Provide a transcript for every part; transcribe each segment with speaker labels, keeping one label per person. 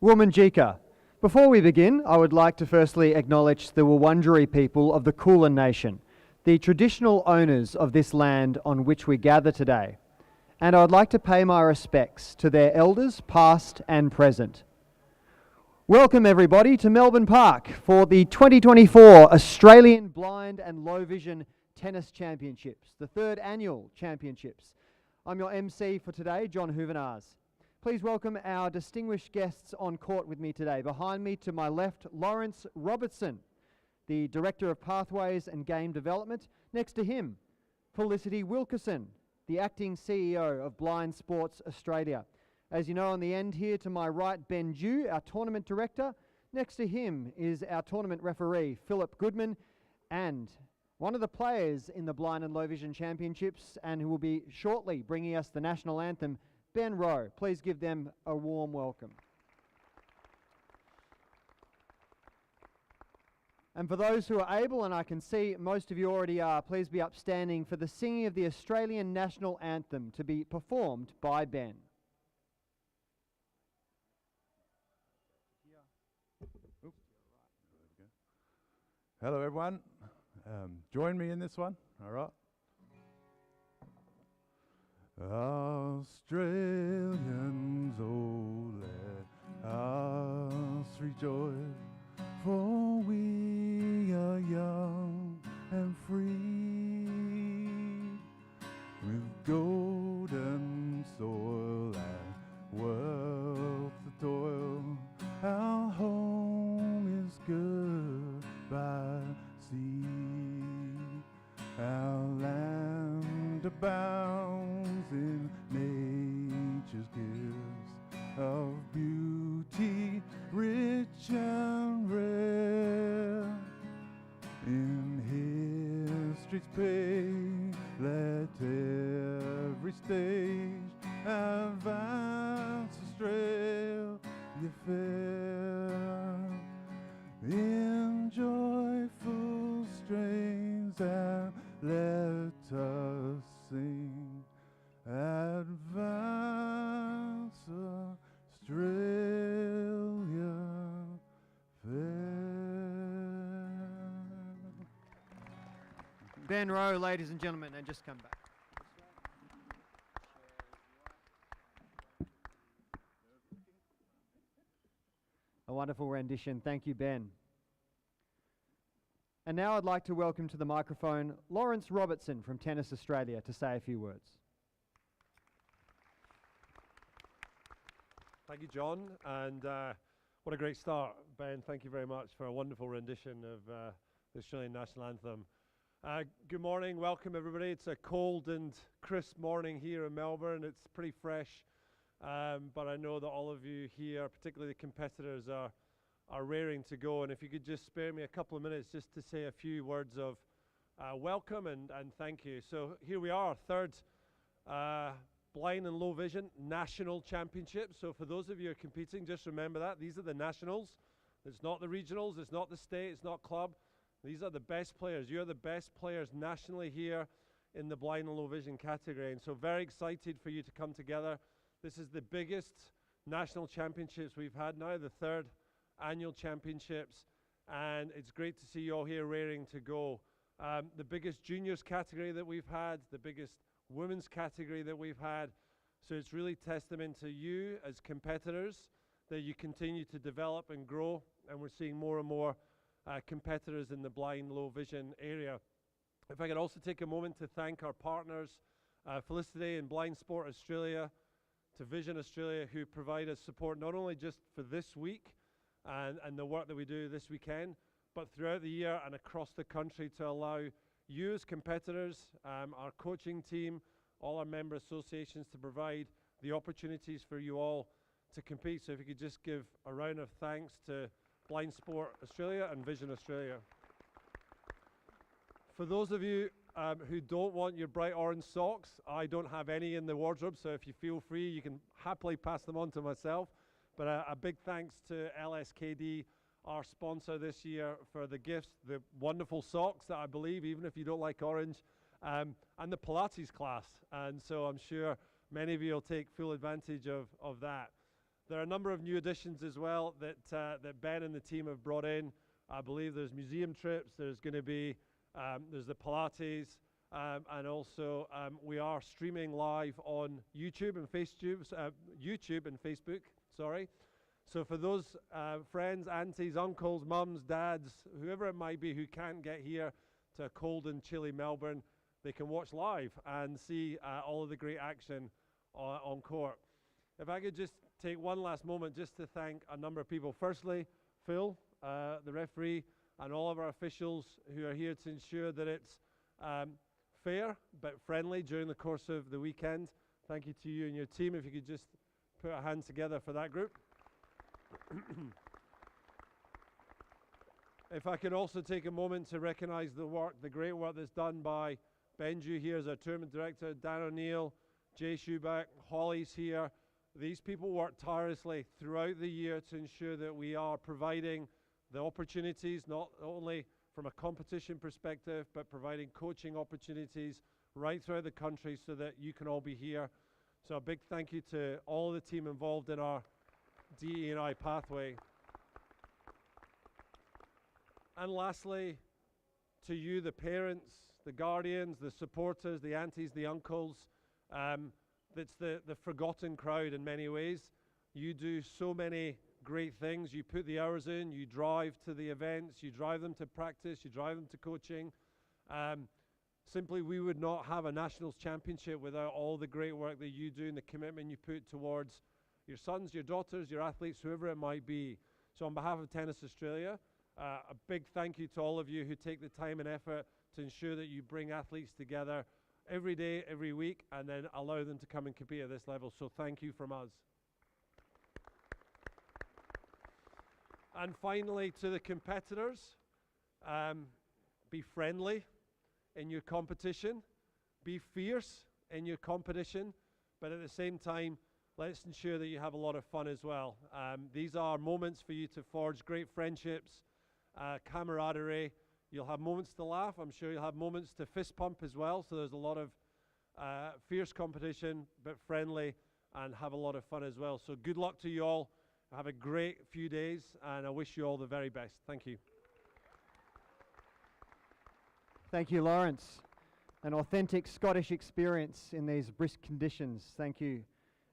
Speaker 1: Wominjeka. Before we begin, I would like to firstly acknowledge the Wurundjeri people of the Kulin Nation, the traditional owners of this land on which we gather today, and I would like to pay my respects to their elders past and present. Welcome everybody to Melbourne Park for the 2024 Australian Blind and Low Vision Tennis Championships, the third annual championships. I'm your MC for today, John Huvenars. Please welcome our distinguished guests on court with me today. Behind me to my left, Lawrence Robertson, the Director of Pathways and Game Development. Next to him, Felicity Wilkerson, the Acting CEO of Blind Sports Australia. As you know, on the end here to my right, Ben Dew, our Tournament Director. Next to him is our Tournament Referee, Philip Goodman, and one of the players in the Blind and Low Vision Championships, and who will be shortly bringing us the national anthem, Ben Rowe. Please give them a warm welcome. And for those who are able, and I can see most of you already are, please be upstanding for the singing of the Australian national anthem to be performed by Ben.
Speaker 2: Hello everyone, join me in this one, all right? Australians, oh let us rejoice, for we are young and free, with golden soil and wealth to toil. Our home is good by sea, our land abounds in nature's gifts of beauty, rich and rare. In history's page, let every stage advance Australia fair, in joyful strains, and let us sing, advance Australia fair.
Speaker 1: Ben Rowe, ladies and gentlemen, and just come back. A wonderful rendition. Thank you, Ben. And now I'd like to welcome to the microphone Lawrence Robertson from Tennis Australia to say a few words.
Speaker 3: Thank you, John, and what a great start, Ben. Thank you very much for a wonderful rendition of the Australian National Anthem. Good morning, welcome everybody. It's a cold and crisp morning here in Melbourne. It's pretty fresh, but I know that all of you here, particularly the competitors, are raring to go. And if you could just spare me a couple of minutes just to say a few words of welcome and thank you. So here we are, third Blind and Low Vision National Championship. So for those of you who are competing, just remember that. These are the nationals. It's not the regionals, it's not the state, it's not club. These are the best players. You're the best players nationally here in the Blind and Low Vision category. And so very excited for you to come together. This is the biggest national championships we've had now, the third annual championships. And it's great to see you all here raring to go. The biggest juniors category that we've had, the biggest women's category that we've had. So it's really testament to you as competitors that you continue to develop and grow. And we're seeing more and more competitors in the blind, low vision area. If I could also take a moment to thank our partners, Felicity and Blind Sport Australia, to Vision Australia, who provide us support not only just for this week and the work that we do this weekend, but throughout the year and across the country to allow you as competitors, our coaching team, all our member associations to provide the opportunities for you all to compete. So if you could just give a round of thanks to Blind Sport Australia and Vision Australia. For those of you who don't want your bright orange socks, I don't have any in the wardrobe, so if you feel free, you can happily pass them on to myself. But a big thanks to LSKD, our sponsor this year, for the gifts, the wonderful socks that I believe, even if you don't like orange, and the Pilates class. And so I'm sure many of you will take full advantage of that. There are a number of new additions as well that Ben and the team have brought in. I believe there's museum trips, there's going to be, there's the Pilates, and also we are streaming live on YouTube and Facebook, sorry. So for those friends, aunties, uncles, mums, dads, whoever it might be who can't get here to cold and chilly Melbourne, they can watch live and see all of the great action on court. If I could just take one last moment just to thank a number of people. Firstly, Phil, the referee, and all of our officials who are here to ensure that it's fair but friendly during the course of the weekend. Thank you to you and your team. If you could just put a hand together for that group. If I can also take a moment to recognize the great work that's done by Benju here as our tournament director, Dan O'Neill, Jay Schubach, Holly's here. These people work tirelessly throughout the year to ensure that we are providing the opportunities, not only from a competition perspective, but providing coaching opportunities right throughout the country so that you can all be here. So a big thank you to all the team involved in our DE&I pathway. And lastly, to you, the parents, the guardians, the supporters, the aunties, the uncles, that's the forgotten crowd in many ways. You do so many great things. You put the hours in, you drive to the events, you drive them to practice, you drive them to coaching. Simply, we would not have a Nationals Championship without all the great work that you do and the commitment you put towards your sons, your daughters, your athletes, whoever it might be. So on behalf of Tennis Australia, a big thank you to all of you who take the time and effort to ensure that you bring athletes together every day, every week, and then allow them to come and compete at this level. So thank you from us. And finally, to the competitors, be friendly in your competition, be fierce in your competition, but at the same time, let's ensure that you have a lot of fun as well. These are moments for you to forge great friendships, camaraderie. You'll have moments to laugh. I'm sure you'll have moments to fist pump as well. So there's a lot of fierce competition, but friendly, and have a lot of fun as well. So good luck to you all. Have a great few days, and I wish you all the very best. Thank you.
Speaker 1: Thank you, Lawrence. An authentic Scottish experience in these brisk conditions. Thank you.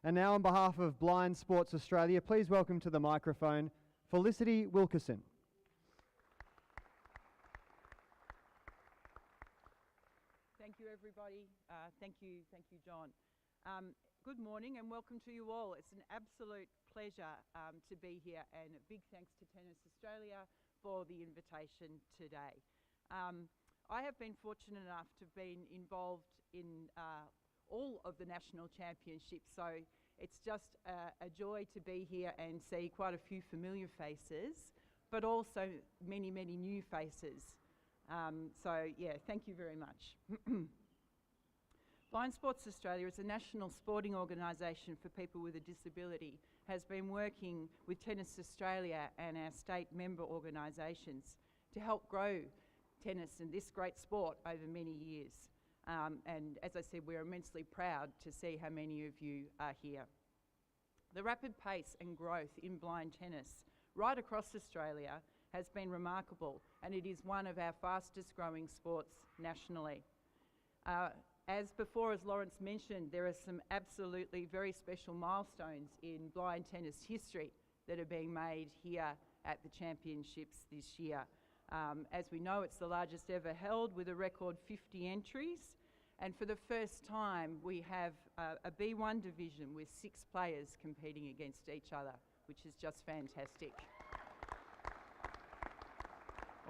Speaker 1: And now on behalf of Blind Sports Australia, please welcome to the microphone Felicity Wilkerson.
Speaker 4: Thank you, everybody. Thank you, John. Good morning and welcome to you all. It's an absolute pleasure to be here, and a big thanks to Tennis Australia for the invitation today. I have been fortunate enough to have been involved in all of the national championships, so it's just a joy to be here and see quite a few familiar faces, but also many, many new faces. So yeah, thank you very much. Blind Sports Australia is a national sporting organisation for people with a disability, has been working with Tennis Australia and our state member organisations to help grow tennis and this great sport over many years. And as I said, we're immensely proud to see how many of you are here. The rapid pace and growth in blind tennis right across Australia has been remarkable, and it is one of our fastest growing sports nationally. As Lawrence mentioned, there are some absolutely very special milestones in blind tennis history that are being made here at the championships this year. As we know, it's the largest ever held with a record 50 entries. And for the first time, we have a B1 division with 6 players competing against each other, which is just fantastic.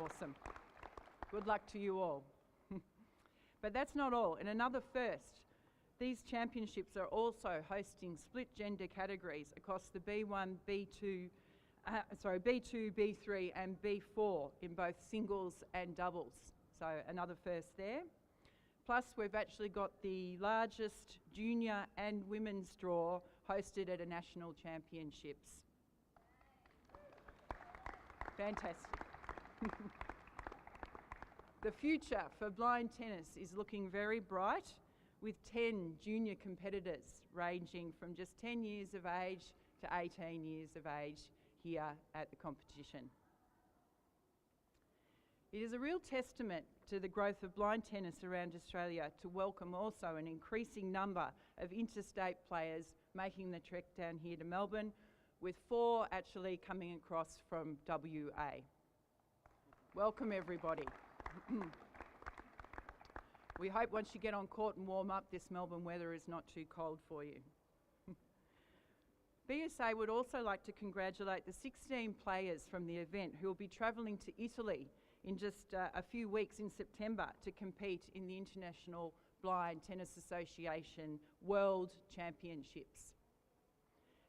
Speaker 4: Awesome. Good luck to you all. But that's not all. In another first, these championships are also hosting split gender categories across the B1, B2, B3 and B4 in both singles and doubles. So another first there. Plus, we've actually got the largest junior and women's draw hosted at a national championships. Fantastic. The future for blind tennis is looking very bright, with 10 junior competitors ranging from just 10 years of age to 18 years of age here at the competition. It is a real testament to the growth of blind tennis around Australia to welcome also an increasing number of interstate players making the trek down here to Melbourne, with 4 actually coming across from WA. Welcome everybody. We hope once you get on court and warm up, this Melbourne weather is not too cold for you. BSA would also like to congratulate the 16 players from the event who will be travelling to Italy in just a few weeks in September to compete in the International Blind Tennis Association World Championships.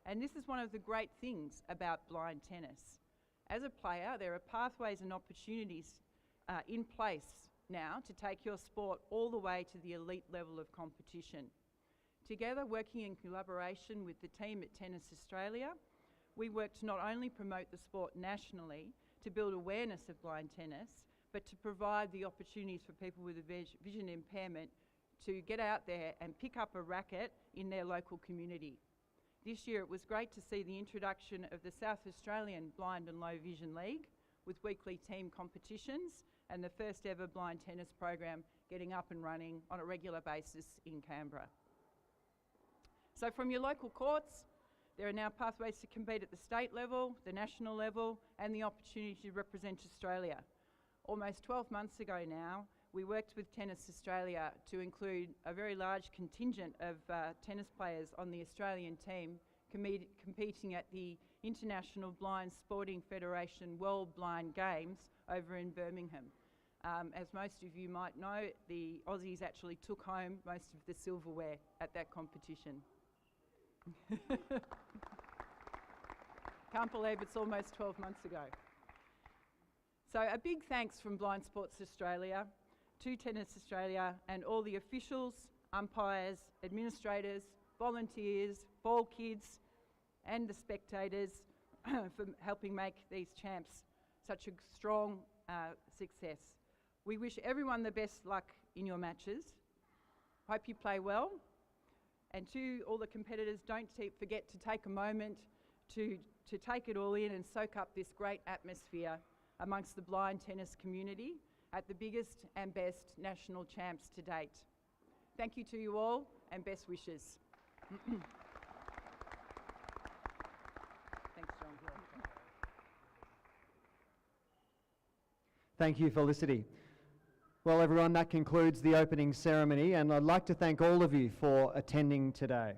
Speaker 4: And this is one of the great things about blind tennis. As a player, there are pathways and opportunities in place now to take your sport all the way to the elite level of competition. Together, working in collaboration with the team at Tennis Australia, we work to not only promote the sport nationally, to build awareness of blind tennis, but to provide the opportunities for people with a vision impairment to get out there and pick up a racket in their local community. This year it was great to see the introduction of the South Australian Blind and Low Vision League with weekly team competitions and the first ever blind tennis program getting up and running on a regular basis in Canberra. So from your local courts, there are now pathways to compete at the state level, the national level, and the opportunity to represent Australia. Almost 12 months ago now, we worked with Tennis Australia to include a very large contingent of tennis players on the Australian team competing at the International Blind Sporting Federation World Blind Games over in Birmingham. As most of you might know, the Aussies actually took home most of the silverware at that competition. Can't believe it's almost 12 months ago. So a big thanks from Blind Sports Australia to Tennis Australia and all the officials, umpires, administrators, volunteers, ball kids and the spectators for helping make these champs such a strong success. We wish everyone the best luck in your matches. Hope you play well. And to all the competitors, don't forget to take a moment to take it all in and soak up this great atmosphere amongst the blind tennis community at the biggest and best national champs to date. Thank you to you all and best wishes. Thanks, John.
Speaker 1: Thank you, Felicity. Well, everyone, that concludes the opening ceremony, and I'd like to thank all of you for attending today.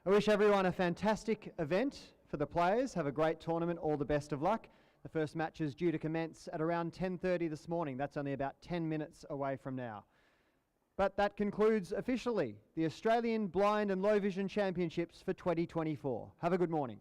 Speaker 1: I wish everyone a fantastic event for the players. Have a great tournament. All the best of luck. The first match is due to commence at around 10:30 this morning. That's only about 10 minutes away from now. But that concludes officially the Australian Blind and Low Vision Championships for 2024. Have a good morning.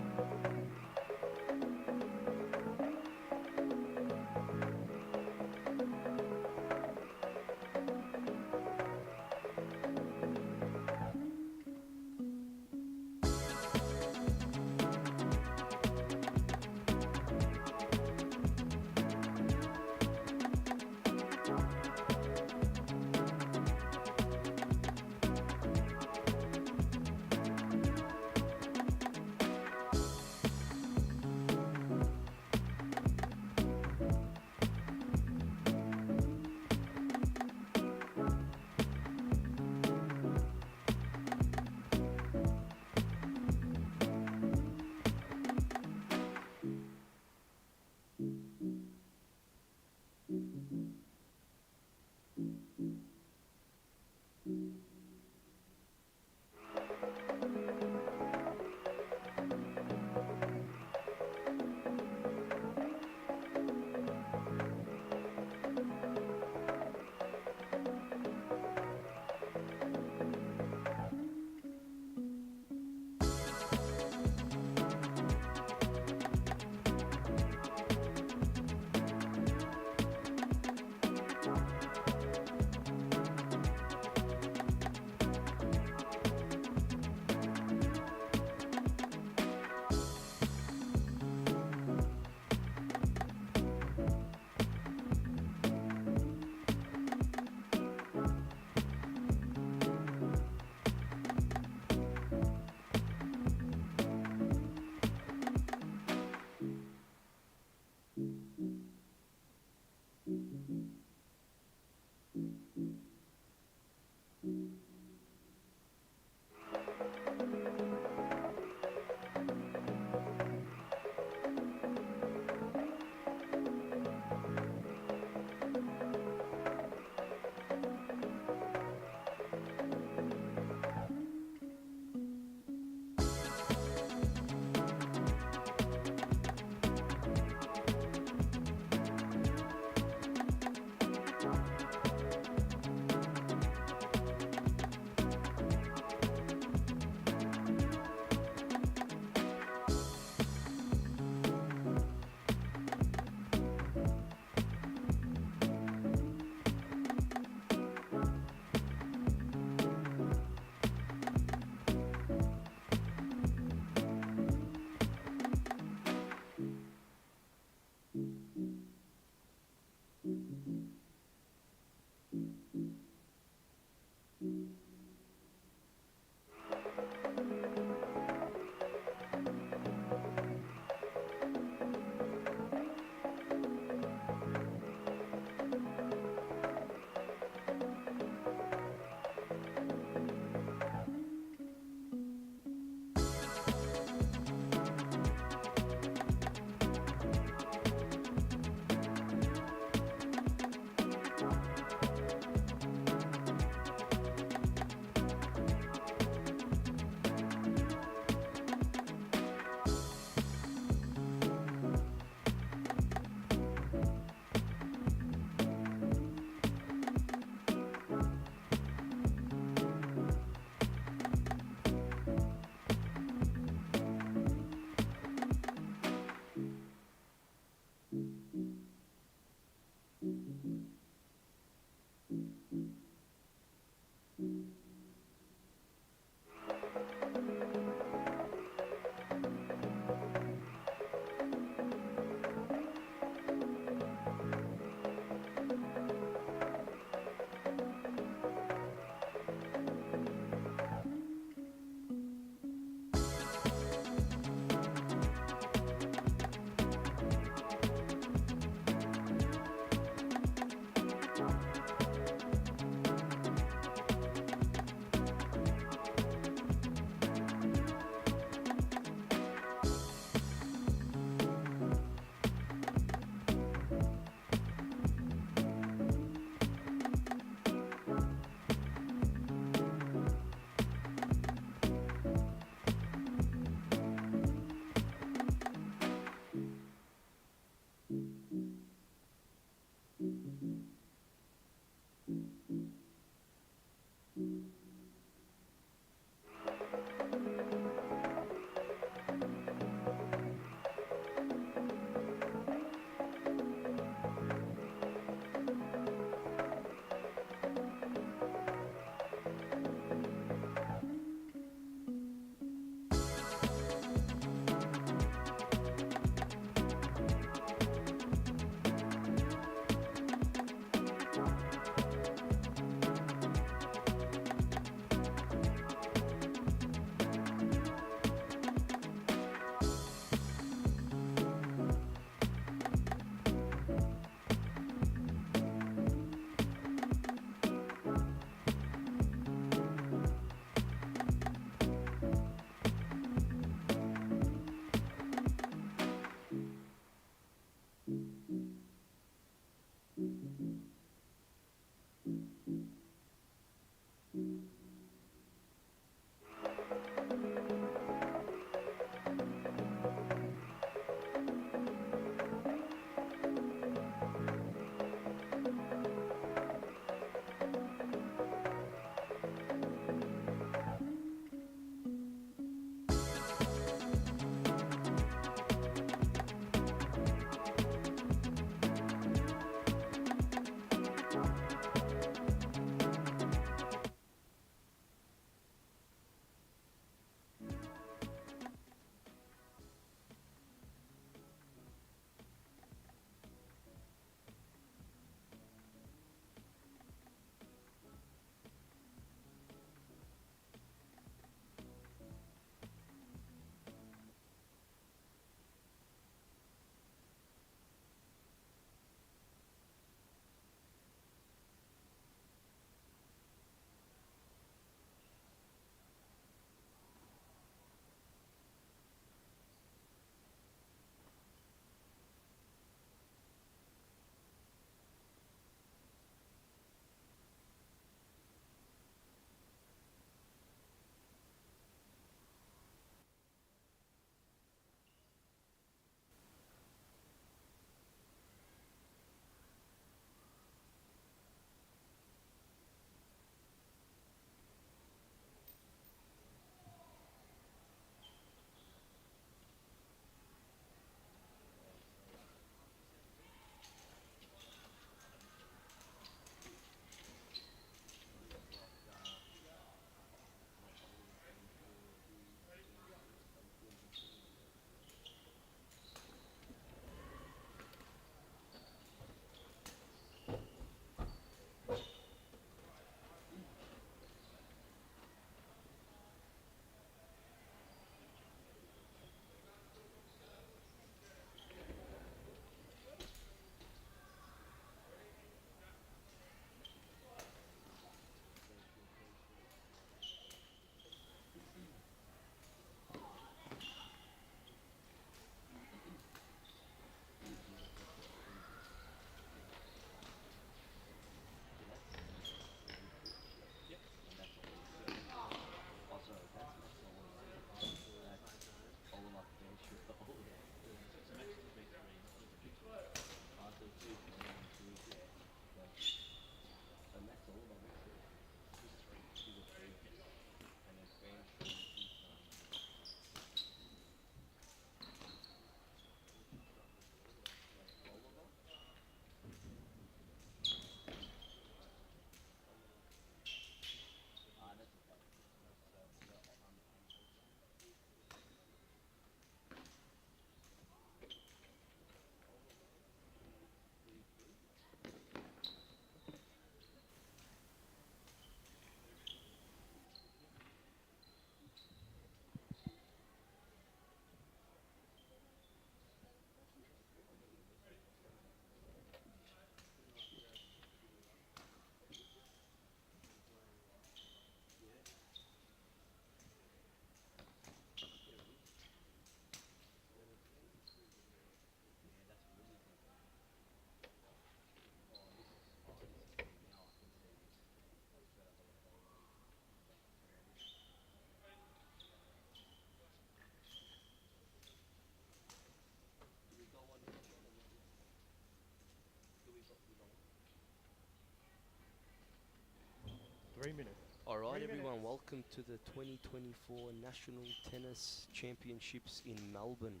Speaker 3: 3 minutes.
Speaker 5: All right,
Speaker 3: 3
Speaker 5: everyone,
Speaker 3: minutes.
Speaker 5: welcome to the 2024 National Tennis Championships in Melbourne.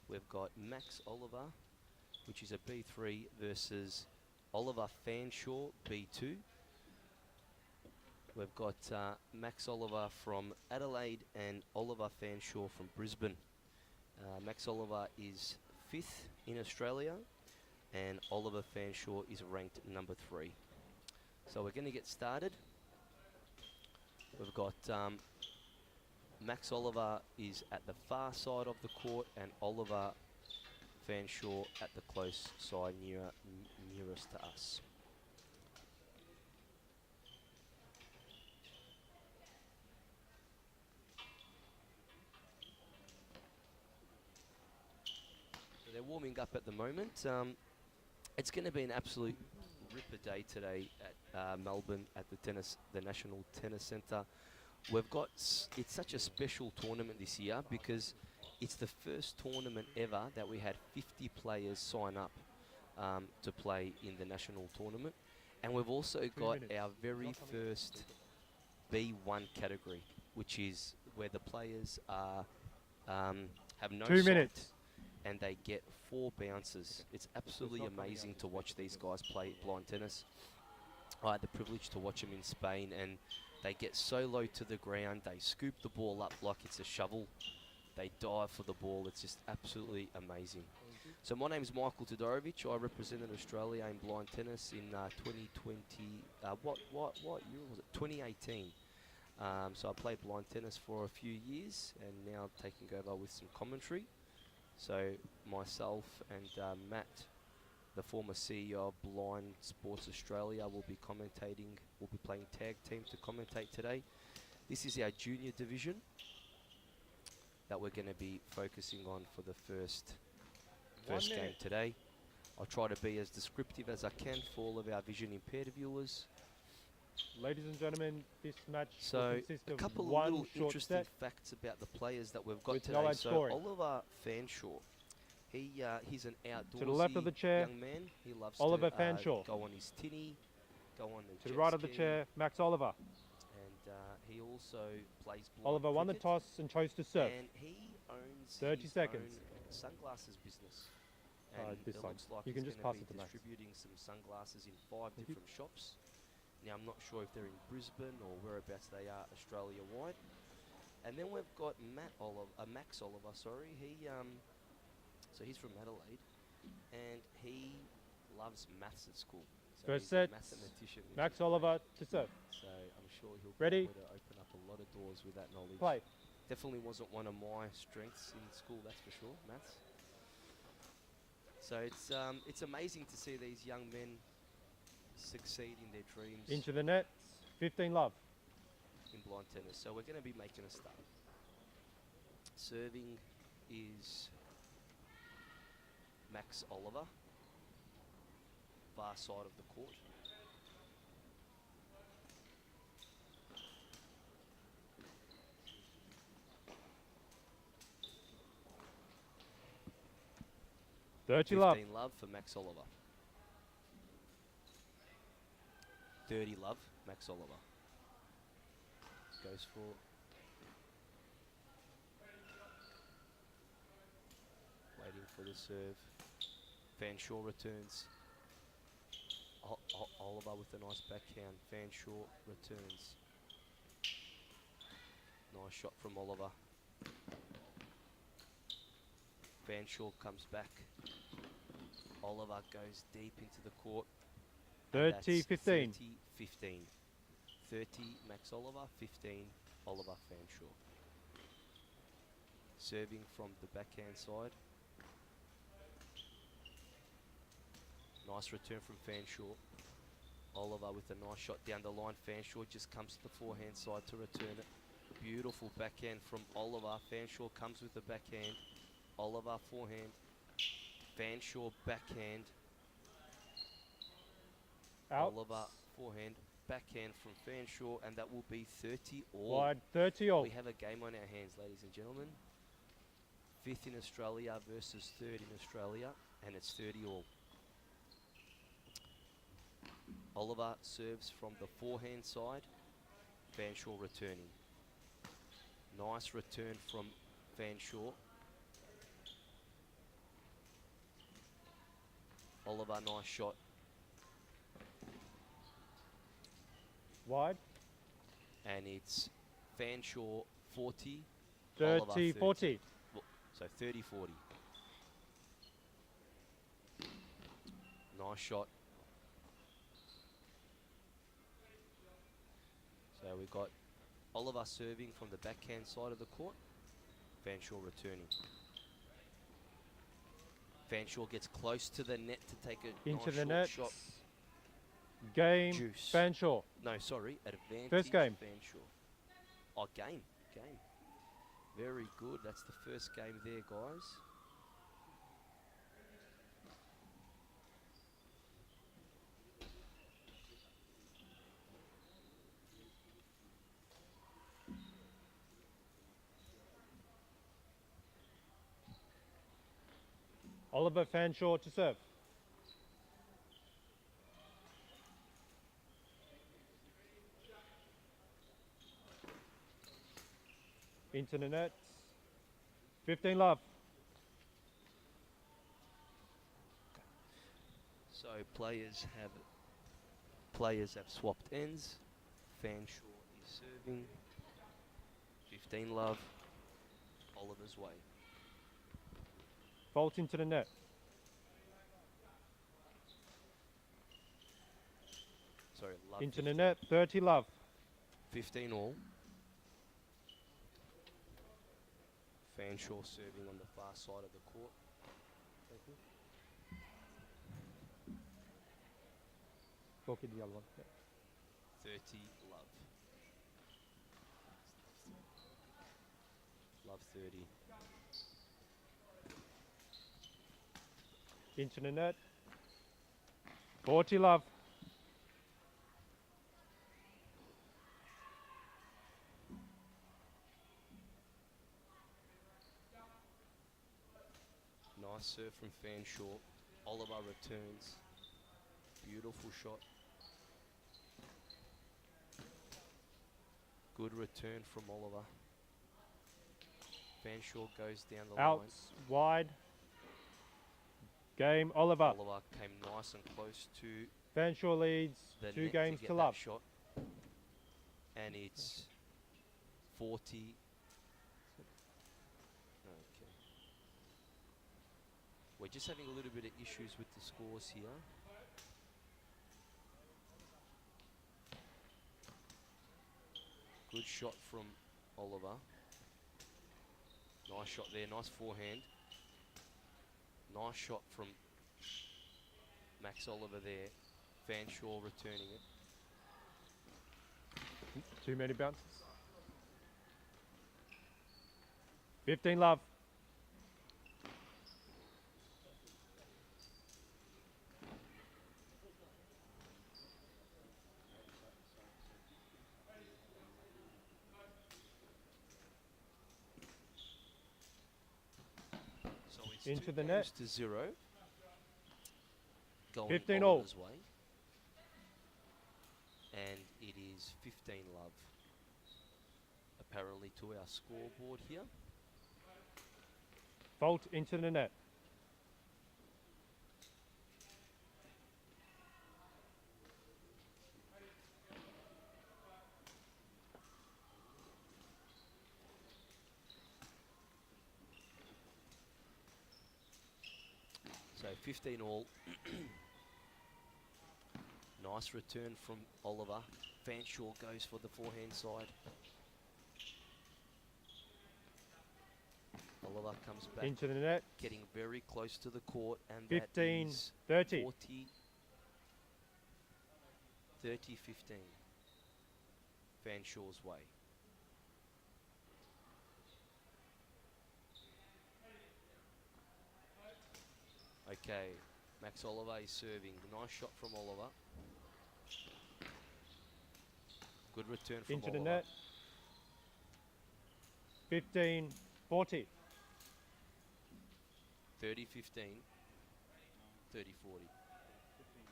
Speaker 5: We've got Max Oliver, which is a B3, versus Oliver Fanshawe, B2. We've got Max Oliver from Adelaide and Oliver Fanshawe from Brisbane. Max Oliver is 5th in Australia, and Oliver Fanshawe is ranked number 3. So we're going to get started. We've got Max Oliver is at the far side of the court, and Oliver Fanshawe at the close side nearest to us. So they're warming up at the moment. It's going to be an absolute ripper day today at Melbourne at the National Tennis Centre. We've got, it's such a special tournament this year because it's the first tournament ever that we had 50 players sign up to play in the national tournament. And we've also got our very first B1 category, which is where the players are have no
Speaker 3: 2
Speaker 5: sight
Speaker 3: minutes.
Speaker 5: and they get 4 bounces. It's absolutely amazing to watch these guys play blind tennis. I had the privilege to watch them in Spain, and they get so low to the ground, they scoop the ball up like it's a shovel. They dive for the ball. It's just absolutely amazing. So my name is Michael Todorovic. I represented Australia in blind tennis in 2020. What year was it? 2018. So I played blind tennis for a few years, and now taking over with some commentary. So myself and Matt, the former CEO of Blind Sports Australia, will be commentating. We'll be playing tag team to commentate today. This is our junior division that we're going to be focusing on for the first game today. I'll try to be as descriptive as I can for all of our vision impaired viewers.
Speaker 3: Ladies and gentlemen, this match will
Speaker 5: So
Speaker 3: consist
Speaker 5: a
Speaker 3: of
Speaker 5: couple of
Speaker 3: one
Speaker 5: little
Speaker 3: short
Speaker 5: interesting
Speaker 3: set.
Speaker 5: facts about the players that we've got
Speaker 3: with
Speaker 5: today.
Speaker 3: no ad
Speaker 5: So
Speaker 3: scoring.
Speaker 5: Oliver Fanshawe, he's an outdoorsy
Speaker 3: To the left of the chair,
Speaker 5: young man. He loves
Speaker 3: Oliver
Speaker 5: to
Speaker 3: Fanshawe.
Speaker 5: go on his tinny, go on the
Speaker 3: To the
Speaker 5: jet
Speaker 3: right of the
Speaker 5: ski,
Speaker 3: chair, Max Oliver.
Speaker 5: and he also plays blind
Speaker 3: Oliver won the
Speaker 5: cricket,
Speaker 3: toss and chose to serve.
Speaker 5: and he owns
Speaker 3: 30
Speaker 5: his
Speaker 3: seconds.
Speaker 5: own sunglasses business.
Speaker 3: Uh,
Speaker 5: And
Speaker 3: this
Speaker 5: it
Speaker 3: side.
Speaker 5: looks like
Speaker 3: You
Speaker 5: he's
Speaker 3: can just
Speaker 5: gonna
Speaker 3: pass
Speaker 5: be
Speaker 3: it to Max.
Speaker 5: distributing some sunglasses in 5
Speaker 3: Thank you.
Speaker 5: different shops. Now I'm not sure if they're in Brisbane or whereabouts they are Australia-wide. And then we've got Max Oliver, sorry. So he's from Adelaide, and he loves maths at school. So
Speaker 3: First
Speaker 5: he's
Speaker 3: set,
Speaker 5: a mathematician. which
Speaker 3: Max
Speaker 5: is great.
Speaker 3: Oliver to serve.
Speaker 5: So I'm sure he'll
Speaker 3: Ready?
Speaker 5: be able to open up a lot of doors with that knowledge.
Speaker 3: Play.
Speaker 5: Definitely wasn't one of my strengths in school, that's for sure, maths. So it's amazing to see these young men succeed in their dreams
Speaker 3: Into the net, 15 love.
Speaker 5: in blind tennis. So we're going to be making a start. Serving is Max Oliver, far side of the court.
Speaker 3: Dirty love.
Speaker 5: 15 love for Max Oliver. 30 love, Max Oliver. Goes for waiting for the serve. Fanshawe returns. Oliver with a nice backhand. Fanshawe returns. Nice shot from Oliver. Fanshawe comes back. Oliver goes deep into the court. and
Speaker 3: 30,
Speaker 5: that's
Speaker 3: 15.
Speaker 5: 30-15. 30 Max Oliver, 15 Oliver Fanshawe. Serving from the backhand side. Nice return from Fanshawe. Oliver with a nice shot down the line. Fanshawe just comes to the forehand side to return it. Beautiful backhand from Oliver. Fanshawe comes with the backhand. Oliver forehand. Fanshawe backhand.
Speaker 3: Out.
Speaker 5: Oliver forehand. Backhand from Fanshawe, and that will be 30 all.
Speaker 3: Wide, 30 all.
Speaker 5: We have a game on our hands, ladies and gentlemen. 5th in Australia versus 3rd in Australia, and it's 30 all. Oliver serves from the forehand side. Fanshawe returning. Nice return from Fanshawe. Oliver, nice shot.
Speaker 3: Wide.
Speaker 5: And it's Fanshawe 40.
Speaker 3: 30,
Speaker 5: Oliver
Speaker 3: 40.
Speaker 5: So 30-40. Nice shot. So we've got Oliver serving from the backhand side of the court. Fanshawe returning. Fanshawe gets close to the net to take a
Speaker 3: Into
Speaker 5: nice
Speaker 3: the
Speaker 5: short
Speaker 3: net.
Speaker 5: shot.
Speaker 3: Game.
Speaker 5: Juice.
Speaker 3: Fanshawe.
Speaker 5: No, sorry, advantage.
Speaker 3: First game.
Speaker 5: Fanshawe. Oh, game. Very good. That's the first game there, guys.
Speaker 3: Oliver Fanshawe to serve. Into the net. 15 love.
Speaker 5: So players have swapped ends. Fanshawe is serving. 15 love. Oliver's way.
Speaker 3: Fault into the net.
Speaker 5: Sorry, love.
Speaker 3: Into
Speaker 5: 15.
Speaker 3: the net. 30 love.
Speaker 5: 15 all. Fanshawe serving on the far side of the court. Thank you.
Speaker 3: Talk in the other one. Yeah.
Speaker 5: 30 love. Love 30.
Speaker 3: Into the net. 40 love.
Speaker 5: Nice serve from Fanshawe. Oliver returns. Beautiful shot. Good return from Oliver. Fanshawe goes down the
Speaker 3: Out
Speaker 5: line.
Speaker 3: wide. Game Oliver.
Speaker 5: Oliver came nice and close to
Speaker 3: Fanshawe leads
Speaker 5: the
Speaker 3: 2
Speaker 5: net
Speaker 3: games
Speaker 5: get
Speaker 3: to
Speaker 5: that
Speaker 3: love.
Speaker 5: shot. And it's 40. Okay. We're just having a little bit of issues with the scores here. Good shot from Oliver. Nice shot there, nice forehand. Nice shot from Max Oliver there. Fanshawe returning it.
Speaker 3: Too many bounces. 15 love.
Speaker 5: So it's
Speaker 3: Into
Speaker 5: 2
Speaker 3: the
Speaker 5: games
Speaker 3: net.
Speaker 5: to 0. Going
Speaker 3: 15 all.
Speaker 5: Oliver's way. And it is 15 love. Apparently to our scoreboard here.
Speaker 3: Fault into the net.
Speaker 5: So 15 all. Nice return from Oliver. Fanshawe goes for the forehand side. Oliver comes back,
Speaker 3: Into the net.
Speaker 5: getting very close to the court, and
Speaker 3: 15,
Speaker 5: that is
Speaker 3: 30.
Speaker 5: 40, 30, 15. Fanshawe's way. Okay, Max Oliver is serving. Nice shot from Oliver. Good return from
Speaker 3: Into
Speaker 5: Oliver.
Speaker 3: the net. 15, 40.
Speaker 5: 30, 15. 30, 40.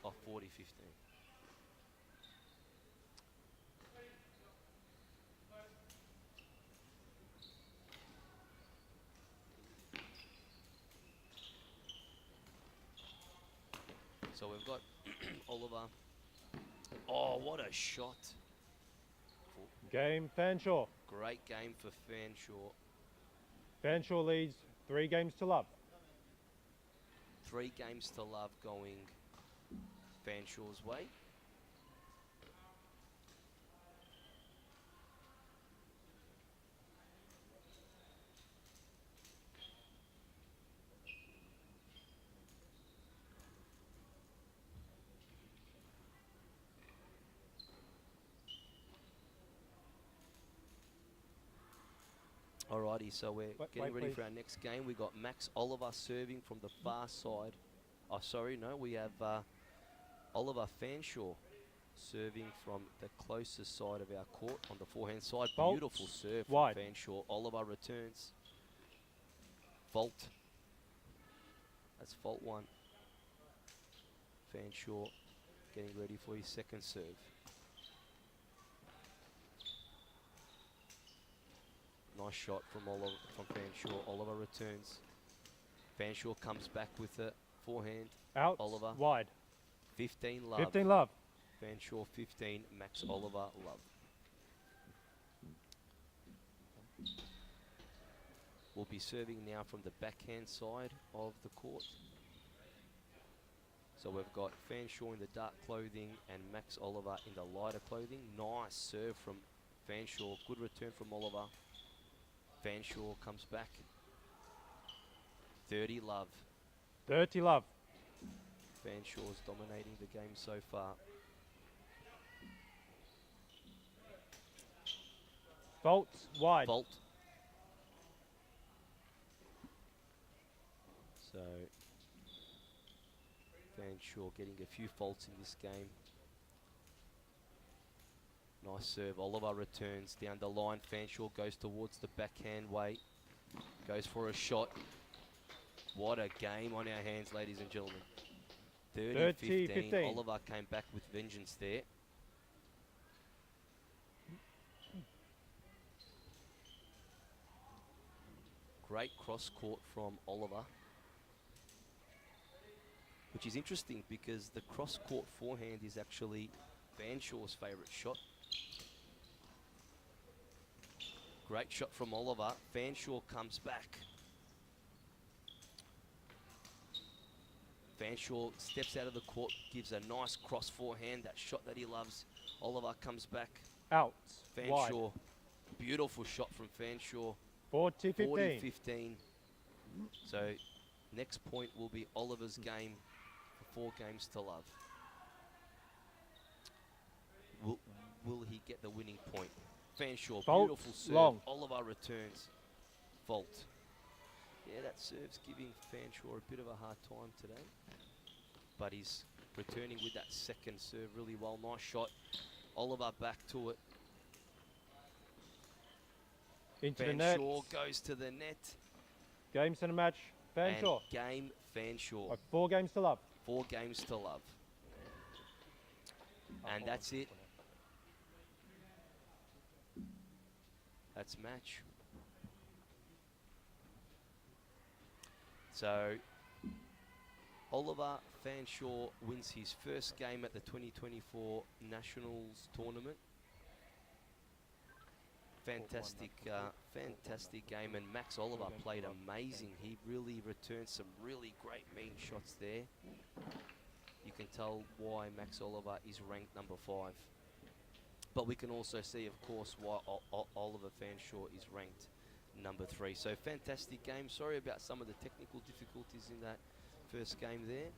Speaker 5: Oh, 40, 15. So we've got Oliver. Oh, what a shot.
Speaker 3: Game Fanshawe.
Speaker 5: Great game for Fanshawe.
Speaker 3: Fanshawe leads 3 games to love.
Speaker 5: 3 games to love going Fanshawe's way. Alrighty, so we're getting ready for our next game. We got Max Oliver serving from the far side. Oh, sorry, no, we have Oliver Fanshawe serving from the closest side of our court on the forehand side.
Speaker 3: Fault.
Speaker 5: Beautiful serve
Speaker 3: Wide.
Speaker 5: from Fanshawe. Oliver returns. Fault. That's fault 1. Fanshawe getting ready for his second serve. Nice shot from Fanshawe. Oliver returns. Fanshawe comes back with a forehand.
Speaker 3: Out.
Speaker 5: Oliver.
Speaker 3: Wide.
Speaker 5: 15 love.
Speaker 3: 15 love.
Speaker 5: Fanshawe 15, Max Oliver love. Will be serving now from the backhand side of the court. So we've got Fanshawe in the dark clothing and Max Oliver in the lighter clothing. Nice serve from Fanshawe. Good return from Oliver. Fanshawe comes back. 30 love.
Speaker 3: 30 love.
Speaker 5: Fanshawe's dominating the game so far.
Speaker 3: Fault. Wide.
Speaker 5: Fault. So Fanshawe getting a few faults in this game. Nice serve. Oliver returns down the line. Fanshawe goes towards the backhand way. Goes for a shot. What a game on our hands, ladies and gentlemen. 30-15. Oliver came back with vengeance there. Great cross court from Oliver. Which is interesting because the cross court forehand is actually Fanshawe's favourite shot. Great shot from Oliver. Fanshawe comes back. Fanshawe steps out of the court, gives a nice cross forehand, that shot that he loves. Oliver comes back.
Speaker 3: Out.
Speaker 5: Fanshawe,
Speaker 3: Wide.
Speaker 5: beautiful shot from Fanshawe.
Speaker 3: 40-15.
Speaker 5: 40-15. So next point will be Oliver's game for 4 games to love. Will he get the winning point? Fanshawe,
Speaker 3: Fault,
Speaker 5: beautiful serve.
Speaker 3: long.
Speaker 5: Oliver returns. Fault. Yeah, that serve's giving Fanshawe a bit of a hard time today. But he's returning with that second serve really well. Nice shot. Oliver back to it.
Speaker 3: Into the net.
Speaker 5: Fanshawe goes to the net.
Speaker 3: Games in a match. Fanshawe.
Speaker 5: And game Fanshawe.
Speaker 3: 4 games to love.
Speaker 5: 4 games to love. And that's it. That's match. So Oliver Fanshawe wins his first game at the 2024 Nationals tournament. Fantastic, fantastic game, and Max Oliver played amazing. He really returned some really great mean shots there. You can tell why Max Oliver is ranked number 5. But we can also see, of course, why Oliver Fanshawe is ranked number 3. So fantastic game. Sorry about some of the technical difficulties in that first game there,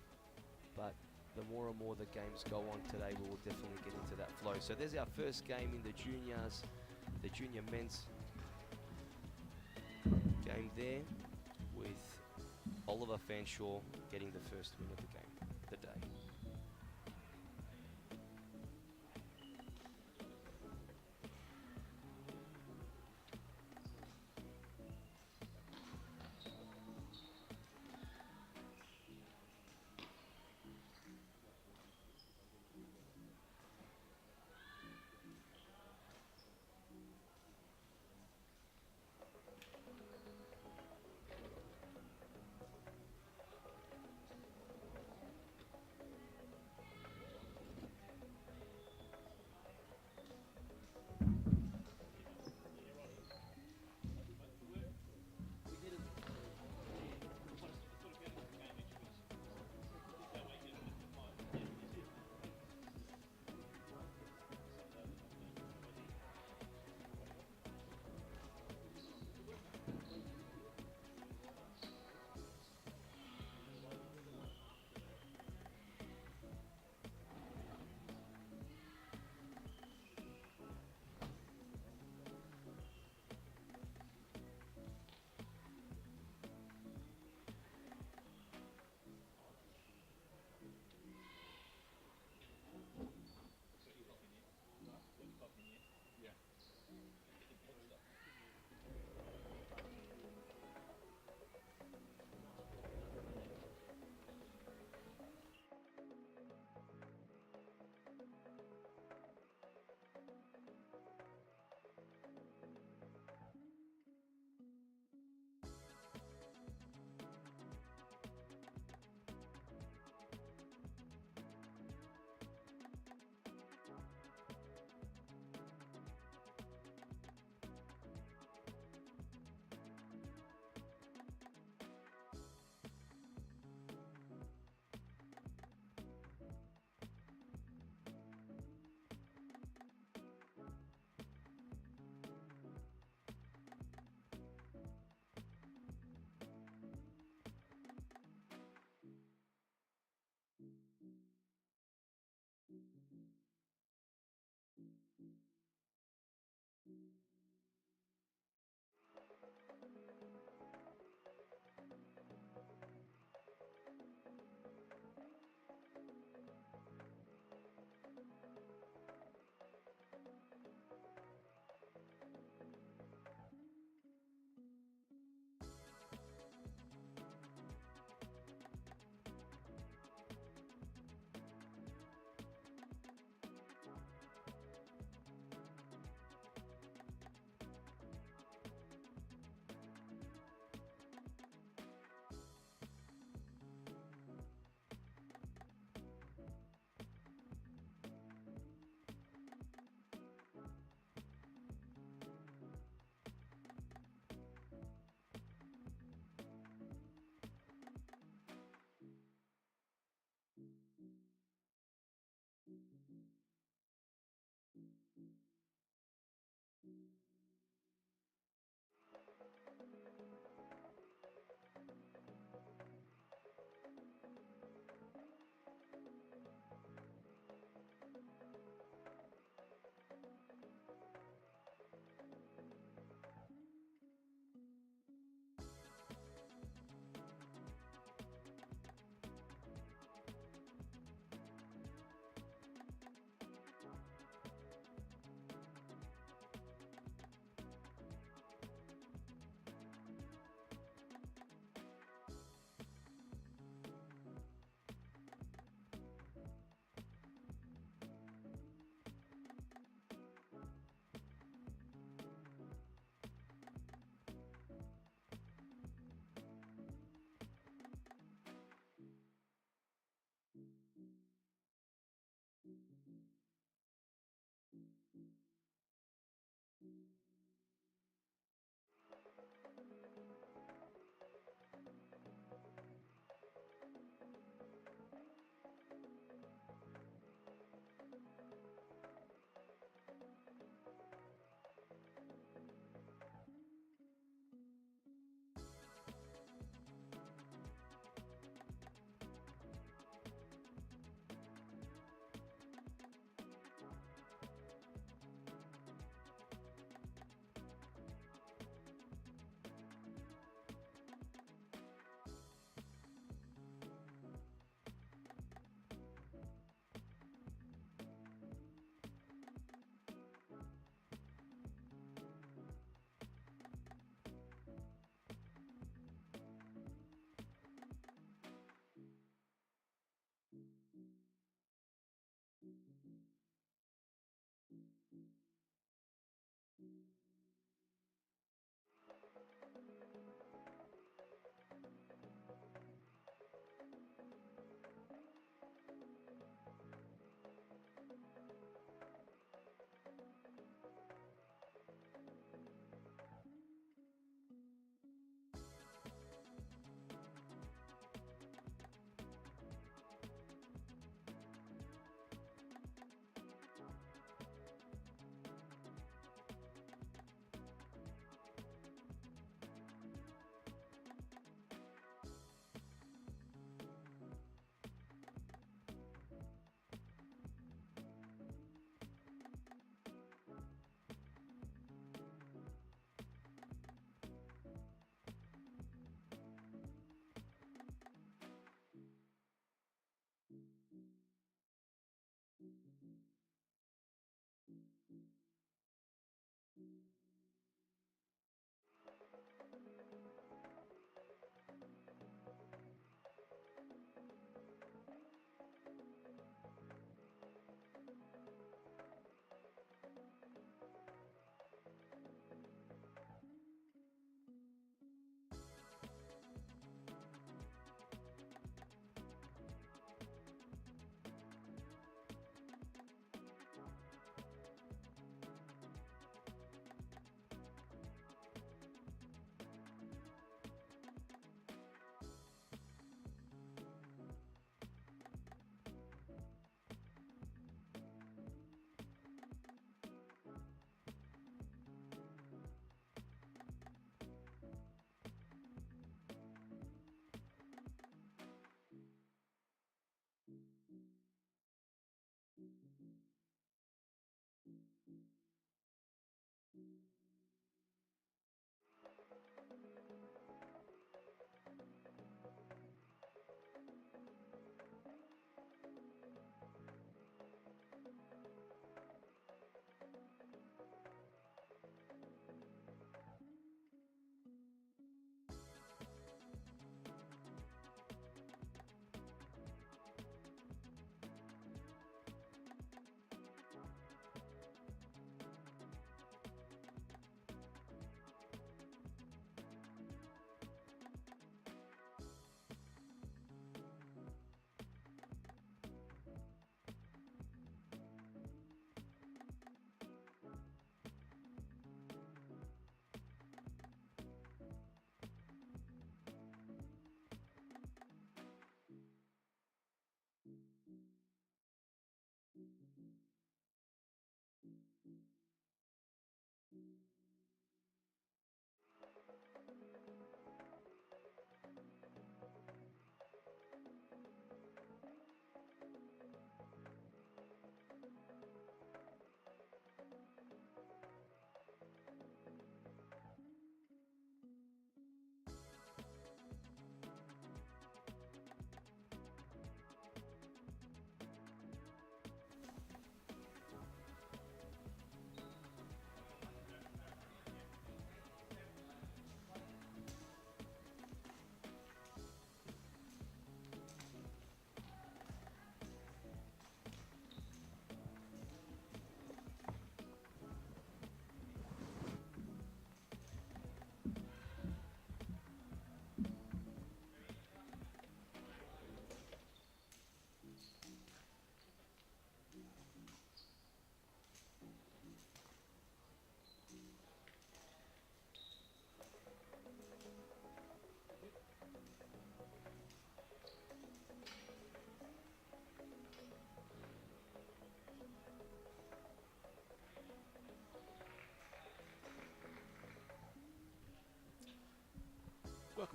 Speaker 5: but the more and more the games go on today, we will definitely get into that flow. So there's our first game in the juniors, the junior men's game there, with Oliver Fanshawe getting the first win of the game, the day.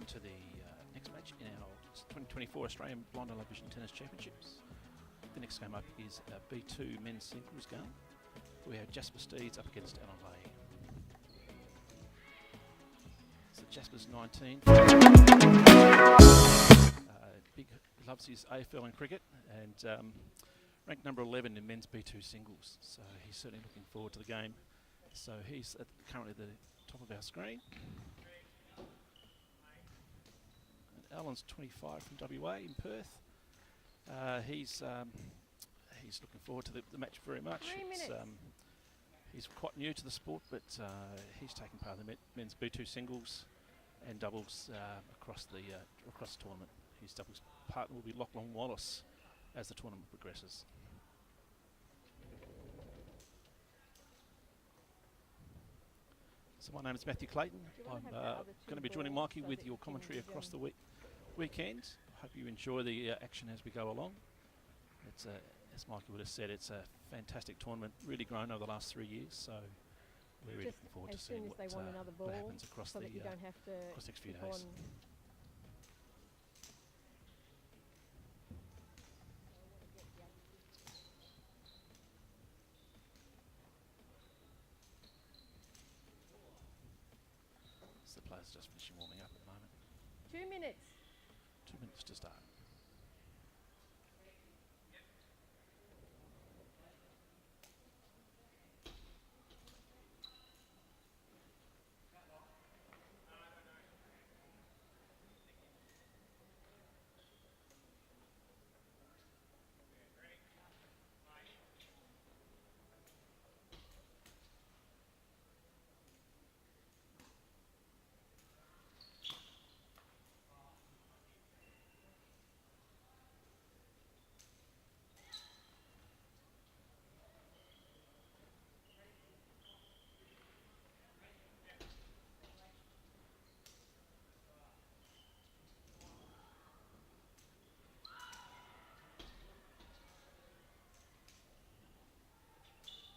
Speaker 6: to the next match in our 2024 Australian Blind and Low Vision Tennis Championships. The next game up is a B2 men's singles game. We have Jasper Steeds up against Alan Lay. So Jasper's 19. Big loves his AFL and cricket, and ranked number 11 in men's B2 singles. So he's certainly looking forward to the game. So he's currently at the top of our screen. And Alan's 25 from WA in Perth. He's looking forward to the match very much.
Speaker 7: 3 minutes.
Speaker 6: He's quite new to the sport, but he's taken part in the men's B2 singles and doubles across the tournament. His doubles partner will be Lachlan Wallace as the tournament progresses. So my name is Matthew Clayton. I'm going to be joining Mikey with your commentary across the weekend. I hope you enjoy the action as we go along. It's as Mikey would have said, it's a fantastic tournament, really grown over the last 3 years. So we're really looking forward to seeing what happens across the next few days. So the players are just finishing warming up at the moment.
Speaker 7: 2 minutes.
Speaker 6: 2 minutes to start.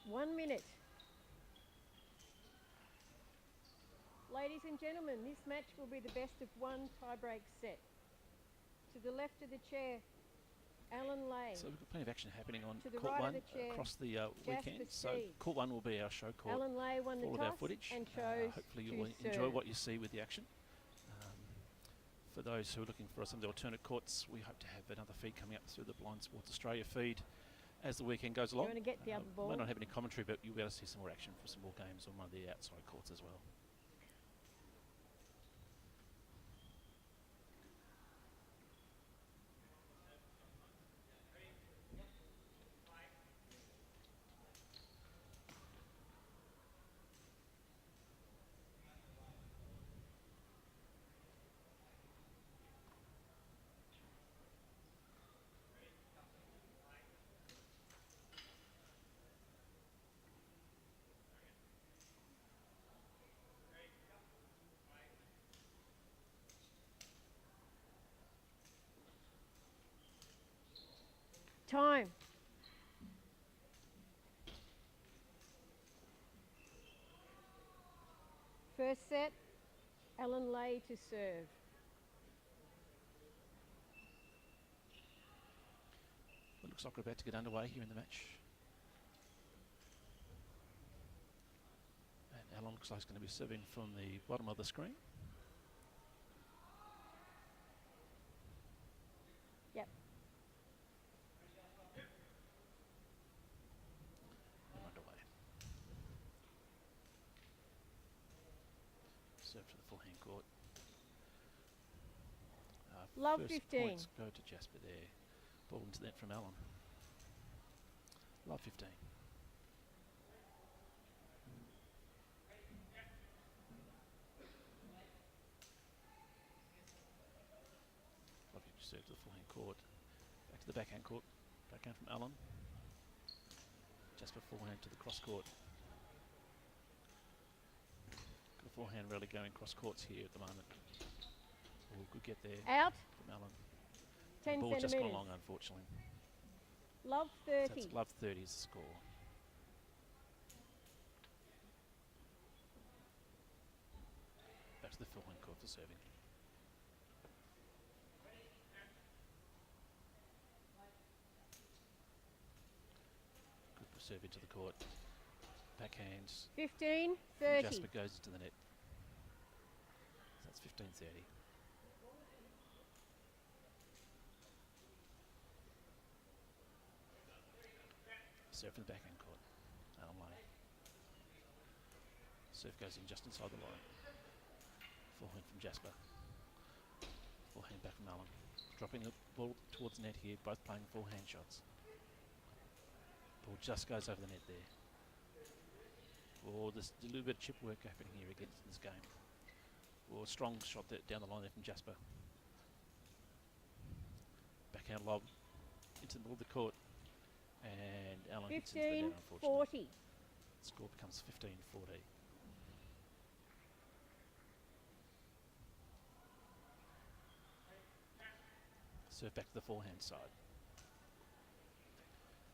Speaker 7: One minute. Ladies and gentlemen, this match will be the best of one tie-break set. To the left of the chair, Alan Lay.
Speaker 6: So we've got plenty of action happening on
Speaker 7: To the
Speaker 6: Court
Speaker 7: right
Speaker 6: 1
Speaker 7: of the chair,
Speaker 6: across the weekend. So
Speaker 7: Steeds.
Speaker 6: Court 1 will be our show court.
Speaker 7: Alan Lay won the
Speaker 6: All of our
Speaker 7: toss
Speaker 6: footage.
Speaker 7: and chose
Speaker 6: Hopefully
Speaker 7: to
Speaker 6: you'll enjoy
Speaker 7: serve.
Speaker 6: what you see with the action. For those who are looking for some of the alternate courts, we hope to have another feed coming up through the Blind Sports Australia feed as the weekend goes along.
Speaker 7: You want to get the other ball?
Speaker 6: Might not have any commentary, but you'll be able to see some more action for some more games on one of the outside courts as well.
Speaker 7: Time. First set, Alan Lay to serve.
Speaker 6: It looks like we're about to get underway here in the match. And Alan looks like he's going to be serving from the bottom of the screen.
Speaker 7: Yep.
Speaker 6: And underway. Serve to the full-hand court.
Speaker 7: Love
Speaker 6: First
Speaker 7: 15.
Speaker 6: points go to Jasper there. Ball into that from Alan. Love 15. Love you to serve to the full-hand court. Back to the backhand court. Backhand from Alan. Jasper forehand to the cross court. Got a forehand really going cross courts here at the moment. Oh, good get there
Speaker 7: Out.
Speaker 6: from Alan.
Speaker 7: 10
Speaker 6: The ball just gone
Speaker 7: centimetres.
Speaker 6: long, unfortunately.
Speaker 7: Love
Speaker 6: So
Speaker 7: 30.
Speaker 6: that's love 30 is the score. Back to the forehand court for serving. serve into the court. Backhand
Speaker 7: 15,
Speaker 6: from
Speaker 7: 30.
Speaker 6: Jasper goes into the net. So that's 15-30. Serve from the backhand court. Alan Lane. Serve goes in just inside the line. Forehand from Jasper. Forehand back from Alan. Dropping the ball towards the net here, both playing forehand shots. Ball just goes over the net there. Oh, there's a little bit of chip work happening here against this game. Oh, strong shot there down the line there from Jasper. Backhand lob into the middle of the court. And Alan hits into the
Speaker 7: 15,
Speaker 6: net, unfortunately.
Speaker 7: 40.
Speaker 6: Score becomes 15-40. Serve back to the forehand side.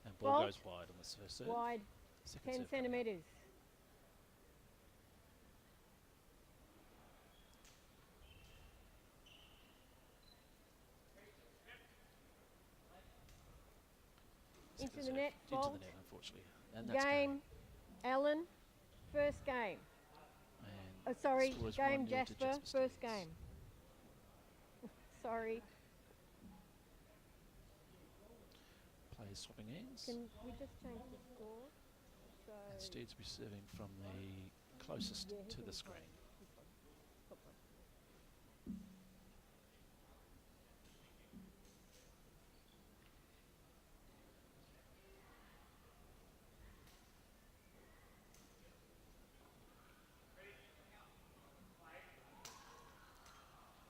Speaker 6: And ball
Speaker 7: Fault.
Speaker 6: goes wide on the first serve.
Speaker 7: Wide,
Speaker 6: Second
Speaker 7: 10
Speaker 6: serve coming up.
Speaker 7: centimetres.
Speaker 6: Second
Speaker 7: Into the
Speaker 6: serve.
Speaker 7: net,
Speaker 6: Into
Speaker 7: fault.
Speaker 6: the net, unfortunately. And that's
Speaker 7: Game, Alan, first game.
Speaker 6: And
Speaker 7: Sorry,
Speaker 6: score is
Speaker 7: game
Speaker 6: 1-0 to
Speaker 7: Jasper, first
Speaker 6: Stevens.
Speaker 7: game. Sorry,
Speaker 6: Players swapping ends.
Speaker 7: can we just change the score? So
Speaker 6: And Steeds will be serving from the closest
Speaker 7: Yeah, he's
Speaker 6: to
Speaker 7: on
Speaker 6: the
Speaker 7: top.
Speaker 6: screen.
Speaker 7: top one.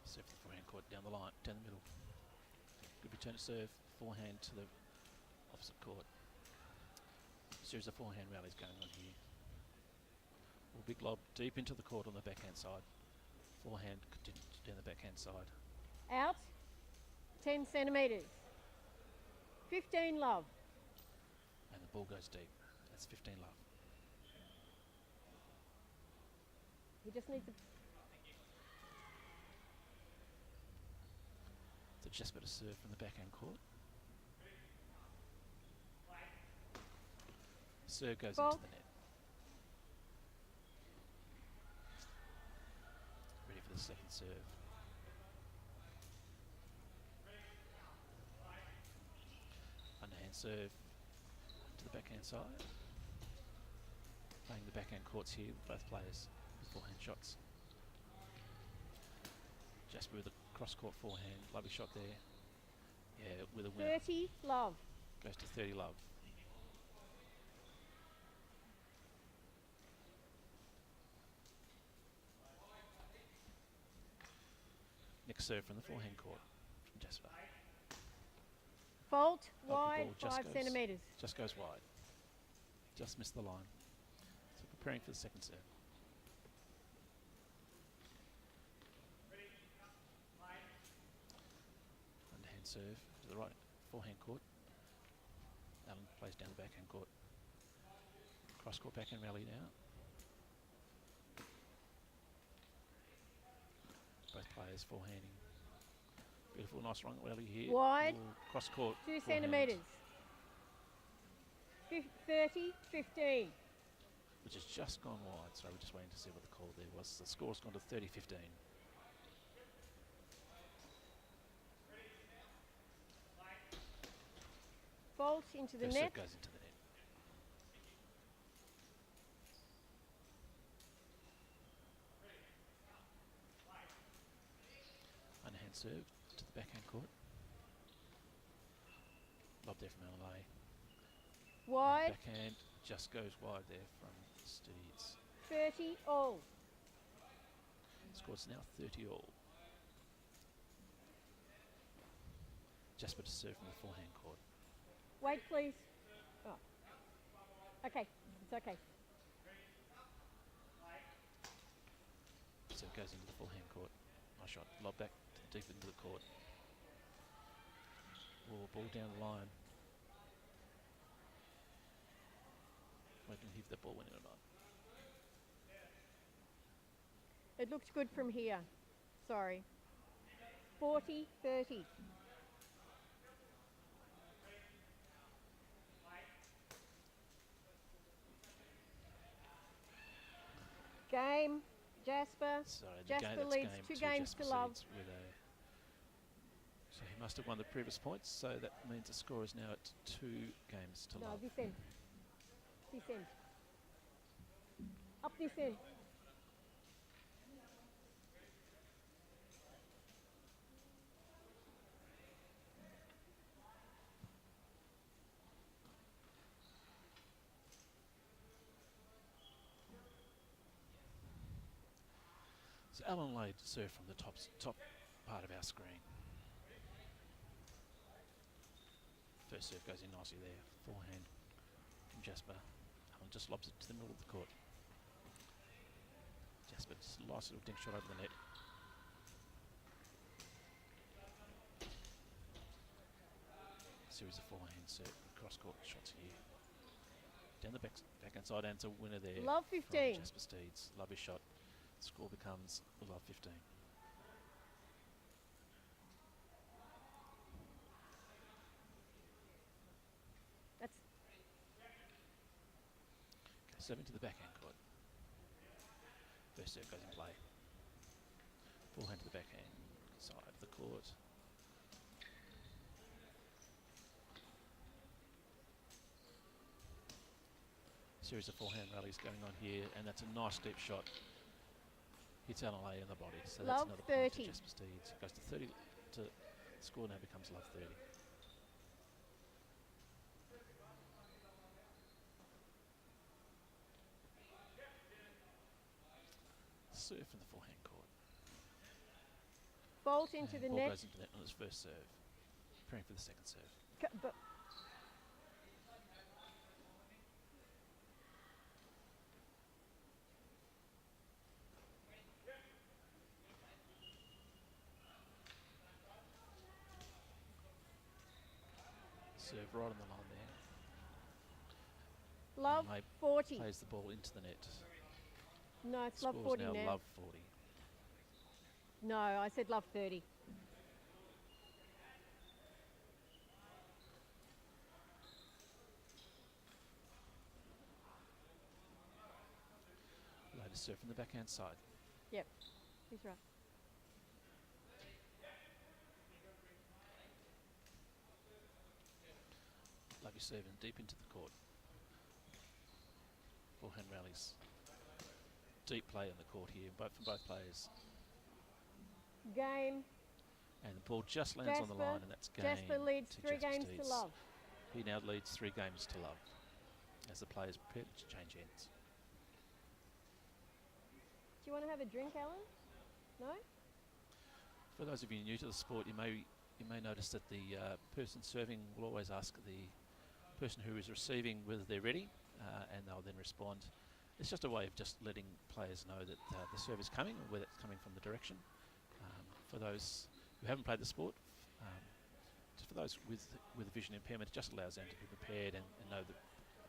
Speaker 6: Serve for the forehand court down the line, down the middle. Good return to serve, forehand to the opposite court. Series of forehand rallies going on here. Well, big lob deep into the court on the backhand side. Forehand continues down the backhand side.
Speaker 7: Out, 10 centimetres. 15 love.
Speaker 6: And the ball goes deep. That's 15 love.
Speaker 7: We just need to.
Speaker 6: So just better serve from the backhand court. Serve goes
Speaker 7: Ball.
Speaker 6: into the net. Ready for the second serve. Underhand serve to the backhand side. Playing the backhand courts here with both players with forehand shots. Jasper with a cross-court forehand, lovely shot there. Yeah, with a winner.
Speaker 7: 30 love.
Speaker 6: Goes to 30 love. Next serve from the forehand court from Jasper.
Speaker 7: Fault,
Speaker 6: Lovely
Speaker 7: wide,
Speaker 6: ball,
Speaker 7: 5
Speaker 6: goes-
Speaker 7: centimetres.
Speaker 6: Just goes wide. Just missed the line. So preparing for the second serve. Underhand serve to the right, forehand court. Allen plays down the backhand court. Cross court backhand rally now. Both players forehanding. Beautiful, nice long rally here.
Speaker 7: Wide.
Speaker 6: Ooh, cross court.
Speaker 7: 2
Speaker 6: forehand.
Speaker 7: centimetres. 30, 15.
Speaker 6: Which has just gone wide, so we're just waiting to see what the call there was. The score's gone to 30-15.
Speaker 7: Fault into the
Speaker 6: First
Speaker 7: net.
Speaker 6: serve goes into the net. Underhand serve to the backhand court. Lob there from LA.
Speaker 7: Wide,
Speaker 6: Backhand just goes wide there from Steeds.
Speaker 7: 30 all.
Speaker 6: Score's now 30 all. Jasper to serve from the forehand court.
Speaker 7: Wait, please. Oh. Okay, it's okay.
Speaker 6: Serve goes into the forehand court. Nice shot. Lob back deep into the court. Oh, ball down the line. Waiting if the ball went in or not.
Speaker 7: It looks good from here. Sorry. 40, 30. Game, Jasper.
Speaker 6: Sorry,
Speaker 7: Jasper
Speaker 6: that's
Speaker 7: leads
Speaker 6: game
Speaker 7: 2
Speaker 6: to
Speaker 7: games
Speaker 6: Jasper
Speaker 7: to love.
Speaker 6: Seeds with a. So he must have won the previous points, so that means the score is now at 2 games to
Speaker 7: No,
Speaker 6: love.
Speaker 7: this end. This end. Up this end.
Speaker 6: So Alan Lade serve from the top part of our screen. First serve goes in nicely there. Forehand from Jasper. Alan just lobs it to the middle of the court. Jasper just a nice little dink shot over the net. Series of forehand serve cross court shots here. Down the backhand side, and it's a winner there.
Speaker 7: Love
Speaker 6: from
Speaker 7: 15.
Speaker 6: Jasper Steeds. Love his shot. Score becomes love 15.
Speaker 7: That's
Speaker 6: Okay, serving to the backhand court. First serve goes in play. Forehand to the backhand side of the court. Series of forehand rallies going on here, and that's a nice deep shot. Hits Alan Lade in the body, so that's
Speaker 7: Love
Speaker 6: another point
Speaker 7: 30.
Speaker 6: to Jasper Steeds. Goes to 30. To score now becomes love 30. Serve from the forehand court.
Speaker 7: fault into
Speaker 6: And
Speaker 7: the
Speaker 6: ball
Speaker 7: net.
Speaker 6: goes into net on his first serve. Preparing for the second serve.
Speaker 7: But
Speaker 6: Serve right on the line there.
Speaker 7: love
Speaker 6: Lade
Speaker 7: 40.
Speaker 6: plays the ball into the net.
Speaker 7: No, it's love
Speaker 6: Scores
Speaker 7: 40
Speaker 6: now
Speaker 7: now.
Speaker 6: love 40.
Speaker 7: No, I said love 30.
Speaker 6: Latest serve from the backhand side.
Speaker 7: Yep, he's right.
Speaker 6: Lovely serving deep into the court. Forehand rallies. Deep play on the court here, from both players.
Speaker 7: Game.
Speaker 6: And the ball just lands on the
Speaker 7: Jasper.
Speaker 6: line, and that's game.
Speaker 7: Jasper leads
Speaker 6: to
Speaker 7: 3
Speaker 6: Jasper
Speaker 7: games
Speaker 6: Steeds.
Speaker 7: to love.
Speaker 6: He now leads 3 games to love as the players prepare to change ends.
Speaker 7: Do you want to have a drink, Alan? No?
Speaker 6: For those of you new to the sport, you may notice that the person serving will always ask the person who is receiving whether they're ready, and they'll then respond. It's just a way of just letting players know that the serve is coming, or whether it's coming from the direction. For those who haven't played the sport, just for those with a vision impairment, it just allows them to be prepared and know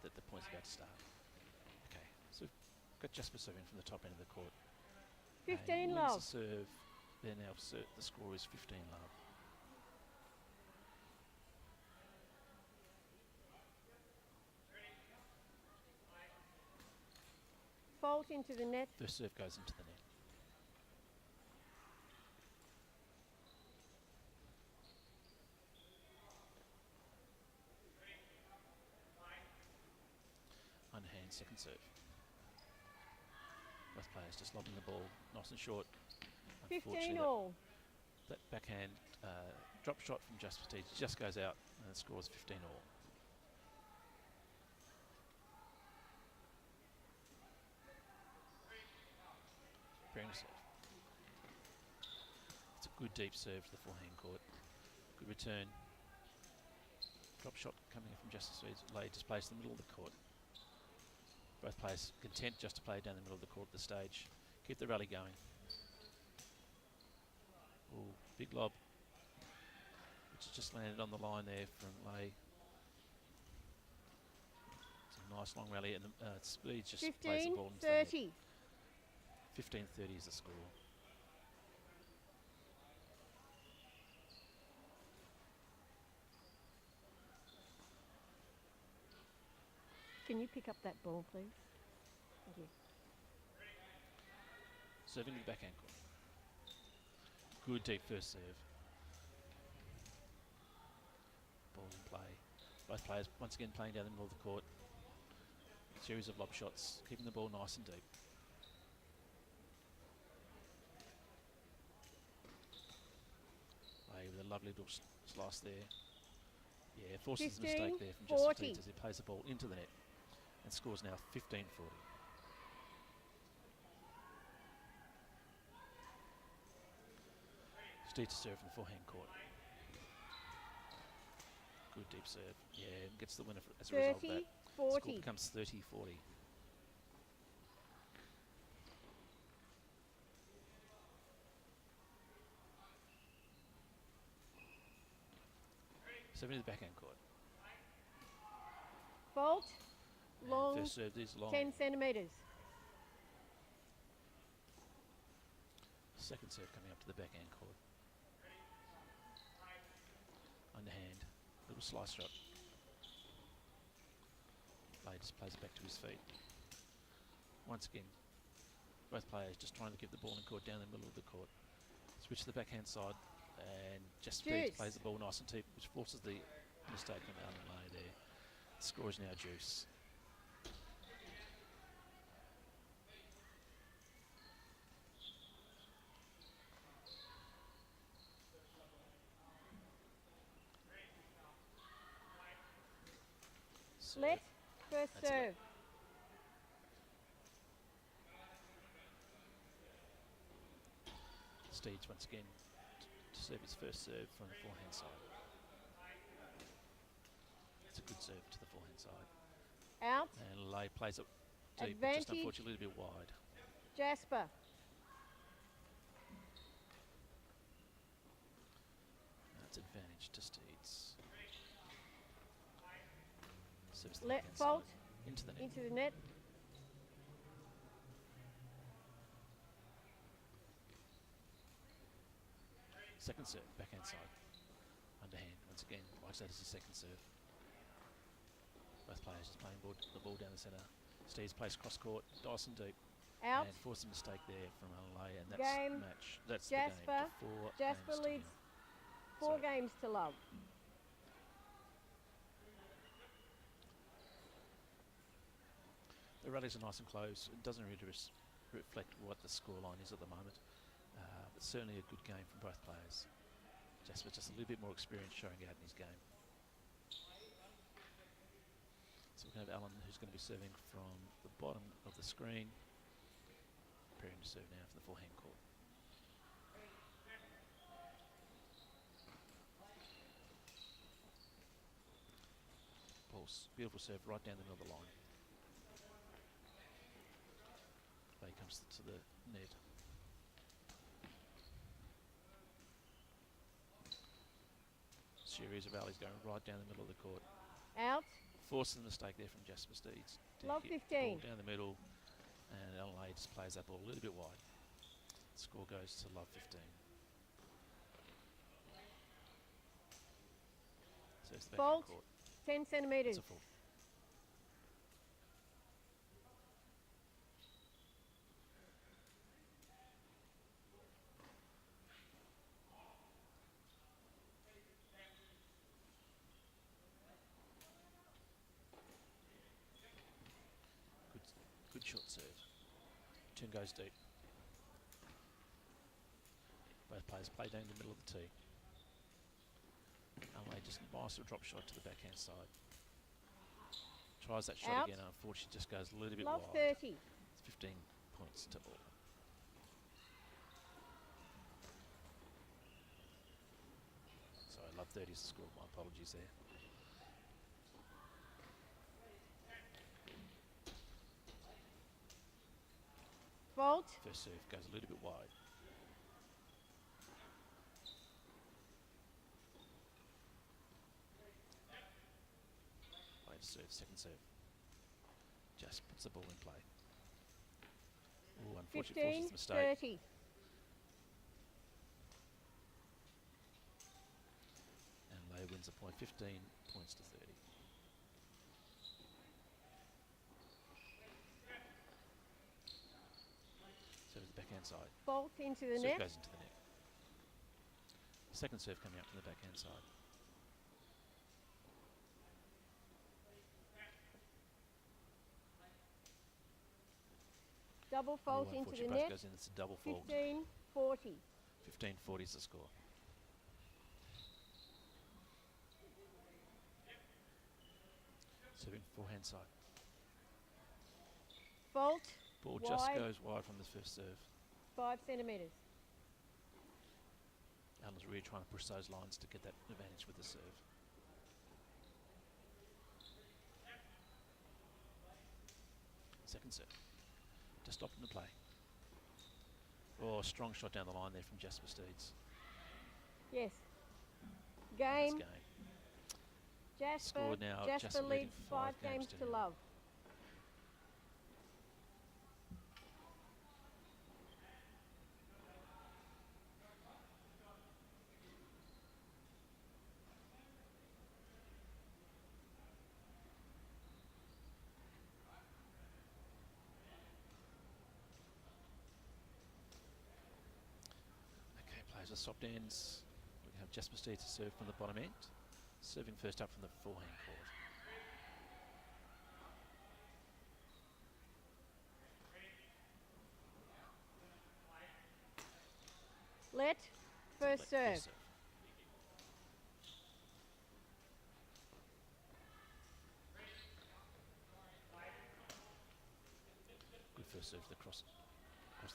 Speaker 6: that the point's about to start. Okay, so we've got Jasper serving from the top end of the court.
Speaker 7: 15
Speaker 6: wins
Speaker 7: love.
Speaker 6: the serve, then the score is 15 love.
Speaker 7: Fault into the net.
Speaker 6: First serve goes into the net. Underhand second serve. Both players just lobbing the ball nice and short.
Speaker 7: 15 all.
Speaker 6: That backhand drop shot from Jasper Steeds just goes out, and the score is 15 all. Preparing to serve. It's a good deep serve to the forehand court. Good return. Drop shot coming from Jasper Steeds. Lade just plays to the middle of the court. Both players content just to play down the middle of the court at the stage. Keep the rally going. Ooh, big lob, which has just landed on the line there from Lade. It's a nice long rally, and the Speeds just plays the
Speaker 7: 15
Speaker 6: ball into the net.
Speaker 7: 30.
Speaker 6: 15-30 is the score.
Speaker 7: Can you pick up that ball, please? Thank you.
Speaker 6: Serving to the backhand court. Good deep first serve. Ball's in play. Both players once again playing down the middle of the court. Series of lob shots, keeping the ball nice and deep. Lay with a lovely little slice there. Yeah, forces the mistake there from Jesper
Speaker 7: 40.
Speaker 6: Teets as he plays the ball into the net and scores now 15-40. Steed to serve from the forehand court. Good deep serve. Yeah, and gets the winner as a result of that.
Speaker 7: 30-40.
Speaker 6: Score becomes 30-40. Serving to the backhand court.
Speaker 7: Fault.
Speaker 6: And
Speaker 7: Long.
Speaker 6: first serve is long.
Speaker 7: 10 centimetres.
Speaker 6: Second serve coming up to the backhand court. Underhand. Little slice shot. Play just plays it back to his feet. Once again, both players just trying to keep the ball in court down the middle of the court. Switch to the backhand side and just
Speaker 7: Deuce.
Speaker 6: plays the ball nice and deep, which forces the mistake from Alan Lay there. The score is now deuce. Serve.
Speaker 7: Let. First
Speaker 6: That's
Speaker 7: serve.
Speaker 6: Steeds once again to serve his first serve from the forehand side. It's a good serve to the forehand side.
Speaker 7: Out.
Speaker 6: And Lay plays it deep, but just
Speaker 7: Advantage.
Speaker 6: unfortunately a little bit wide.
Speaker 7: Jasper.
Speaker 6: That's advantage to Steeds. Serves the
Speaker 7: Let.
Speaker 6: backhand
Speaker 7: Fault.
Speaker 6: side into the net.
Speaker 7: Into the net.
Speaker 6: Second serve, backhand side. Underhand, once again, likes that as his second serve. Both players just playing the ball down the centre. Steeds plays cross court, Dyson deep.
Speaker 7: Out.
Speaker 6: And forced a mistake there from Alan Lay, and that's
Speaker 7: Game.
Speaker 6: match. That's
Speaker 7: Jasper.
Speaker 6: the game. To 4
Speaker 7: Jasper
Speaker 6: games to
Speaker 7: leads
Speaker 6: nil.
Speaker 7: 4
Speaker 6: Sorry.
Speaker 7: games to love.
Speaker 6: The rallies are nice and close. It doesn't really reflect what the scoreline is at the moment. But certainly a good game from both players. Jasper just a little bit more experience showing out in his game. So we're going to have Alan, who's going to be serving from the bottom of the screen. Preparing to serve now for the forehand court. Pulse, beautiful serve right down the middle of the line. Play comes to the net. Series of alleys going right down the middle of the court.
Speaker 7: Out.
Speaker 6: Forcing the mistake there from Jasper Steeds. to
Speaker 7: Love
Speaker 6: hit the ball
Speaker 7: 15.
Speaker 6: down the middle, and Alan Lay just plays that ball a little bit wide. Score goes to Love 15. So it's the backhand
Speaker 7: Fault.
Speaker 6: court.
Speaker 7: 10
Speaker 6: It's
Speaker 7: centimetres.
Speaker 6: a fault. Good short serve. Turn goes deep. Both players play down the middle of the tee. And they just nice little drop shot to the backhand side. Tries that shot
Speaker 7: Out.
Speaker 6: again, unfortunately just goes a little bit
Speaker 7: Love
Speaker 6: wide.
Speaker 7: 30.
Speaker 6: It's 15 points to all. Sorry, Love 30 is the score. My apologies there.
Speaker 7: Fault.
Speaker 6: First serve goes a little bit wide. Late serve, second serve. Just puts the ball in play. Ooh, unfortunately
Speaker 7: 15.
Speaker 6: forces the mistake.
Speaker 7: 30.
Speaker 6: And Lay wins the point, 15 points to 30. So the backhand side.
Speaker 7: Fault into the
Speaker 6: Serve
Speaker 7: net.
Speaker 6: goes into the net. Second serve coming up from the backhand side.
Speaker 7: Double fault into the
Speaker 6: Unfortunately, both
Speaker 7: net.
Speaker 6: goes in. It's a double fault.
Speaker 7: 15-40.
Speaker 6: 15-40 is the score. Serving forehand side.
Speaker 7: Fault.
Speaker 6: Ball just
Speaker 7: Wide.
Speaker 6: goes wide from the first serve.
Speaker 7: 5 centimetres.
Speaker 6: Alan's really trying to push those lines to get that advantage with the serve. Second serve. Just stopping the play. Oh, strong shot down the line there from Jasper Steeds.
Speaker 7: Yes.
Speaker 6: That's
Speaker 7: Game.
Speaker 6: game.
Speaker 7: Jasper.
Speaker 6: Score now,
Speaker 7: Jasper
Speaker 6: Jasper leading
Speaker 7: leads
Speaker 6: 5
Speaker 7: 5 games
Speaker 6: to
Speaker 7: to
Speaker 6: 0.
Speaker 7: love.
Speaker 6: Okay, players are soft ends. We have Jasper Steeds to serve from the bottom end. Serving first up from the forehand court.
Speaker 7: Let. First serve.
Speaker 6: Good first serve to the across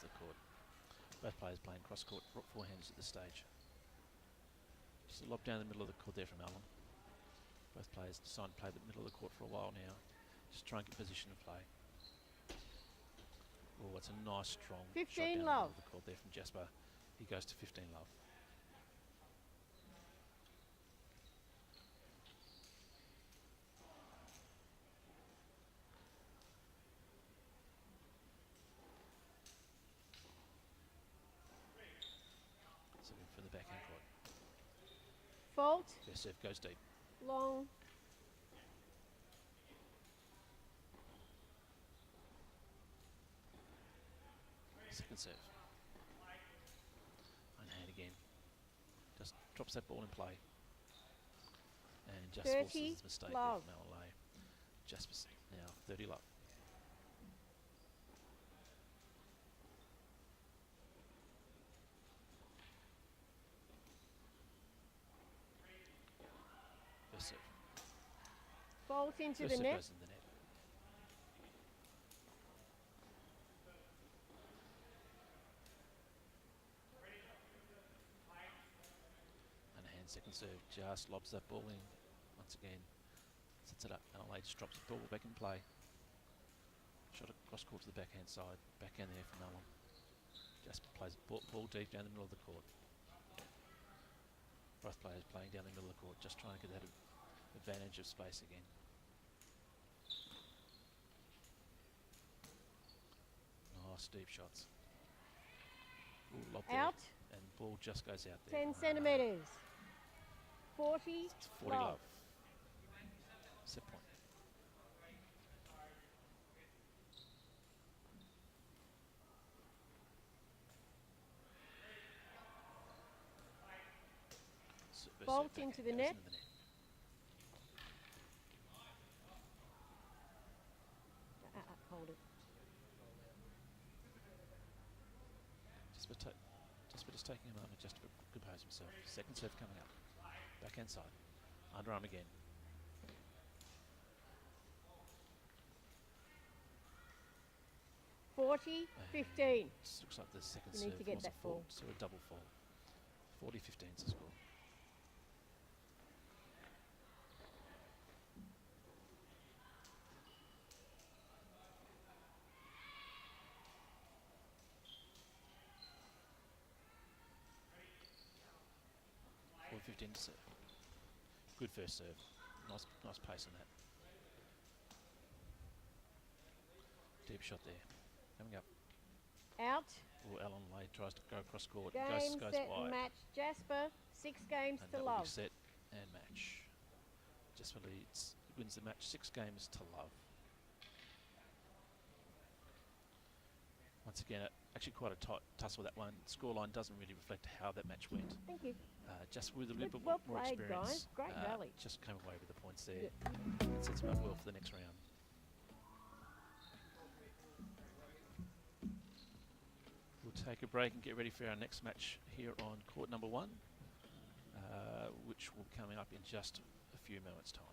Speaker 6: the court. Both players playing cross court forehands at this stage. Just a lob down the middle of the court there from Alan. Both players decided to play the middle of the court for a while now. Just try and get position to play. Oh, it's a nice strong shot
Speaker 7: 15
Speaker 6: down the middle
Speaker 7: love.
Speaker 6: of the court there from Jasper. He goes to 15 love. Serving from the backhand court.
Speaker 7: Fault.
Speaker 6: First serve goes deep.
Speaker 7: Long.
Speaker 6: Second serve. Unhand again. Just drops that ball in play. And just
Speaker 7: 30
Speaker 6: forces his mistake there
Speaker 7: love.
Speaker 6: from Malay. Jasper's now 30 love. First serve.
Speaker 7: Fault into
Speaker 6: First
Speaker 7: the
Speaker 6: serve
Speaker 7: net.
Speaker 6: goes in the net. Underhand second serve, just lobs that ball in once again. Sets it up, Adelaide just drops the ball back in play. Shot across court to the backhand side, backhand there from Allen. Jasper plays ball deep down the middle of the court. Both players playing down the middle of the court, just trying to get that advantage of space again. Nice deep shots. Ooh, lob there,
Speaker 7: Out.
Speaker 6: and ball just goes out there.
Speaker 7: 10 centimetres. 40
Speaker 6: It's 40
Speaker 7: love.
Speaker 6: love. Set point. First
Speaker 7: Bolt
Speaker 6: serve
Speaker 7: into
Speaker 6: backhand
Speaker 7: the
Speaker 6: goes
Speaker 7: net.
Speaker 6: into the net.
Speaker 7: Hold it.
Speaker 6: Jasper just taking a moment just to compose himself. Second serve coming up. Backhand side. Underarm again.
Speaker 7: Forty, 15.
Speaker 6: Just looks like the second
Speaker 7: You
Speaker 6: serve
Speaker 7: need to get
Speaker 6: was a
Speaker 7: that
Speaker 6: fault,
Speaker 7: ball.
Speaker 6: so a double fault. 40-15 is the score. Or 15 to serve. Good first serve. Nice pace on that. Deep shot there. Coming up.
Speaker 7: Out.
Speaker 6: Oh, Alan Lay tries to go across court.
Speaker 7: Game,
Speaker 6: goes
Speaker 7: set,
Speaker 6: wide.
Speaker 7: and match. Jasper, 6 games
Speaker 6: And
Speaker 7: to
Speaker 6: that will be
Speaker 7: love.
Speaker 6: set and match. Jasper leads, wins the match 6 games to love. Once again, actually quite a tight tussle, that one. Scoreline doesn't really reflect how that match went.
Speaker 7: Thank you.
Speaker 6: Just with a little bit
Speaker 7: Well
Speaker 6: more
Speaker 7: played,
Speaker 6: experience.
Speaker 7: guys. Great rally.
Speaker 6: Just came away with the points there.
Speaker 7: Yeah.
Speaker 6: It sets them up well for the next round. We'll take a break and get ready for our next match here on court number 1, which will be coming up in just a few moments' time.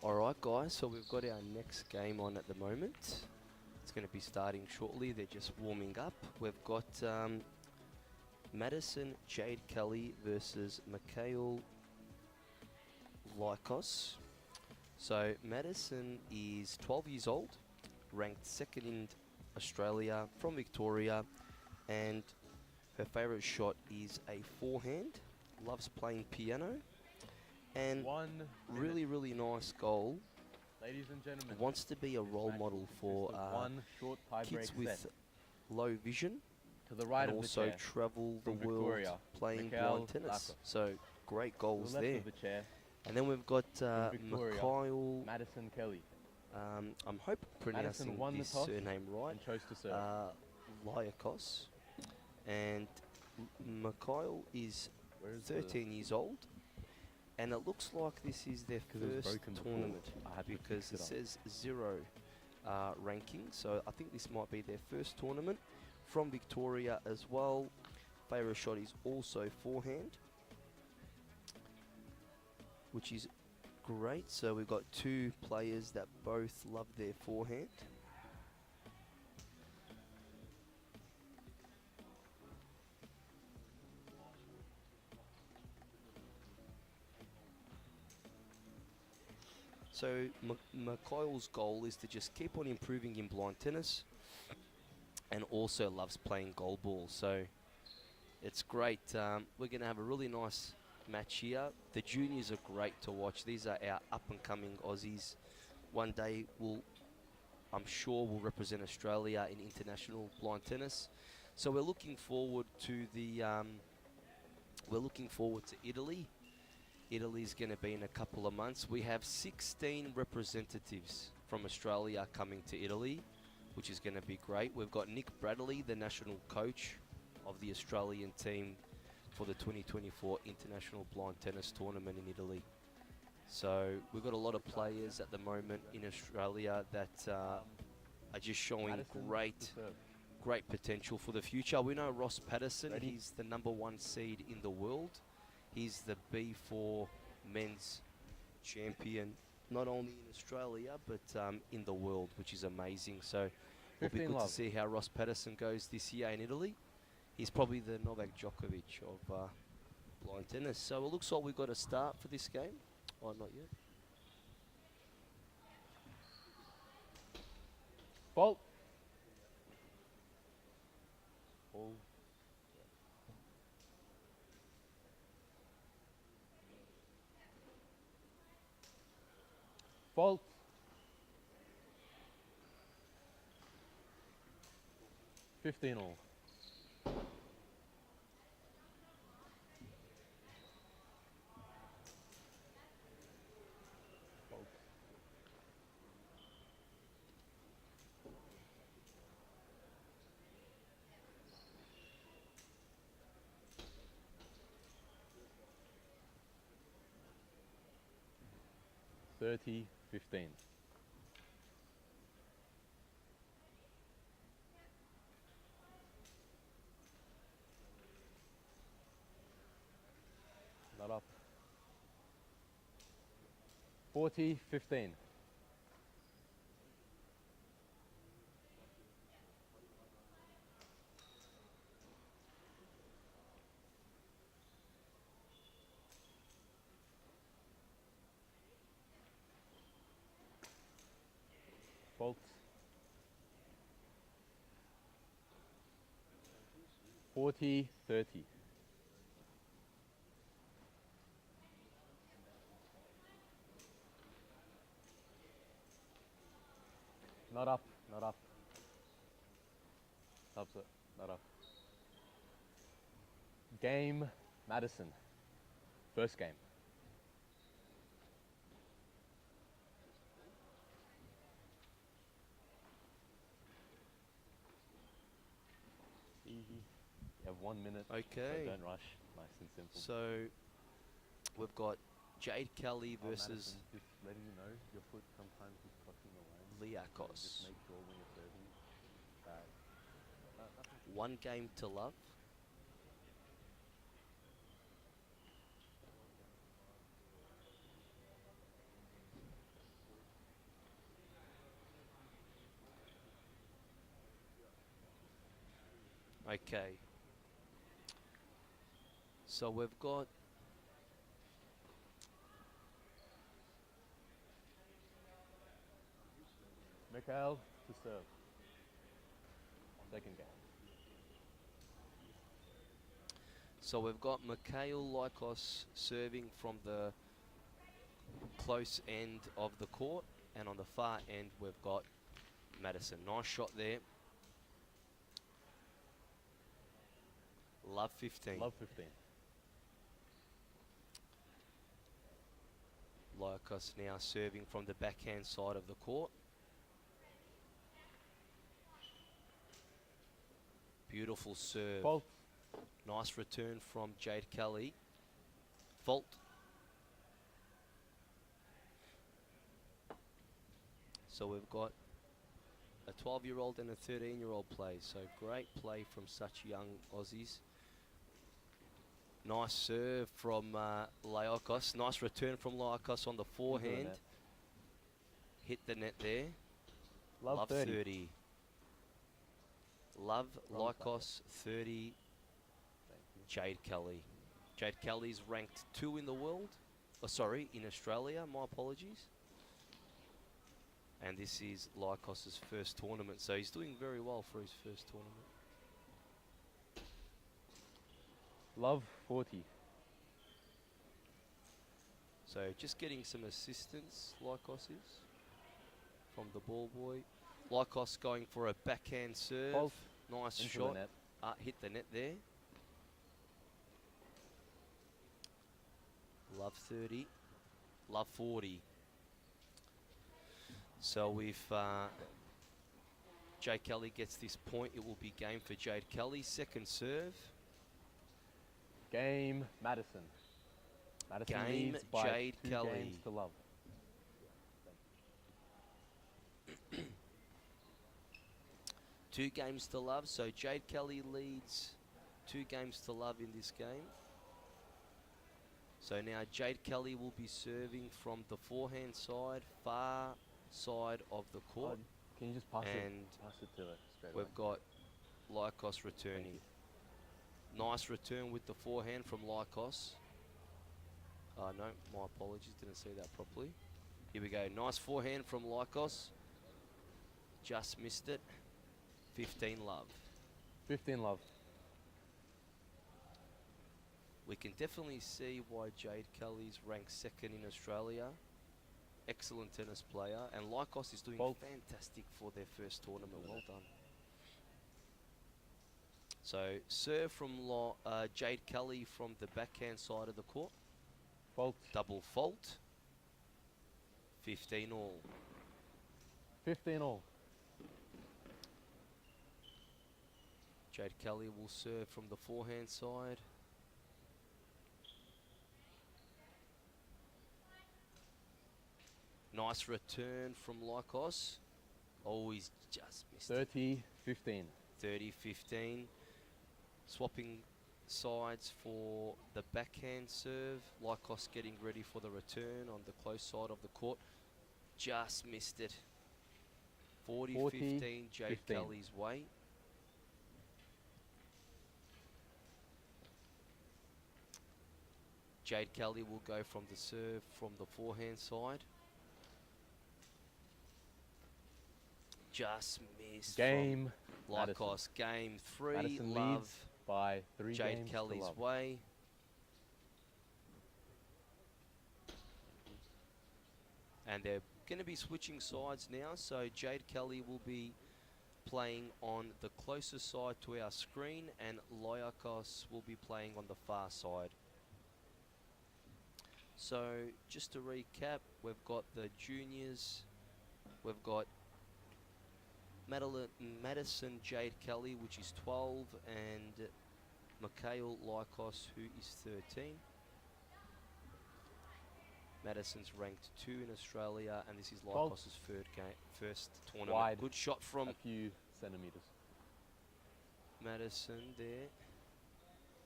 Speaker 5: Alright guys, so we've got our next game on at the moment. It's going to be starting shortly, they're just warming up. We've got Madison Jade Kelly versus Mikhail Lykos. So Madison is 12 years old, ranked second in Australia, from Victoria, and her favourite shot is a forehand, loves playing piano, and
Speaker 8: 1
Speaker 5: really, really nice goal.
Speaker 8: Ladies and gentlemen,
Speaker 5: Wants to be a
Speaker 8: this
Speaker 5: role
Speaker 8: match
Speaker 5: model
Speaker 8: will
Speaker 5: for
Speaker 8: consist of one short tie-break
Speaker 5: kids with
Speaker 8: set.
Speaker 5: low vision,
Speaker 8: To the right
Speaker 5: and
Speaker 8: of
Speaker 5: also
Speaker 8: the chair,
Speaker 5: travel the
Speaker 8: from
Speaker 5: world
Speaker 8: Victoria,
Speaker 5: playing
Speaker 8: Mikhail
Speaker 5: blind tennis.
Speaker 8: Lykos.
Speaker 5: So great
Speaker 8: to
Speaker 5: goals
Speaker 8: the left
Speaker 5: there.
Speaker 8: of the chair,
Speaker 5: And then we've got
Speaker 8: Victoria,
Speaker 5: Mikhail.
Speaker 8: Madison Kelly,
Speaker 5: I'm hoping pronouncing
Speaker 8: won the
Speaker 5: this
Speaker 8: toss
Speaker 5: surname right.
Speaker 8: and chose to serve.
Speaker 5: Lyakos. And Mikhail is
Speaker 8: Where's
Speaker 5: 13 years old. And it looks like this is their
Speaker 8: 'Cause it was
Speaker 5: first
Speaker 8: broken before,
Speaker 5: tournament
Speaker 8: I had to
Speaker 5: because
Speaker 8: fix
Speaker 5: it
Speaker 8: it up.
Speaker 5: says 0 ranking. So I think this might be their first tournament. From Victoria as well. Favourite shot is also forehand, which is great. So we've got two players that both love their forehand. So Mikhail's goal is to just keep on improving in blind tennis, and also loves playing goal ball. So it's great. We're going to have a really nice match here. The juniors are great to watch. These are our up-and-coming Aussies. One day I'm sure will represent Australia in international blind tennis. So we're looking forward to Italy. Italy's going to be in a couple of months. We have 16 representatives from Australia coming to Italy, which is going to be great. We've got Nick Bradley, the national coach of the Australian team for the 2024 International Blind Tennis Tournament in Italy. So we've got a lot of players at the moment in Australia that are just showing
Speaker 8: Madison
Speaker 5: great
Speaker 8: to serve.
Speaker 5: great potential for the future. We know Ross Patterson,
Speaker 8: Ready?
Speaker 5: he's the #1 seed in the world. He's the B4 men's champion, not only in Australia, but in the world, which is amazing. So it'll be
Speaker 8: 15
Speaker 5: good
Speaker 8: love.
Speaker 5: to see how Ross Patterson goes this year in Italy. He's probably the Novak Djokovic of blind tennis. So it looks like we've got a start for this game. Oh, not yet.
Speaker 8: Fault. Ball. Fault. Fifteen all. Fault. Thirty, 15. Not up. 40, 15. Fault. 40, 30. Not up, not up. Stops it, not up. Game, Madison. First game. Easy. You have 1 minute.
Speaker 5: Okay.
Speaker 8: So don't rush. Nice and simple.
Speaker 5: So we've got Jade Kelly
Speaker 8: Oh,
Speaker 5: versus
Speaker 8: Madison, just letting you know, your foot sometimes is crossing the line. So
Speaker 5: Liakos.
Speaker 8: just make sure when you're serving that. Nothing.
Speaker 5: 1 game to love. Okay. So we've got
Speaker 8: Mikhail to serve. Second game.
Speaker 5: So we've got Mikhail Lykos serving from the close end of the court, and on the far end we've got Madison. Nice shot there. Love 15.
Speaker 8: Love 15.
Speaker 5: Lykos now serving from the backhand side of the court. Beautiful serve.
Speaker 8: Fault.
Speaker 5: Nice return from Jade Kelly. Fault. So we've got a 12-year-old and a 13-year-old play. So great play from such young Aussies. Nice serve from Lykos. Nice return from Lykos on the forehand. Hit the net there.
Speaker 8: Love 30.
Speaker 5: Love
Speaker 8: Wrong
Speaker 5: Lykos 30. Jade Kelly. Jade Kelly's ranked 2 in the world. Oh, sorry, in Australia. My apologies. And this is Lykos's first tournament, so he's doing very well for his first tournament.
Speaker 8: Love 40.
Speaker 5: So just getting some assistance, Lykos is, from the ball boy. Lykos going for a backhand serve.
Speaker 8: Fault.
Speaker 5: Nice
Speaker 8: Into
Speaker 5: shot.
Speaker 8: the net.
Speaker 5: Hit the net there. Love 30. Love 40. So if Jade Kelly gets this point, it will be game for Jade Kelly. Second serve.
Speaker 8: Game Madison. Madison
Speaker 5: Game
Speaker 8: leads by
Speaker 5: Jade
Speaker 8: 2
Speaker 5: Kelly.
Speaker 8: games to love.
Speaker 5: 2 games to love. So Jade Kelly leads 2 games to love in this game. So now Jade Kelly will be serving from the forehand side, far side of the court.
Speaker 8: Can you just pass
Speaker 5: And
Speaker 8: it to her straight away?
Speaker 5: we've got Lykos returning. Nice return with the forehand from Lykos. No, my apologies, didn't see that properly. Here we go, nice forehand from Lykos. Just missed it. 15 love.
Speaker 8: 15 love.
Speaker 5: We can definitely see why Jade Kelly's ranked 2nd in Australia. Excellent tennis player, and Lykos is doing
Speaker 8: Fault.
Speaker 5: fantastic for their first tournament. Well done. So serve from Jade Kelly from the backhand side of the court.
Speaker 8: Fault.
Speaker 5: Double fault. 15 all.
Speaker 8: 15 all.
Speaker 5: Jade Kelly will serve from the forehand side. Nice return from Lykos. Oh, he's just missed it.
Speaker 8: 30-15.
Speaker 5: 30-15. Swapping sides for the backhand serve. Lykos getting ready for the return on the close side of the court. Just missed it. 40-15, Jade
Speaker 8: 15.
Speaker 5: Kelly's way. Jade Kelly will go from the serve from the forehand side. Just missed.
Speaker 8: Game
Speaker 5: from
Speaker 8: Madison.
Speaker 5: Lykos. Game 3.
Speaker 8: Madison
Speaker 5: Love
Speaker 8: leads by 3
Speaker 5: Jade
Speaker 8: games
Speaker 5: Kelly's
Speaker 8: to love.
Speaker 5: way. And they're going to be switching sides now. So Jade Kelly will be playing on the closest side to our screen, and Lykos will be playing on the far side. So just to recap, we've got the juniors. We've got Madison Jade Kelly, which is 12, and Mikhail Lykos, who is 13. Madison's ranked 2 in Australia, and this is Lykos's first tournament.
Speaker 8: Wide.
Speaker 5: Good shot from
Speaker 8: A few centimeters.
Speaker 5: Madison there.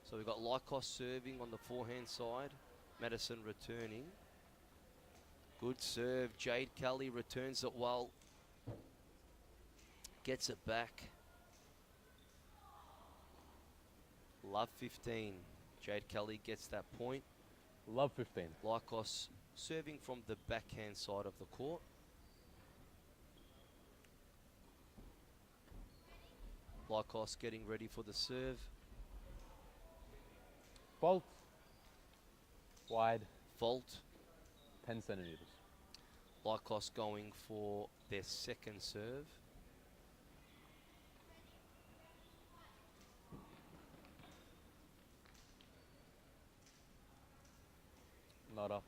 Speaker 5: So we've got Lykos serving on the forehand side. Madison returning. Good serve. Jade Kelly returns it well. Gets it back. Love 15. Jade Kelly gets that point.
Speaker 8: Love 15.
Speaker 5: Lycos serving from the backhand side of the court. Lycos getting ready for the serve.
Speaker 8: Fault. Wide.
Speaker 5: Fault.
Speaker 8: 10 centimeters.
Speaker 5: Lycos going for their second serve.
Speaker 8: Not up.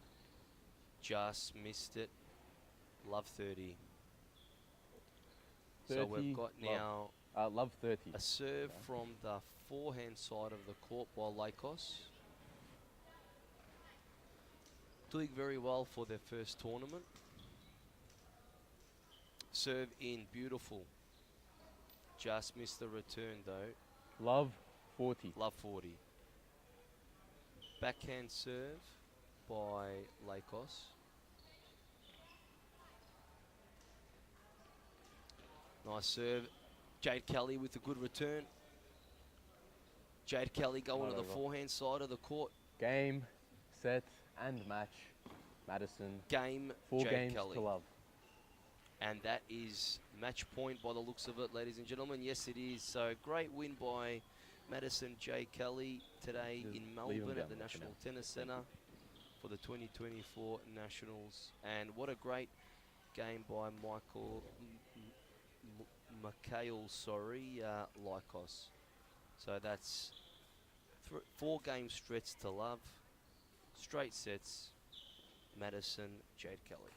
Speaker 5: Just missed it. Love 30. So we've
Speaker 8: 30,
Speaker 5: got
Speaker 8: love.
Speaker 5: now
Speaker 8: Love 30.
Speaker 5: a serve
Speaker 8: Okay.
Speaker 5: from the forehand side of the court by Lycos. Doing very well for their first tournament. Serve in, beautiful. Just missed the return though.
Speaker 8: Love 40.
Speaker 5: Love 40. Backhand serve by Lycos. Nice serve. Jade Kelly with a good return. Jade Kelly going
Speaker 8: Not
Speaker 5: to the
Speaker 8: over.
Speaker 5: forehand side of the court.
Speaker 8: Game, set, and match. Madison.
Speaker 5: Game,
Speaker 8: 4
Speaker 5: Jade
Speaker 8: games
Speaker 5: Kelly.
Speaker 8: to love.
Speaker 5: And that is match point by the looks of it, ladies and gentlemen. Yes, it is. So great win by Madison J. Kelly today
Speaker 8: Just
Speaker 5: in
Speaker 8: leave 'em
Speaker 5: Melbourne
Speaker 8: down
Speaker 5: at the
Speaker 8: there for
Speaker 5: National
Speaker 8: now.
Speaker 5: Tennis Centre for the 2024 Nationals. And what a great game by Mikhail, Lycos. So that's 4 game stretch to love. Straight sets. Madison Jade Kelly.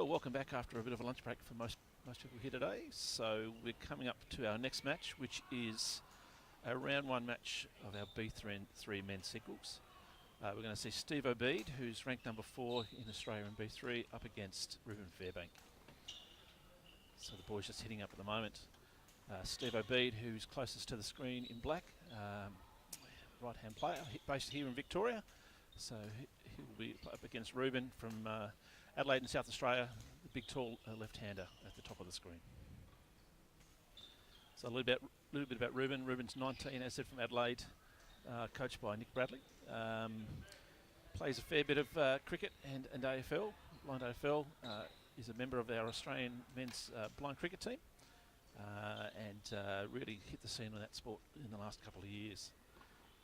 Speaker 6: Well, welcome back after a bit of a lunch break for most people here today. So we're coming up to our next match, which is a round one match of our B3 men's singles. We're going to see Steve Obeid, who's ranked number 4 in Australia in B3, up against Ruben Fairbank. So the boys just hitting up at the moment. Steve Obeid, who's closest to the screen in black, right-hand player, based here in Victoria. So he'll be up against Ruben from Adelaide in South Australia, the big tall left-hander at the top of the screen. So a little bit about Ruben. Ruben's 19, as said, from Adelaide, coached by Nick Bradley. Plays a fair bit of cricket and AFL. Blind AFL. Is a member of our Australian men's blind cricket team, and really hit the scene on that sport in the last couple of years.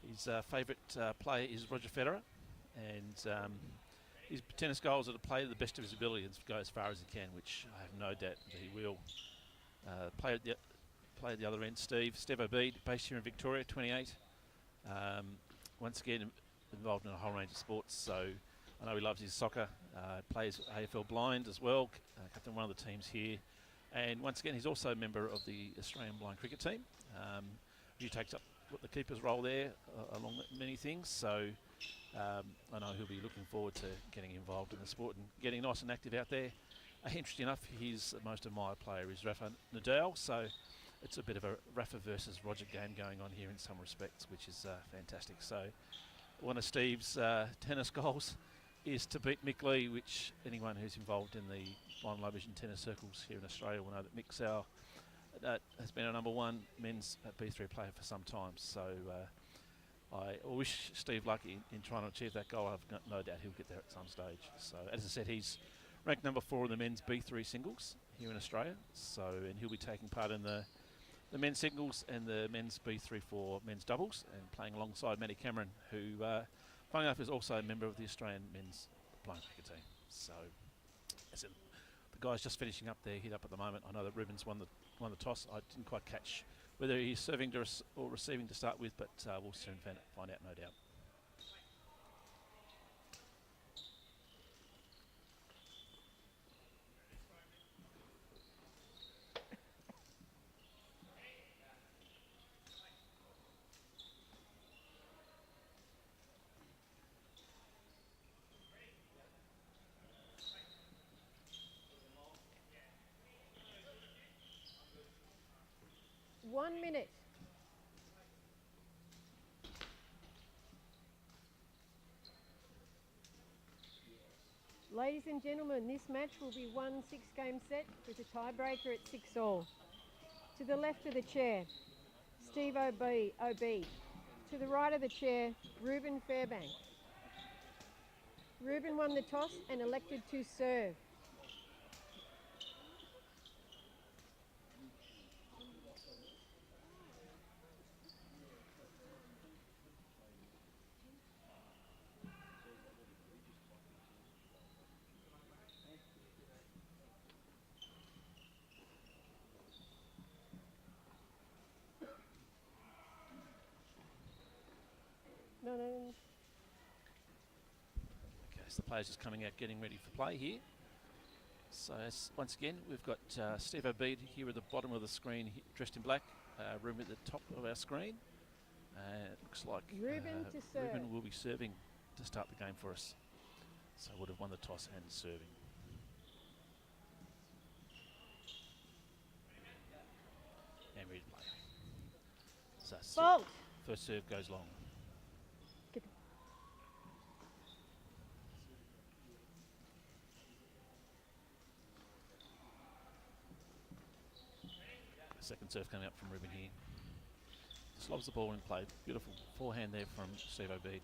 Speaker 6: His favourite player is Roger Federer, and his tennis goals are to play to the best of his ability and go as far as he can, which I have no doubt that he will. Play at the other end, Steve Obeid, based here in Victoria, 28. Once again, involved in a whole range of sports, so I know he loves his soccer, plays AFL blind as well, captain one of the teams here. And once again, he's also a member of the Australian blind cricket team. He takes up the keeper's role there, along with many things. So I know he'll be looking forward to getting involved in the sport and getting nice and active out there. Interesting enough, his most admired player is Rafa Nadal, so it's a bit of a Rafa versus Roger game going on here in some respects, which is fantastic. So one of Steve's tennis goals is to beat Mick Lee, which anyone who's involved in the blind low vision tennis circles here in Australia will know that Mick's has been a number 1 men's B3 player for some time. So I wish Steve luck in trying to achieve that goal. I've got no doubt he'll get there at some stage. So as I said, he's ranked number 4 in the men's B3 singles here in Australia. So, and he'll be taking part in the men's singles and the men's B3 for men's doubles, and playing alongside Matty Cameron, who, funny enough, is also a member of the Australian men's blind cricket team. So, as in, the guy's just finishing up their hit up at the moment. I know that Ruben's won the toss. I didn't quite catch whether he's serving to or receiving to start with, but we'll soon find out, no doubt.
Speaker 7: One minute. Ladies and gentlemen, this match will be one 6-game set with a tiebreaker at 6-all. To the left of the chair, Steve Obeid. To the right of the chair, Ruben Fairbank. Ruben won the toss and elected to serve. No.
Speaker 6: Okay, so the players just coming out, getting ready for play here. So once again, we've got Steve Obeid here at the bottom of the screen, dressed in black. Ruben at the top of our screen. It looks like
Speaker 7: Ruben to serve.
Speaker 6: Ruben will be serving to start the game for us. So would have won the toss and serving. And ready to play. So
Speaker 7: Fault.
Speaker 6: first serve goes long. Second serve coming up from Ruben here. Slobs the ball in play. Beautiful forehand there from Steve Obeid.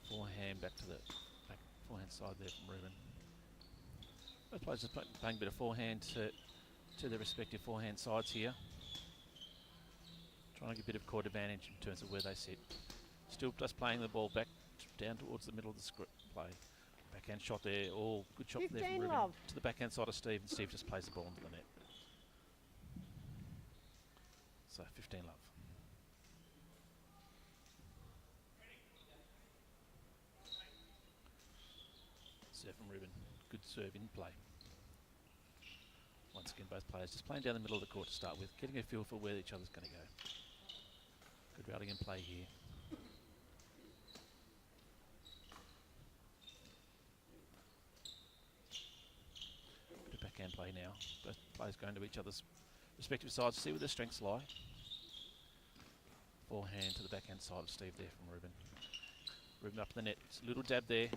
Speaker 6: Forehand back to the forehand side there from Ruben. Both players just playing a bit of forehand to their respective forehand sides here. Trying to get a bit of court advantage in terms of where they sit. Still just playing the ball back down towards the middle of the play. Backhand shot there. All good shot there from Ruben.
Speaker 7: Love.
Speaker 6: To the backhand side of Steve, and Steve just plays the ball into the net. So 15 love. Serve from Ruben. Good serve in play. Once again, both players just playing down the middle of the court to start with, getting a feel for where each other's going to go. Good rallying and play here. Bit of backhand play now. Both players going to each other's respective sides to see where their strengths lie. Forehand to the backhand side of Steve there from Ruben. Ruben up the net, a little dab there.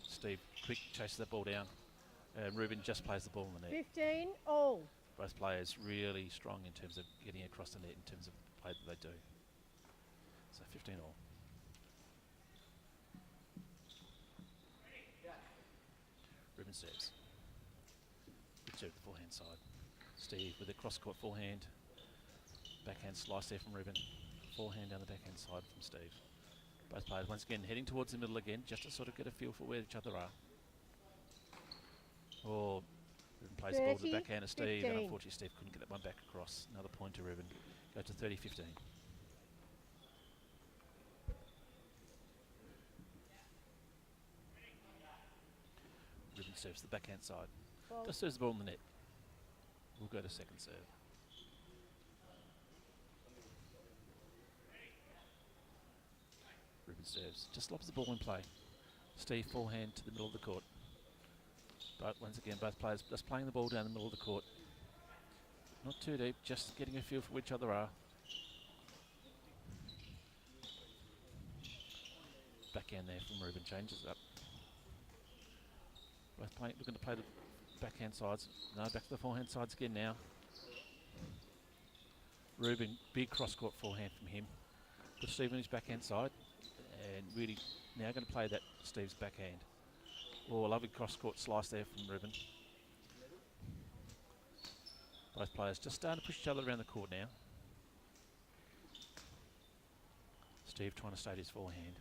Speaker 6: Steve quick chases that ball down. And Ruben just plays the ball in the net.
Speaker 7: 15 all.
Speaker 6: Both players really strong in terms of getting across the net in terms of play that they do. So 15 all. Ruben serves. Good serve the forehand side. Steve with a cross-court forehand. Backhand slice there from Ruben. Forehand down the backhand side from Steve. Both players once again heading towards the middle again, just to sort of get a feel for where each other are. Oh, Ruben plays the ball to the backhand of Steve, and unfortunately Steve couldn't get that one back across. Another point to Ruben. Go to 30-15. Ruben serves the backhand side.
Speaker 7: Fault.
Speaker 6: Just serves the ball in the net. We'll go to second serve. Ruben serves. Just lobs the ball in play. Steve forehand to the middle of the court. But once again, both players just playing the ball down the middle of the court. Not too deep, just getting a feel for where each other are. Backhand there from Ruben, changes up. Both looking to play the backhand sides. No, back to the forehand sides again now. Ruben, big cross-court forehand from him. Put Steve on his backhand side. And really now going to play that Steve's backhand. Oh, a lovely cross-court slice there from Ruben. Both players just starting to push each other around the court now. Steve trying to stay his forehand.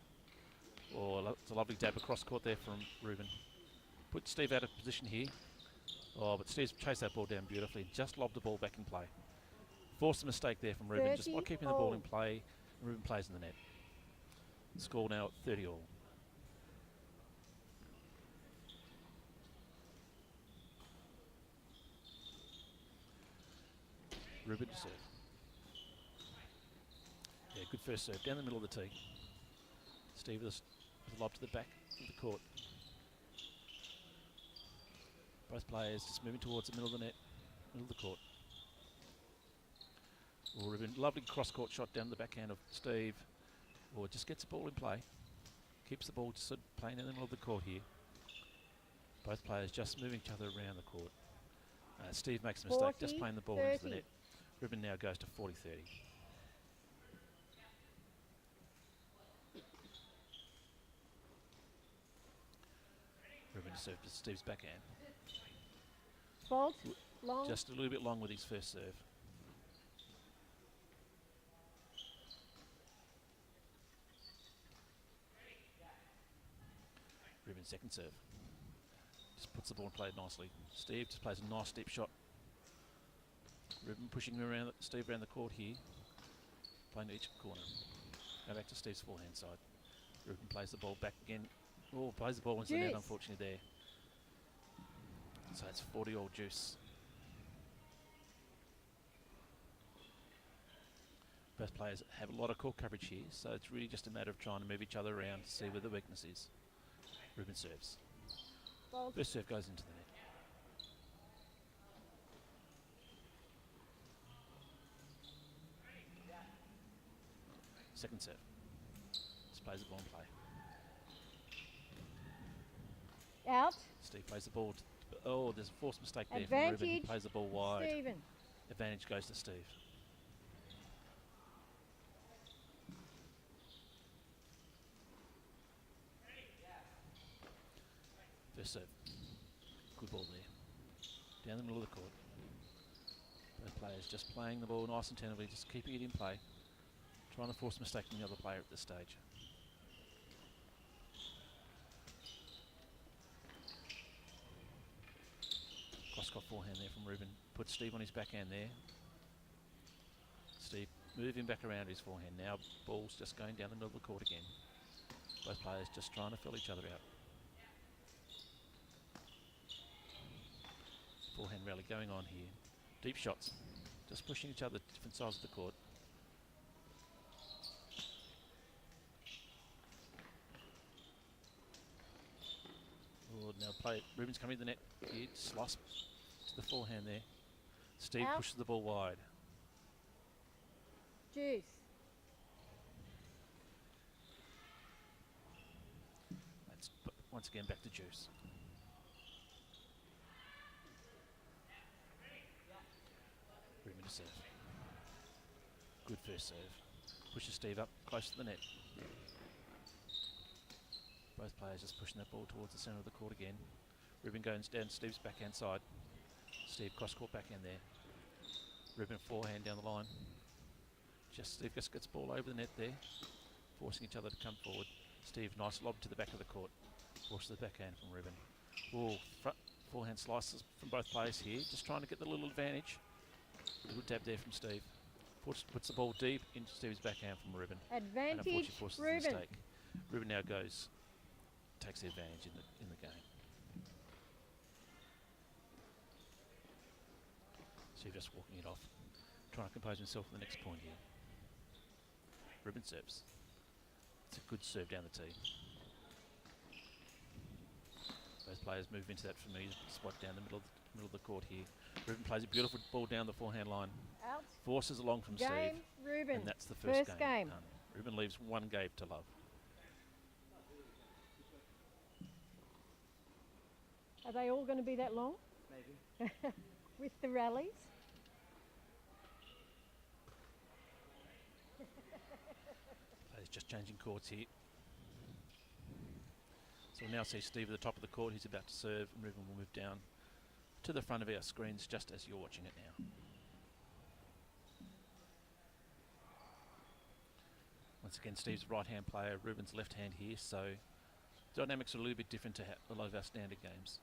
Speaker 6: Oh, it's a lovely dab across court there from Ruben. Put Steve out of position here. Oh, but Steve's chased that ball down beautifully. Just lobbed the ball back in play. Forced a mistake there from Ruben, just by keeping the ball in play. Ruben plays in the net. Score now at 30 all. Ruben to serve. Yeah, good first serve down the middle of the tee. Steve with a lob to the back of the court. Both players just moving towards the middle of the net, middle of the court. Oh, Ruben, lovely cross-court shot down the backhand of Steve. Or just gets the ball in play. Keeps the ball just sort of playing in the middle of the court here. Both players just moving each other around the court. Steve makes a mistake, just playing the ball into the net. Ruben now goes to 40-30. Ruben serves to Steve's backhand.
Speaker 7: Fault. Long.
Speaker 6: Just a little bit long with his first serve. Ruben's second serve. Just puts the ball in play nicely. Steve just plays a nice deep shot. Ruben pushing him around, Steve around the court here. Playing to each corner. Go back to Steve's forehand side. Ruben plays the ball back again. Oh, plays the ball into the net, unfortunately there. So it's 40 all juice. Both players have a lot of court coverage here, so it's really just a matter of trying to move each other around to see where the weakness is. Ruben serves.
Speaker 7: Fault.
Speaker 6: First serve goes into the net. Second serve. Just plays the ball in play.
Speaker 7: Out.
Speaker 6: Steve plays the ball. Oh, there's a forced mistake there from Ruben. He plays the ball wide.
Speaker 7: Stephen.
Speaker 6: Advantage goes to Steve. First serve. Good ball there. Down the middle of the court. Both players just playing the ball nice and tentatively, just keeping it in play. Trying to force a mistake from the other player at this stage. Cross-court forehand there from Ruben. Puts Steve on his backhand there. Steve moving back around his forehand. Now ball's just going down the middle of the court again. Both players just trying to fill each other out. Forehand rally going on here. Deep shots. Just pushing each other to different sides of the court. Oh, now play. Ruben's coming to the net. He slice to the forehand there. Steve
Speaker 7: Out.
Speaker 6: pushes the ball wide.
Speaker 7: Juice.
Speaker 6: That's once again back to Juice. Ruben to serve. Good first serve. Pushes Steve up close to the net. Both players just pushing that ball towards the centre of the court again. Ruben goes down Steve's backhand side. Steve cross court backhand there. Ruben forehand down the line. Steve just gets ball over the net there, forcing each other to come forward. Steve, nice lob to the back of the court. Forces the backhand from Ruben. Oh, forehand slices from both players here. Just trying to get the little advantage. Good tap there from Steve. Puts the ball deep into Steve's backhand from Ruben. And
Speaker 7: Advantage,
Speaker 6: unfortunately forces the
Speaker 7: Ruben.
Speaker 6: mistake. Ruben now takes the advantage in the game. Steve just walking it off, trying to compose himself for the next point here. Ruben serves. It's a good serve down the tee. Both players move into that familiar spot down the middle of the court here. Ruben plays a beautiful ball down the forehand line.
Speaker 7: Out.
Speaker 6: Forces along from
Speaker 7: Game,
Speaker 6: Steve.
Speaker 7: Ruben.
Speaker 6: And that's the first game.
Speaker 7: game.
Speaker 6: Done. Ruben leaves one game to love.
Speaker 7: Are they all going to be that long?
Speaker 8: Maybe.
Speaker 7: With the rallies?
Speaker 6: Players just changing courts here. So we'll now see Steve at the top of the court. He's about to serve, and Ruben will move down to the front of our screens just as you're watching it now. Once again, Steve's right-hand player, Ruben's left hand here, so dynamics are a little bit different to a lot of our standard games.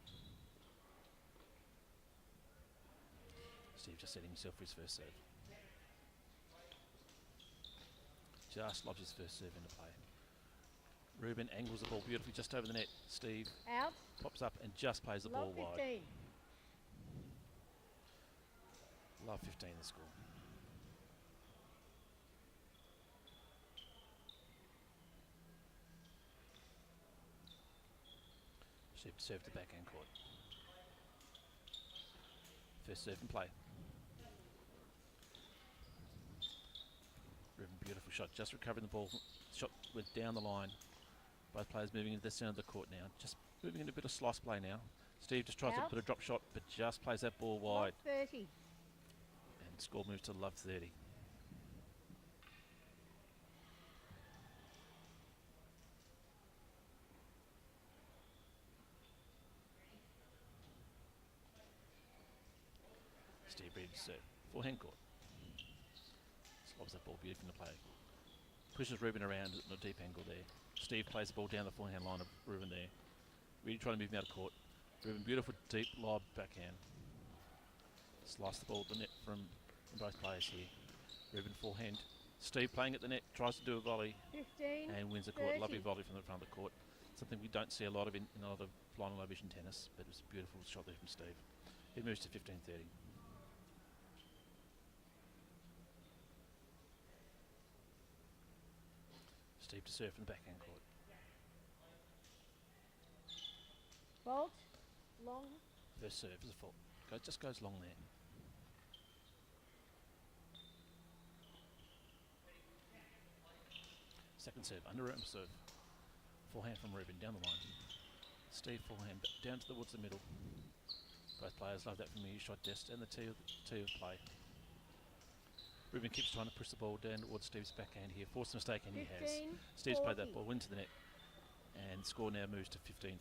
Speaker 6: Steve just setting himself for his first serve. Just lobs his first serve into play. Ruben angles the ball beautifully just over the net. Steve
Speaker 7: Out.
Speaker 6: pops up and just plays the ball
Speaker 7: Love
Speaker 6: wide.
Speaker 7: 15.
Speaker 6: Love 15 the score. Steve to serve to backhand court. First serve and play. Ruben, beautiful shot. Just recovering the ball. Shot went down the line. Both players moving into the centre of the court now. Just moving into a bit of slice play now. Steve just tries to
Speaker 7: Out.
Speaker 6: put a drop shot, but just plays that ball
Speaker 7: Love
Speaker 6: wide.
Speaker 7: 30.
Speaker 6: And score moves to love 30. Steve ready to serve. Forehand court. Slobs that ball beautifully into play. Pushes Ruben around at a deep angle there. Steve plays the ball down the forehand line of Ruben there. Really trying to move him out of court. Ruben, beautiful deep lob backhand. Slice the ball at the net from both players here. Ruben forehand. Steve playing at the net, tries to do a volley
Speaker 7: 15.
Speaker 6: and wins the court.
Speaker 7: 30.
Speaker 6: Lovely volley from the front of the court. Something we don't see a lot of in a lot of blind and low vision tennis, but it was a beautiful shot there from Steve. It moves to 15-30. Steve to serve from the backhand court.
Speaker 7: Fault. Long.
Speaker 6: First serve is a fault. Just goes long there. Second serve, under Ruben serve. Forehand from Ruben, down the line. Steve forehand, down towards the middle. Both players love that familiar shot just and the tee of play. Ruben keeps trying to push the ball down towards Steve's backhand here. Forced a mistake and he has.
Speaker 7: 15.
Speaker 6: Steve's played that
Speaker 7: 40.
Speaker 6: ball into the net. And score now moves to 15-40.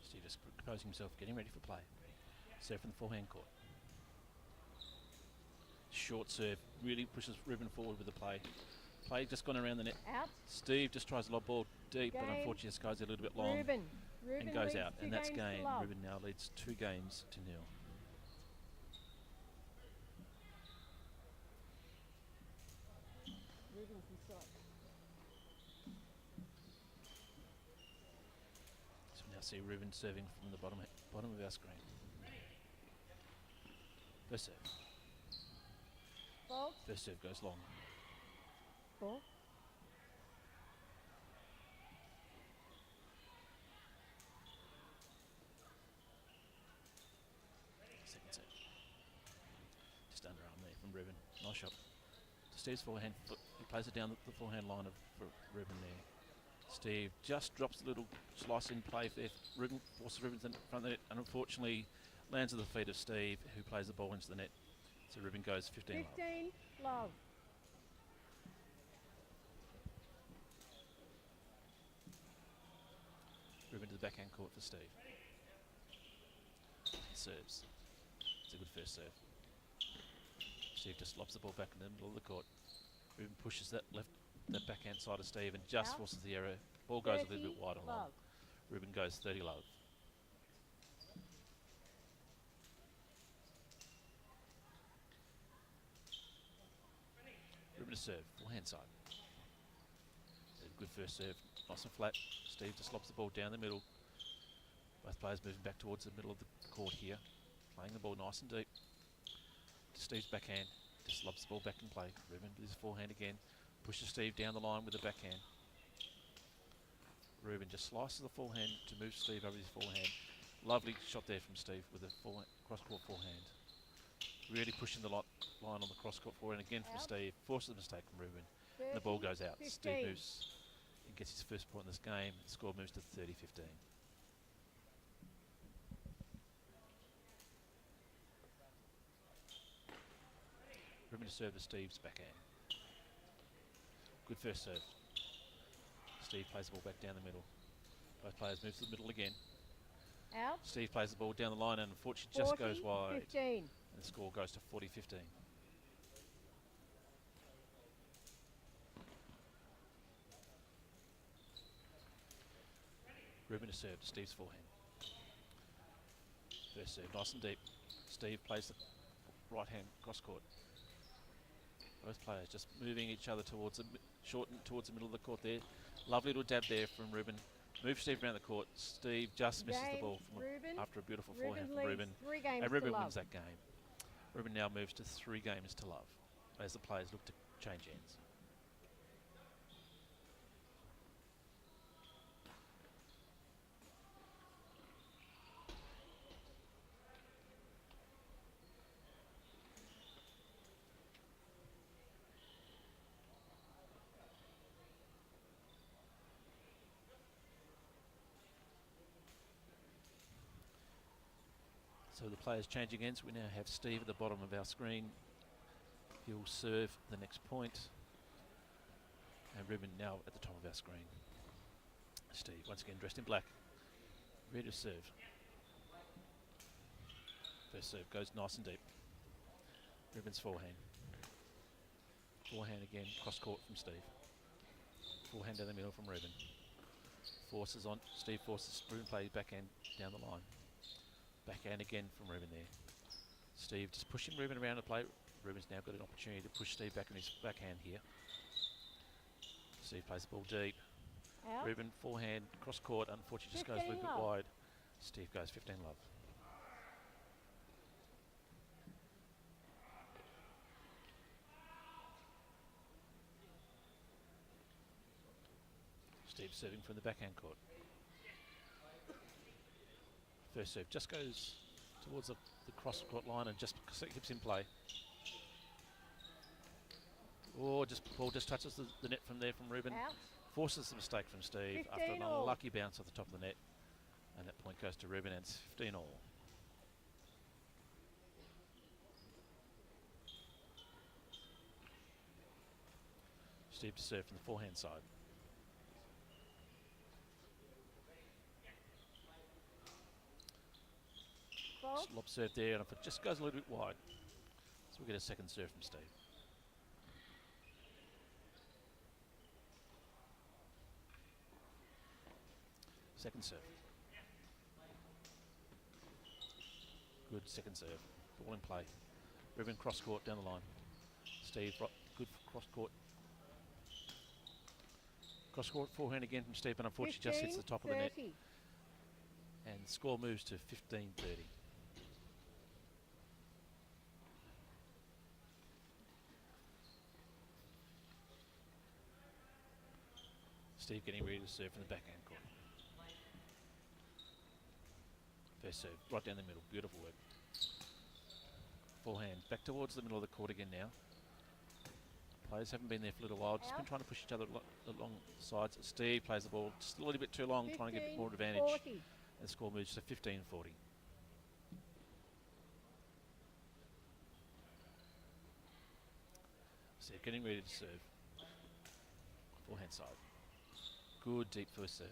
Speaker 6: Steve is composing himself, getting ready for play. Serve from the forehand court. Short serve, really pushes Ruben forward with the play. Play just gone around the net.
Speaker 7: Out.
Speaker 6: Steve just tries a lob ball deep, but
Speaker 7: Game.
Speaker 6: unfortunately this goes a little bit long
Speaker 7: Ruben. Ruben
Speaker 6: and goes
Speaker 7: leads
Speaker 6: out.
Speaker 7: 2
Speaker 6: And that's
Speaker 7: games to
Speaker 6: game.
Speaker 7: love.
Speaker 6: Ruben now leads 2 games to 0.
Speaker 7: Ruben's inside.
Speaker 6: see Ruben serving from the bottom of our screen. First serve.
Speaker 7: Fault.
Speaker 6: First serve goes long.
Speaker 7: Ball.
Speaker 6: Second serve. Just underarm there from Ruben. Nice shot. To Steve's forehand. He plays it down the forehand line for Ruben there. Steve just drops a little slice in play there. Ruben forces Ruben in front of the net and unfortunately lands at the feet of Steve, who plays the ball into the net. So Ruben goes 15 love.
Speaker 7: 15 love.
Speaker 6: Ruben to the backhand court for Steve. Serves. It's a good first serve. Steve just lobs the ball back in the middle of the court. Ruben pushes that backhand side of Steve and just
Speaker 7: Out.
Speaker 6: forces the error. Ball goes a little
Speaker 7: 30
Speaker 6: bit wide and long.
Speaker 7: love.
Speaker 6: Ruben goes 30 love. Ruben to serve, forehand side. A good first serve, nice and flat. Steve just lobs the ball down the middle. Both players moving back towards the middle of the court here. Playing the ball nice and deep. To Steve's backhand, just lobs the ball back in play. Ruben with his forehand again. Pushes Steve down the line with the backhand. Ruben just slices the forehand to move Steve over his forehand. Lovely shot there from Steve with a cross-court forehand. Really pushing the line on the cross-court forehand again from
Speaker 7: Out.
Speaker 6: Steve. Forces a mistake from Ruben.
Speaker 7: 30,
Speaker 6: And the ball goes out.
Speaker 7: 15.
Speaker 6: Steve moves and gets his first point in this game. The score moves to 30-15. Ruben to serve to Steve's backhand. Good first serve. Steve plays the ball back down the middle. Both players move to the middle again.
Speaker 7: Out.
Speaker 6: Steve plays the ball down the line and unfortunately just
Speaker 7: 40,
Speaker 6: goes wide.
Speaker 7: 15.
Speaker 6: And the score goes to 40-15. Ruben to serve to Steve's forehand. First serve, nice and deep. Steve plays the right hand cross court. Both players just moving each other towards towards the middle of the court there. Lovely little dab there from Ruben. Moves Steve around the court. Steve just misses the ball from
Speaker 7: Ruben.
Speaker 6: after a beautiful
Speaker 7: Ruben
Speaker 6: forehand from
Speaker 7: leads
Speaker 6: Ruben.
Speaker 7: 3 games
Speaker 6: And Ruben
Speaker 7: to love.
Speaker 6: wins that game. Ruben now moves to 3 games to love as the players look to change ends. So the players changing ends. We now have Steve at the bottom of our screen. He'll serve the next point. And Ruben now at the top of our screen. Steve, once again dressed in black, ready to serve. First serve goes nice and deep. Ruben's forehand. Forehand again, cross court from Steve. Forehand down the middle from Ruben. Forces on, Steve forces Ruben play backhand down the line. Backhand again from Ruben there. Steve just pushing Ruben around the plate. Ruben's now got an opportunity to push Steve back on his backhand here. Steve plays the ball deep.
Speaker 7: Out.
Speaker 6: Ruben forehand, cross court, unfortunately just goes a little
Speaker 7: 15
Speaker 6: bit
Speaker 7: love.
Speaker 6: wide. Steve goes 15 love. Steve serving from the backhand court. First serve just goes towards the cross court line and just keeps in play. Or ball just touches the net from there from Ruben.
Speaker 7: Out.
Speaker 6: Forces the mistake from Steve after
Speaker 7: 15
Speaker 6: an
Speaker 7: all.
Speaker 6: unlucky bounce off the top of the net. And that point goes to Ruben and it's 15 all. Steve to serve from the forehand side.
Speaker 7: Fault.
Speaker 6: Lob serve there, and if it just goes a little bit wide, so we get a second serve from Steve. Second serve. Good second serve. Ball in play. Ruben cross court down the line. Steve, good cross court. Cross court forehand again from Steve, but unfortunately just hits the top of the net.
Speaker 7: 30.
Speaker 6: The score moves to 15-30. Steve getting ready to serve from the backhand court. First serve, right down the middle, beautiful work. Forehand, back towards the middle of the court again now. Players haven't been there for a little while, just been trying to push each other along the sides. Steve plays the ball just a little bit too long, trying to get a bit more advantage.
Speaker 7: 40.
Speaker 6: And the score moves to 15-40. Steve getting ready to serve. Forehand side. Good deep first serve.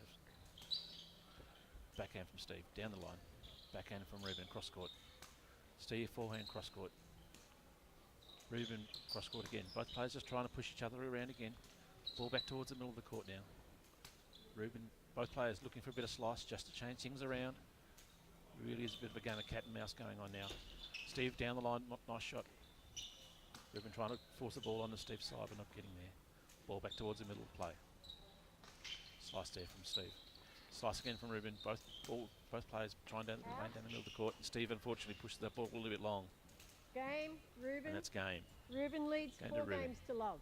Speaker 6: Backhand from Steve, down the line. Backhand from Ruben, cross court. Steve, forehand, cross court. Ruben, cross court again. Both players just trying to push each other around again. Ball back towards the middle of the court now. Ruben, both players looking for a bit of slice just to change things around. Really is a bit of a game of cat and mouse going on now. Steve down the line, nice shot. Ruben trying to force the ball onto Steve's side but not getting there. Ball back towards the middle of play. Slice there from Steve. Slice again from Ruben. Both players trying down the middle of the court. And Steve unfortunately pushed the ball a little bit long.
Speaker 7: Game, Ruben.
Speaker 6: And that's game.
Speaker 7: Ruben leads
Speaker 6: Game
Speaker 7: 4
Speaker 6: to Ruben.
Speaker 7: games to love.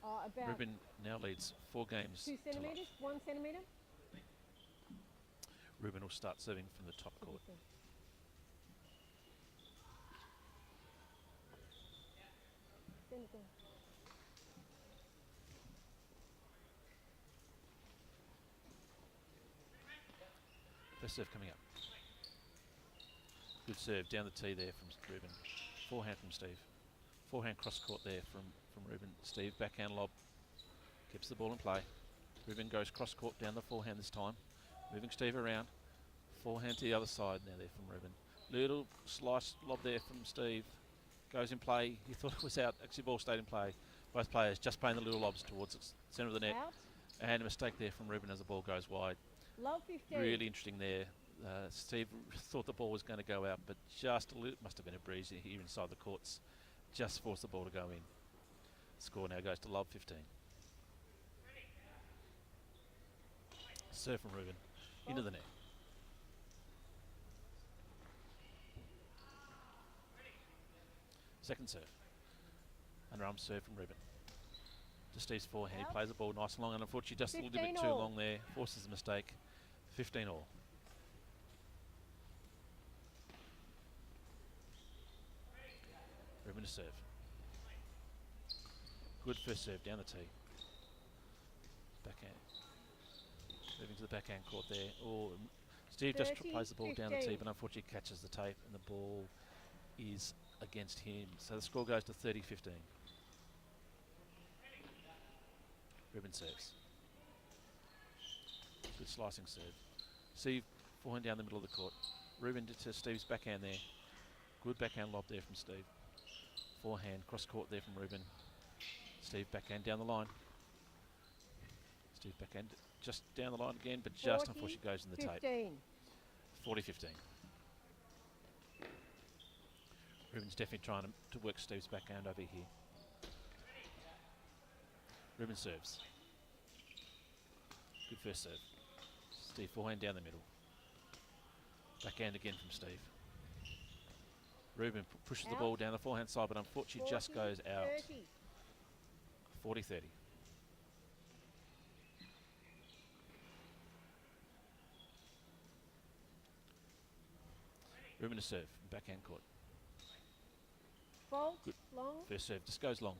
Speaker 7: About
Speaker 6: Ruben now leads 4 games
Speaker 7: 2
Speaker 6: to love.
Speaker 7: centimetres, 1 centimetre.
Speaker 6: Ruben will start serving from the top court.
Speaker 7: Send it down.
Speaker 6: First serve coming up. Good serve down the tee there from Ruben. Forehand from Steve. Forehand cross court there from Ruben. Steve backhand lob. Keeps the ball in play. Ruben goes cross court down the forehand this time. Moving Steve around. Forehand to the other side now there from Ruben. Little slice lob there from Steve. Goes in play. He thought it was out. Actually ball stayed in play. Both players just playing the little lobs towards the centre of the net.
Speaker 7: Out.
Speaker 6: And a mistake there from Ruben as the ball goes wide.
Speaker 7: Love 15.
Speaker 6: Really interesting there. Steve thought the ball was going to go out, but just a little, must have been a breeze here inside the courts. Just forced the ball to go in. Score now goes to Love 15. Serve from Ruben. Into the net. Second serve. Underarm serve from Ruben. To Steve's forehand. He plays the ball nice and long, and unfortunately just a little bit
Speaker 7: 15
Speaker 6: too
Speaker 7: all.
Speaker 6: long there. Forces the mistake. 15 all. Ruben to serve. Good first serve down the tee. Backhand. Moving to the backhand court there. Oh, Steve just
Speaker 7: 30,
Speaker 6: plays the ball down the tee,
Speaker 7: 15.
Speaker 6: but unfortunately catches the tape, and the ball is against him. So the score goes to 30-15. Ruben serves. Good slicing serve. Steve forehand down the middle of the court. Ruben to Steve's backhand there. Good backhand lob there from Steve. Forehand cross court there from Ruben. Steve backhand down the line. Steve backhand just down the line again, but just
Speaker 7: 40,
Speaker 6: unfortunately goes in the tape.
Speaker 7: 15.
Speaker 6: 40-15. Ruben's definitely trying to work Steve's backhand over here. Ruben serves. Good first serve. Steve forehand down the middle. Backhand again from Steve. Ruben pushes the
Speaker 7: Out.
Speaker 6: ball down the forehand side, but unfortunately just
Speaker 7: 40,
Speaker 6: goes out.
Speaker 7: 30.
Speaker 6: 40-30. Ruben to serve, backhand court.
Speaker 7: Fault,
Speaker 6: Good.
Speaker 7: long.
Speaker 6: First serve, just goes long.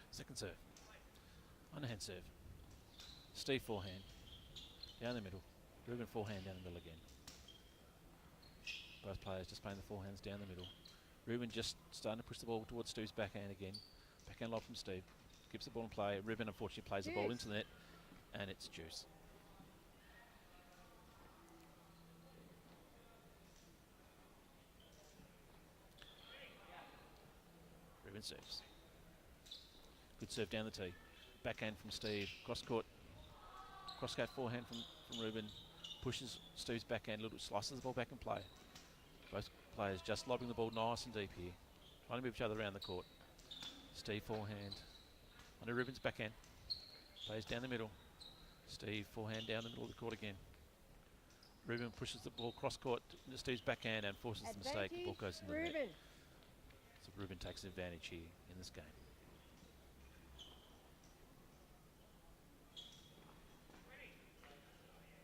Speaker 6: Second serve. Underhand serve. Steve forehand. Down the middle. Ruben forehand down the middle again. Both players just playing the forehands down the middle. Ruben just starting to push the ball towards Steve's backhand again. Backhand lob from Steve. Keeps the ball in play. Ruben unfortunately plays the ball
Speaker 7: Juice.
Speaker 6: into the net. And it's juice. Ruben serves. Good serve down the tee. Backhand from Steve. Cross court. Cross court forehand from Ruben. Pushes Steve's backhand a little bit. Slices the ball back in play. Both players just lobbing the ball nice and deep here. Trying to move each other around the court. Steve forehand. Under Ruben's backhand. Plays down the middle. Steve, forehand down the middle of the court again. Ruben pushes the ball cross court to Steve's backhand and forces the mistake. The ball goes in the net.
Speaker 7: Ruben.
Speaker 6: So Ruben takes advantage here in this game.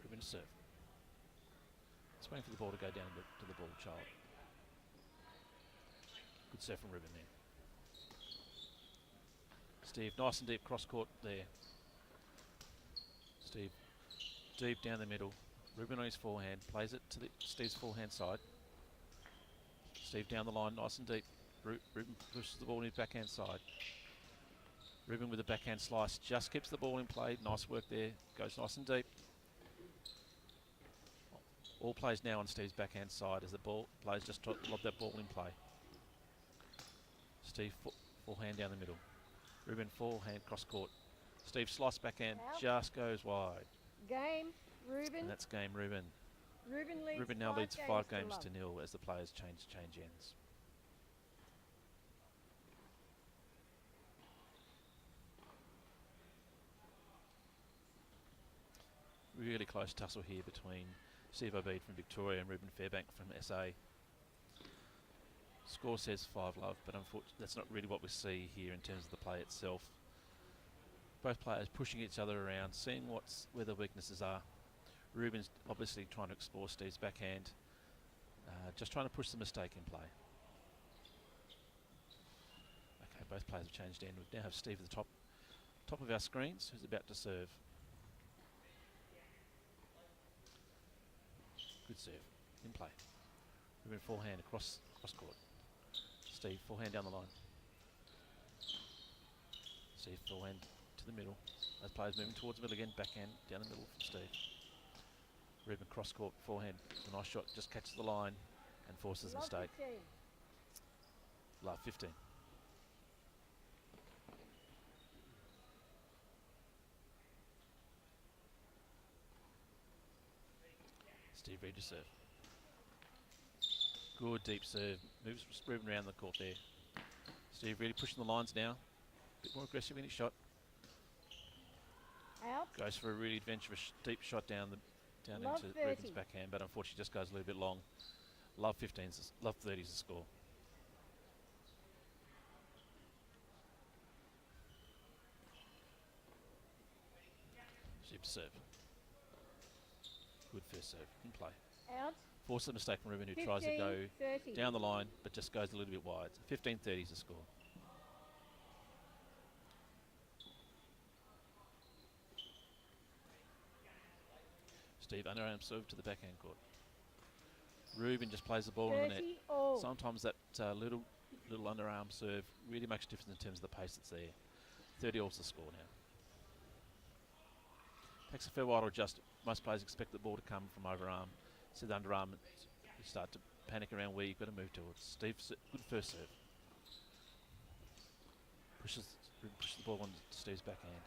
Speaker 6: Ruben to serve. Just waiting for the ball to go down to the ball child. Good serve from Ruben there. Steve, nice and deep cross court there. Steve, deep down the middle. Ruben on his forehand, plays it to Steve's forehand side. Steve down the line, nice and deep. Ruben pushes the ball in his backhand side. Ruben with a backhand slice, just keeps the ball in play. Nice work there, goes nice and deep. All plays now on Steve's backhand side as the players just lob that ball in play. Steve forehand down the middle. Ruben forehand cross court. Steve slice backhand, just goes wide.
Speaker 7: Game, Ruben.
Speaker 6: And that's game, Ruben.
Speaker 7: Ruben
Speaker 6: now leads 5 games
Speaker 7: love.
Speaker 6: to 0 as the players change ends. Really close tussle here between Steve Obeid from Victoria and Ruben Fairbank from SA. Score says 5-love, but unfortunately that's not really what we see here in terms of the play itself. Both players pushing each other around, seeing where the weaknesses are. Ruben's obviously trying to explore Steve's backhand, just trying to push the mistake in play. Okay, both players have changed end. We now have Steve at the top of our screens, who's about to serve. Good serve, in play. Ruben forehand across court. Steve forehand down the line. Steve forehand to the middle. Those players moving towards the middle again, backhand down the middle from Steve. Ruben cross court, forehand. It's a nice shot, just catches the line and forces a mistake.
Speaker 7: 15.
Speaker 6: Love 15. Steve ready to serve. Good deep serve. Moves Ruben around the court there. Steve really pushing the lines now. A bit more aggressive in his shot.
Speaker 7: Out.
Speaker 6: Goes for a really adventurous deep shot down
Speaker 7: Love
Speaker 6: into
Speaker 7: 30.
Speaker 6: Ruben's backhand, but unfortunately just goes a little bit long. Love 15's, love 30's the score. Steve to serve. Good first serve in play.
Speaker 7: Out.
Speaker 6: Forces a mistake from Ruben, who tries to go
Speaker 7: 30.
Speaker 6: down the line, but just goes a little bit wide. 15-30 is the score. Steve underarm serve to the backhand court. Ruben just plays the ball in the net.
Speaker 7: 30 all.
Speaker 6: Sometimes that little underarm serve really makes a difference in terms of the pace that's there. 30 all's the score now. Takes a fair while to adjust. Most players expect the ball to come from overarm. So the underarm, you start to panic around where you've got to move towards. Steve, good first serve. Pushes the ball on Steve's backhand.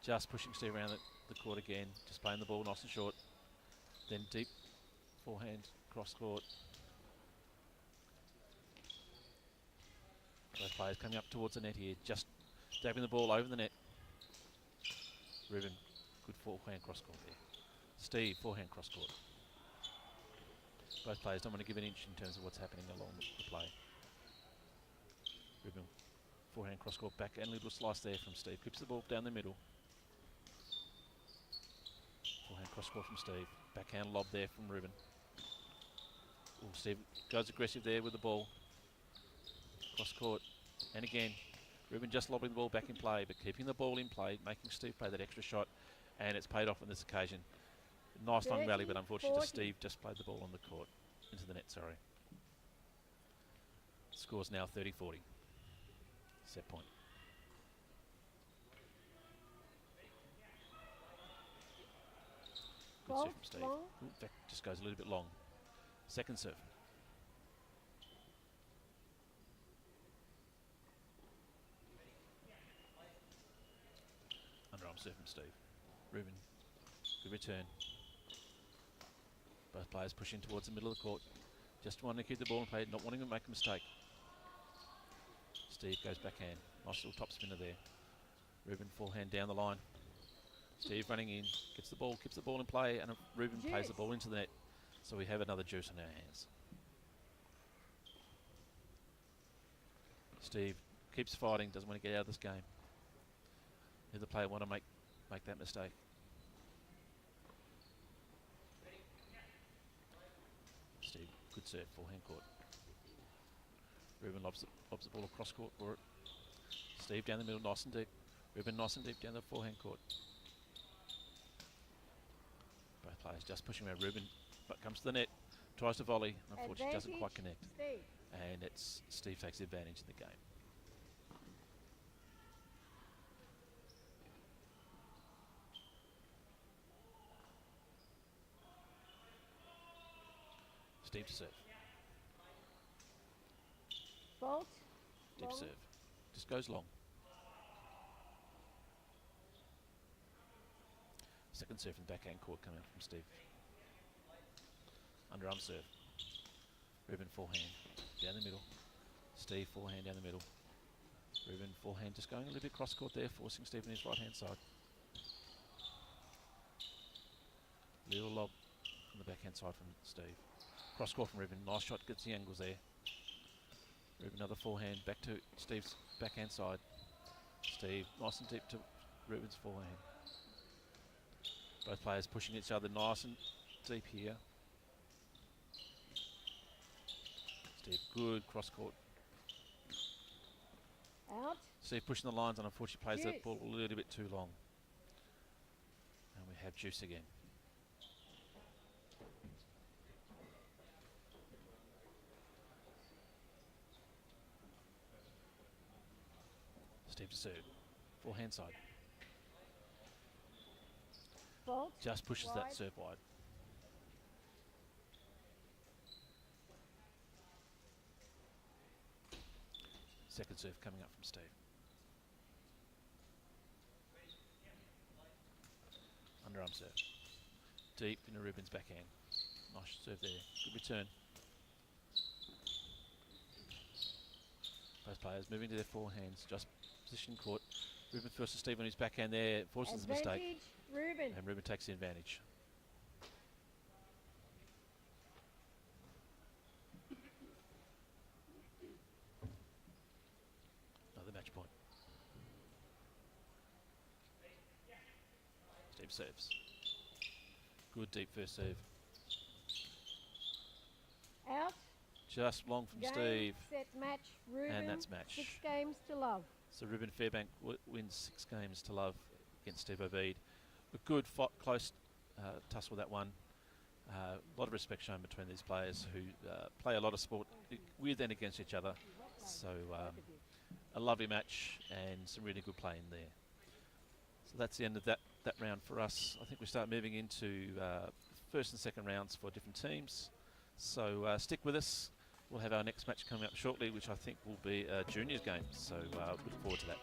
Speaker 6: Just pushing Steve around the court again. Just playing the ball nice and short. Then deep forehand, cross court. Both players coming up towards the net here. Just dabbing the ball over the net. Ruben, good forehand cross court there. Steve, forehand cross court. Both players don't want to give an inch in terms of what's happening along the play. Ruben, forehand cross court back and a little slice there from Steve. Keeps the ball down the middle. Forehand cross court from Steve. Backhand lob there from Ruben. Ooh, Steve goes aggressive there with the ball. Cross court. And again, Ruben just lobbing the ball back in play, but keeping the ball in play, making Steve play that extra shot, and it's paid off on this occasion. Nice long rally, but unfortunately just Steve just played the ball on the court. Into the net, sorry. Score's now 30-40. Set point. Good serve from Steve.
Speaker 7: Long.
Speaker 6: Ooh, in fact, just goes a little bit long. Second serve. Underarm serve from Steve. Ruben, good return. Both players pushing towards the middle of the court. Just wanting to keep the ball in play, not wanting to make a mistake. Steve goes backhand. Nice little top spinner there. Ruben forehand down the line. Steve running in, gets the ball, keeps the ball in play, and Ruben plays the ball into the net. So we have another juice in our hands. Steve keeps fighting, doesn't want to get out of this game. Neither player want to make that mistake. Steve, good serve, forehand court. Ruben lobs the ball across court for it. Steve down the middle, nice and deep. Ruben nice and deep down the forehand court. Both players just pushing around. Ruben but comes to the net, tries to volley, unfortunately doesn't quite connect.
Speaker 7: Steve.
Speaker 6: And it's Steve takes the advantage in the game. Steve to serve.
Speaker 7: Fault.
Speaker 6: Deep
Speaker 7: Long.
Speaker 6: serve. Just goes long. Second serve from the backhand court coming up from Steve. Underarm serve. Ruben forehand. Down the middle. Steve forehand down the middle. Ruben forehand just going a little bit cross court there, forcing Steve on his right hand side. Little lob on the backhand side from Steve. Cross court from Ruben. Nice shot, gets the angles there. Ruben another forehand back to Steve's backhand side. Steve nice and deep to Ruben's forehand. Both players pushing each other nice and deep here. Steve, good cross court.
Speaker 7: Out.
Speaker 6: Steve pushing the lines and unfortunately plays
Speaker 7: Juice.
Speaker 6: that ball a little bit too long. And we have juice again. Steve to serve. Forehand side.
Speaker 7: Fault.
Speaker 6: Just pushes
Speaker 7: Wide.
Speaker 6: that serve wide. Second serve coming up from Steve. Underarm serve. Deep into Ruben's backhand. Nice serve there. Good return. Both players moving to their forehands. Just position court. Ruben first to Steve on his backhand there. Forces the mistake.
Speaker 7: Advantage. Ruben.
Speaker 6: And Ruben takes the advantage. Another match point. Steve serves. Good deep first serve.
Speaker 7: Out.
Speaker 6: Just long from
Speaker 7: Game,
Speaker 6: Steve.
Speaker 7: set, match. Ruben.
Speaker 6: And that's match.
Speaker 7: 6 games to love.
Speaker 6: So Ruben Fairbank wins 6 games to love against Steve Obeid. A good close tussle that one. A lot of respect shown between these players who play a lot of sport with and against each other. So a lovely match and some really good play in there. So that's the end of that round for us. I think we start moving into first and second rounds for different teams. So stick with us. We'll have our next match coming up shortly, which I think will be a juniors game. So look forward to that.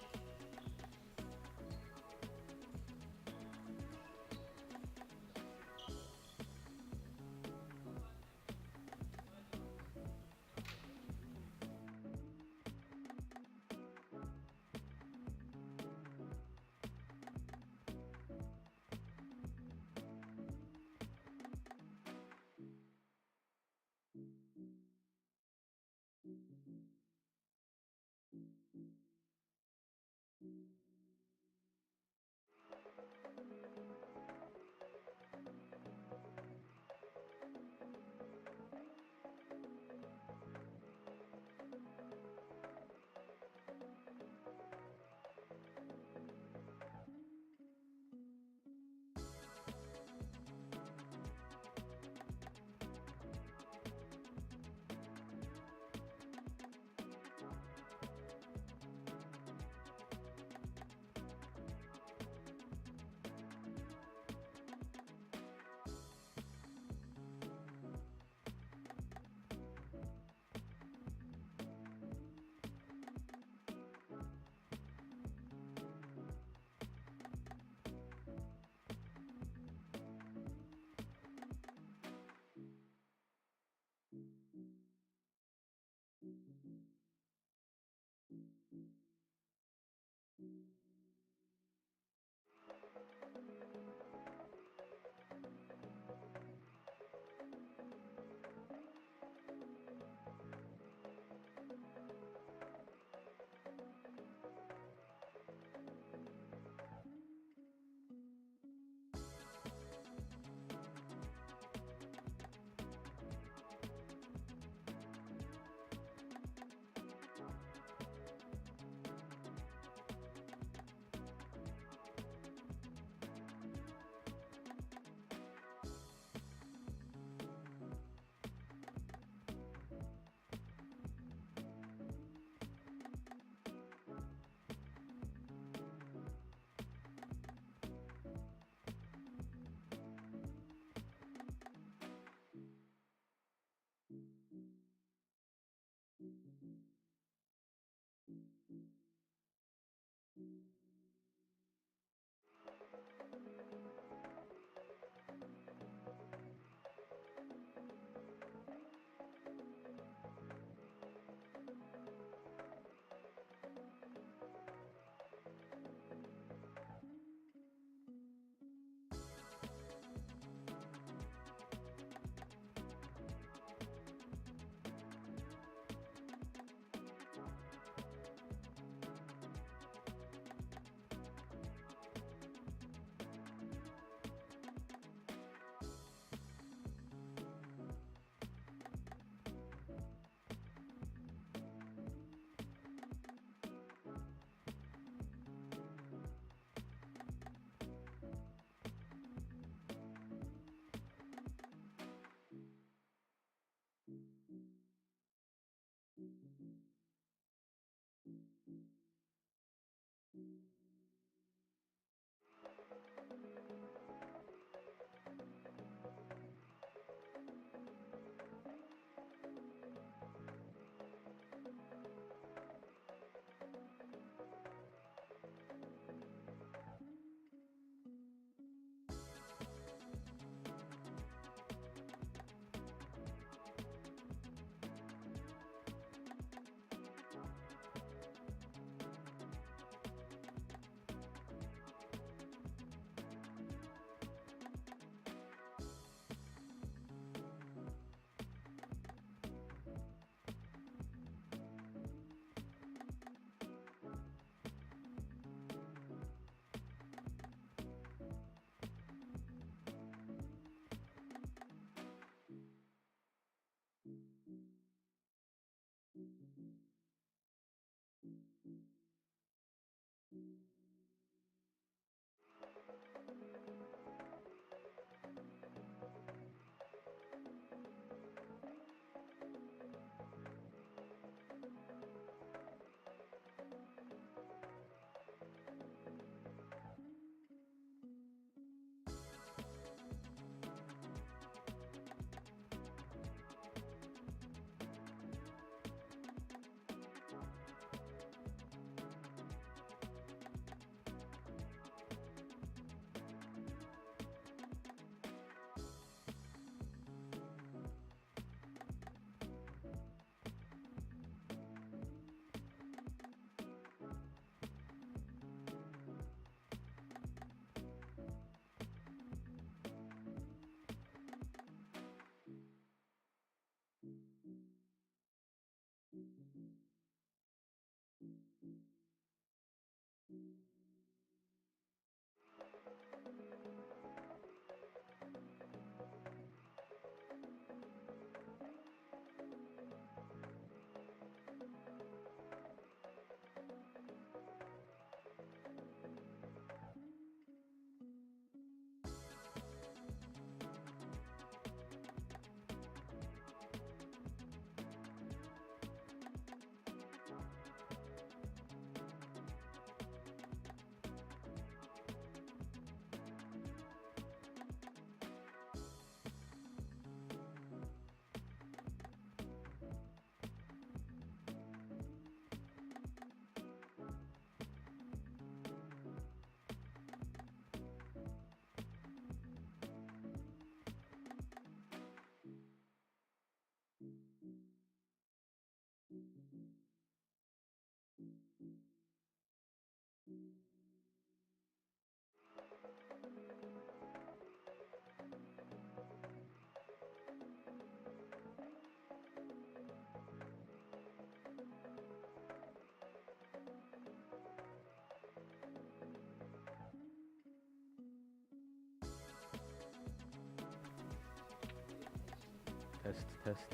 Speaker 8: Test, test.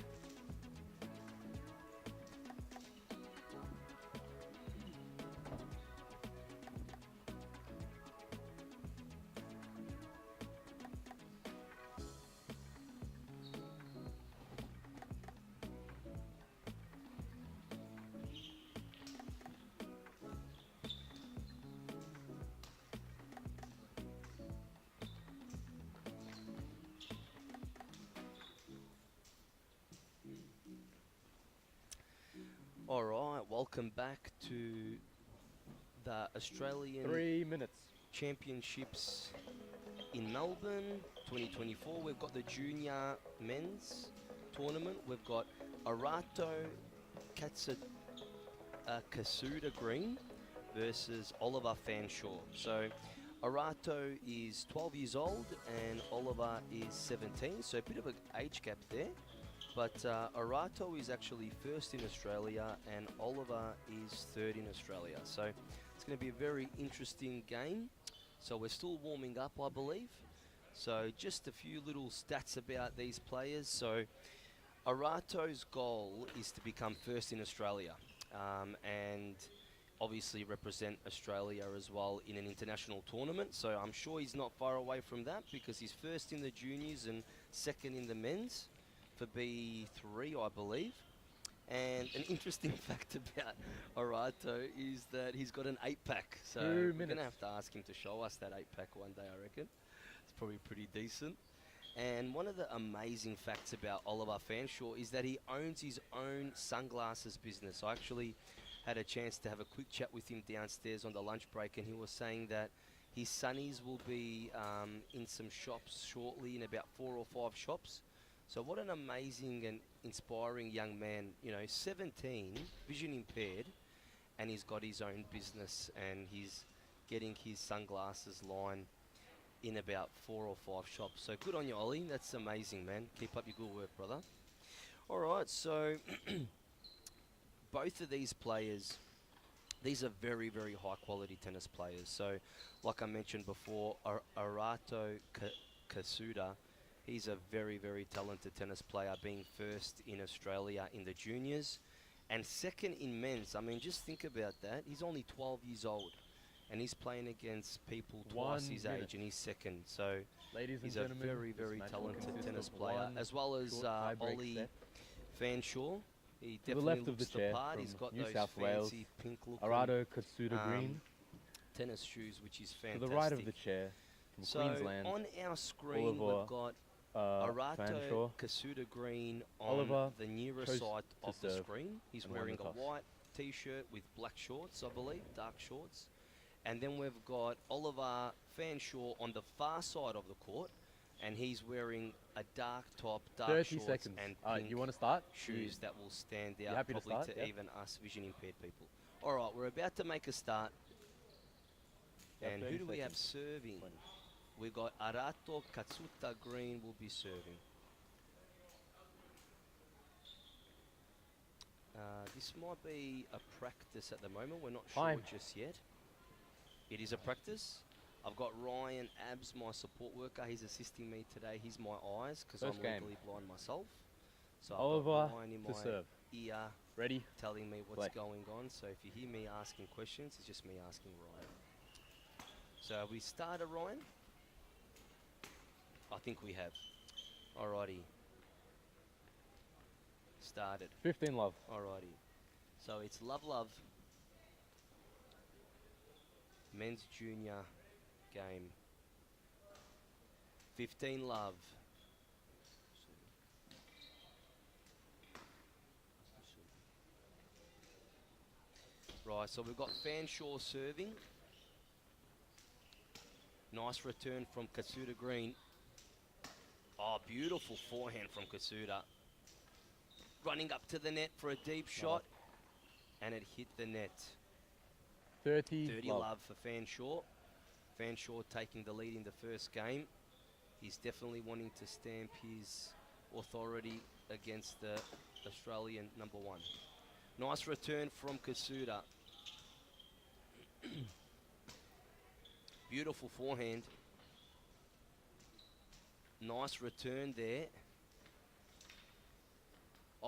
Speaker 5: All right, welcome back to the Australian
Speaker 8: 3 minutes.
Speaker 5: Championships in Melbourne 2024. We've got the junior men's tournament. We've got Arato Kasuda Green versus Oliver Fanshawe. So Arato is 12 years old and Oliver is 17, so a bit of an age gap there. But Arato is actually first in Australia and Oliver is third in Australia. So it's going to be a very interesting game. So we're still warming up, I believe. So just a few little stats about these players. So Arato's goal is to become first in Australia and obviously represent Australia as well in an international tournament. So I'm sure he's not far away from that because he's first in the juniors and second in the men's for B3, I believe. And an interesting fact about Arato is that he's got an 8-pack. So we're going to have to ask him to show us that 8-pack one day, I reckon. It's probably pretty decent. And one of the amazing facts about Oliver Fanshawe is that he owns his own sunglasses business. I actually had a chance to have a quick chat with him downstairs on the lunch break, and he was saying that his sunnies will be in some shops shortly, in about 4 or 5 shops. So what an amazing and inspiring young man, you know, 17, vision impaired, and he's got his own business and he's getting his sunglasses line in about 4 or 5 shops. So good on you, Ollie. That's amazing, man. Keep up your good work, brother. All right, so both of these players, these are very, very high-quality tennis players. So like I mentioned before, Arato Kasuda, he's a very, very talented tennis player, being first in Australia in the juniors and second in men's. I mean, just think about that. He's only 12 years old and he's playing against people twice his age and he's second. So
Speaker 8: Ladies
Speaker 5: he's
Speaker 8: and
Speaker 5: a
Speaker 8: gentlemen,
Speaker 5: very, very
Speaker 8: this match will
Speaker 5: talented
Speaker 8: consist
Speaker 5: tennis
Speaker 8: of
Speaker 5: player,
Speaker 8: one
Speaker 5: as well as
Speaker 8: short tie-break
Speaker 5: Ollie
Speaker 8: set.
Speaker 5: Fanshawe. He
Speaker 8: To the
Speaker 5: definitely
Speaker 8: left of the
Speaker 5: looks the
Speaker 8: chair
Speaker 5: part.
Speaker 8: from
Speaker 5: He's got
Speaker 8: New
Speaker 5: those
Speaker 8: South Wales,
Speaker 5: fancy pink looking
Speaker 8: Arato Kasuda Green.
Speaker 5: tennis shoes, which is
Speaker 8: To
Speaker 5: fantastic.
Speaker 8: the right of the chair from
Speaker 5: So
Speaker 8: Queensland,
Speaker 5: on our screen,
Speaker 8: Oliver
Speaker 5: we've got
Speaker 8: Fanshawe.
Speaker 5: Arato Kasuda Green on
Speaker 8: Oliver
Speaker 5: the nearer
Speaker 8: chose
Speaker 5: side
Speaker 8: to
Speaker 5: of the
Speaker 8: serve
Speaker 5: screen. He's
Speaker 8: and won
Speaker 5: wearing
Speaker 8: the
Speaker 5: a
Speaker 8: toss.
Speaker 5: white t-shirt with black shorts, I believe, dark shorts. And then we've got Oliver Fanshawe on the far side of the court, and he's wearing a dark top, dark
Speaker 8: 30
Speaker 5: shorts
Speaker 8: seconds.
Speaker 5: and
Speaker 8: Alright,
Speaker 5: pink
Speaker 8: you want to start?
Speaker 5: shoes that will stand
Speaker 8: You
Speaker 5: out
Speaker 8: happy to
Speaker 5: probably
Speaker 8: start?
Speaker 5: to
Speaker 8: Yep.
Speaker 5: even us vision impaired people. All right, we're about to make a start.
Speaker 8: Yep,
Speaker 5: And who
Speaker 8: 30
Speaker 5: do we have
Speaker 8: seconds.
Speaker 5: serving? We got Arato Kasuda Green will be serving. This might be a practice at the moment. We're not
Speaker 8: Time.
Speaker 5: sure just yet. It is a practice. I've got Ryan Abs, my support worker. He's assisting me today. He's my eyes because I'm
Speaker 8: First game.
Speaker 5: legally blind myself. So
Speaker 8: Oliver
Speaker 5: I've got Ryan in
Speaker 8: to
Speaker 5: my
Speaker 8: serve.
Speaker 5: ear
Speaker 8: Ready?
Speaker 5: telling me what's
Speaker 8: Play.
Speaker 5: going on. So if you hear me asking questions, it's just me asking Ryan. So we started, Ryan? I think we have. Alrighty. Started.
Speaker 8: 15 love.
Speaker 5: Alrighty. So it's Love Love. Men's junior game. 15 love. Right, so we've got Fanshawe serving. Nice return from Kasuda Green. Oh, beautiful forehand from Kasuda. Running up to the net for a deep shot. And it hit the net.
Speaker 8: 30
Speaker 5: 30
Speaker 8: love.
Speaker 5: love for Fanshawe. Fanshawe taking the lead in the first game. He's definitely wanting to stamp his authority against the Australian number 1. Nice return from Kasuda. Beautiful forehand. Nice return there.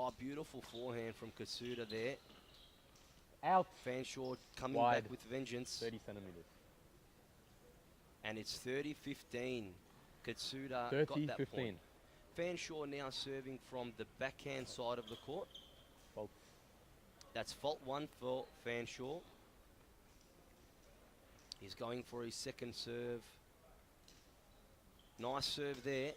Speaker 5: Oh, beautiful forehand from Katsuda there.
Speaker 8: Out.
Speaker 5: Fanshawe coming
Speaker 8: Wide.
Speaker 5: back with vengeance.
Speaker 8: 30 centimeters.
Speaker 5: And it's 30-15. Katsuda got
Speaker 8: 30,
Speaker 5: that
Speaker 8: 15.
Speaker 5: point. Fanshawe now serving from the backhand side of the court.
Speaker 8: Fault.
Speaker 5: That's fault 1 for Fanshawe. He's going for his second serve. Nice serve there.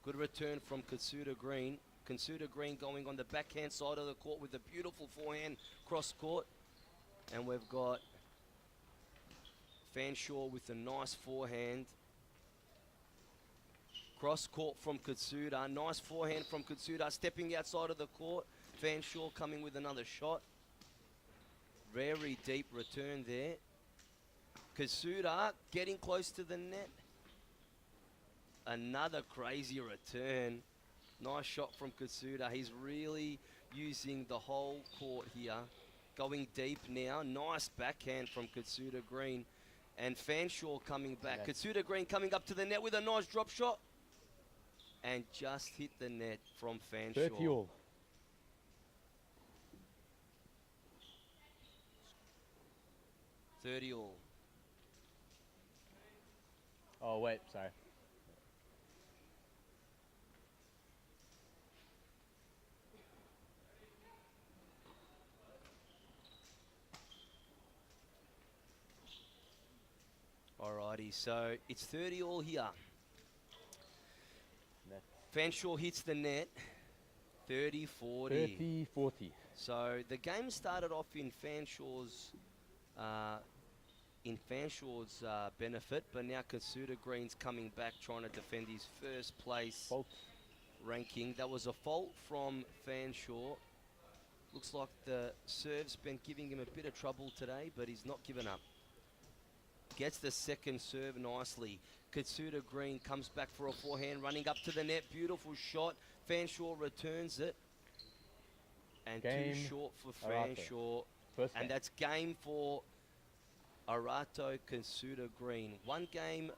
Speaker 5: Good return from Katsuda Green. Katsuda Green going on the backhand side of the court with a beautiful forehand cross court. And we've got Fanshawe with a nice forehand. Cross court from Katsuda. Nice forehand from Katsuda. Stepping outside of the court. Fanshawe coming with another shot. Very deep return there. Katsuda getting close to the net. Another crazy return. Nice shot from Katsuda. He's really using the whole court here. Going deep now. Nice backhand from Katsuda Green. And Fanshawe coming back.
Speaker 8: Yes.
Speaker 5: Katsuda Green coming up to the net with a nice drop shot. And just hit the net from Fanshawe.
Speaker 8: 30 all.
Speaker 5: All.
Speaker 8: Oh, wait, sorry.
Speaker 5: Alrighty, so it's 30 all here.
Speaker 8: Net.
Speaker 5: Fanshawe hits the net. 30-40.
Speaker 8: 30, 40.
Speaker 5: So the game started off in Fanshawe's benefit, but now Katsuda Green's coming back trying to defend his first place
Speaker 8: Fault.
Speaker 5: ranking. That was a fault from Fanshawe. Looks like the serve's been giving him a bit of trouble today, but he's not given up. Gets the second serve nicely. Katsuda Green comes back for a forehand, running up to the net. Beautiful shot. Fanshawe returns it. And
Speaker 8: Game.
Speaker 5: too short for
Speaker 8: Arato.
Speaker 5: Fanshawe.
Speaker 8: First
Speaker 5: And
Speaker 8: game.
Speaker 5: that's game for Arato Katsuda Green. One game,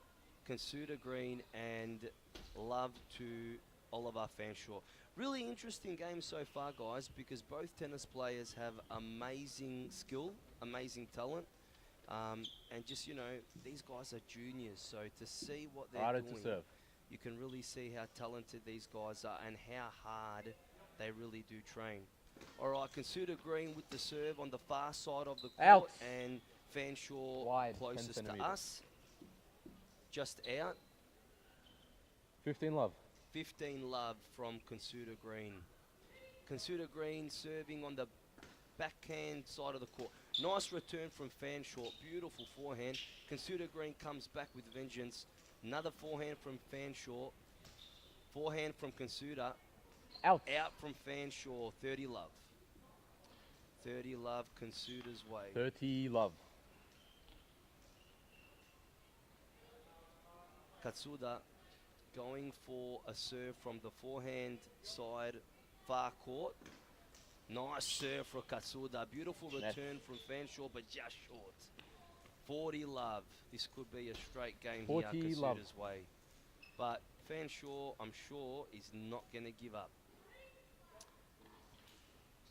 Speaker 5: Katsuda Green, and love to Oliver Fanshawe. Really interesting game so far, guys, because both tennis players have amazing skill, amazing talent. And just, you know, these guys are juniors, so to see what they're
Speaker 8: Arato
Speaker 5: doing,
Speaker 8: to serve.
Speaker 5: you can really see how talented these guys are and how hard they really do train. All right, Katsuda Green with the serve on the far side of the court,
Speaker 8: Out.
Speaker 5: and Fanshawe
Speaker 8: Wide, 10
Speaker 5: closest to
Speaker 8: centimeters.
Speaker 5: us. Just out.
Speaker 8: 15 love.
Speaker 5: 15 love from Katsuda Green. Katsuda Green serving on the backhand side of the court. Nice return from Fanshawe. Beautiful forehand. Katsuda Green comes back with vengeance. Another forehand from Fanshawe. Forehand from Katsuda.
Speaker 8: Out.
Speaker 5: Out from Fanshawe. 30 love. 30 love Katsuda's way.
Speaker 8: 30 love.
Speaker 5: Katsuda going for a serve from the forehand side, far court. Nice serve for Katsuda. Beautiful
Speaker 8: Net.
Speaker 5: return from Fanshawe, but just short. 40 love. This could be a straight game
Speaker 8: 40
Speaker 5: here,
Speaker 8: love.
Speaker 5: Katsuda's way. But Fanshawe, I'm sure, is not going to give up.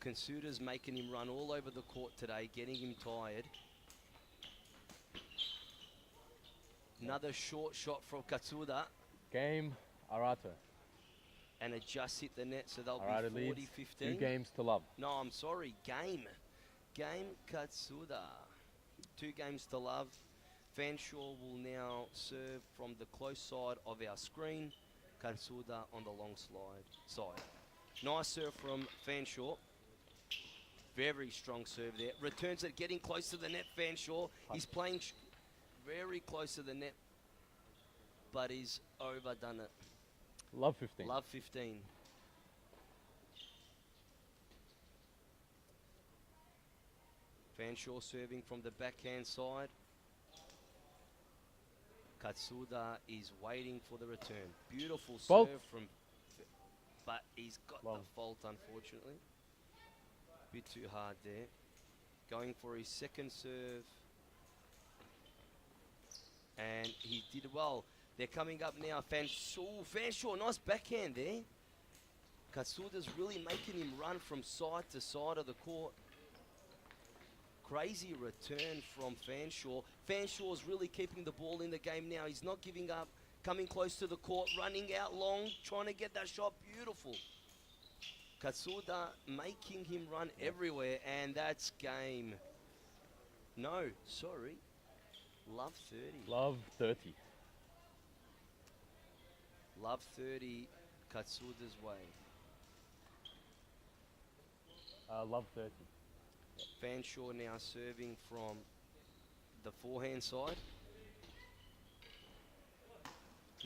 Speaker 5: Katsuda's making him run all over the court today, getting him tired. Another short shot from Katsuda.
Speaker 8: Game. Arato.
Speaker 5: And it just hit the net, so they'll
Speaker 8: Arato
Speaker 5: be
Speaker 8: leads. 2
Speaker 5: 40-15.
Speaker 8: games to love.
Speaker 5: No, I'm sorry, game. Game Katsuda. 2 games to love. Fanshawe will now serve from the close side of our screen. Katsuda on the long side. Nice serve from Fanshawe. Very strong serve there. Returns it, getting close to the net, Fanshawe. He's playing very close to the net, but he's overdone it.
Speaker 8: Love 15.
Speaker 5: Love 15. Fanshawe serving from the backhand side. Katsuda is waiting for the return. Beautiful
Speaker 8: Fault.
Speaker 5: serve from, but he's got
Speaker 8: Long.
Speaker 5: the fault, unfortunately. Bit too hard there. Going for his second serve. And he did well. They're coming up now. Fanshawe, nice backhand there. Katsuda's really making him run from side to side of the court. Crazy return from Fanshawe. Fanshaw's really keeping the ball in the game now. He's not giving up, coming close to the court, running out long, trying to get that shot. Beautiful. Katsuda making him run everywhere, and that's game. No, sorry. Love 30.
Speaker 8: Love 30.
Speaker 5: Love 30, Katsuda's way.
Speaker 8: Love 30.
Speaker 5: Fanshawe now serving from the forehand side.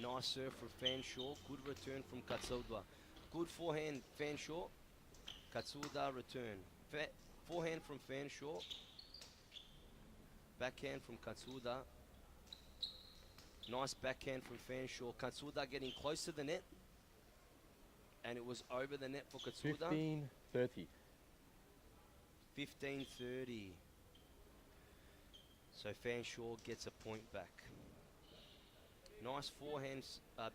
Speaker 5: Nice serve from Fanshawe. Good return from Katsuda. Good forehand, Fanshawe. Katsuda return. Forehand from Fanshawe. Backhand from Katsuda. Nice backhand from Fanshawe. Katsuda getting close to the net. And it was over the net for Katsuda.
Speaker 8: 15-30.
Speaker 5: 15-30. So Fanshawe gets a point back. Nice forehand,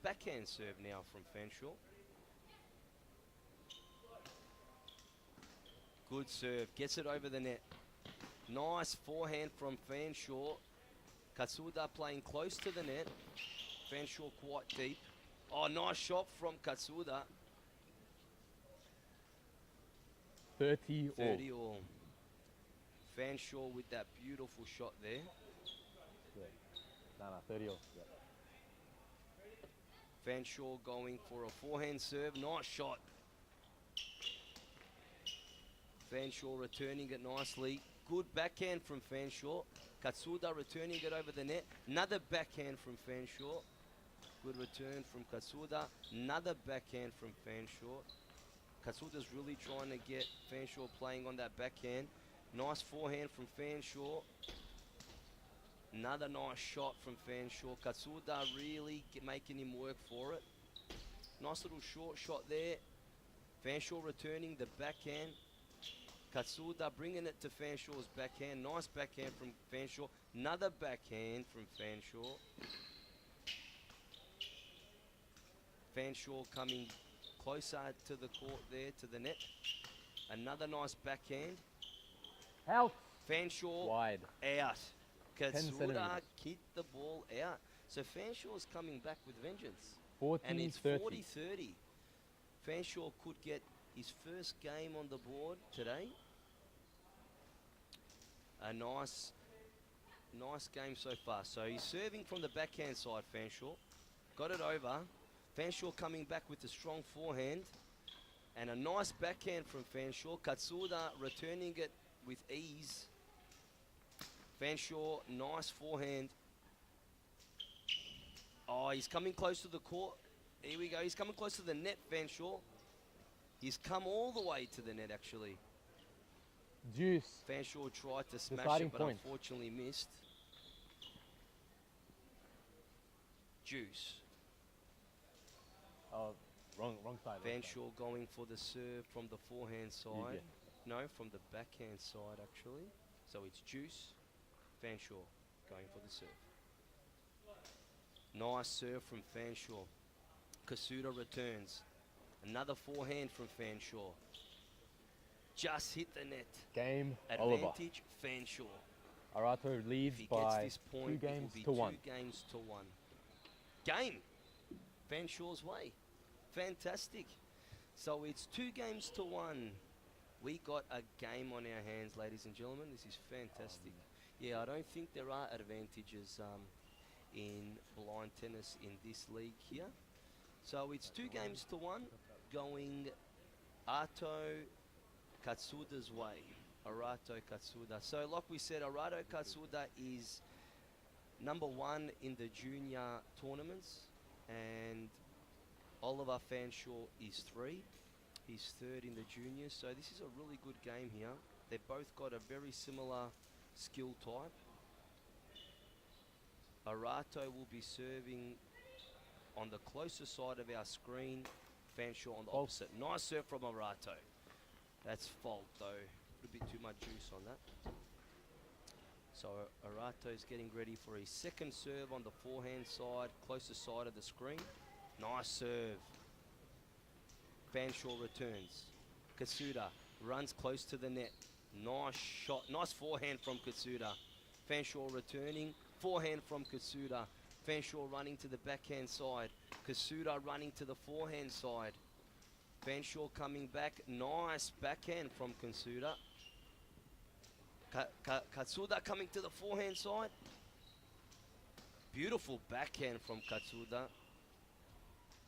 Speaker 5: backhand serve now from Fanshawe. Good serve, gets it over the net. Nice forehand from Fanshawe. Katsuda playing close to the net. Fanshawe quite deep. Oh, nice shot from Katsuda.
Speaker 8: 30 all.
Speaker 5: 30 all. Fanshawe with that beautiful shot there.
Speaker 8: Yeah. No, 30 all. Yeah.
Speaker 5: Fanshawe going for a forehand serve. Nice shot. Fanshawe returning it nicely. Good backhand from Fanshawe. Katsuda returning it over the net. Another backhand from Fanshawe. Good return from Katsuda. Another backhand from Fanshawe. Katsuda's really trying to get Fanshawe playing on that backhand. Nice forehand from Fanshawe. Another nice shot from Fanshawe. Katsuda really making him work for it. Nice little short shot there. Fanshawe returning the backhand. Katsuda bringing it to Fanshawe's backhand. Nice backhand from Fanshawe. Another backhand from Fanshawe. Fanshawe coming closer to the court there, to the net. Another nice backhand.
Speaker 8: Out.
Speaker 5: Fanshawe
Speaker 8: Wide.
Speaker 5: out.
Speaker 8: 10
Speaker 5: Katsuda
Speaker 8: centimeters.
Speaker 5: kicked the ball out. So Fanshawe's coming back with vengeance.
Speaker 8: 14-30.
Speaker 5: And it's 40-30. Fanshawe could get his first game on the board today. A nice game so far. So he's serving from the backhand side, Fanshawe. Got it over. Fanshawe coming back with a strong forehand. And a nice backhand from Fanshawe. Katsuda returning it with ease. Fanshawe, nice forehand. Oh, he's coming close to the court. Here we go. He's coming close to the net, Fanshawe. He's come all the way to the net, actually.
Speaker 8: Juice.
Speaker 5: Fanshawe tried to smash
Speaker 8: Deciding
Speaker 5: it, but
Speaker 8: point.
Speaker 5: unfortunately missed. Juice.
Speaker 8: Oh, wrong side.
Speaker 5: Fanshawe going for the serve from the forehand side.
Speaker 8: Yeah.
Speaker 5: No, from the backhand side, actually. So it's Juice. Fanshawe going for the serve. Nice serve from Fanshawe. Katsuda returns. Another forehand from Fanshawe. Just hit the net.
Speaker 8: Game Oliver.
Speaker 5: Advantage, Fanshawe.
Speaker 8: Arato
Speaker 5: If
Speaker 8: leads
Speaker 5: he gets
Speaker 8: by
Speaker 5: this
Speaker 8: 2
Speaker 5: point, it will
Speaker 8: games
Speaker 5: be
Speaker 8: to 1.
Speaker 5: 2 games to 1. Game. Fanshawe's way. Fantastic. So it's 2 games to 1. We got a game on our hands, ladies and gentlemen. This is fantastic. Yeah, I don't think there are advantages in blind tennis in this league here. So it's 2 games to 1 going Ato Katsuda's way. Arato Katsuda. So like we said, Arato Katsuda is number 1 in the junior tournaments, and Oliver Fanshawe is 3. He's 3rd in the juniors. So this is a really good game here. They've both got a very similar skill type. Arato will be serving on the closer side of our screen. Fanshawe on the opposite. Nice serve from Arato. That's fault though. A bit too much juice on that. So Arato's getting ready for his second serve on the forehand side, closer side of the screen. Nice serve. Fanshawe returns. Kasuda runs close to the net. Nice shot. Nice forehand from Kasuda. Fanshawe returning. Forehand from Kasuda. Fanshawe running to the backhand side. Kasuda running to the forehand side. Fanshawe coming back. Nice backhand from Kasuda. Kasuda coming to the forehand side. Beautiful backhand from Katsuda.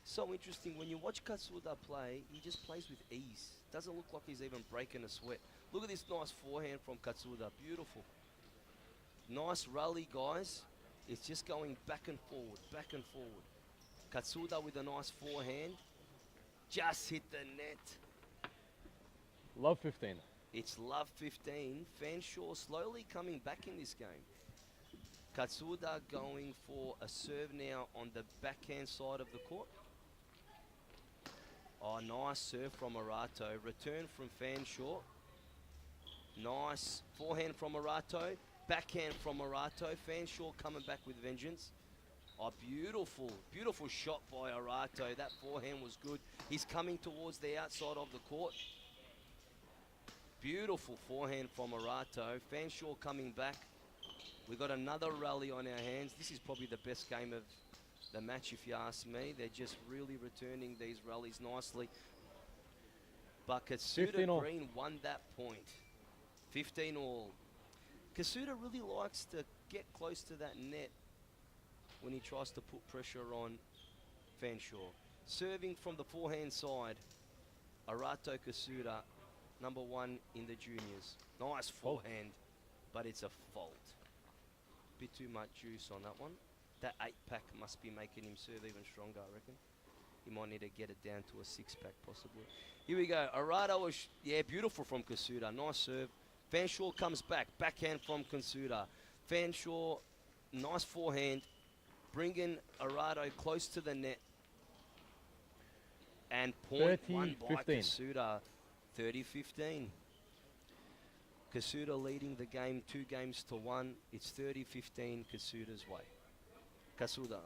Speaker 5: So interesting, when you watch Katsuda play, he just plays with ease. Doesn't look like he's even breaking a sweat. Look at this nice forehand from Katsuda. Beautiful. Nice rally, guys. It's just going back and forward, back and forward. Katsuda with a nice forehand. Just hit the net.
Speaker 9: Love 15.
Speaker 5: It's love 15. Fanshawe slowly coming back in this game. Katsuda going for a serve now on the backhand side of the court. Oh, nice serve from Arato. Return from Fanshawe. Nice forehand from Arato. Backhand from Arato. Fanshawe coming back with vengeance. Oh, beautiful, beautiful shot by Arato. That forehand was good. He's coming towards the outside of the court. Beautiful forehand from Arato. Fanshawe coming back. We've got another rally on our hands. This is probably the best game of the match, if you ask me. They're just really returning these rallies nicely. But Kasuda Green won that point. 15 all. Kasuda really likes to get close to that net when he tries to put pressure on Fanshawe. Serving from the forehand side, Arato Kasuda, number 1 in the juniors. Nice forehand, but it's a fault. Bit too much juice on that one. That 8-pack must be making him serve even stronger, I reckon. He might need to get it down to a 6-pack possibly. Here we go. Arato was, beautiful from Kasuda. Nice serve. Fanshawe comes back. Backhand from Kasuda. Fanshawe, nice forehand. Bringing Arato close to the net. And point won by Kasuda. 30-15. Kasuda leading the game 2-1. It's 30-15 Kasuda's way. Kasuda.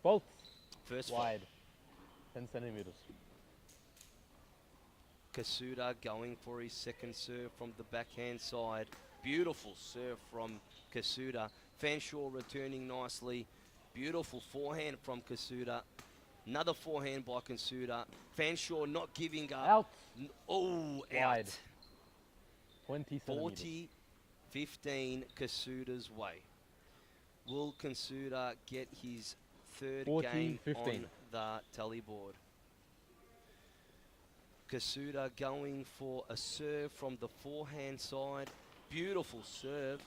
Speaker 9: Both
Speaker 5: First
Speaker 9: wide. 10 centimeters.
Speaker 5: Kasuda going for his second serve from the backhand side. Beautiful serve from Kasuda. Fanshawe returning nicely. Beautiful forehand from Kasuda. Another forehand by Kasuda. Fanshawe not giving up.
Speaker 9: Out.
Speaker 5: Out.
Speaker 9: Wide. 20 centimeters.
Speaker 5: 40-15 Kasuda's way. Will Kasuda get his third
Speaker 9: 14,
Speaker 5: game
Speaker 9: 15.
Speaker 5: on the tally board? Kasuda going for a serve from the forehand side. Beautiful serve.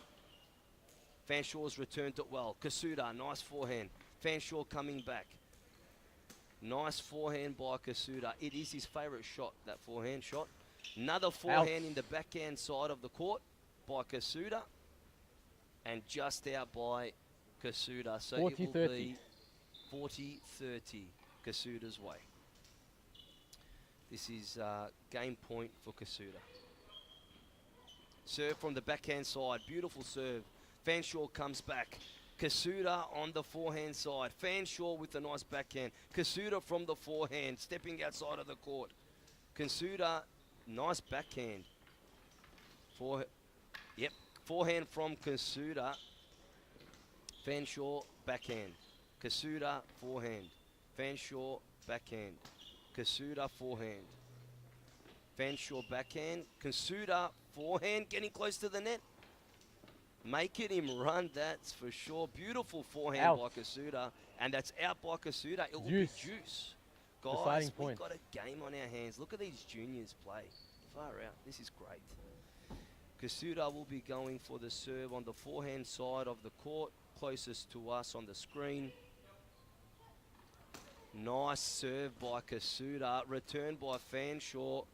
Speaker 5: Fanshawe's returned it well. Kasuda, nice forehand. Fanshawe coming back. Nice forehand by Kasuda. It is his favourite shot, that forehand shot. Another forehand in the backhand side of the court by Kasuda. And just out by Kasuda. So
Speaker 9: 40,
Speaker 5: it will
Speaker 9: 30.
Speaker 5: be 40-30 Kasuda's way. This is game point for Kasuda. Serve from the backhand side. Beautiful serve. Fanshawe comes back. Kasuda on the forehand side. Fanshawe with a nice backhand. Kasuda from the forehand, stepping outside of the court. Kasuda, nice backhand. Forehand from Kasuda. Fanshawe, backhand. Kasuda, forehand. Fanshawe, backhand. Kasuda, forehand. Fanshawe, backhand. Kasuda, forehand, getting close to the net. Making him run, that's for sure. Beautiful forehand by Kasuda. And that's out by Kasuda. It will be juice. Guys, we've got a game on our hands. Look at these juniors play. Far out. This is great. Kasuda will be going for the serve on the forehand side of the court, closest to us on the screen. Nice serve by Kasuda. Returned by Fanshawe.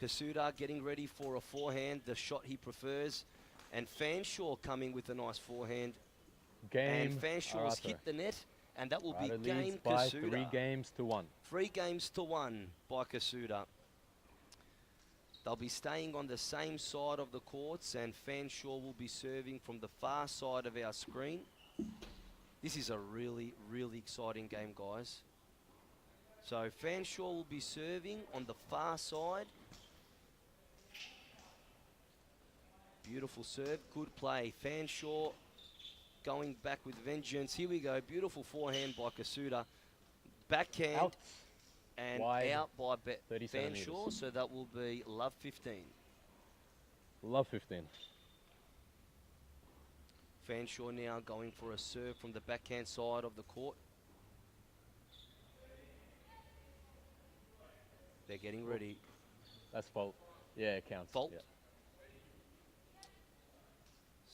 Speaker 5: Kasuda getting ready for a forehand, the shot he prefers. And Fanshawe coming with a nice forehand. And Fanshaw's hit the net. And that will be game Kasuda.
Speaker 9: 3-1.
Speaker 5: 3-1 by Kasuda. They'll be staying on the same side of the courts, and Fanshawe will be serving from the far side of our screen. This is a really, really exciting game, guys. So Fanshawe will be serving on the far side. Beautiful serve, good play. Fanshawe going back with vengeance. Here we go, beautiful forehand by Kasuda. Backhand
Speaker 9: Out.
Speaker 5: and
Speaker 9: Wide,
Speaker 5: out by
Speaker 9: 30
Speaker 5: Fanshawe,
Speaker 9: centimetres.
Speaker 5: so that will be love 15.
Speaker 9: Love 15.
Speaker 5: Fanshawe now going for a serve from the backhand side of the court. They're getting ready.
Speaker 9: That's fault. Yeah, it counts.
Speaker 5: Fault.
Speaker 9: Yeah.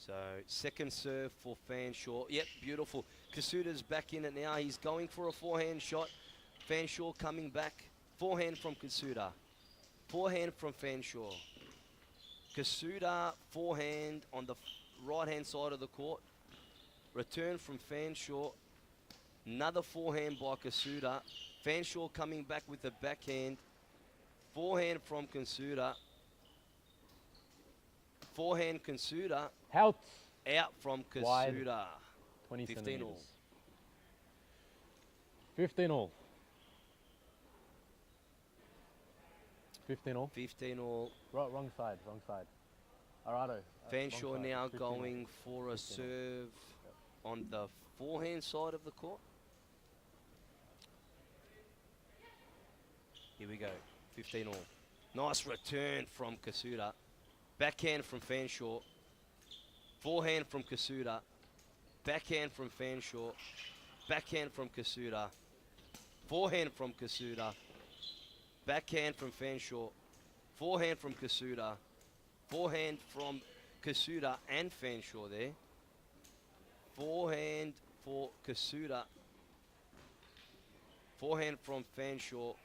Speaker 5: So second serve for Fanshawe. Yep, beautiful. Kasuda's back in it now. He's going for a forehand shot. Fanshawe coming back. Forehand from Kasuda. Forehand from Fanshawe. Kasuda forehand on the right-hand side of the court. Return from Fanshawe. Another forehand by Kasuda. Fanshawe coming back with the backhand. Forehand from Kasuda. Forehand Kasuda.
Speaker 9: Out.
Speaker 5: Out from
Speaker 9: Wide.
Speaker 5: Kasuda.
Speaker 9: 20
Speaker 5: 15
Speaker 9: centimetres.
Speaker 5: all.
Speaker 9: 15 all. 15 all.
Speaker 5: 15 all.
Speaker 9: Wrong side. Wrong side. Arado.
Speaker 5: Fanshawe now going for a serve on the forehand side of the court. Here we go. 15 all. Nice return from Kasuda. Backhand from Fanshawe. Forehand from Kasuda. Backhand from Fanshawe. Backhand from Kasuda. Forehand from Kasuda. Backhand from Fanshawe. Forehand from Kasuda. Forehand from Kasuda and Fanshawe there. Forehand for Kasuda. Forehand from Fanshawe.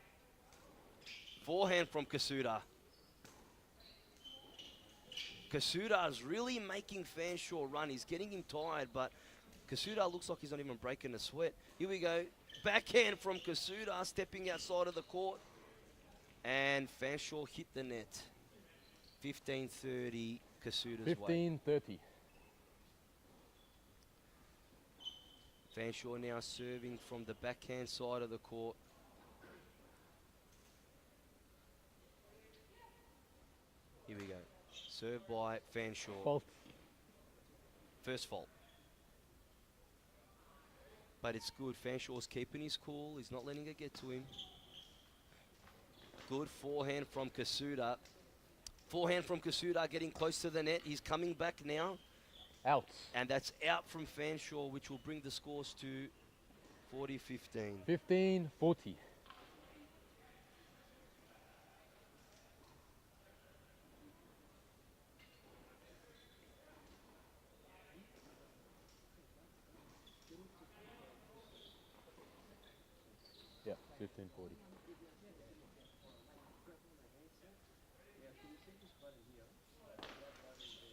Speaker 5: Forehand from Kasuda. Kasuda is really making Fanshawe run. He's getting him tired, but Kasuda looks like he's not even breaking a sweat. Here we go. Backhand from Kasuda, stepping outside of the court. And Fanshawe hit the net. 15-30, Kasuda's way.
Speaker 9: 15-30.
Speaker 5: Fanshawe now serving from the backhand side of the court. Here we go. Served by Fanshawe.
Speaker 9: Fault.
Speaker 5: First fault. But it's good. Fanshawe's keeping his cool. He's not letting it get to him. Good forehand from Kasuda. Forehand from Kasuda getting close to the net. He's coming back now.
Speaker 9: Out.
Speaker 5: And that's out from Fanshawe, which will bring the scores to 40-15.
Speaker 9: 15-40. Yeah, 15-40.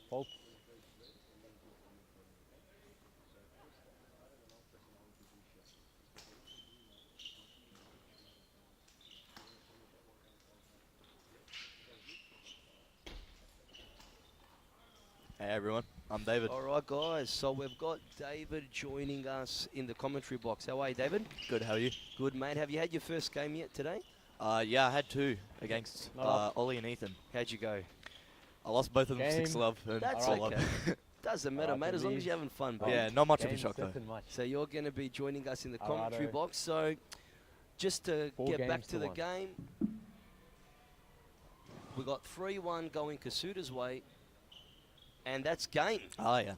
Speaker 9: Fault.
Speaker 10: Hey everyone, I'm David.
Speaker 5: All right, guys. So we've got David joining us in the commentary box. How are you, David?
Speaker 10: Good, how are you?
Speaker 5: Good, mate. Have you had your first game yet today?
Speaker 10: Yeah, I had two against
Speaker 9: No.
Speaker 10: Ollie and Ethan.
Speaker 5: How'd you go?
Speaker 10: I lost both of them
Speaker 9: Game.
Speaker 10: 6-love and
Speaker 5: That's
Speaker 10: 4-love.
Speaker 5: okay. Doesn't matter,
Speaker 9: Alright,
Speaker 5: mate, as long as
Speaker 9: leads.
Speaker 5: you're having fun, bro.
Speaker 10: Yeah, not much of a
Speaker 9: Game,
Speaker 10: shock though.
Speaker 9: set and match.
Speaker 5: So you're going to be joining us in the commentary
Speaker 9: Alrighto.
Speaker 5: box. So just to
Speaker 9: 4
Speaker 5: get back
Speaker 9: games
Speaker 5: to
Speaker 9: to
Speaker 5: the
Speaker 9: 1.
Speaker 5: game, we got 3-1 going Kasuda's way, and that's game.
Speaker 10: Oh yeah.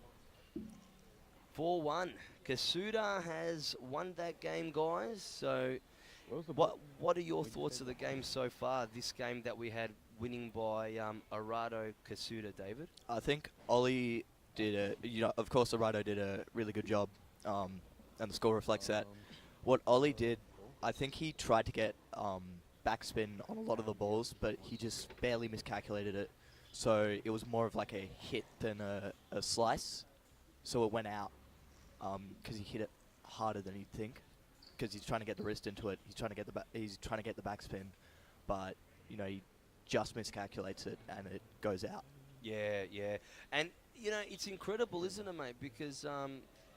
Speaker 5: 4-1. Kasuda has won that game, guys. So
Speaker 9: Where was the
Speaker 5: what are your thoughts of the game so far, this game that we had winning by Arado Kasuda, David?
Speaker 10: I think Ollie did of course Arado did a really good job, and the score reflects that. What Ollie did, I think he tried to get backspin on a lot of the balls, but he just barely miscalculated it. So it was more of like a hit than a slice. So it went out because he hit it harder than you'd think. Because he's trying to get the wrist into it. He's trying to get the backspin, but he just miscalculates it and it goes out.
Speaker 5: Yeah, yeah. And, it's incredible, isn't it, mate? Because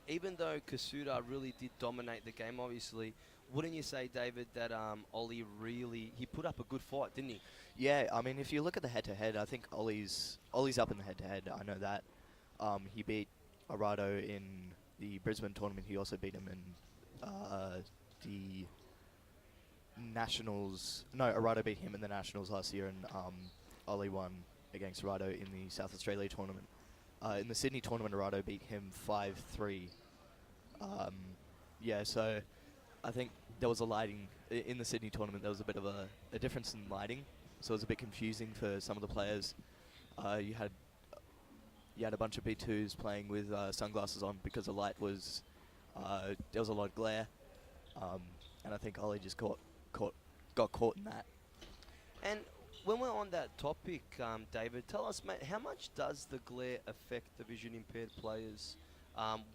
Speaker 5: even though Kasuda really did dominate the game, obviously, wouldn't you say, David, that Ollie really he put up a good fight, didn't he?
Speaker 10: Yeah, I mean, if you look at the head-to-head, I think Ollie's up in the head-to-head. I know that. He beat Arado in the Brisbane tournament. He also beat him in the Nationals. No, Arado beat him in the Nationals last year, and Ollie won against Arado in the South Australia tournament. In the Sydney tournament, Arado beat him 5-3. Yeah, so I think there was a lighting in the Sydney tournament. There was a bit of a difference in lighting, so it was a bit confusing for some of the players. You had a bunch of B2s playing with sunglasses on because the light was there was a lot of glare, and I think Ollie just got caught in that.
Speaker 5: And when we're on that topic, David, tell us, mate, how much does the glare affect the vision impaired players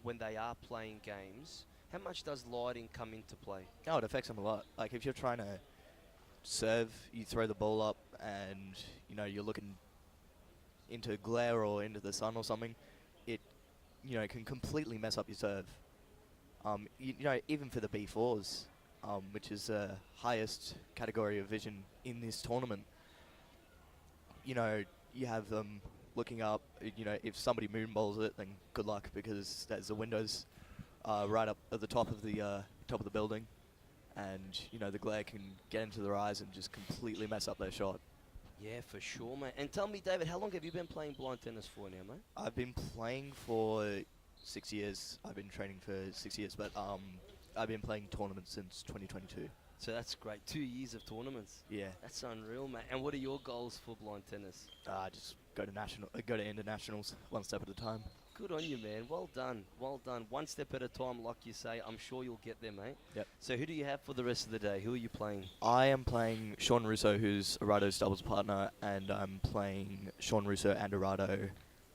Speaker 5: when they are playing games? How much does lighting come into play?
Speaker 10: Oh, it affects them a lot. Like if you're trying to serve, you throw the ball up, and you're looking into glare or into the sun or something, it can completely mess up your serve. Even for the B4s, which is the highest category of vision in this tournament, you have them looking up. If somebody moonballs it, then good luck, because there's the windows right up at the top of the building, and the glare can get into their eyes and just completely mess up their shot.
Speaker 5: Yeah, for sure, mate. And tell me, David, how long have you been playing blind tennis for now, mate?
Speaker 10: I've been playing for 6 years. I've been training for 6 years, but I've been playing tournaments since 2022.
Speaker 5: So that's great. 2 years of tournaments.
Speaker 10: Yeah.
Speaker 5: That's unreal, mate. And what are your goals for blind tennis?
Speaker 10: Just go to internationals, one step at a time.
Speaker 5: Good on you, man. Well done. Well done. One step at a time, like you say. I'm sure you'll get there, mate.
Speaker 10: Yep.
Speaker 5: So who do you have for the rest of the day? Who are you playing?
Speaker 10: I am playing Sean Russo, who's Arado's doubles partner, and I'm playing Sean Russo and Arado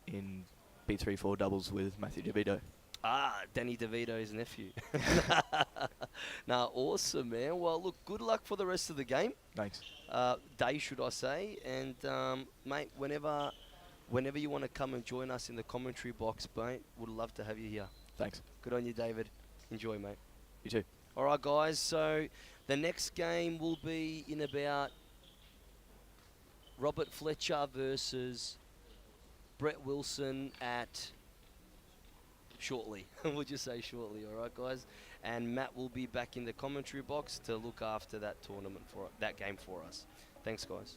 Speaker 10: in B3-4 doubles with Matthew DeVito.
Speaker 5: Danny DeVito's nephew. Awesome, man. Well, look, good luck for the rest of the game.
Speaker 10: Thanks.
Speaker 5: Day, should I say. And, mate, whenever you want to come and join us in the commentary box, mate, would love to have you here.
Speaker 10: Thanks.
Speaker 5: Good on you, David. Enjoy, mate.
Speaker 10: You too.
Speaker 5: All right, guys. So the next game will be in about Robert Fletcher versus Brett Wilson at shortly. We'll just say shortly, all right, guys? And Matt will be back in the commentary box to look after that tournament for that game for us. Thanks, guys.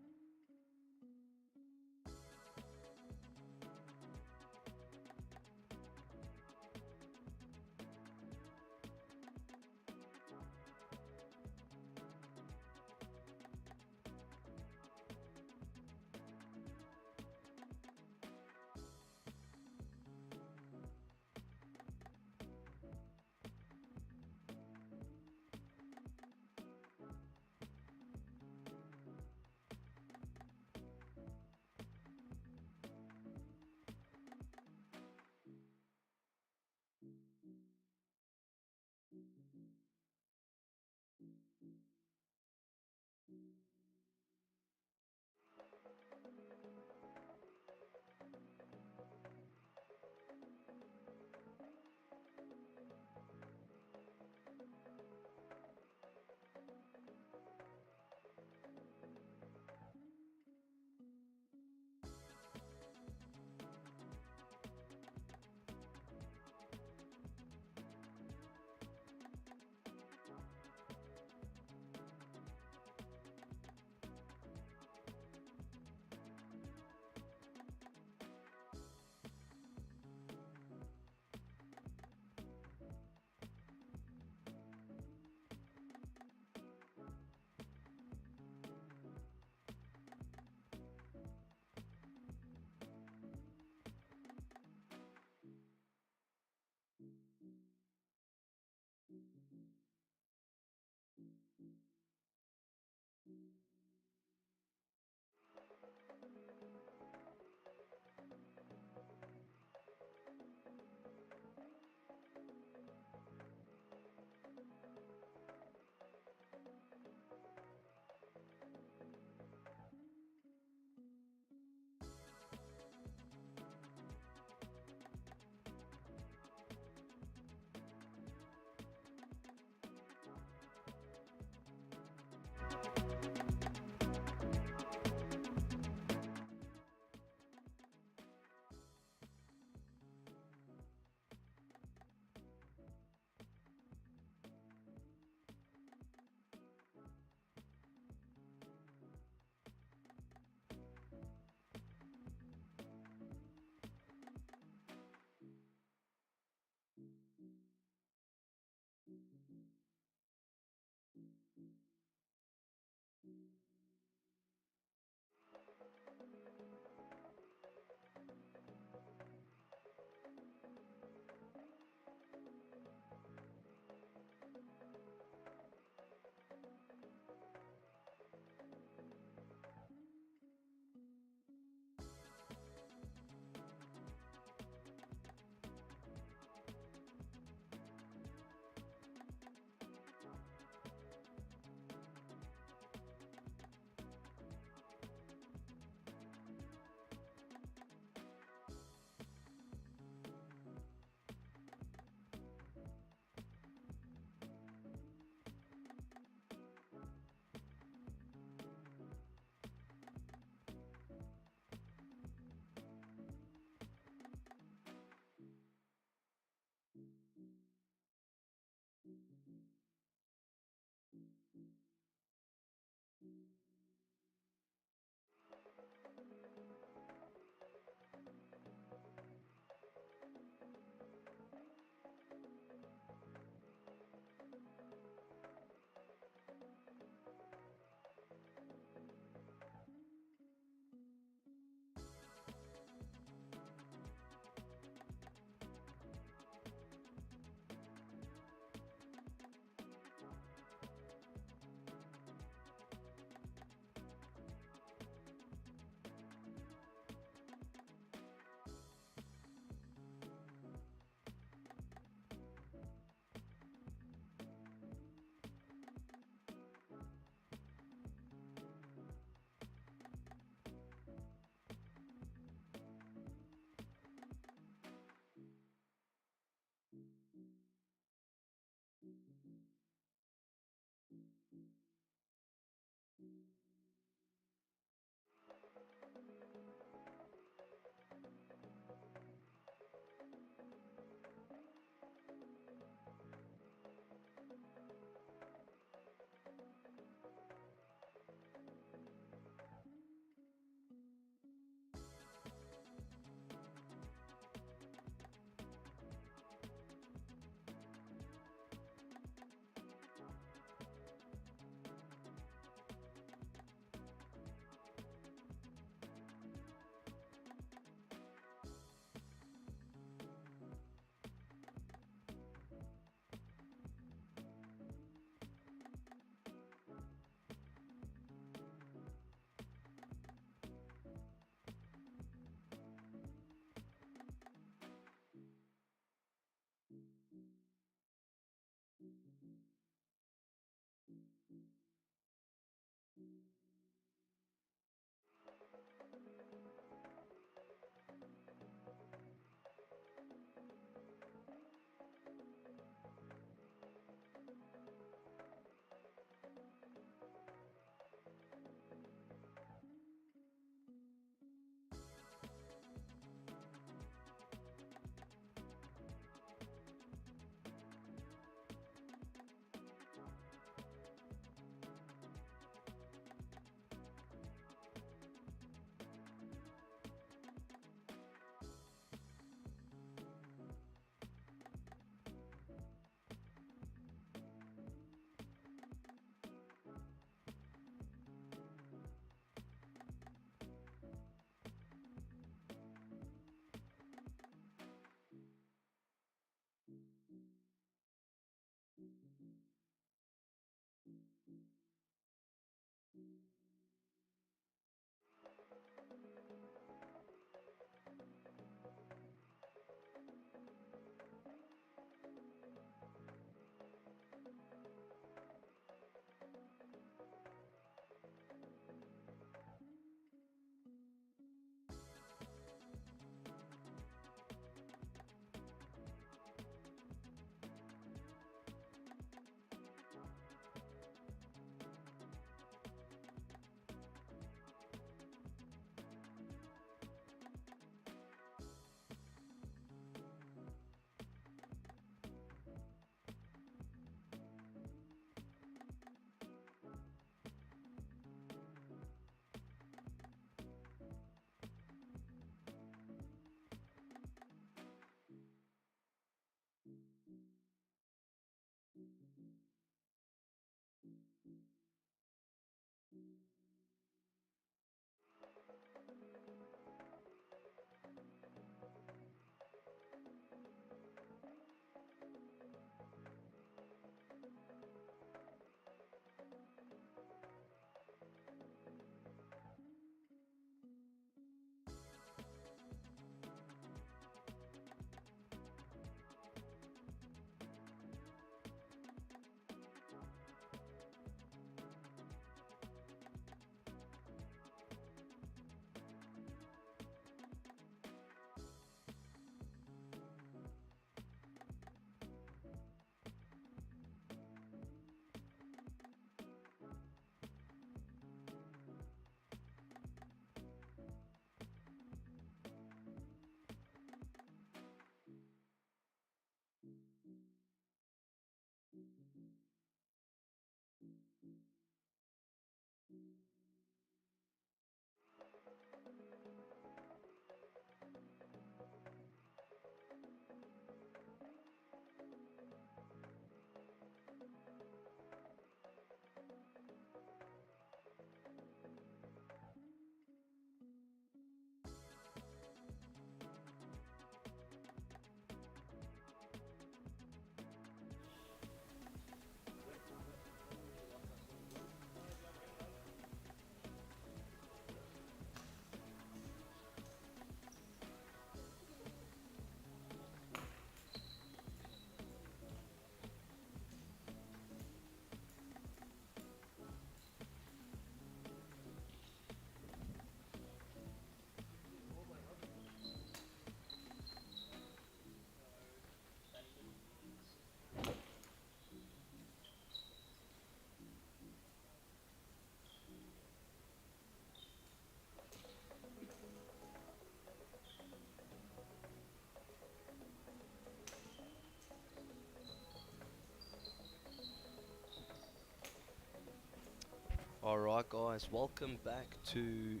Speaker 5: guys, welcome back to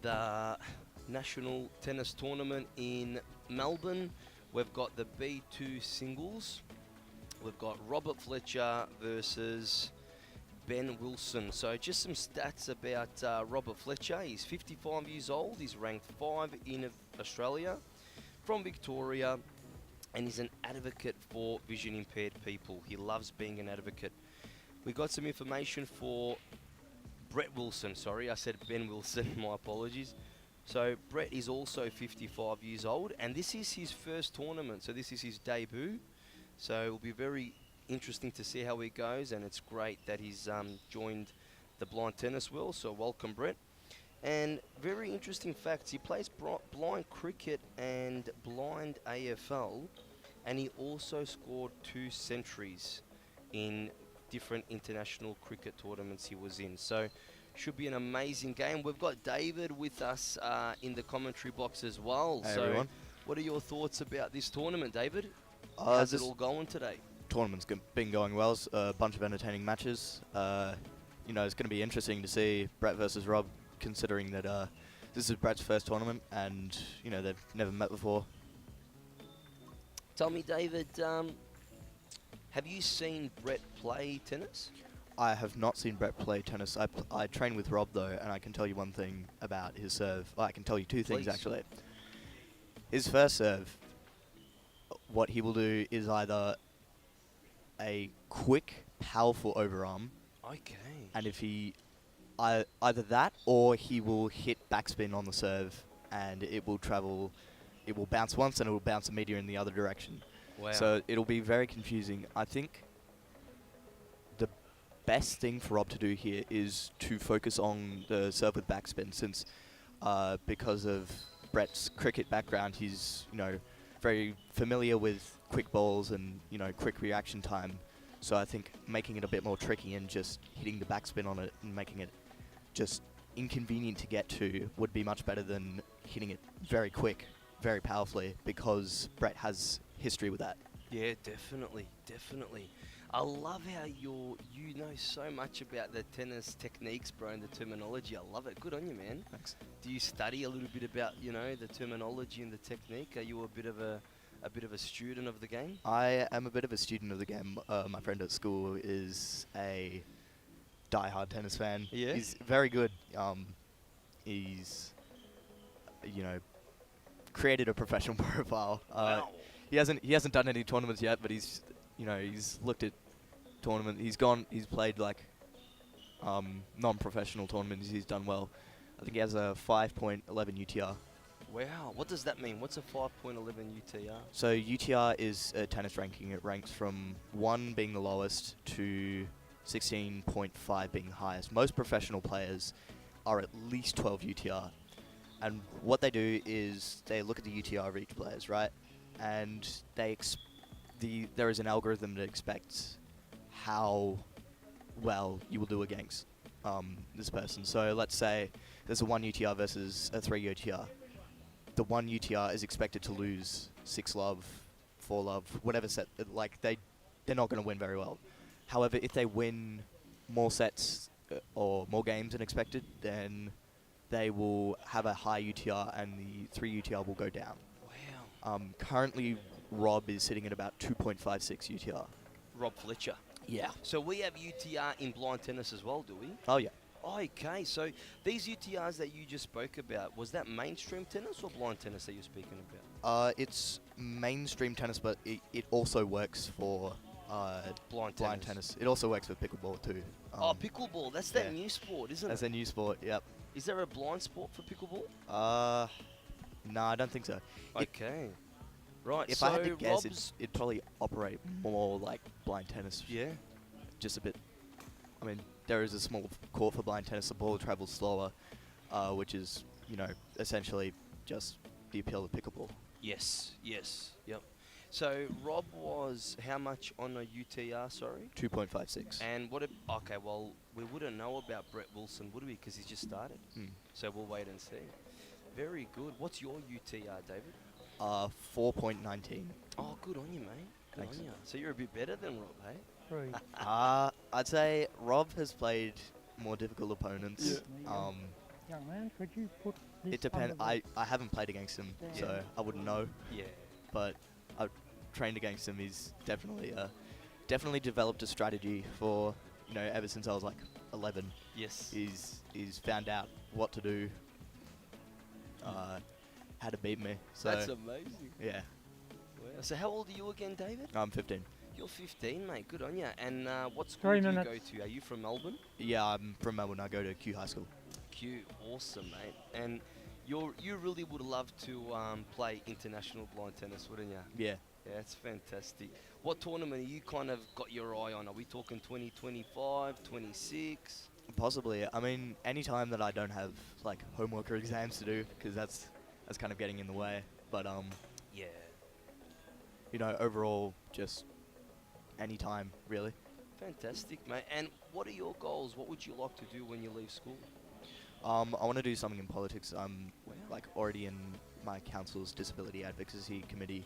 Speaker 5: the National Tennis Tournament in Melbourne. We've got the B2 singles. We've got Robert Fletcher versus Ben Wilson. So just some stats about Robert Fletcher. He's 55 years old. He's ranked 5 in Australia, from Victoria, and he's an advocate for vision impaired people. He loves being an advocate. We got some information for Brett Wilson. Sorry, I said Ben Wilson. My apologies. So Brett is also 55 years old, and this is his first tournament. So this is his debut. So it'll be very interesting to see how he goes, and it's great that he's joined the blind tennis world. So welcome, Brett. And very interesting facts. He plays blind cricket and blind AFL, and he also scored 2 centuries in different international cricket tournaments he was in. So should be an amazing game. We've got David with us in the commentary box as well.
Speaker 10: Hey,
Speaker 5: so
Speaker 10: everyone.
Speaker 5: what are your thoughts about this tournament, David?
Speaker 10: How's
Speaker 5: How's it all going today?
Speaker 10: Tournament's been going well. A bunch of entertaining matches. You know, it's going to be interesting to see Brett versus Rob, considering that this is Brett's first tournament, and you know they've never met before.
Speaker 5: Tell me, David, have you seen Brett play tennis?
Speaker 10: I have not seen Brett play tennis. I train with Rob though, and I can tell you one thing about his serve. Well, I can tell you 2 things
Speaker 5: Please.
Speaker 10: actually. His first serve, what he will do is either a quick, powerful overarm,
Speaker 5: Okay.
Speaker 10: and if he either that or he will hit backspin on the serve, and it will travel. It will bounce once and it will bounce immediately in the other direction.
Speaker 5: Wow.
Speaker 10: So it'll be very confusing. I think the best thing for Rob to do here is to focus on the serve with backspin, since because of Brett's cricket background, he's very familiar with quick balls and quick reaction time. So I think making it a bit more tricky and just hitting the backspin on it and making it just inconvenient to get to would be much better than hitting it very quick, very powerfully, because Brett has history with that.
Speaker 5: Yeah, definitely, definitely. I love how you know so much about the tennis techniques, bro, and the terminology. I love it. Good on you, man.
Speaker 10: Thanks.
Speaker 5: Do you study a little bit about, the terminology and the technique? Are you a bit of a student of the game?
Speaker 10: I am a bit of a student of the game. My friend at school is a die-hard tennis fan.
Speaker 5: Yeah?
Speaker 10: He's very good. He's, created a professional profile.
Speaker 5: Wow.
Speaker 10: He hasn't done any tournaments yet, but he's looked at tournament. He's played like non-professional tournaments. He's done well. I think he has a 5.11 UTR.
Speaker 5: Wow. What does that mean? What's a 5.11 UTR?
Speaker 10: So UTR is a tennis ranking. It ranks from 1 being the lowest to 16.5 being the highest. Most professional players are at least 12 UTR. And what they do is they look at the UTR of each players, right? And there is an algorithm that expects how well you will do against this person. So let's say there's a 1 UTR versus a 3 UTR. The 1 UTR is expected to lose 6-love, 4-love, whatever set. Like they're not going to win very well. However, if they win more sets or more games than expected, then they will have a high UTR and the 3 UTR will go down.
Speaker 5: Wow.
Speaker 10: Currently, Rob is sitting at about 2.56 UTR.
Speaker 5: Rob Fletcher.
Speaker 10: Yeah.
Speaker 5: So we have UTR in blind tennis as well, do we?
Speaker 10: Oh yeah.
Speaker 5: Okay, so these UTRs that you just spoke about, was that mainstream tennis or blind tennis that you're speaking about?
Speaker 10: It's mainstream tennis, but it also works for
Speaker 5: Blind
Speaker 10: tennis. It also works for pickleball too.
Speaker 5: Pickleball, that's that
Speaker 10: yeah.
Speaker 5: new sport, isn't
Speaker 10: That's
Speaker 5: it?
Speaker 10: a new sport. Yep.
Speaker 5: Is there a blind sport for pickleball?
Speaker 10: No, I don't think so.
Speaker 5: Okay. Right,
Speaker 10: If
Speaker 5: so
Speaker 10: I had to guess,
Speaker 5: Rob's...
Speaker 10: it'd probably operate more like blind tennis.
Speaker 5: Yeah.
Speaker 10: Just a bit. I mean, there is a small court for blind tennis. The ball travels slower, which is, essentially just the appeal of pickleball.
Speaker 5: Yes, yep. So Rob was how much on a UTR, sorry?
Speaker 10: 2.56.
Speaker 5: And okay, well, we wouldn't know about Brett Wilson, would we? Because he's just started. So we'll wait and see. Very good. What's your UTR, David?
Speaker 10: 4.19.
Speaker 5: Oh, good on you, mate. Good
Speaker 10: Thanks.
Speaker 5: on you. So you're a bit better than Rob, hey?
Speaker 10: I'd say Rob has played more difficult opponents.
Speaker 11: Young man, could you put this
Speaker 10: It depends.
Speaker 11: under the-
Speaker 10: I haven't played against him,
Speaker 11: Yeah.
Speaker 10: so I wouldn't know.
Speaker 5: Yeah.
Speaker 10: But I've trained against him. He's definitely developed a strategy for, ever since I was like 11.
Speaker 5: Yes.
Speaker 10: He's found out what to do, how to beat me. So
Speaker 5: That's amazing.
Speaker 10: yeah,
Speaker 5: Wow. So how old are you again, David?
Speaker 10: I'm 15.
Speaker 5: You're 15, mate. Good on you. And what school
Speaker 11: 3
Speaker 5: do
Speaker 11: minutes.
Speaker 5: you go to? Are you from Melbourne?
Speaker 10: Yeah, I'm from Melbourne. I go to Q High School.
Speaker 5: Q, awesome, mate. And you really would love to play international blind tennis, wouldn't you?
Speaker 10: Yeah.
Speaker 5: Yeah, it's fantastic. What tournament are you kind of got your eye on? Are we talking 2025, 26?
Speaker 10: Possibly. I mean, any time that I don't have like homework or exams to do, because that's kind of getting in the way. But
Speaker 5: Yeah.
Speaker 10: overall, just any time really.
Speaker 5: Fantastic, mate. And what are your goals? What would you like to do when you leave school?
Speaker 10: I want to do something in politics. I'm
Speaker 5: Wow.
Speaker 10: like already in my council's disability advocacy committee,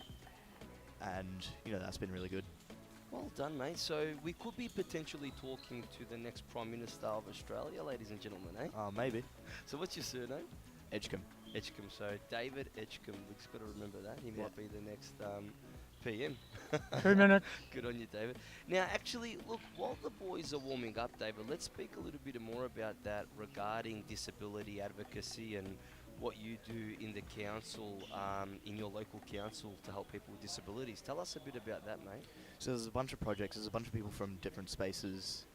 Speaker 10: and that's been really good.
Speaker 5: Well done, mate. So we could be potentially talking to the next Prime Minister of Australia, ladies and gentlemen, eh?
Speaker 10: Maybe.
Speaker 5: So what's your surname?
Speaker 10: Edgecombe.
Speaker 5: Edgecombe. So David Edgecombe. We've just got to remember that. He
Speaker 10: Yeah.
Speaker 5: might be the next PM.
Speaker 11: 2 minutes.
Speaker 5: Good on you, David. Now, actually, look, while the boys are warming up, David, let's speak a little bit more about that regarding disability advocacy and what you do in the council, in your local council to help people with disabilities. Tell us a bit about that, mate.
Speaker 10: So there's a bunch of projects. There's a bunch of people from different spaces.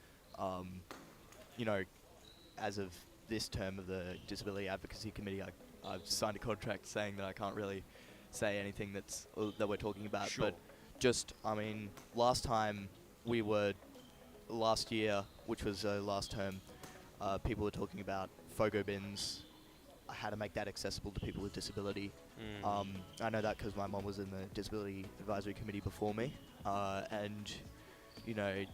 Speaker 10: As of this term of the Disability Advocacy Committee, I've signed a contract saying that I can't really say anything that we're talking about.
Speaker 5: Sure.
Speaker 10: But just, last year, which was last term, people were talking about FOGO bins, how to make that accessible to people with disability. I know that because my mom was in the Disability Advisory Committee before me, and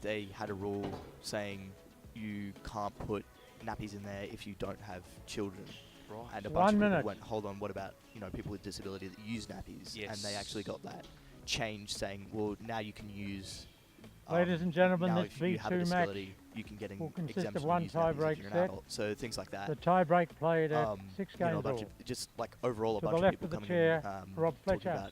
Speaker 10: they had a rule saying you can't put nappies in there if you don't have children.
Speaker 5: Right.
Speaker 10: And a
Speaker 11: 1
Speaker 10: bunch of
Speaker 11: minute.
Speaker 10: people went, hold on, what about people with disability that use nappies? And they actually got that change saying, well, now you can use.
Speaker 11: Ladies and gentlemen,
Speaker 10: now
Speaker 11: this
Speaker 10: if you have a
Speaker 11: B2 match
Speaker 10: disability, you can get
Speaker 11: will consist
Speaker 10: exemption
Speaker 11: of
Speaker 10: to
Speaker 11: one
Speaker 10: use nappies if
Speaker 11: tie-break
Speaker 10: you're an
Speaker 11: set.
Speaker 10: adult. So things like that.
Speaker 11: The tie-break played at 6
Speaker 10: a
Speaker 11: games
Speaker 10: bunch
Speaker 11: all.
Speaker 10: of just like overall a
Speaker 11: To the
Speaker 10: bunch of
Speaker 11: left
Speaker 10: people
Speaker 11: of the
Speaker 10: coming
Speaker 11: chair,
Speaker 10: in,
Speaker 11: Rob
Speaker 10: talking
Speaker 11: Fletcher.
Speaker 10: about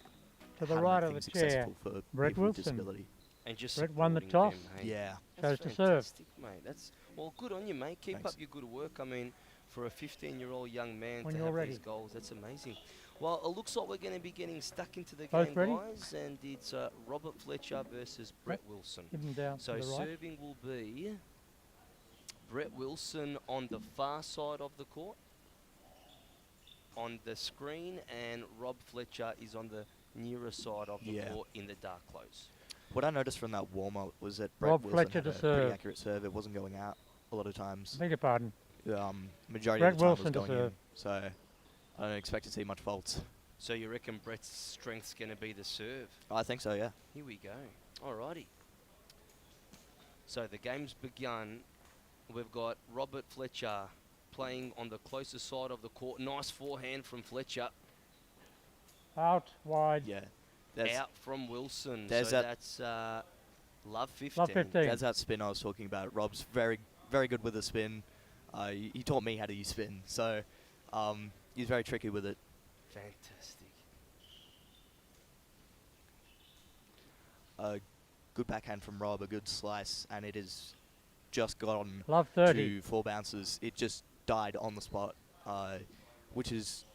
Speaker 11: To the
Speaker 10: how to
Speaker 11: right
Speaker 10: make
Speaker 11: of the
Speaker 10: things
Speaker 11: chair,
Speaker 10: accessible for
Speaker 11: Brett
Speaker 10: people with
Speaker 11: Wilson.
Speaker 10: disability.
Speaker 5: And just
Speaker 11: Brett won the
Speaker 5: supporting
Speaker 11: toss.
Speaker 5: them, hey?
Speaker 10: Yeah.
Speaker 5: That's
Speaker 11: Chose to serve.
Speaker 5: fantastic, mate. That's good on you, mate. Keep
Speaker 10: Thanks.
Speaker 5: up your good work. I mean, for a 15-year-old young man
Speaker 11: When
Speaker 5: to
Speaker 11: you're
Speaker 5: have
Speaker 11: ready.
Speaker 5: these goals, that's amazing. Well, it looks like we're going to be getting stuck into the
Speaker 11: Both
Speaker 5: game,
Speaker 11: ready?
Speaker 5: guys, and it's Robert Fletcher versus Brett Wilson.
Speaker 11: Give them down
Speaker 5: So
Speaker 11: to the right.
Speaker 5: serving will be Brett Wilson on the far side of the court on the screen, and Rob Fletcher is on the nearer side of the
Speaker 10: Yeah.
Speaker 5: court in the dark close.
Speaker 10: What I noticed from that warm-up was that Brett
Speaker 11: Rob
Speaker 10: Wilson
Speaker 11: Fletcher
Speaker 10: had
Speaker 11: to
Speaker 10: a pretty
Speaker 11: serve.
Speaker 10: accurate serve. It wasn't going out a lot of times.
Speaker 11: Beg your pardon.
Speaker 10: Majority
Speaker 11: Brett
Speaker 10: of the time
Speaker 11: Wilson
Speaker 10: it
Speaker 11: to
Speaker 10: was going in.
Speaker 11: serve.
Speaker 10: So I don't expect to see much faults.
Speaker 5: So you reckon Brett's strength's going to be the serve?
Speaker 10: I think so, yeah.
Speaker 5: Here we go. Alrighty. So the game's begun. We've got Robert Fletcher playing on the closer side of the court. Nice forehand from Fletcher.
Speaker 11: Out, wide.
Speaker 10: Yeah. There's,
Speaker 5: Out from Wilson.
Speaker 10: there's
Speaker 5: So
Speaker 10: that-
Speaker 5: that's love 15.
Speaker 11: Love 15.
Speaker 10: there's that spin I was talking about. Rob's very, very good with the spin. He taught me how to use spin. So he's very tricky with it.
Speaker 5: Fantastic.
Speaker 10: A good backhand from Rob, a good slice, and it has just gone
Speaker 11: Love 30.
Speaker 10: to 4 bounces. It just died on the spot, which is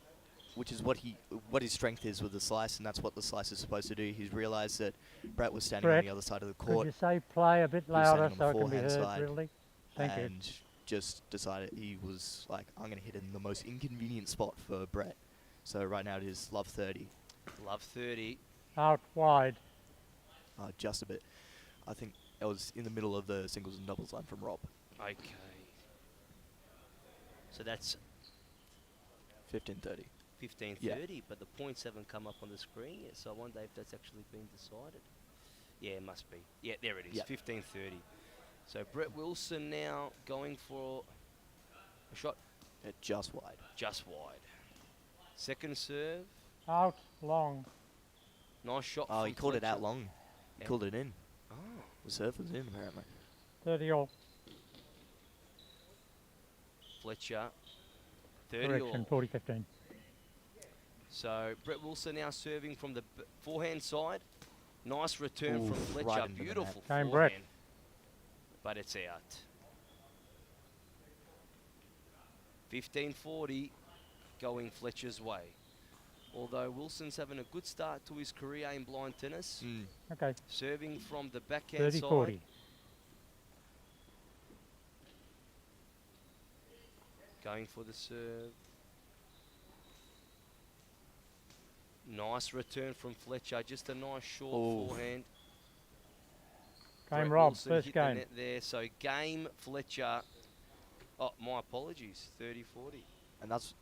Speaker 10: what his strength is with the slice, and that's what the slice is supposed to do. He's realised that Brett was standing
Speaker 11: Brett,
Speaker 10: on the other side of the
Speaker 11: Could
Speaker 10: court
Speaker 11: you say play a bit
Speaker 10: was standing
Speaker 11: louder
Speaker 10: on
Speaker 11: so
Speaker 10: the
Speaker 11: it can be
Speaker 10: forehand
Speaker 11: heard,
Speaker 10: side,
Speaker 11: really? Thank you.
Speaker 10: and just decided he was like, I'm going to hit it in the most inconvenient spot for Brett. So right now it is love 30,
Speaker 5: Love 30.
Speaker 11: Out, wide.
Speaker 10: just a bit. I think it was in the middle of the singles and doubles line from Rob.
Speaker 5: Okay. So that's
Speaker 10: 15-30.
Speaker 5: 15-30,
Speaker 10: Yeah.
Speaker 5: but the points haven't come up on the screen yet, so I wonder if that's actually been decided. Yeah, it must be. Yeah, there it is,
Speaker 10: Yeah.
Speaker 5: 15-30. So Brett Wilson now going for a shot
Speaker 10: Just wide.
Speaker 5: just wide. Second serve,
Speaker 11: Out, long.
Speaker 5: nice shot
Speaker 10: Oh,
Speaker 5: from
Speaker 10: he called it out
Speaker 5: Fletcher.
Speaker 10: long. He
Speaker 5: Yeah.
Speaker 10: called it in.
Speaker 5: Oh,
Speaker 10: The serve was in, apparently.
Speaker 11: 30 all.
Speaker 5: Fletcher. 30
Speaker 11: Correction,
Speaker 5: all.
Speaker 11: 40-15.
Speaker 5: So Brett Wilson now serving from the forehand side. Nice return
Speaker 10: Ooh,
Speaker 5: from Fletcher.
Speaker 10: right into the net.
Speaker 5: Beautiful
Speaker 11: Game,
Speaker 5: forehand.
Speaker 11: Brett.
Speaker 5: But it's out. 15-40 going Fletcher's way. Although Wilson's having a good start to his career in blind tennis.
Speaker 11: Okay,
Speaker 5: Serving from the backhand
Speaker 11: 30-40.
Speaker 5: side. Going for the serve. Nice return from Fletcher. Just a nice short
Speaker 10: Ooh.
Speaker 5: forehand.
Speaker 11: Game
Speaker 5: Brett
Speaker 11: Rob,
Speaker 5: Wilson
Speaker 11: first
Speaker 5: hit the
Speaker 11: game.
Speaker 5: net there. So game Fletcher. Oh, my apologies. 30-40.
Speaker 10: And that's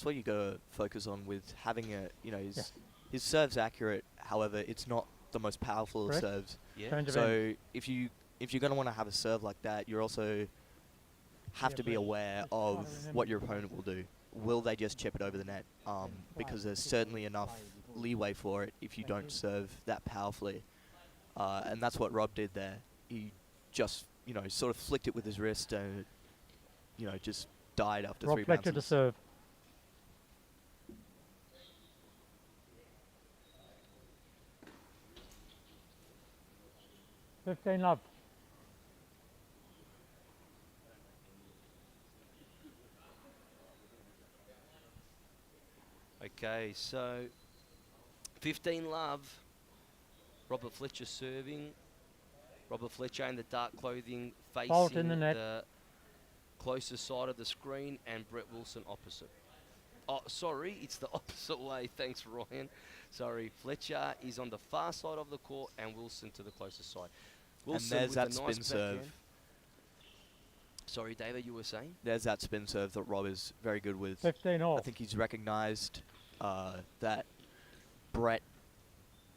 Speaker 10: what you gotta focus on with having a, you know, his serve's accurate. However, it's not the most powerful of
Speaker 11: Correct.
Speaker 10: serves.
Speaker 5: Yeah.
Speaker 11: Change of
Speaker 10: So
Speaker 11: end.
Speaker 10: if you're gonna want to have a serve like that, you're also have
Speaker 11: Yeah,
Speaker 10: to be
Speaker 11: but
Speaker 10: aware
Speaker 11: just try to
Speaker 10: of
Speaker 11: remember
Speaker 10: what your
Speaker 11: the
Speaker 10: opponent will do. Will they just chip it over the net? Because there's certainly enough leeway for it if you don't serve that powerfully. And that's what Rob did there. He just, you know, sort of flicked it with his wrist and, you know, just died after
Speaker 11: Rob
Speaker 10: 3
Speaker 11: Fletcher to
Speaker 10: bounces.
Speaker 11: serve. Fifteen love.
Speaker 5: Okay, so 15 love. Robert Fletcher serving. Robert Fletcher in the dark clothing
Speaker 11: Fault
Speaker 5: facing
Speaker 11: in the net.
Speaker 5: the closest side of the screen, and Brett Wilson opposite. Oh, sorry, it's the opposite way. Thanks, Ryan. Sorry, Fletcher is on the far side of the court and Wilson to the closest side. Wilson
Speaker 10: there's
Speaker 5: with
Speaker 10: that
Speaker 5: a
Speaker 10: spin
Speaker 5: nice
Speaker 10: serve.
Speaker 5: backhand. Sorry, David, you were saying?
Speaker 10: There's that spin serve that Rob is very good with.
Speaker 11: 15 all.
Speaker 10: I think he's recognised that Brett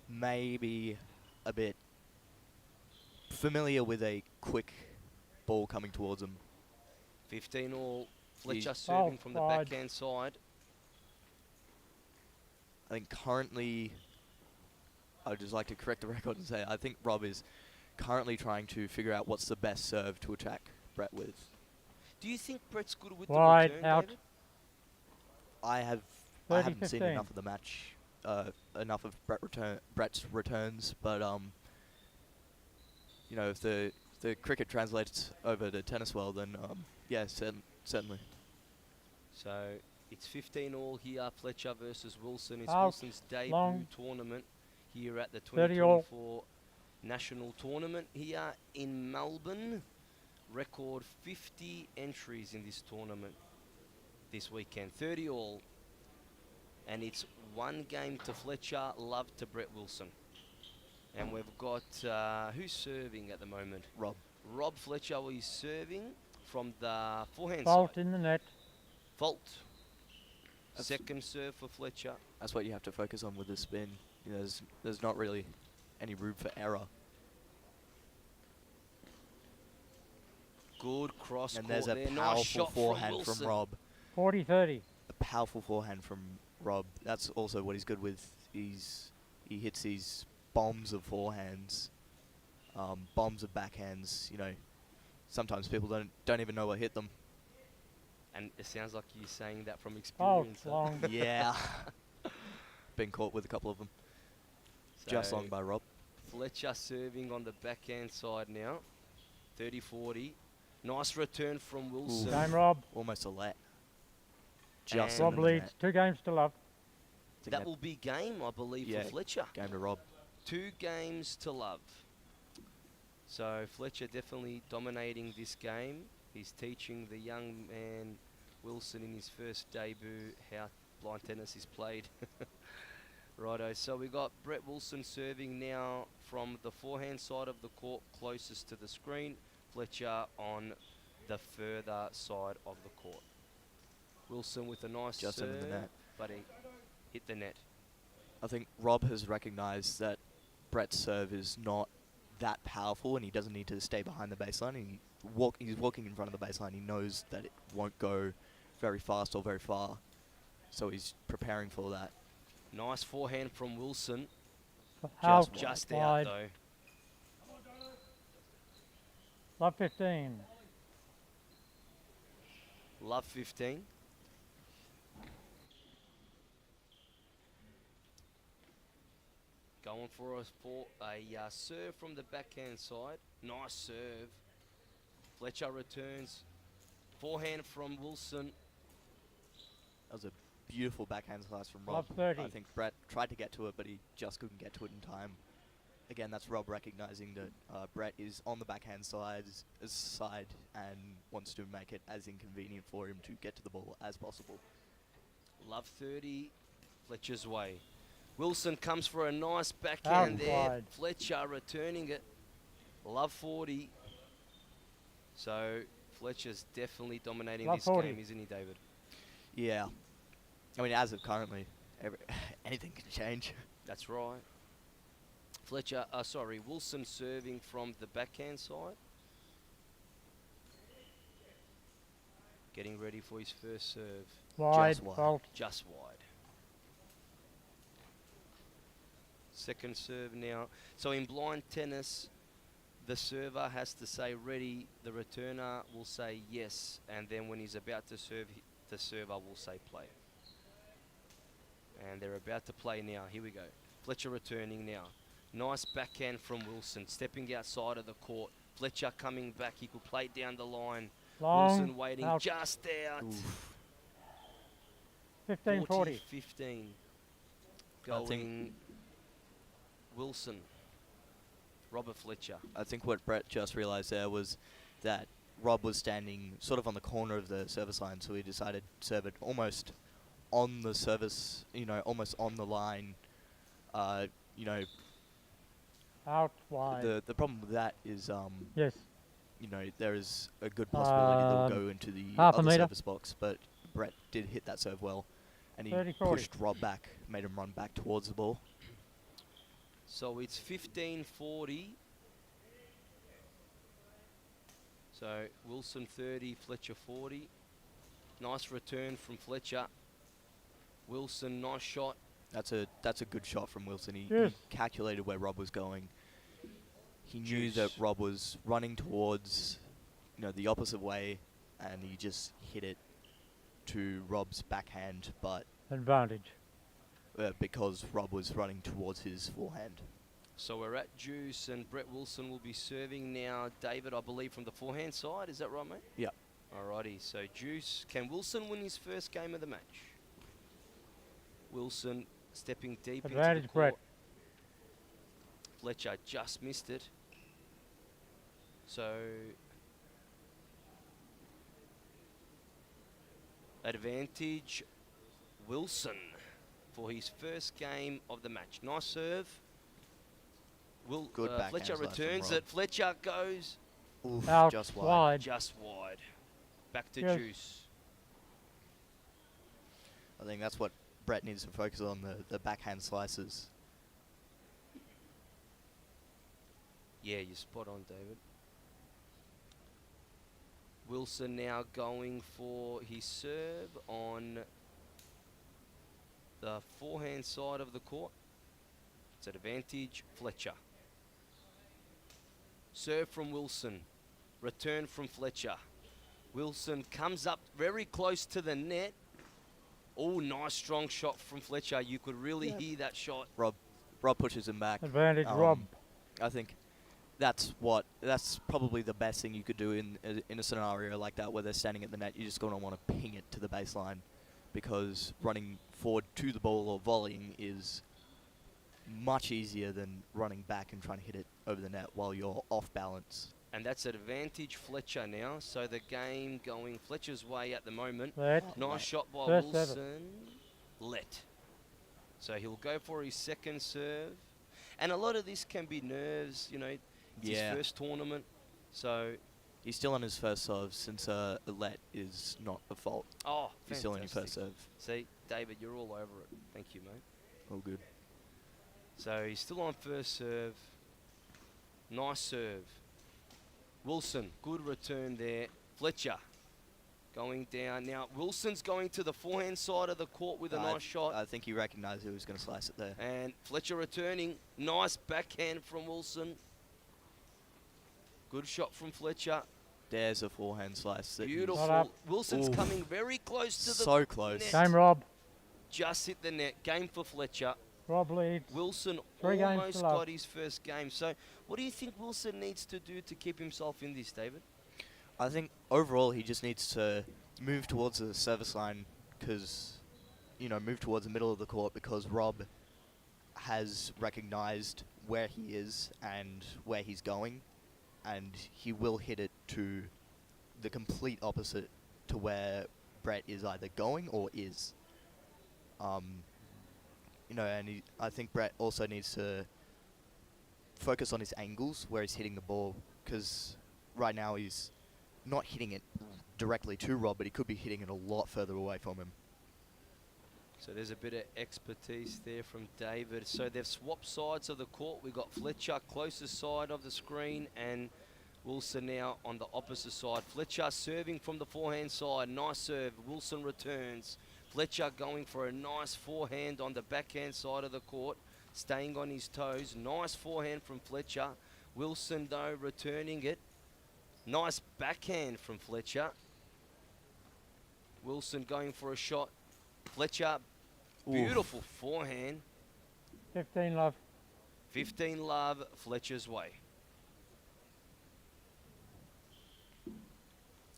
Speaker 10: may be a bit familiar with a quick ball coming towards him.
Speaker 5: 15 all. Fletcher
Speaker 10: He-
Speaker 5: serving from the
Speaker 11: Offside.
Speaker 5: backhand side.
Speaker 10: I think currently, I'd just like to correct the record and say I think Rob is currently trying to figure out what's the best serve to attack Brett with.
Speaker 5: Do you think Brett's good with
Speaker 11: Wide,
Speaker 5: the return,
Speaker 11: out.
Speaker 5: David?
Speaker 10: I haven't
Speaker 11: 30-15.
Speaker 10: seen enough of the match, enough of Brett's returns, but you know, if the cricket translates over to tennis world, then yeah, certainly.
Speaker 5: So it's 15 all here. Fletcher versus Wilson. It's
Speaker 11: Out,
Speaker 5: Wilson's debut
Speaker 11: long.
Speaker 5: tournament here at the
Speaker 11: 30 all.
Speaker 5: 2024 National Tournament here in Melbourne. Record 50 entries in this tournament this weekend. 30 all. And it's 1 game to Fletcher, love to Brett Wilson. And we've got, who's serving at the moment?
Speaker 10: Rob.
Speaker 5: Rob Fletcher is serving from the forehand
Speaker 11: Fault
Speaker 5: side.
Speaker 11: in the net.
Speaker 5: Fault.
Speaker 10: That's-
Speaker 5: Second serve for Fletcher.
Speaker 10: That's what you have to focus on with the spin. You know, there's not really any room for error.
Speaker 5: Good cross
Speaker 10: And
Speaker 5: court
Speaker 10: there's a
Speaker 5: there. Nice
Speaker 10: powerful
Speaker 5: shot
Speaker 10: forehand
Speaker 5: from,
Speaker 10: from
Speaker 5: Wilson.
Speaker 10: Rob.
Speaker 11: 40-30.
Speaker 10: A powerful forehand from Rob. That's also what he's good with. He hits these bombs of forehands, bombs of backhands. You know, sometimes people don't even know what hit them.
Speaker 5: And it sounds like you're saying that from
Speaker 11: Fault
Speaker 5: experience. huh?
Speaker 11: long.
Speaker 10: Yeah, been caught with a couple of them. Just
Speaker 5: So
Speaker 10: long by Rob.
Speaker 5: Fletcher serving on the backhand side now. 30-40. Nice return from Wilson.
Speaker 11: Game Rob.
Speaker 10: Almost a let. Just
Speaker 5: And
Speaker 11: Rob
Speaker 10: into the
Speaker 11: leads.
Speaker 10: net.
Speaker 11: 2 games to love.
Speaker 10: I think
Speaker 5: That will be game, I believe,
Speaker 10: Yeah.
Speaker 5: for Fletcher.
Speaker 10: game to Rob.
Speaker 5: 2 games to love. So Fletcher definitely dominating this game. He's teaching the young man Wilson in his first debut how blind tennis is played. Righto, so we got Brett Wilson serving now from the forehand side of the court closest to the screen. Fletcher on the further side of the court. Wilson with a nice
Speaker 10: Just
Speaker 5: serve,
Speaker 10: into the net.
Speaker 5: but he hit the net.
Speaker 10: I think Rob has recognised that Brett's serve is not that powerful and he doesn't need to stay behind the baseline. He's walking in front of the baseline. He knows that it won't go very fast or very far. So he's preparing for that.
Speaker 5: Nice forehand from Wilson.
Speaker 11: Out.
Speaker 5: Just out
Speaker 11: wide.
Speaker 5: though.
Speaker 11: Love 15.
Speaker 5: Love 15. Going for a serve from the backhand side. Nice serve. Fletcher returns. Forehand from Wilson.
Speaker 10: That was a beautiful backhand slice from Rob.
Speaker 11: Love 30.
Speaker 10: I think Brett tried to get to it, but he just couldn't get to it in time. Again, that's Rob recognizing that Brett is on the backhand side and wants to make it as inconvenient for him to get to the ball as possible.
Speaker 5: Love 30. Fletcher's way. Wilson comes for a nice backhand there.
Speaker 11: Outside.
Speaker 5: Fletcher returning it. Love 40. So Fletcher's definitely dominating
Speaker 11: Love
Speaker 5: this
Speaker 11: 40.
Speaker 5: game, isn't he, David?
Speaker 10: Yeah. I mean, as of currently, anything can change.
Speaker 5: That's right. Wilson serving from the backhand side. Getting ready for his first serve.
Speaker 11: Wide,
Speaker 10: Just wide.
Speaker 11: fault.
Speaker 5: Just wide. Second serve now. So in blind tennis, the server has to say ready, the returner will say yes, and then when he's about to serve, the server will say play. And they're about to play now. Here we go. Fletcher returning now. Nice backhand from Wilson, stepping outside of the court. Fletcher coming back. He could play down the line.
Speaker 11: Long.
Speaker 5: Wilson waiting
Speaker 11: Out.
Speaker 5: just out.
Speaker 11: 15-40.
Speaker 5: 15.
Speaker 10: I think-
Speaker 5: Going Wilson. Robert Fletcher.
Speaker 10: I think what Brett just realized there was that Rob was standing sort of on the corner of the service line, so he decided to serve it almost on the service, almost on the line.
Speaker 11: Out wide.
Speaker 10: The problem with that is,
Speaker 11: Yes.
Speaker 10: there is a good possibility they'll go into the
Speaker 11: half a
Speaker 10: other
Speaker 11: metre.
Speaker 10: service box, but Brett did hit that serve well, and he
Speaker 11: 30-40.
Speaker 10: pushed Rob back, made him run back towards the ball.
Speaker 5: So it's 15-40. So Wilson 30, Fletcher 40. Nice return from Fletcher. Wilson, nice shot.
Speaker 10: That's a good shot from Wilson. He
Speaker 11: Yes.
Speaker 10: calculated where Rob was going. He knew
Speaker 5: Juice.
Speaker 10: that Rob was running towards, the opposite way, and he just hit it to Rob's backhand, but
Speaker 11: Advantage.
Speaker 10: because Rob was running towards his forehand.
Speaker 5: So we're at Juice, and Brett Wilson will be serving now. David, I believe, from the forehand side. Is that right, mate?
Speaker 10: Yeah.
Speaker 5: Alrighty, so Juice. Can Wilson win his first game of the match? Wilson stepping deep into the
Speaker 11: Advantage,
Speaker 5: court.
Speaker 11: Brett.
Speaker 5: Fletcher just missed it. So advantage Wilson for his first game of the match. Nice serve.
Speaker 10: Good backhand
Speaker 5: Fletcher
Speaker 10: slice from
Speaker 5: returns
Speaker 10: Rob.
Speaker 5: it. Fletcher goes
Speaker 10: Oof,
Speaker 11: Out
Speaker 10: just wide.
Speaker 11: wide.
Speaker 5: just wide. Back to
Speaker 11: Yes.
Speaker 5: Juice.
Speaker 10: I think that's what Brett needs to focus on, the backhand slices.
Speaker 5: Yeah, you're spot on, David. Wilson now going for his serve on the forehand side of the court. It's an advantage, Fletcher. Serve from Wilson. Return from Fletcher. Wilson comes up very close to the net. Oh, nice strong shot from Fletcher. You could really hear that shot.
Speaker 10: Rob pushes him back.
Speaker 11: Advantage, Rob.
Speaker 10: I think that's probably the best thing you could do in a scenario like that where they're standing at the net. You're just going to want to ping it to the baseline, because running forward to the ball or volleying is much easier than running back and trying to hit it over the net while you're off balance.
Speaker 5: And that's an advantage Fletcher now. So the game going Fletcher's way at the moment.
Speaker 11: Let.
Speaker 5: Nice shot by
Speaker 11: First service.
Speaker 5: Wilson. Let. So he'll go for his second serve. And a lot of this can be nerves, it's
Speaker 10: Yeah.
Speaker 5: his first tournament. So,
Speaker 10: He's still on his first serve since let is not a fault.
Speaker 5: oh,
Speaker 10: He's still on your first
Speaker 5: fantastic.
Speaker 10: serve.
Speaker 5: See, David, you're all over it. Thank you, mate.
Speaker 10: All good.
Speaker 5: So he's still on first serve. Nice serve. Wilson, good return there. Fletcher going down. Now, Wilson's going to the forehand side of the court with a nice shot.
Speaker 10: I think he recognized who was going to slice it there.
Speaker 5: And Fletcher returning. Nice backhand from Wilson. Good shot from Fletcher.
Speaker 10: There's a forehand slice. That he's
Speaker 5: Beautiful. Wilson's
Speaker 10: Oof.
Speaker 5: coming very close to the
Speaker 10: so close.
Speaker 5: net.
Speaker 11: Game Rob.
Speaker 5: Just hit the net. Game for Fletcher.
Speaker 11: Rob leads.
Speaker 5: Wilson
Speaker 11: 3 games
Speaker 5: almost
Speaker 11: to love.
Speaker 5: got his first game. So what do you think Wilson needs to do to keep himself in this, David?
Speaker 10: I think overall he just needs to move towards the service line because, move towards the middle of the court because Rob has recognised where he is and where he's going, and he will hit it to the complete opposite to where Brett is either going or is. And I think Brett also needs to focus on his angles where he's hitting the ball, because right now he's not hitting it directly to Rob, but he could be hitting it a lot further away from him.
Speaker 5: So there's a bit of expertise there from David. So they've swapped sides of the court. We've got Fletcher closest side of the screen and Wilson now on the opposite side. Fletcher serving from the forehand side. Nice serve. Wilson returns. Fletcher going for a nice forehand on the backhand side of the court, staying on his toes. Nice forehand from Fletcher. Wilson, though, returning it. Nice backhand from Fletcher. Wilson going for a shot. Fletcher, beautiful forehand.
Speaker 11: 15 love.
Speaker 5: 15 love, Fletcher's way.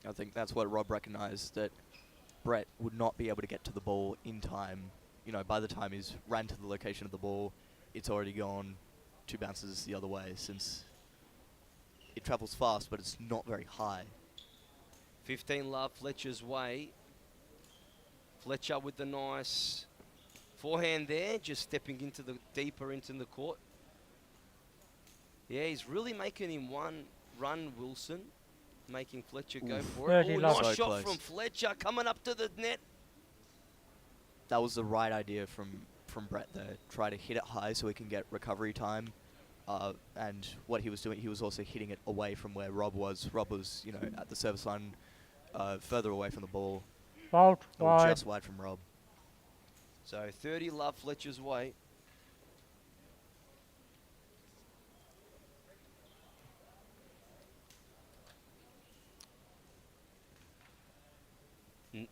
Speaker 10: I think that's what Rob recognised, that Brett would not be able to get to the ball in time. By the time he's ran to the location of the ball, it's already gone 2 bounces the other way, since it travels fast, but it's not very high.
Speaker 5: 15 love, Fletcher's way. Fletcher with the nice forehand there, just stepping deeper into the court. Yeah, he's really making him one run, Wilson. Making Fletcher go for it.
Speaker 11: 30
Speaker 5: Oh,
Speaker 11: love.
Speaker 5: nice
Speaker 10: So
Speaker 5: shot
Speaker 10: close.
Speaker 5: from Fletcher, coming up to the net.
Speaker 10: That was the right idea from Brett there. Try to hit it high so he can get recovery time. And what he was doing, he was also hitting it away from where Rob was. Rob was, at the service line, further away from the ball.
Speaker 11: Fault
Speaker 10: Or
Speaker 11: wide.
Speaker 10: just wide from Rob.
Speaker 5: So 30 love, Fletcher's way.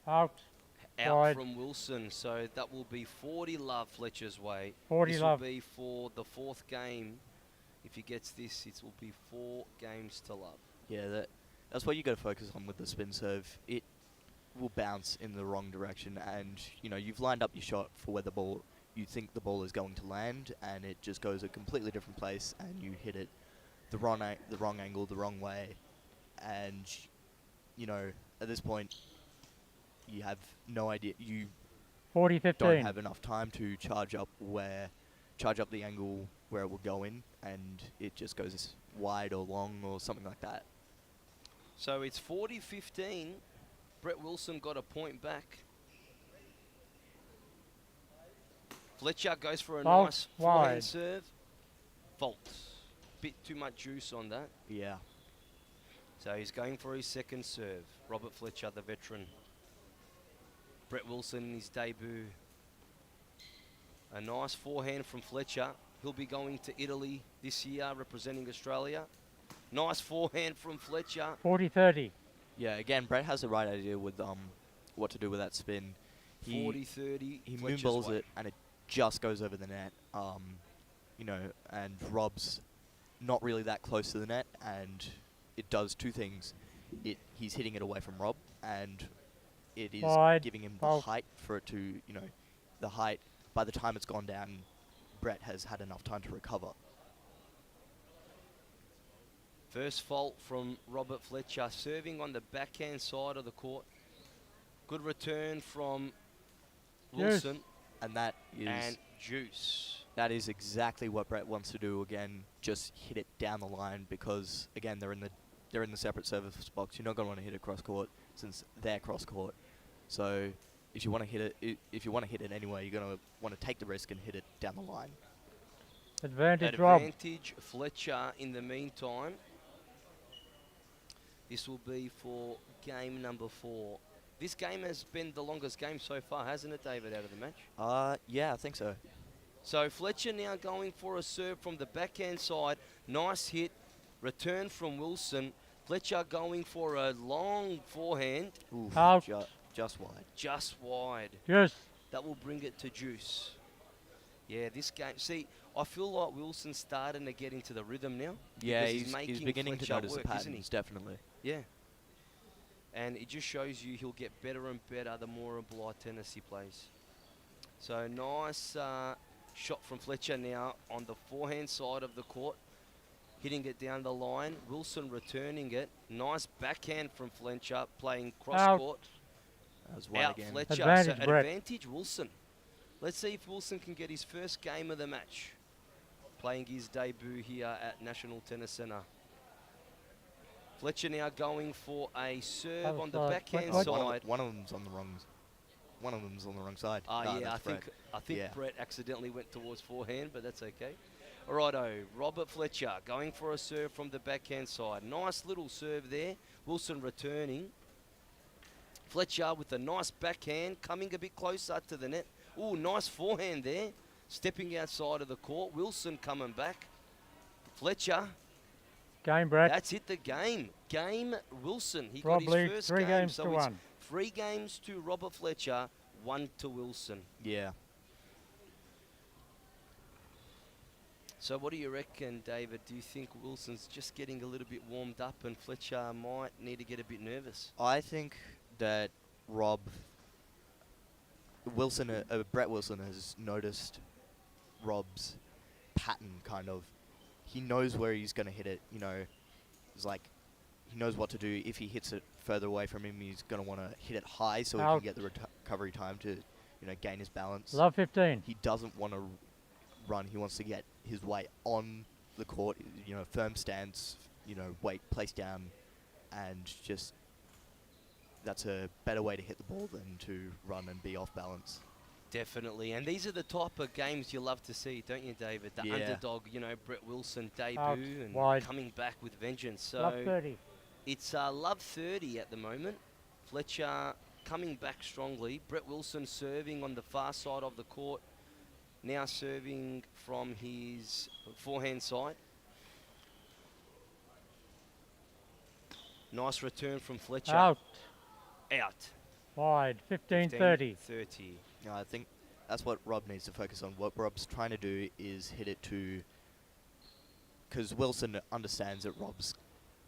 Speaker 11: Out.
Speaker 5: Out
Speaker 11: Wide.
Speaker 5: from Wilson, so that will be 40 love, Fletcher's way.
Speaker 11: 40
Speaker 5: this
Speaker 11: love.
Speaker 5: will be for the 4th game. If he gets this, it will be 4 games to love.
Speaker 10: Yeah, that's what you got to focus on with the spin serve. It will bounce in the wrong direction, and you've lined up your shot for where you think the ball is going to land, and it just goes a completely different place, and you hit it the wrong angle, the wrong way, and at this point you have no idea. You
Speaker 11: 40-15.
Speaker 10: don't have enough time to charge up the angle where it will go in, and it just goes wide or long or something like that.
Speaker 5: So it's 40-15. Brett Wilson got a point back. Fletcher goes for a
Speaker 11: Fault
Speaker 5: nice forehand
Speaker 11: wide.
Speaker 5: serve. Fault. Bit too much juice on that.
Speaker 10: Yeah.
Speaker 5: So he's going for his 2nd serve. Robert Fletcher, the veteran. Brett Wilson in his debut. A nice forehand from Fletcher. He'll be going to Italy this year, representing Australia. Nice forehand from Fletcher.
Speaker 11: 40-30.
Speaker 10: Yeah, again, Brett has the right idea with what to do with that spin.
Speaker 5: 40-30.
Speaker 10: He
Speaker 5: Fletcher's
Speaker 10: moonballs
Speaker 5: way.
Speaker 10: it, and it just goes over the net. And Rob's not really that close to the net, and it does 2 things. He's hitting it away from Rob, and it is
Speaker 11: Wide.
Speaker 10: giving him the
Speaker 11: Fault.
Speaker 10: height for it to, the height. By the time it's gone down, Brett has had enough time to recover.
Speaker 5: First fault from Robert Fletcher, serving on the backhand side of the court. Good return from
Speaker 11: Yes.
Speaker 5: Wilson
Speaker 10: And that is
Speaker 5: and Juice.
Speaker 10: that is exactly what Brett wants to do. Again, just hit it down the line, because again they're in the separate service box. You're not going to want to hit it cross court since they're cross court. So if you want to hit it anyway, you're going to want to take the risk and hit it down the line.
Speaker 11: Advantage Rob.
Speaker 5: Advantage Fletcher in the meantime. This will be for game number 4. This game has been the longest game so far, hasn't it, David, out of the match?
Speaker 10: Yeah, I think so.
Speaker 5: So Fletcher now going for a serve from the backhand side. Nice hit. Return from Wilson. Fletcher going for a long forehand,
Speaker 10: Oof,
Speaker 11: Out.
Speaker 10: just wide.
Speaker 5: just wide.
Speaker 11: Yes.
Speaker 5: That will bring it to juice. Yeah, this game. See, I feel like Wilson's starting to get into the rhythm now.
Speaker 10: Yeah,
Speaker 5: because
Speaker 10: he's
Speaker 5: making
Speaker 10: beginning to
Speaker 5: Fletcher
Speaker 10: notice
Speaker 5: work,
Speaker 10: the
Speaker 5: isn't he?
Speaker 10: patterns, definitely.
Speaker 5: Yeah. And it just shows you he'll get better and better the more and Bly tennis he plays. So nice shot from Fletcher now on the forehand side of the court. Hitting it down the line. Wilson returning it. Nice backhand from Fletcher playing cross court.
Speaker 10: That was wide
Speaker 5: Out
Speaker 10: again.
Speaker 5: Fletcher.
Speaker 11: Advantage,
Speaker 5: so
Speaker 11: Brett.
Speaker 5: advantage Wilson. Let's see if Wilson can get his first game of the match. Playing his debut here at National Tennis Centre. Fletcher now going for a serve
Speaker 11: Other
Speaker 5: on the
Speaker 11: side.
Speaker 5: backhand
Speaker 11: What?
Speaker 5: side.
Speaker 10: One of them's on the wrong. One of them's on the wrong side.
Speaker 5: Yeah,
Speaker 10: that's Brett.
Speaker 5: I think
Speaker 10: Yeah.
Speaker 5: Brett accidentally went towards forehand, but that's okay. Alrighto, Robert Fletcher going for a serve from the backhand side. Nice little serve there. Wilson returning. Fletcher with a nice backhand, coming a bit closer to the net. Ooh, nice forehand there. Stepping outside of the court. Wilson coming back. Fletcher.
Speaker 11: Game, Brett.
Speaker 5: That's it, the game. Game Wilson. He
Speaker 11: Rob
Speaker 5: got his
Speaker 11: leads
Speaker 5: first
Speaker 11: 3
Speaker 5: game.
Speaker 11: games
Speaker 5: So
Speaker 11: to
Speaker 5: it's
Speaker 11: 1.
Speaker 5: 3 games to Robert Fletcher, 1 to Wilson.
Speaker 10: Yeah.
Speaker 5: So what do you reckon, David? Do you think Wilson's just getting a little bit warmed up and Fletcher might need to get a bit nervous?
Speaker 10: I think that Brett Wilson has noticed Rob's pattern, kind of. He knows where he's going to hit it, you know. It's like, he knows what to do. If he hits it further away from him, he's going to want to hit it high so he
Speaker 11: Out.
Speaker 10: can get the recovery time to, you know, gain his balance.
Speaker 11: Love 15.
Speaker 10: He doesn't want to run. He wants to get his weight on the court, you know, firm stance, you know, weight placed down, and just that's a better way to hit the ball than to run and be off balance.
Speaker 5: Definitely. And these are the type of games you love to see, don't you, David? The
Speaker 10: Yeah.
Speaker 5: underdog, you know, Brett Wilson debut
Speaker 11: Out.
Speaker 5: and
Speaker 11: Wide.
Speaker 5: coming back with vengeance. So
Speaker 11: Love 30.
Speaker 5: it's love 30 at the moment. Fletcher coming back strongly. Brett Wilson serving on the far side of the court. Now serving from his forehand side. Nice return from Fletcher.
Speaker 11: Out.
Speaker 5: Out.
Speaker 11: Wide. 15-30.
Speaker 5: 30.
Speaker 10: You know, I think that's what Rob needs to focus on. What Rob's trying to do is hit it to, because Wilson understands that Rob's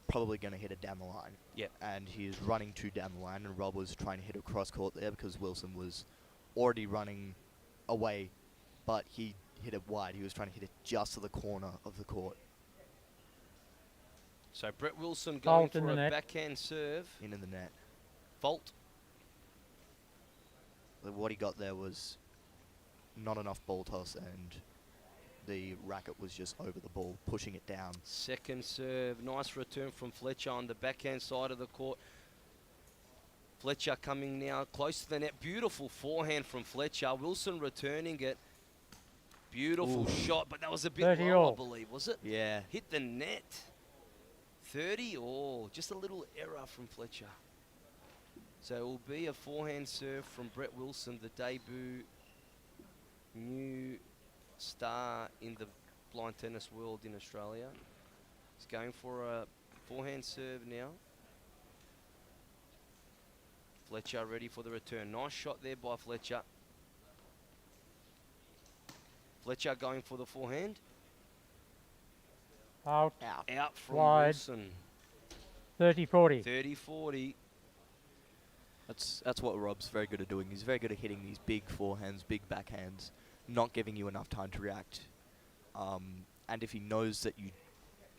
Speaker 10: probably going to hit it down the line.
Speaker 5: Yep.
Speaker 10: And he's running to down the line, and Rob was trying to hit it cross court there because Wilson was already running away, but he hit it wide. He was trying to hit it just to the corner of the court.
Speaker 5: So Brett Wilson going
Speaker 11: Fault in
Speaker 5: for
Speaker 11: the
Speaker 5: a
Speaker 11: net.
Speaker 5: backhand serve.
Speaker 10: In the net.
Speaker 5: Fault.
Speaker 10: What he got there was not enough ball toss, and the racket was just over the ball, pushing it down.
Speaker 5: Second serve. Nice return from Fletcher on the backhand side of the court. Fletcher coming now close to the net. Beautiful forehand from Fletcher. Wilson returning it. Beautiful shot, but that was a bit
Speaker 11: 30
Speaker 5: low, I
Speaker 11: all.
Speaker 5: believe, was it?
Speaker 10: Yeah.
Speaker 5: Hit the net. 30 all. Just a little error from Fletcher. So it will be a forehand serve from Brett Wilson, the debut new star in the blind tennis world in Australia. He's going for a forehand serve now. Fletcher ready for the return. Nice shot there by Fletcher. Fletcher going for the forehand.
Speaker 11: Out.
Speaker 5: Out from
Speaker 11: Wide.
Speaker 5: Wilson.
Speaker 11: 30-40.
Speaker 5: 30-40.
Speaker 10: That's what Rob's very good at doing. He's very good at hitting these big forehands, big backhands, not giving you enough time to react. And if he knows that you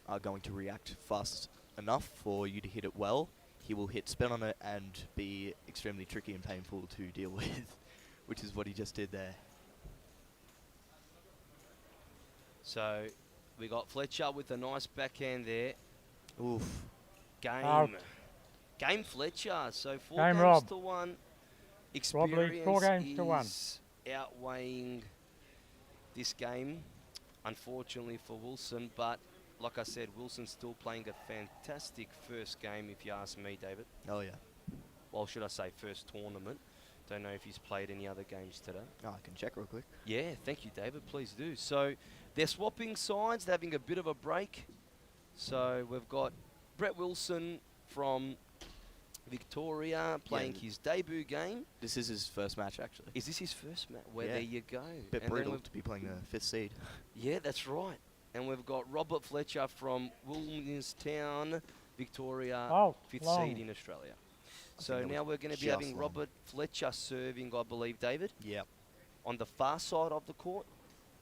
Speaker 10: are going to react fast enough for you to hit it well, he will hit spin on it and be extremely tricky and painful to deal with, which is what he just did there.
Speaker 5: So we got Fletcher with a nice backhand there.
Speaker 10: Oof.
Speaker 5: Game.
Speaker 11: Out.
Speaker 5: Game Fletcher. So 4
Speaker 11: Game
Speaker 5: games
Speaker 11: Rob.
Speaker 5: to 1.
Speaker 11: Rob
Speaker 5: Experience
Speaker 11: leads 4 games to 1.
Speaker 5: is outweighing this game, unfortunately for Wilson. But like I said, Wilson's still playing a fantastic first game, if you ask me, David.
Speaker 10: Oh, yeah.
Speaker 5: Well, should I say first tournament. Don't know if he's played any other games today.
Speaker 10: Oh, I can check real quick.
Speaker 5: Yeah, thank you, David. Please do. So they're swapping sides. They're having a bit of a break. So we've got Brett Wilson from Victoria playing his debut game.
Speaker 10: This is his first match, actually.
Speaker 5: Is this his first match? Well,
Speaker 10: Yeah.
Speaker 5: there you go.
Speaker 10: Bit
Speaker 5: And then
Speaker 10: brutal
Speaker 5: we've-
Speaker 10: to be playing the 5th seed.
Speaker 5: Yeah, that's right. And we've got Robert Fletcher from Williamstown, Victoria,
Speaker 11: Oh,
Speaker 5: 5th
Speaker 11: long.
Speaker 5: seed in Australia.
Speaker 10: I
Speaker 5: So
Speaker 10: think that
Speaker 5: now
Speaker 10: was
Speaker 5: we're going to be
Speaker 10: just
Speaker 5: having
Speaker 10: long.
Speaker 5: Robert Fletcher serving, I believe, David,
Speaker 10: Yep.
Speaker 5: on the far side of the court,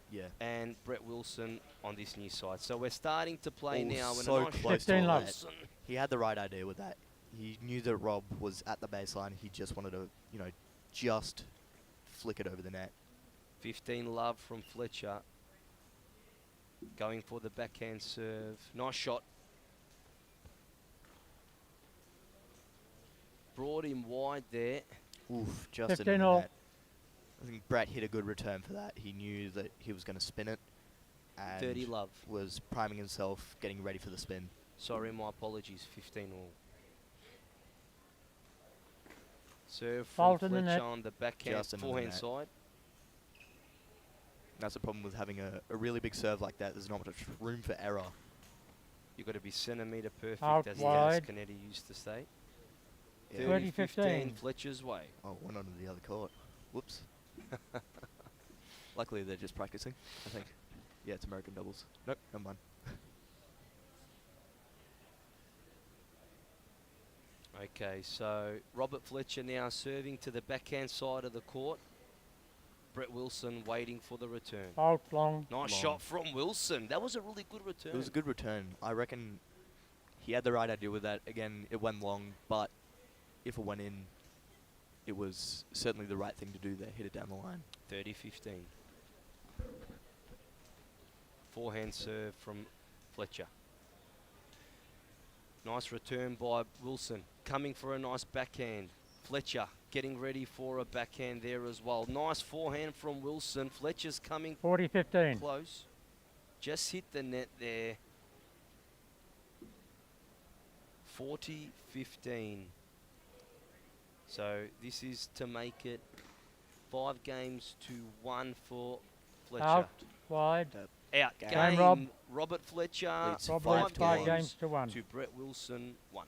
Speaker 10: Yeah.
Speaker 5: and Brett Wilson on this new side. So we're starting to play
Speaker 10: Oh,
Speaker 5: now.
Speaker 10: so
Speaker 5: in a nice
Speaker 10: close
Speaker 11: to
Speaker 5: shot.
Speaker 11: love.
Speaker 5: Wilson.
Speaker 10: He had the right idea with that. He knew that Rob was at the baseline. He just wanted to, just flick it over the net.
Speaker 5: 15 love from Fletcher. Going for the backhand serve. Nice shot. Brought him wide there.
Speaker 10: Oof, just in
Speaker 11: 15
Speaker 10: the
Speaker 11: all.
Speaker 10: net. I think Brett hit a good return for that. He knew that he was going to spin it. And
Speaker 5: 30 love.
Speaker 10: was priming himself, getting ready for the spin.
Speaker 5: Sorry, my apologies. 15 all. Serve from
Speaker 11: Fault in the
Speaker 5: Fletcher
Speaker 11: net.
Speaker 5: on the backhand
Speaker 10: Just into the
Speaker 5: forehand
Speaker 10: net.
Speaker 5: side.
Speaker 10: That's the problem with having a really big serve like that. There's not much room for error.
Speaker 5: You've got to be centimetre perfect,
Speaker 11: Out
Speaker 5: as
Speaker 11: wide.
Speaker 5: Canetti used to say.
Speaker 10: Yeah.
Speaker 5: 30-15 Fletcher's way.
Speaker 10: Oh, went onto the other court. Whoops. Luckily, they're just practicing, I think. Yeah, it's American doubles. Nope, never mind.
Speaker 5: Okay, so Robert Fletcher now serving to the backhand side of the court. Brett Wilson waiting for the return.
Speaker 11: Out long.
Speaker 5: Nice
Speaker 10: Long.
Speaker 5: shot from Wilson. That was a really good return.
Speaker 10: It was a good return. I reckon he had the right idea with that. Again, it went long, but if it went in, it was certainly the right thing to do there. Hit it down the line.
Speaker 5: 30-15. Forehand serve from Fletcher. Nice return by Wilson. Coming for a nice backhand. Fletcher getting ready for a backhand there as well. Nice forehand from Wilson. Fletcher's coming
Speaker 11: 40-15.
Speaker 5: close. Just hit the net there. 40-15. So this is to make it 5 games to 1 for Fletcher.
Speaker 11: Out wide.
Speaker 5: Out.
Speaker 10: Game.
Speaker 5: Game.
Speaker 11: Rob.
Speaker 5: Robert Fletcher.
Speaker 10: Leads
Speaker 11: Rob
Speaker 10: 5
Speaker 11: leads 5
Speaker 10: games.
Speaker 11: games to 1.
Speaker 5: To Brett Wilson 1.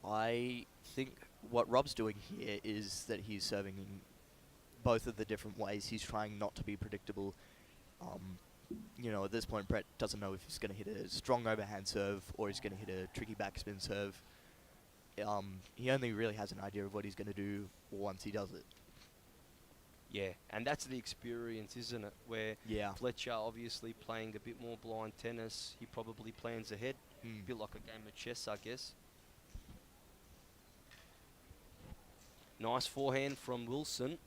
Speaker 10: I think what Rob's doing here is that he's serving in both of the different ways. He's trying not to be predictable. At this point, Brett doesn't know if he's going to hit a strong overhand serve or he's going to hit a tricky backspin serve. He only really has an idea of what he's going to do once he does it.
Speaker 5: Yeah, and that's the experience, isn't it? Where
Speaker 10: Yeah.
Speaker 5: Fletcher obviously playing a bit more blind tennis. He probably plans ahead.
Speaker 10: Mm.
Speaker 5: A bit like a game of chess, I guess. Nice forehand from Wilson.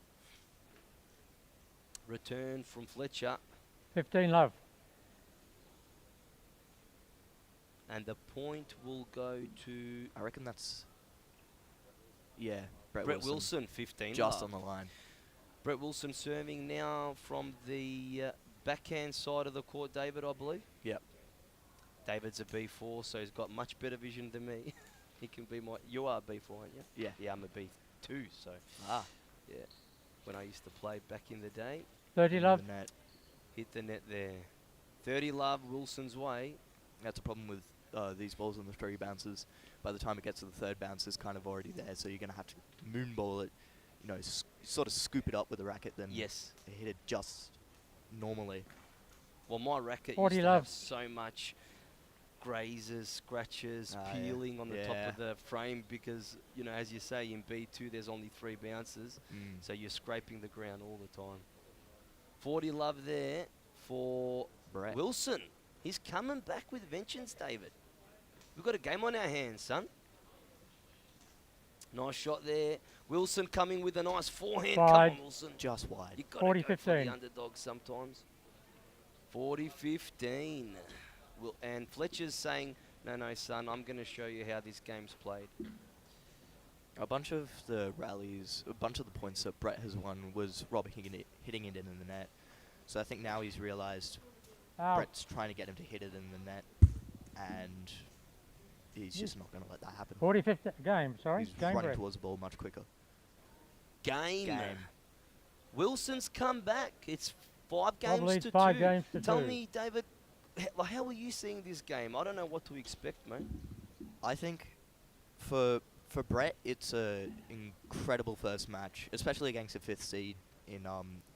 Speaker 5: Return from Fletcher.
Speaker 11: 15 love.
Speaker 5: And the point will go to
Speaker 10: I reckon that's... Yeah, Brett
Speaker 5: Wilson 15
Speaker 10: Just
Speaker 5: love.
Speaker 10: on the line.
Speaker 5: Brett Wilson serving now from the backhand side of the court, David, I believe.
Speaker 10: Yep.
Speaker 5: David's a B4, so he's got much better vision than me. He can be my... You are a B4, aren't you?
Speaker 10: Yeah.
Speaker 5: Yeah, I'm a B2, so...
Speaker 10: Ah.
Speaker 5: Yeah. When I used to play back in the day.
Speaker 11: 30 love.
Speaker 10: The net.
Speaker 5: Hit the net there. 30 love, Wilson's way.
Speaker 10: That's a problem with these balls on the 3 bounces. By the time it gets to the 3rd bounce, it's kind of already there, so you're going to have to moonball it, sort of scoop it up with the racket, then
Speaker 5: Yes.
Speaker 10: hit it just normally.
Speaker 5: Well, my racket
Speaker 11: 40
Speaker 5: used to have
Speaker 11: love.
Speaker 5: so much grazes, scratches,
Speaker 10: Ah, yeah.
Speaker 5: peeling on the top
Speaker 10: Yeah.
Speaker 5: of the frame because, as you say, in B2 there's only 3 bounces, so you're scraping the ground all the time. 40 love there for
Speaker 10: Brett.
Speaker 5: Wilson. He's coming back with vengeance, David. We've got a game on our hands, son. Nice shot there. Wilson coming with a nice forehand.
Speaker 11: Wide.
Speaker 5: Come on, Wilson.
Speaker 10: Just wide.
Speaker 5: You've got to go for
Speaker 11: 40-15.
Speaker 5: the underdog sometimes. 40-15. And Fletcher's saying, no, son, I'm going to show you how this game's played.
Speaker 10: A bunch of the rallies, a bunch of the points that Brett has won was Rob hitting it in the net. So I think now he's realised
Speaker 11: Out.
Speaker 10: Brett's trying to get him to hit it in the net, and he's just not going to let that happen.
Speaker 11: 40-15. Game, sorry.
Speaker 10: He's
Speaker 11: Game
Speaker 10: running
Speaker 11: break.
Speaker 10: towards the ball much quicker.
Speaker 5: Game. Wilson's come back. It's 5
Speaker 11: Rob
Speaker 5: games
Speaker 11: leads
Speaker 5: to
Speaker 11: 5
Speaker 5: 2.
Speaker 11: games to
Speaker 5: Tell
Speaker 11: 2.
Speaker 5: me, David, how are you seeing this game? I don't know what to expect, mate.
Speaker 10: I think for Brett, it's a incredible first match, especially against a 5th seed in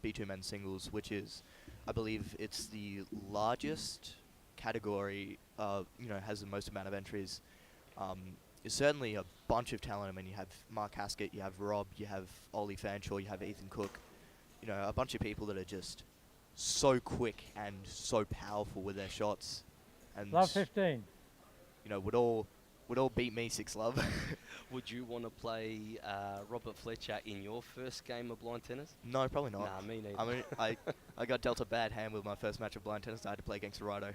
Speaker 10: B2 men's singles, which is, I believe, it's the largest category. Has the most amount of entries. It's certainly a bunch of talent. I mean, you have Mark Haskett, you have Rob, you have Ollie Fanshawe, you have Ethan Cook. A bunch of people that are just so quick and so powerful with their shots. And
Speaker 11: Love 15.
Speaker 10: would all beat me 6 love.
Speaker 5: Would you want to play Robert Fletcher in your first game of blind tennis?
Speaker 10: No, probably not.
Speaker 5: Nah, me neither.
Speaker 10: I mean, I got dealt a bad hand with my first match of blind tennis. I had to play against Rido.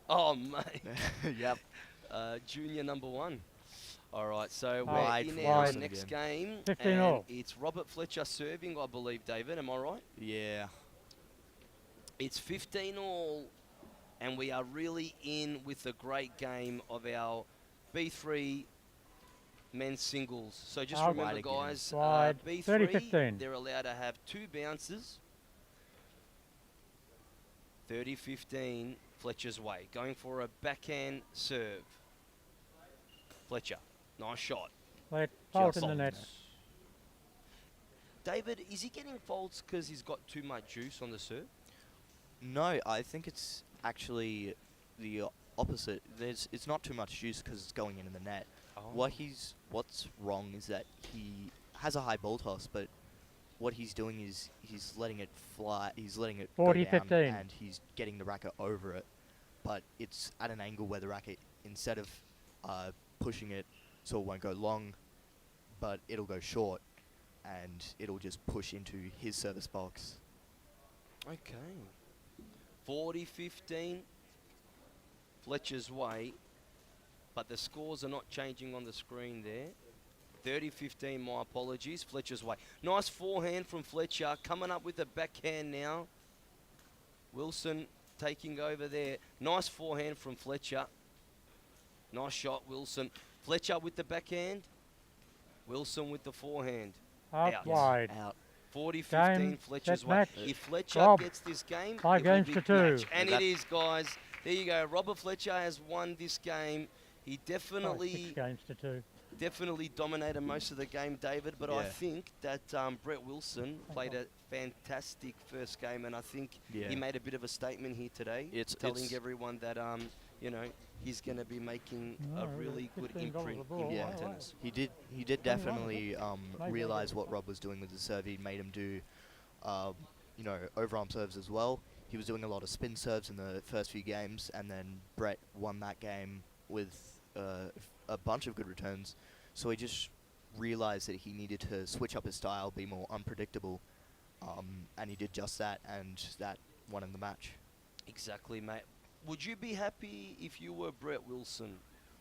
Speaker 5: Oh, mate.
Speaker 10: Yep.
Speaker 5: Junior number 1. All right, so
Speaker 10: Wide
Speaker 5: we're in
Speaker 10: for
Speaker 5: our
Speaker 10: Wilson
Speaker 5: next
Speaker 10: again.
Speaker 5: game.
Speaker 11: 15
Speaker 5: and
Speaker 11: all.
Speaker 5: it's Robert Fletcher serving, I believe, David. Am I right?
Speaker 10: Yeah.
Speaker 5: It's 15 all, and we are really in with the great game of our B3 men's singles. So just
Speaker 11: Out.
Speaker 5: remember,
Speaker 10: Wide again.
Speaker 5: guys,
Speaker 11: Wide.
Speaker 5: B3,
Speaker 11: 30-15.
Speaker 5: they're allowed to have 2 bounces. 30-15, Fletcher's way. Going for a backhand serve. Fletcher, nice shot.
Speaker 11: Let fault
Speaker 10: Just
Speaker 11: in the net.
Speaker 5: David, is he getting faults because he's got too much juice on the serve?
Speaker 10: No, I think it's actually the opposite. It's not too much juice because it's going in the net.
Speaker 5: Oh.
Speaker 10: What's wrong is that he has a high ball toss, but what he's doing is he's letting it fly. He's letting it go down,
Speaker 11: 40-15.
Speaker 10: and he's getting the racket over it. But it's at an angle where the racket, instead of pushing it so it won't go long, but it'll go short, and it'll just push into his service box.
Speaker 5: Okay. 40-15, Fletcher's way, but the scores are not changing on the screen there. 30-15, my apologies, Fletcher's way. Nice forehand from Fletcher, coming up with a backhand now. Wilson taking over there. Nice forehand from Fletcher. Nice shot, Wilson. Fletcher with the backhand. Wilson with the forehand.
Speaker 11: Out wide.
Speaker 10: Out.
Speaker 5: 40-15,
Speaker 11: Game,
Speaker 5: Fletcher's
Speaker 11: set
Speaker 5: way.
Speaker 11: match.
Speaker 5: If Fletcher
Speaker 11: Rob,
Speaker 5: gets this game,
Speaker 11: 5
Speaker 5: it will
Speaker 11: games
Speaker 5: be
Speaker 11: to 2.
Speaker 5: match. And it is, guys. There you go. Robert Fletcher has won this game. He
Speaker 11: 6
Speaker 5: definitely
Speaker 11: games to 2.
Speaker 5: dominated most of the game, David, but I
Speaker 10: Yeah.
Speaker 5: think that Brett Wilson played a fantastic first game, and I think
Speaker 10: Yeah.
Speaker 5: he made a bit of a statement here today, telling
Speaker 10: it's-
Speaker 5: everyone that he's going to be making a
Speaker 11: No,
Speaker 5: really good
Speaker 11: $15
Speaker 5: imprint
Speaker 11: a
Speaker 5: in
Speaker 11: ball,
Speaker 5: blind
Speaker 10: Yeah.
Speaker 5: tennis.
Speaker 10: He did
Speaker 11: 21,
Speaker 10: definitely
Speaker 11: Maybe
Speaker 10: realize
Speaker 11: I'll
Speaker 10: what Rob was doing with the serve. He made him do, overarm serves as well. He was doing a lot of spin serves in the first few games, and then Brett won that game with a bunch of good returns. So he just realized that he needed to switch up his style, be more unpredictable, and he did just that, and that won him the match.
Speaker 5: Exactly, mate. Would you be happy if you were Brett Wilson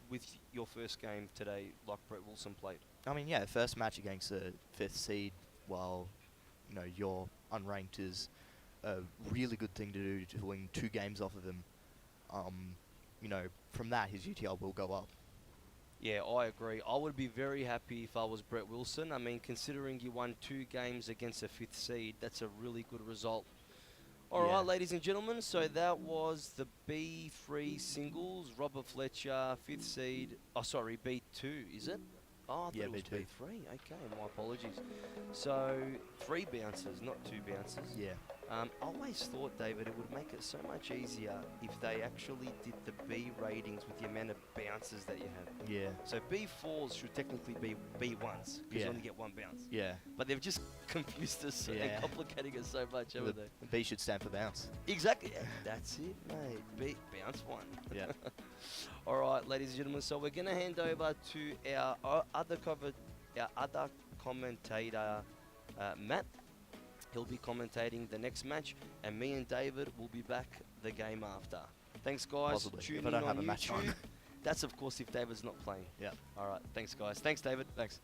Speaker 5: with your first game today, like Brett Wilson played?
Speaker 10: I mean, yeah, first match against the 5th seed, while you're unranked, is a really good thing to do. Doing 2 games off of him, from that his UTL will go up.
Speaker 5: Yeah, I agree. I would be very happy if I was Brett Wilson. I mean, considering you won 2 games against a 5th seed, that's a really good result. All right,
Speaker 10: Yeah.
Speaker 5: ladies and gentlemen, so that was the B3 singles. Robert Fletcher, 5th seed. Oh, sorry, B2, is it? Oh, I thought
Speaker 10: Yeah,
Speaker 5: it was
Speaker 10: B2.
Speaker 5: B3. Okay, my apologies. So, 3 bounces, not 2 bounces.
Speaker 10: Yeah.
Speaker 5: I always thought, David, it would make it so much easier if they actually did the B ratings with the amount of bounces that you have.
Speaker 10: Yeah.
Speaker 5: So B4s should technically be B1s, because you
Speaker 10: Yeah.
Speaker 5: only get 1 bounce.
Speaker 10: Yeah.
Speaker 5: But they've just confused us and
Speaker 10: Yeah.
Speaker 5: complicating us so much, haven't they?
Speaker 10: The B should stand for bounce.
Speaker 5: Exactly. Yeah, that's it, mate. Bounce 1.
Speaker 10: Yeah.
Speaker 5: All right, ladies and gentlemen. So we're going to hand over to our other commentator, Matt. He'll be commentating the next match, and me and David will be back the game after. Thanks, guys.
Speaker 10: Possibly,
Speaker 5: Tune
Speaker 10: if I
Speaker 5: in
Speaker 10: don't
Speaker 5: on
Speaker 10: have a match on.
Speaker 5: YouTube. That's, of course, if David's not playing.
Speaker 10: Yeah.
Speaker 5: All right. Thanks, guys. Thanks, David.
Speaker 10: Thanks.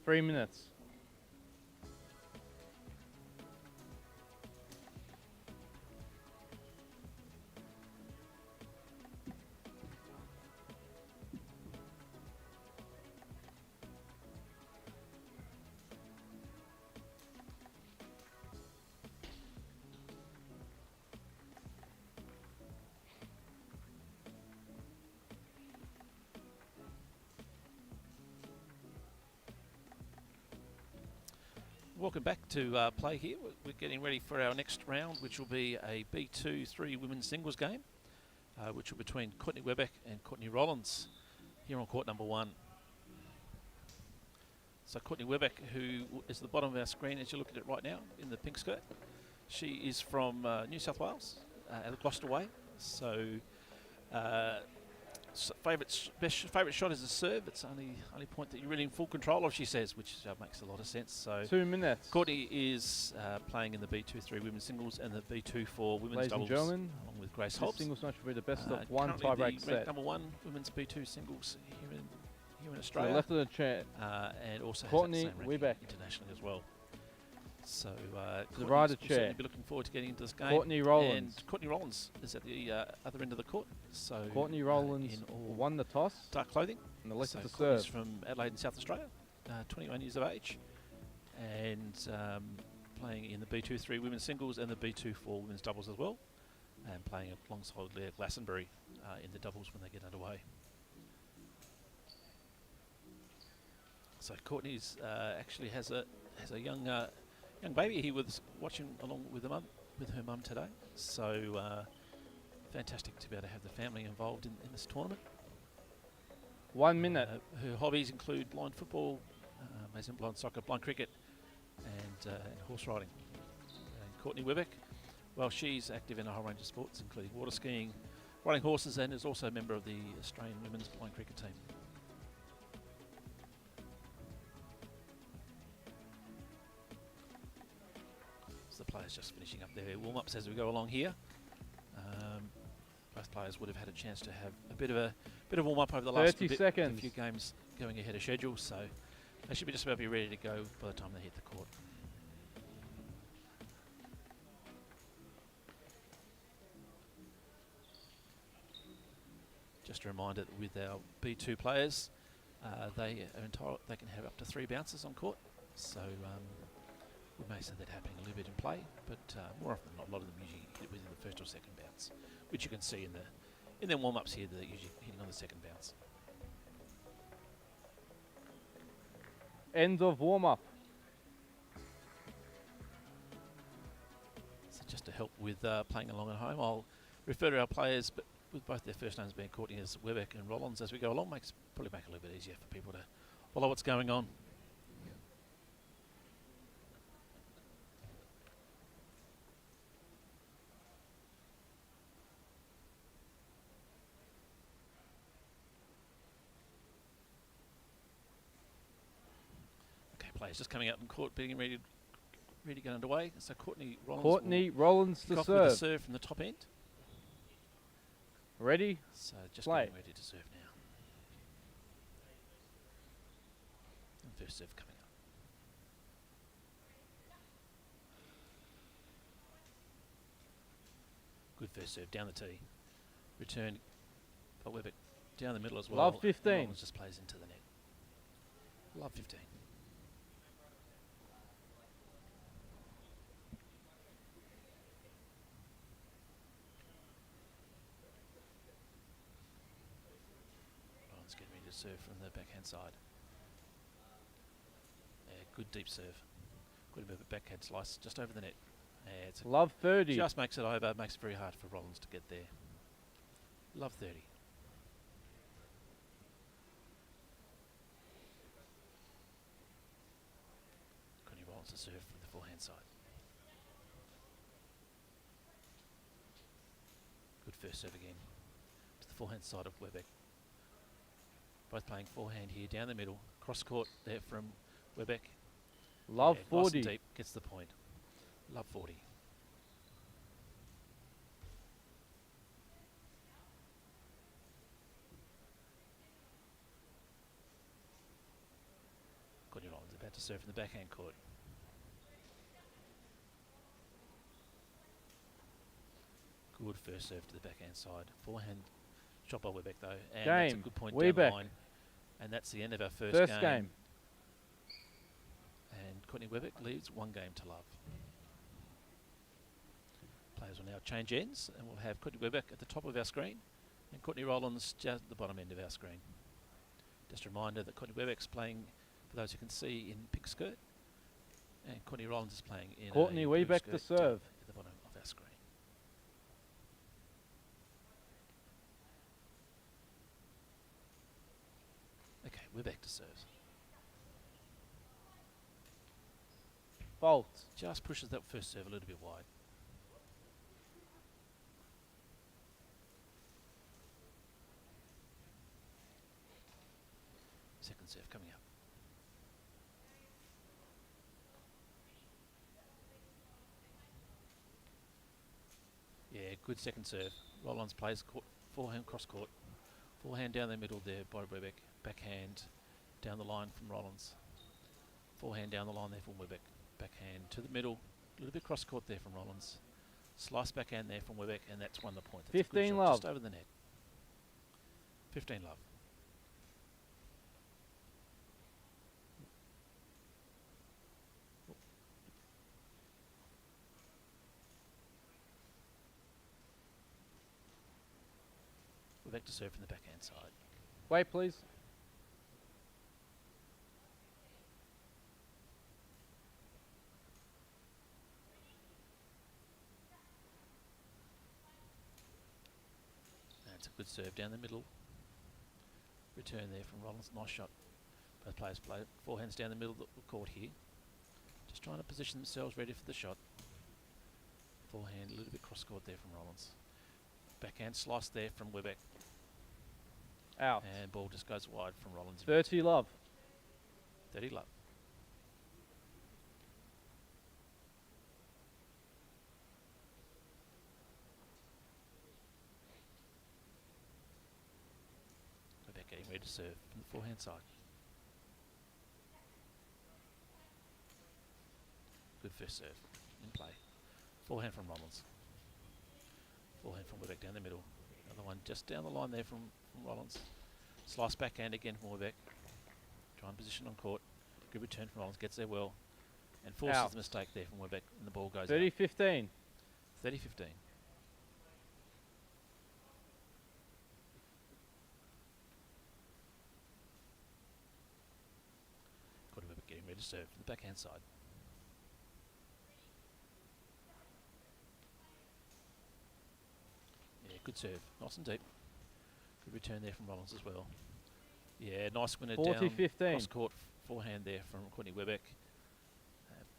Speaker 9: 3 minutes.
Speaker 6: Welcome back to play here. We're getting ready for our next round, which will be a B2-3 women's singles game, which will be between Courtney Webeck and Courtney Rollins here on court number 1. So Courtney Webeck, who is at the bottom of our screen as you look at it right now in the pink skirt, she is from New South Wales, out of Gloucester Way. So favourite shot is a serve. It's only point that you're really in full control of, she says, which makes a lot of sense. So
Speaker 9: 2 minutes.
Speaker 6: Courtney is playing in the B2-3 women's singles and the B2-4 women's
Speaker 9: Ladies
Speaker 6: doubles,
Speaker 9: and gentlemen,
Speaker 6: along with Grace
Speaker 9: this
Speaker 6: Hobbs.
Speaker 9: singles match will be the best of one
Speaker 6: Currently
Speaker 9: tiebreak
Speaker 6: the
Speaker 9: set.
Speaker 6: ranked number 1 women's B2 singles here in
Speaker 9: To the
Speaker 6: Australia,
Speaker 9: left of the chair,
Speaker 6: and also
Speaker 9: Courtney
Speaker 6: has that same ranking
Speaker 9: Webeck.
Speaker 6: internationally as well. So
Speaker 9: To the right of
Speaker 6: Courtney's
Speaker 9: chair,
Speaker 6: certainly be looking forward to getting into this game.
Speaker 9: Courtney Rollins.
Speaker 6: And Courtney Rollins is at the other end of the court. So
Speaker 9: Courtney Rollins
Speaker 6: in all
Speaker 9: won the toss
Speaker 6: dark clothing.
Speaker 9: and elected
Speaker 6: So
Speaker 9: to
Speaker 6: Courtney's
Speaker 9: serve.
Speaker 6: from Adelaide in South Australia, 21 years of age, and playing in the B2-3 women's singles and the B2-4 women's doubles as well, and playing alongside Leah Glastonbury in the doubles when they get underway. So Courtney's actually has a young baby here watching along with her mum today. So fantastic to be able to have the family involved in this tournament.
Speaker 9: 1 minute.
Speaker 6: Her hobbies include blind football, blind soccer, blind cricket, and horse riding. And Courtney Webeck, well, she's active in a whole range of sports, including water skiing, riding horses, and is also a member of the Australian women's blind cricket team. So the players just finishing up their warm-ups as we go along here. Both players would have had a chance to have a bit of warm-up over the last
Speaker 9: 30
Speaker 6: bit,
Speaker 9: seconds.
Speaker 6: a few games going ahead of schedule, so they should be just about be ready to go by the time they hit the court. Just a reminder that with our B2 players, they can have up to 3 bounces on court, so we may see that happening a little bit in play, but more often than not, a lot of them usually hit within the first or second bounce, which you can see in their warm-ups here, they're usually hitting on the second bounce.
Speaker 9: End of warm-up.
Speaker 6: So just to help with playing along at home, I'll refer to our players, but with both their first names being Courtney as Webeck and Rollins as we go along, probably make it a little bit easier for people to follow what's going on. Players just coming up in court, being ready to get underway. So Courtney Rollins
Speaker 9: to
Speaker 6: with
Speaker 9: serve.
Speaker 6: the serve from the top end.
Speaker 9: Ready?
Speaker 6: So just
Speaker 9: play.
Speaker 6: getting ready to serve now. And first serve coming up. Good first serve down the tee. Return by Webeck down the middle as well.
Speaker 9: Love 15.
Speaker 6: Rollins just plays into the net. Love 15. Getting ready to serve from the backhand side. Good deep serve. Good bit of a backhand slice just over the net. It's
Speaker 9: Love 30.
Speaker 6: Just makes it over. Makes it very hard for Rollins to get there. Love 30. Courtney Rollins to serve from the forehand side. Good first serve again to the forehand side of Webeck. Both playing forehand here, down the middle. Cross court there from Webeck.
Speaker 9: Love
Speaker 6: Nice
Speaker 9: 40.
Speaker 6: and deep, gets the point. Love 40. Courtney Rollins a to serve from the backhand court. Good first serve to the backhand side. Forehand shot by Webeck though. And that's a
Speaker 9: Game.
Speaker 6: good point down the
Speaker 9: Webeck.
Speaker 6: line. And that's the end of our first
Speaker 9: First game.
Speaker 6: And Courtney Webeck leads 1 game to love. Players will now change ends, and we'll have Courtney Webeck at the top of our screen and Courtney Rollins just at the bottom end of our screen. Just a reminder that Courtney Webeck's playing, for those who can see, in pink skirt, and Courtney Rollins is playing in
Speaker 9: Courtney
Speaker 6: a blue
Speaker 9: Webeck
Speaker 6: skirt
Speaker 9: to serve.
Speaker 6: at the bottom of our screen. Okay, Webeck to serve.
Speaker 9: Fault.
Speaker 6: Just pushes that first serve a little bit wide. Second serve coming up. Yeah, good second serve. Rollins plays forehand cross court. Forehand down the middle there by Webeck. Backhand down the line from Rollins. Forehand down the line there from Webeck. Backhand to the middle. A little bit cross court there from Rollins. Slice backhand there from Webeck, and that's won the point. That's a good
Speaker 9: 15
Speaker 6: shot,
Speaker 9: love.
Speaker 6: just over the net. 15 love. Webeck to serve from the backhand side.
Speaker 9: Wait, please.
Speaker 6: That's a good serve down the middle. Return there from Rollins. Nice shot. Both players play forehands down the middle of the court here. Just trying to position themselves ready for the shot. Forehand a little bit cross court there from Rollins. Backhand slice there from Webeck.
Speaker 9: Out.
Speaker 6: And ball just goes wide from Rollins.
Speaker 9: 30 love.
Speaker 6: 30 love. Webeck getting ready to serve from the forehand side. Good first serve in play. Forehand from Rollins. Forehand from Webeck down the middle. Another one just down the line there from Rollins. Slice backhand again from Webeck. Try and position on court. Good return from Rollins. Gets there well. And forces
Speaker 9: Out.
Speaker 6: the mistake there from Webeck. And the ball goes
Speaker 9: 30-15.
Speaker 6: 30-15. Got Webeck getting ready to serve from the backhand side. Yeah, good serve. Nice and deep. Good return there from Rollins as well. Yeah, nice winner down
Speaker 9: 40-15.
Speaker 6: cross court forehand there from Courtney Webeck.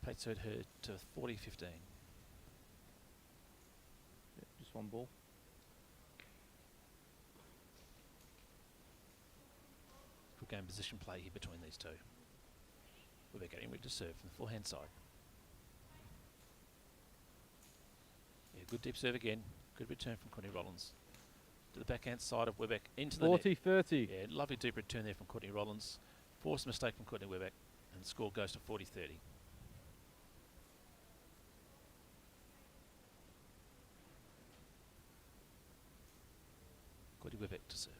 Speaker 6: Plates her to 40-15.
Speaker 9: Just one ball.
Speaker 6: Good game position play here between these two. Webeck getting ready to serve from the forehand side. Yeah, good deep serve again. Good return from Courtney Rollins. To the backhand side of Webeck into the net.
Speaker 9: 40-30.
Speaker 6: Yeah, lovely deep return there from Courtney Rollins. Forced mistake from Courtney Webeck, and the score goes to 40-30. Courtney Webeck to serve.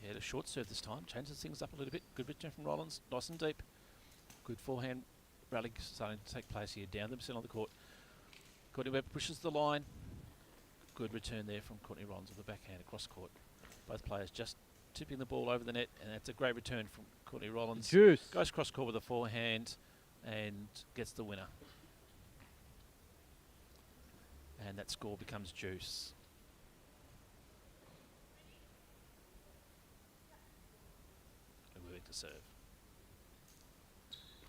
Speaker 6: Yeah, a short serve this time. Changes things up a little bit. Good return from Rollins. Nice and deep. Good forehand rally starting to take place here. Down the middle of the court. Courtney Webeck pushes the line. Good return there from Courtney Rollins with the backhand across court. Both players just tipping the ball over the net, and that's a great return from Courtney Rollins.
Speaker 9: Juice.
Speaker 6: Goes cross court with a forehand and gets the winner. And that score becomes juice. Webeck to serve.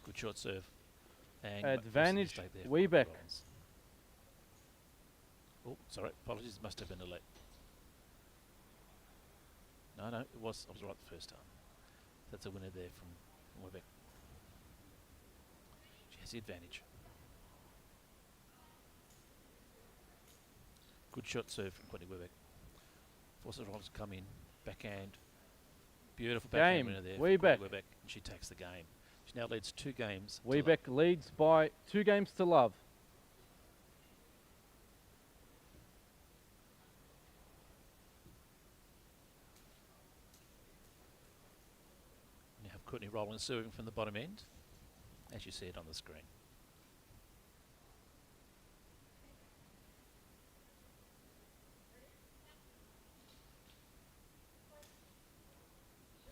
Speaker 6: Good short serve. And
Speaker 9: Advantage
Speaker 6: mistake there from
Speaker 9: Webeck.
Speaker 6: Rollins. Oh, sorry. Apologies. Must have been a late. No, I was right the first time. That's a winner there from Webeck. She has the advantage. Good shot serve from Courtney Webeck. Forces Rollins to come in. Backhand. Beautiful backhand
Speaker 9: Game.
Speaker 6: winner there. from
Speaker 9: Wiebeck.
Speaker 6: Courtney Wiebeck, and she takes the game. She now leads 2 games. to
Speaker 9: Wiebeck leads by 2 games to love.
Speaker 6: You have Courtney Rollins serving from the bottom end, as you see it on the screen.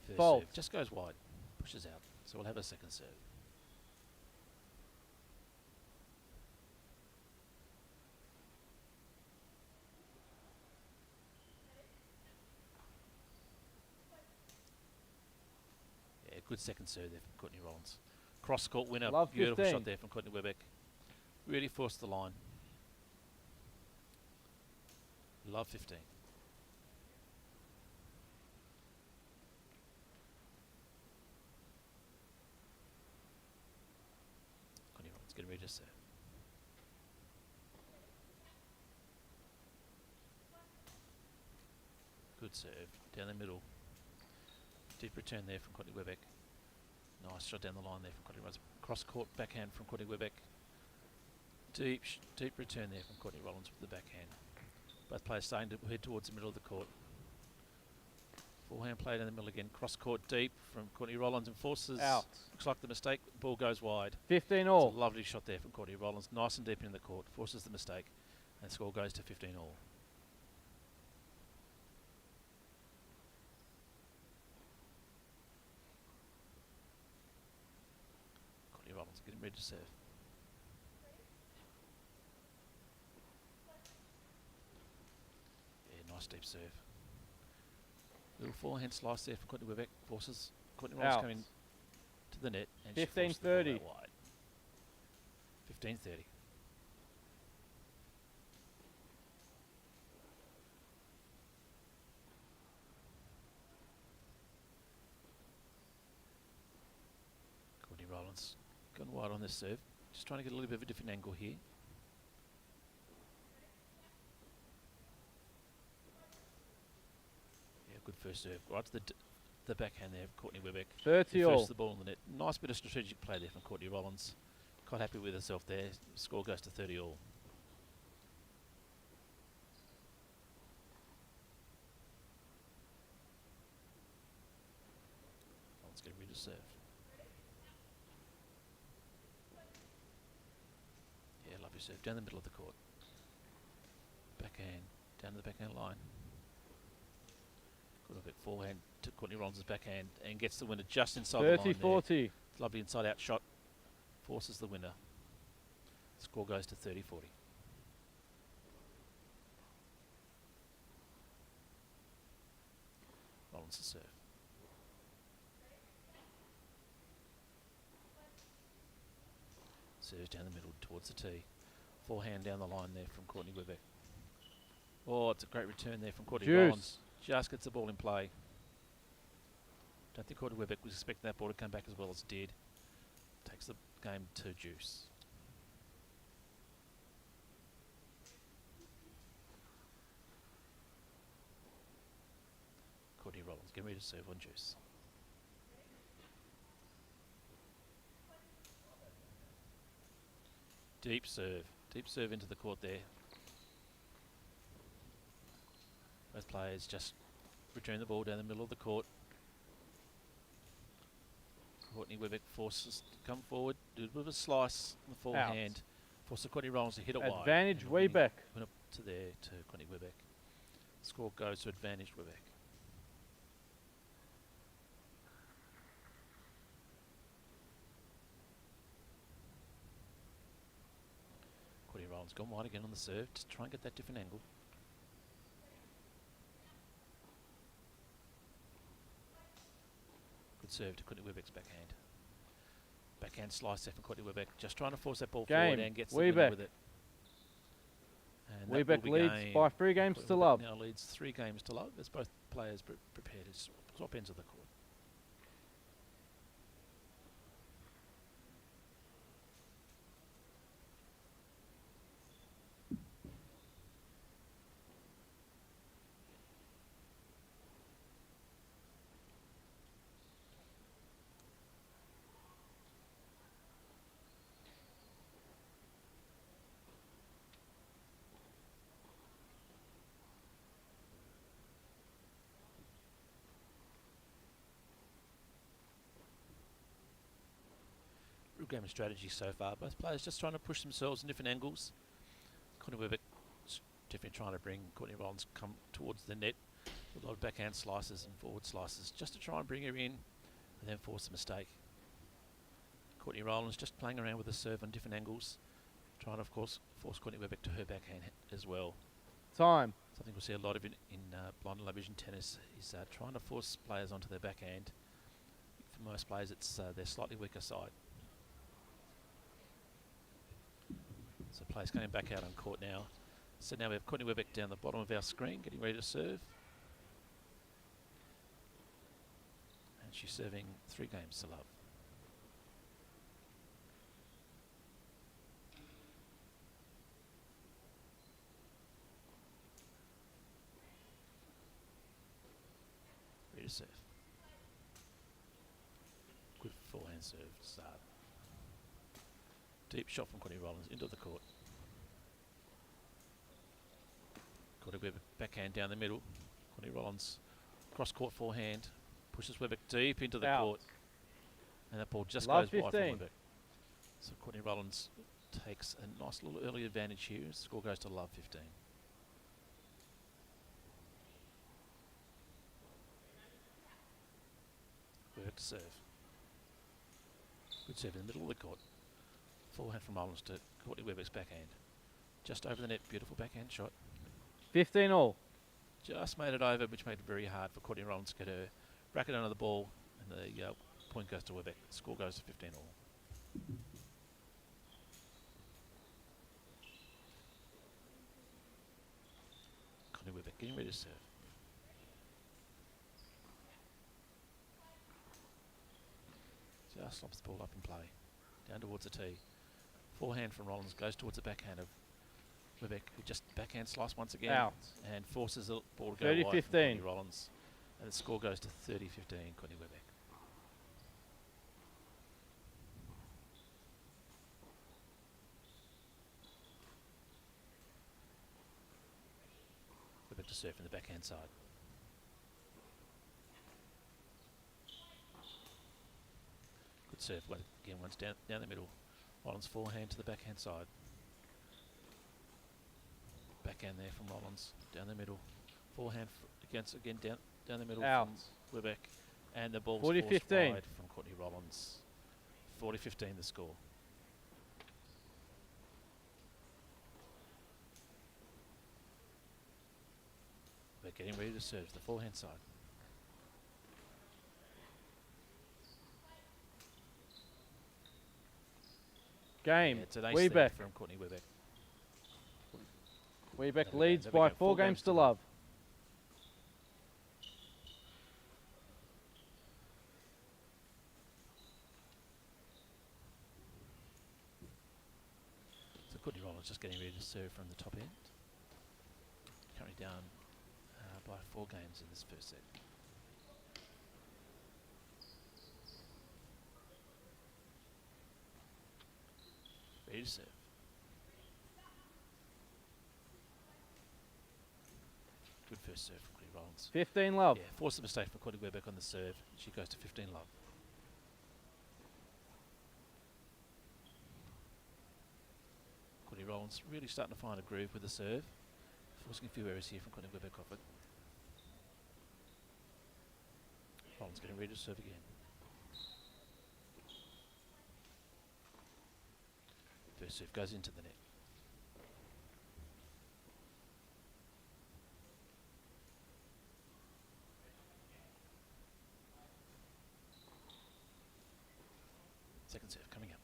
Speaker 6: First
Speaker 9: Fault.
Speaker 6: serve just goes wide, pushes out. So we'll have a second serve. Yeah, good second serve there from Courtney Rollins. Cross court winner.
Speaker 9: Love
Speaker 6: Beautiful
Speaker 9: 15.
Speaker 6: shot there from Courtney Wiebeck. Really forced the line. Love 15. Courtney Rollins getting ready to serve. Good serve down the middle. Deep return there from Courtney Wiebeck. Nice shot down the line there from Courtney Rollins. Cross court backhand from Courtney Wiebeck. Deep return there from Courtney Rollins with the backhand. Both players starting to head towards the middle of the court. Forehand played in the middle again. Cross court deep from Courtney Rollins and forces.
Speaker 9: Out.
Speaker 6: Looks like the mistake. Ball goes wide.
Speaker 9: 15
Speaker 6: It's
Speaker 9: all.
Speaker 6: a lovely shot there from Courtney Rollins. Nice and deep in the court. Forces the mistake. And the score goes to 15 all. Courtney Rollins getting ready to serve. Yeah, nice deep serve. Little forehand slice there for Courtney Wiebeck. Forces Courtney Rollins
Speaker 9: Out.
Speaker 6: coming to the net. And she
Speaker 9: 15-30.
Speaker 6: forced the ball out wide. 15-30. Courtney Rollins gone wide on this serve. Just trying to get a little bit of a different angle here. Yeah, good first serve. Right to the backhand there of Courtney Wiebeck.
Speaker 9: 30 all.
Speaker 6: First the ball in the net. Nice bit of strategic play there from Courtney Rollins. Quite happy with herself there. Score goes to 30 all. Rollins getting ready to serve. Yeah, lovely serve. Down the middle of the court. Backhand. Down to the backhand line. Good look at forehand to Courtney Rollins' backhand and gets the winner just inside the line there.
Speaker 9: 30-40.
Speaker 6: Lovely inside out shot. Forces the winner. Score goes to 30-40. Rollins to serve. Serves down the middle towards the tee. Forehand down the line there from Courtney Wiebeck. Oh, it's a great return there from Courtney
Speaker 9: Juice.
Speaker 6: Rollins. Just gets the ball in play. Don't think Courtney Wiebeck was expecting that ball to come back as well as it did. Takes the game to juice. Courtney Rollins getting ready to serve on juice. Deep serve into the court there. Both players just return the ball down the middle of the court. Courtney Wiebeck forces to come forward, do a bit of a slice on the forehand. Forces Courtney Rollins to hit it wide.
Speaker 9: Advantage
Speaker 6: And winning-
Speaker 9: Wiebeck.
Speaker 6: win up to there to Courtney Wiebeck. Score goes to advantage Wiebeck. Courtney Rollins gone wide again on the serve to try and get that different angle. Good serve to Courtney Wiebeck's backhand. Backhand slice there from Courtney Wiebeck. Just trying to force that ball forward
Speaker 9: Game.
Speaker 6: and gets the winner
Speaker 9: Wiebeck.
Speaker 6: with it. And that will
Speaker 9: Wiebeck
Speaker 6: be
Speaker 9: leads
Speaker 6: game.
Speaker 9: by 3 games
Speaker 6: Courtney
Speaker 9: to
Speaker 6: Wiebeck
Speaker 9: love.
Speaker 6: now leads 3 games to love as both players prepare to swap ends of the court. good game of strategy so far. Both players just trying to push themselves in different angles. Courtney Weber definitely trying to bring Courtney Rollins come towards the net. A lot of backhand slices and forward slices just to try and bring her in and then force a mistake. Courtney Rollins just playing around with the serve on different angles, trying to, of course, force Courtney Weber to her backhand as well.
Speaker 9: Time.
Speaker 6: Something we'll see a lot of in blind and low vision tennis is trying to force players onto their backhand. For most players, it's their slightly weaker side. So players coming back out on court now. So now we have Courtney Weber down the bottom of our screen, getting ready to serve. And she's serving 3 games to love. Ready to serve. Good forehand serve to start. Deep shot from Courtney Rollins into the court. Courtney Weber backhand down the middle. Courtney Rollins cross court forehand. Pushes Weber deep into the court. And that ball just goes wide from Weber. So Courtney Rollins takes a nice little early advantage here. Score goes to love 15. Weber to serve. Good serve in the middle of the court. Forehand from Rollins to Courtney Weber's backhand. Just over the net, beautiful backhand shot.
Speaker 9: 15 all.
Speaker 6: Just made it over, which made it very hard for Courtney Rollins to get her racket under the ball, and the point goes to Weber. Score goes to 15 all. Courtney Weber getting ready to serve. Just slumps the ball up in play. Down towards the tee. Forehand from Rollins goes towards the backhand of Weber, who just backhand slice once again.
Speaker 9: Out.
Speaker 6: And forces the ball to go wide from
Speaker 9: 30-15.
Speaker 6: Courtney Rollins. And the score goes to 30-15, Courtney Weber. Weber to serve from the backhand side. Good serve, again once down the middle. Rollins forehand to the backhand side. Backhand there from Rollins, down the middle. Forehand against again down the middle
Speaker 9: Out.
Speaker 6: from Weber. And the ball's
Speaker 9: 40-15.
Speaker 6: forced wide from Courtney Rollins. 40-15 the score. We're getting ready to serve the forehand side.
Speaker 9: Game.
Speaker 6: Yeah, it's an ace
Speaker 9: Webeck.
Speaker 6: there from Courtney Weber.
Speaker 9: Webeck
Speaker 6: There we
Speaker 9: leads
Speaker 6: go, there we
Speaker 9: by
Speaker 6: go.
Speaker 9: 4 games to love.
Speaker 6: So Courtney Rollins just getting ready to serve from the top end. Currently down by 4 games in this first set. Ready to serve. Good first serve from Courtney Rollins.
Speaker 9: 15 love.
Speaker 6: Yeah, forced a mistake for Courtney Weber on the serve. She goes to 15 love. Courtney Rollins really starting to find a groove with the serve. Forcing a few errors here from Courtney Weber Cofford. Rollins getting ready to serve again. First serve goes into the net. Second serve coming up.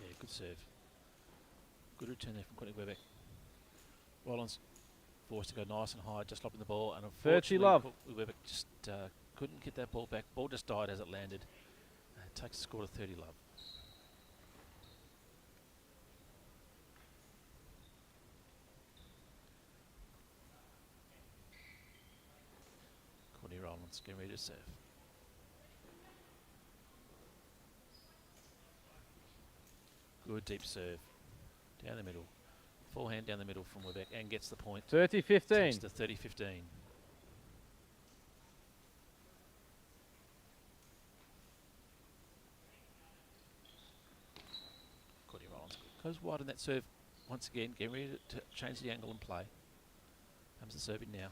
Speaker 6: Yeah, good serve. Good return there from Courtney Weber. Rollins forced to go nice and high, just lobbing the ball, and
Speaker 9: 30
Speaker 6: unfortunately
Speaker 9: love.
Speaker 6: Weber just couldn't get that ball back. Ball just died as it landed. Takes the score to 30 love. Courtney Rollins getting ready to serve. Good deep serve. Down the middle. Forehand down the middle from Weber and gets the point.
Speaker 9: 30-15.
Speaker 6: Takes to 30-15. Goes wide on that serve once again, getting ready to change the angle and play. Comes the serving now.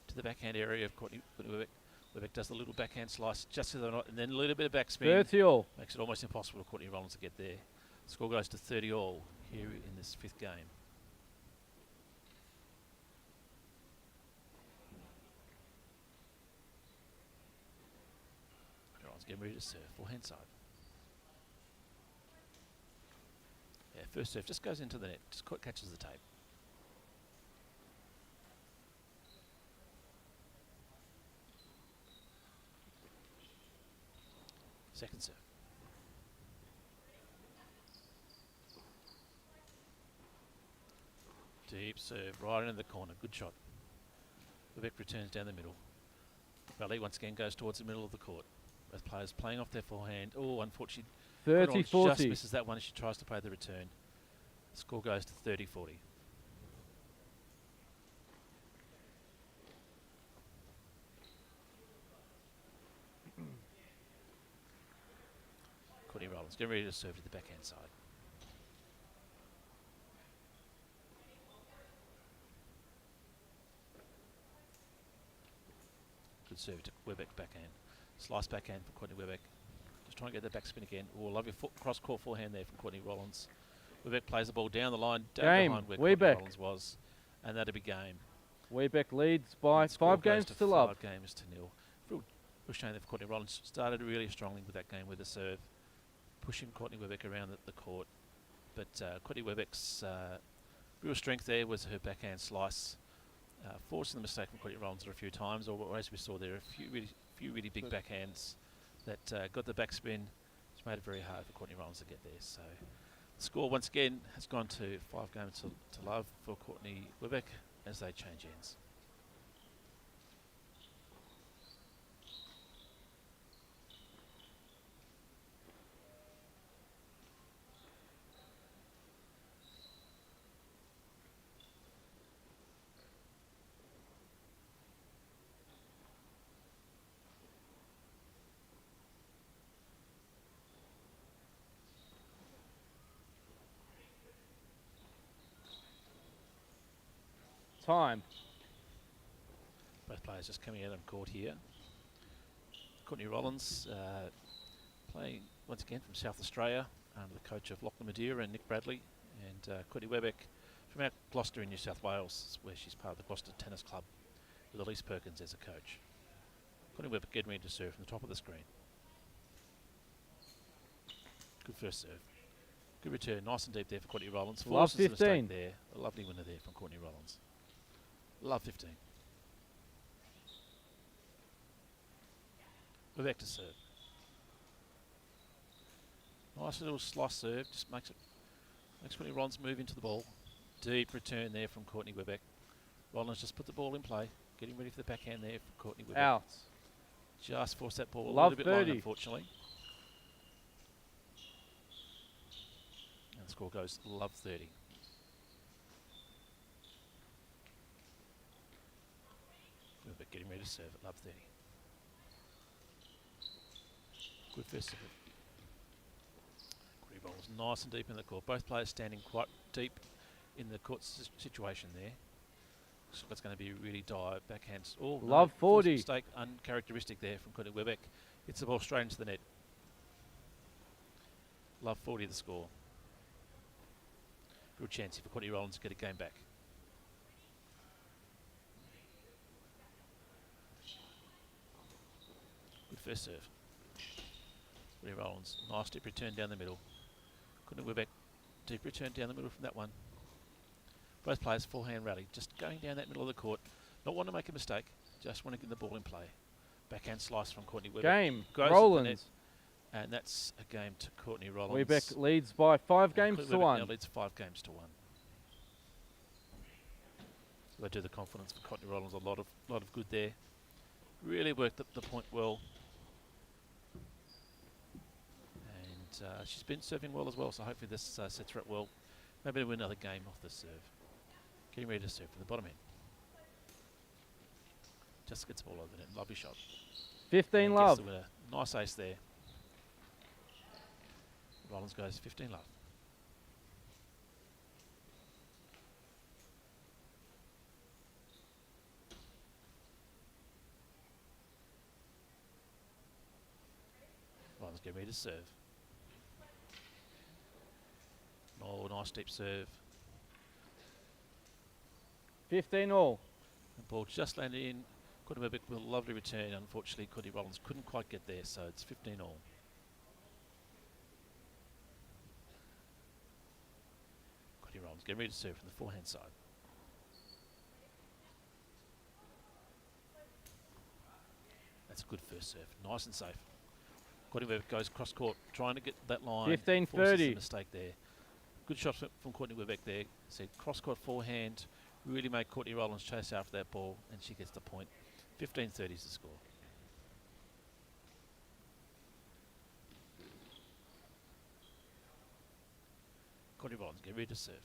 Speaker 6: To the backhand area of Courtney Webbeck. Webbeck does the little backhand slice just to the knot, and then a little bit of backspin.
Speaker 9: 30 all.
Speaker 6: Makes it almost impossible for Courtney Rollins to get there. Score goes to 30 all here in this 5th game. Rollins getting ready to serve, forehand side. Yeah, first serve just goes into the net, just catches the tape. Second serve. Deep serve, right into the corner, good shot. Webbeck returns down the middle. Raleigh once again goes towards the middle of the court. Both players playing off their forehand. Oh, unfortunately,
Speaker 9: 30-40.
Speaker 6: just misses that one as she tries to play the return. Score goes to 30-40. Courtney Rollins getting ready to serve to the backhand side. Good serve to Webbeck backhand. Slice backhand for Courtney Webbeck. Just trying to get the backspin again. Oh, lovely cross-court forehand there from Courtney Rollins. Webbeck plays the ball down the line, down behind where Courtney Rollins was, and that'll be game.
Speaker 9: Webbeck leads by 5 games to love.
Speaker 6: 5 games to nil. Real shame that Courtney Rollins started really strongly with that game with the serve, pushing Courtney Webbeck around the court. But Courtney Webbeck's real strength there was her backhand slice, forcing the mistake from Courtney Rollins a few times, or as we saw there, a few really big backhands that got the backspin, which made it very hard for Courtney Rollins to get there. So the score once again has gone to 5 games to love for Courtney Webbeck as they change ends.
Speaker 9: Time.
Speaker 6: Both players just coming out on court here. Courtney Rollins playing once again from South Australia under the coach of Lachlan Madeira and Nick Bradley, and Courtney Webbeck from out Gloucester in New South Wales, where she's part of the Gloucester Tennis Club with Elise Perkins as a coach. Courtney Webbeck getting ready to serve from the top of the screen. Good first serve. Good return, nice and deep there for Courtney Rollins.
Speaker 9: Love
Speaker 6: Forces the mistake
Speaker 9: 15.
Speaker 6: there. A lovely winner there from Courtney Rollins. Love 15. Webbeck to serve. Nice little slice serve, just makes Courtney Rollins move into the ball. Deep return there from Courtney Webbeck. Rollins just put the ball in play, getting ready for the backhand there for Courtney Webbeck.
Speaker 9: Out.
Speaker 6: Just forced that ball
Speaker 9: Love
Speaker 6: a little bit long,
Speaker 9: 30.
Speaker 6: unfortunately. And the score goes love 30. Webbeck getting ready to serve at love 30. Good first serve. Courtney Rollins nice and deep in the court. Both players standing quite deep in the court situation there. Looks like it's going to be really dire backhands. Oh, no,
Speaker 9: Love
Speaker 6: forced
Speaker 9: 40.
Speaker 6: mistake, uncharacteristic there from Courtney Webbeck. Hits the ball straight into the net. Love 40 the score. Real chance for Courtney Rollins to get a game back. Good first serve. Courtney Rollins, nice deep return down the middle. Courtney Webbeck, deep return down the middle from that one. Both players forehand rally, just going down that middle of the court. Not want to make a mistake, just want to get the ball in play. Backhand slice from Courtney Webbeck.
Speaker 9: Game.
Speaker 6: Goes
Speaker 9: Rollins.
Speaker 6: and that's a game to Courtney Rollins.
Speaker 9: Webbeck leads by 5 games
Speaker 6: Courtney
Speaker 9: to
Speaker 6: Webbeck
Speaker 9: 1.
Speaker 6: now leads 5 games to 1. So they do the confidence for Courtney Rollins. A lot of good there. Really worked the point well. And she's been serving well as well, so hopefully this sets her up well. Maybe to win another game off the serve. Getting ready to serve from the bottom end. Just gets the ball over the net. Lovely shot.
Speaker 9: 15
Speaker 6: And
Speaker 9: love.
Speaker 6: gets the winner. Nice ace there. Rollins goes 15 love. Rollins get ready to serve. Oh, nice deep serve.
Speaker 9: 15 all.
Speaker 6: The ball just landed in. Courtney Webeck with a lovely return. Unfortunately, Courtney Rollins couldn't quite get there, so it's 15 all. Courtney Rollins getting ready to serve from the forehand side. That's a good first serve. Nice and safe. Courtney Webeck goes cross court, trying to get that line.
Speaker 9: 15-30.
Speaker 6: Forces a mistake there. Good shot from Courtney Webeck there. Said cross court forehand. Really made Courtney Rollins chase after that ball, and she gets the point. 15-30 is the score. Courtney Rollins get ready to serve.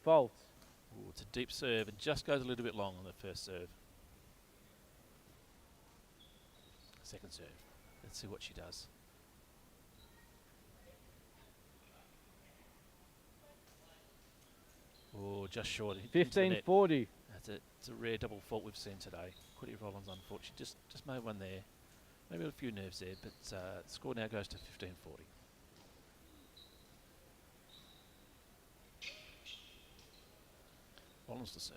Speaker 9: Fault.
Speaker 6: Ooh, it's a deep serve and just goes a little bit long on the first serve. Second serve. Let's see what she does. Oh, just short.
Speaker 9: 15-40.
Speaker 6: It's a rare double fault we've seen today. Courtney Rollins, unfortunately, just made one there. Maybe a few nerves there, but the score now goes to 15-40. Rollins to serve.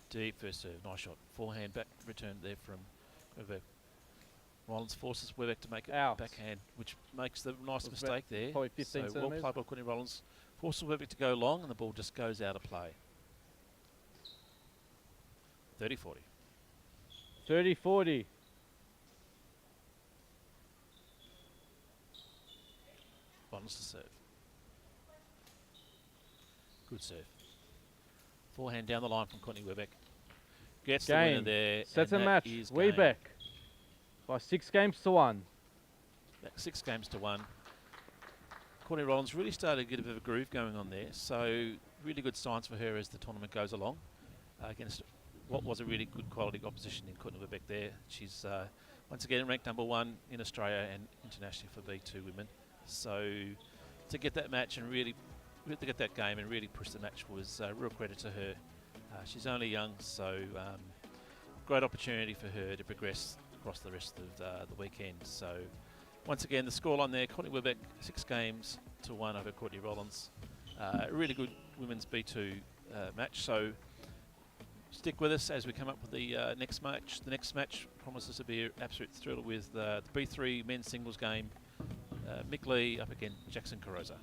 Speaker 6: Deep first serve, nice shot. Forehand back return there from Webeck. Rollins forces Webeck to make it backhand, which makes the nice mistake there.
Speaker 9: Probably 15
Speaker 6: so well
Speaker 9: centimetres.
Speaker 6: played by Courtney Rollins. Forces Webeck to go long, and the ball just goes out of play. 30-40.
Speaker 9: 30-40.
Speaker 6: Rollins to serve. Good serve. Forehand down the line from Courtney Webeck. Gets the winner
Speaker 9: Game.
Speaker 6: there.
Speaker 9: Sets a
Speaker 6: and that
Speaker 9: match.
Speaker 6: is game.
Speaker 9: Webeck by 6 games to 1.
Speaker 6: 6 games to 1. Courtney Rollins really started to get a bit of a groove going on there, so really good signs for her as the tournament goes along. Against what was a really good quality opposition in Courtney Webeck there. She's once again ranked number 1 in Australia and internationally for B2 women. So to get that match and really to get that game and really push the match was a real credit to her. She's only young, so great opportunity for her to progress across the rest of the weekend. So once again, the scoreline there, Courtney Webeck 6 games to 1 over Courtney Rollins. A really good women's B2 match. So stick with us as we come up with the next match. The next match promises to be an absolute thrill with the B3 men's singles game. Mick Lee up against Jackson Carosa.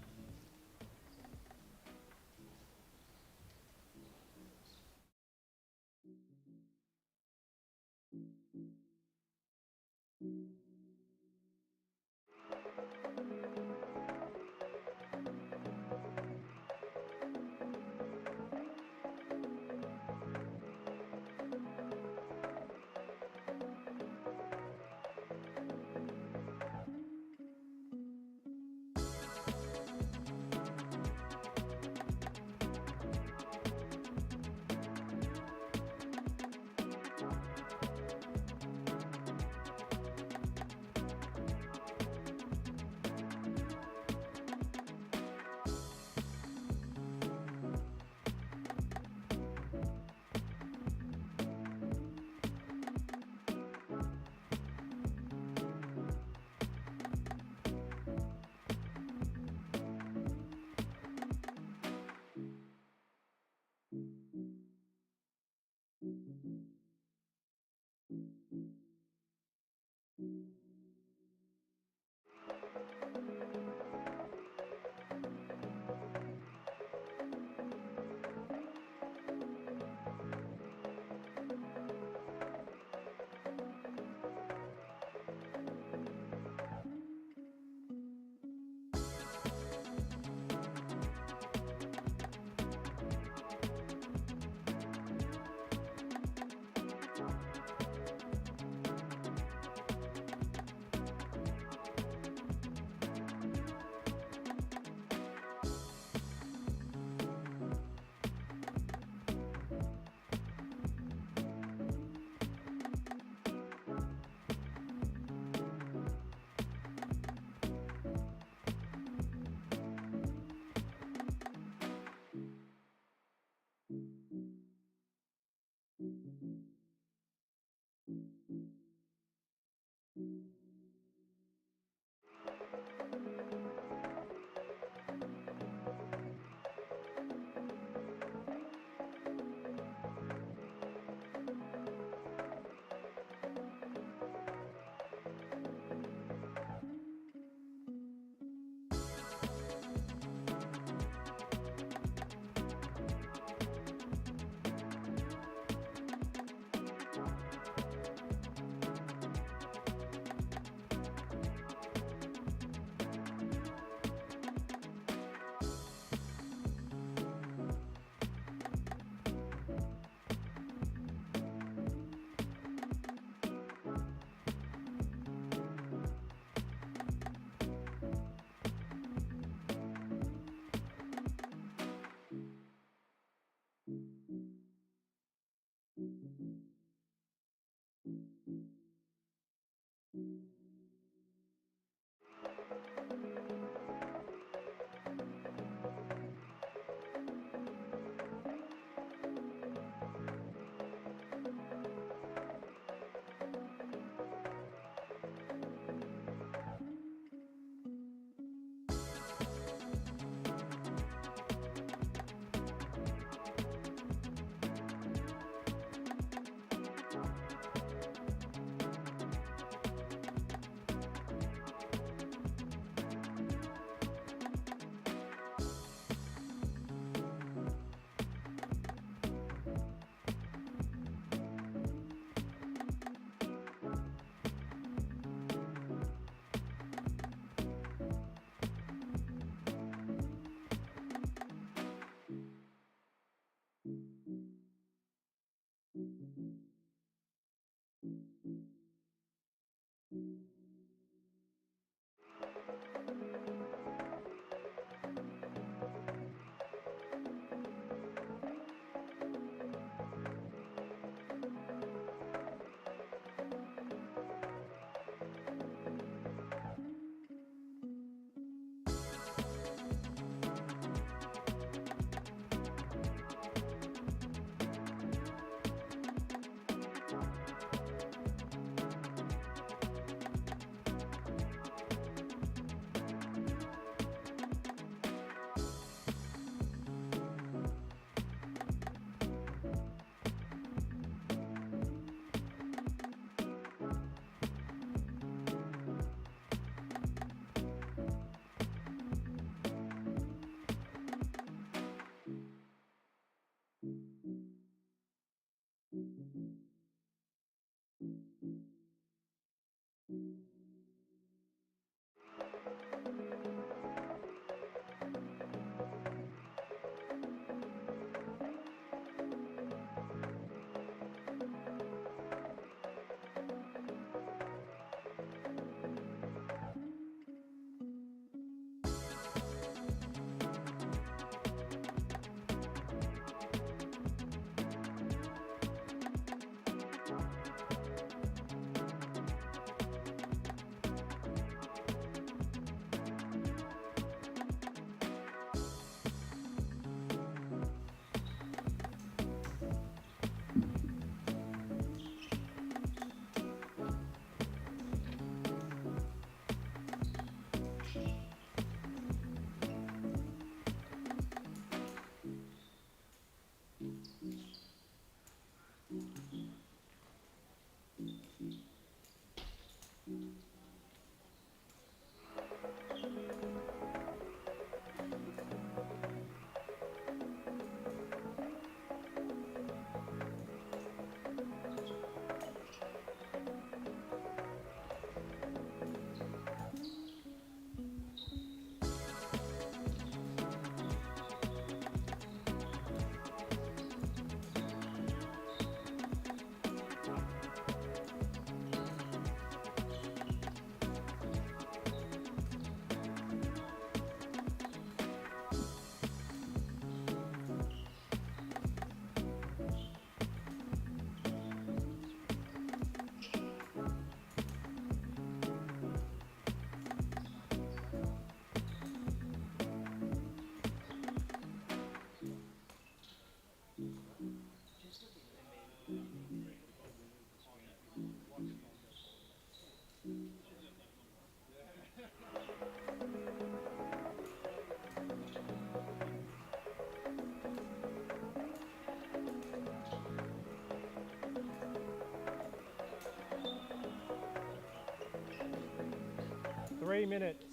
Speaker 11: 3 minutes.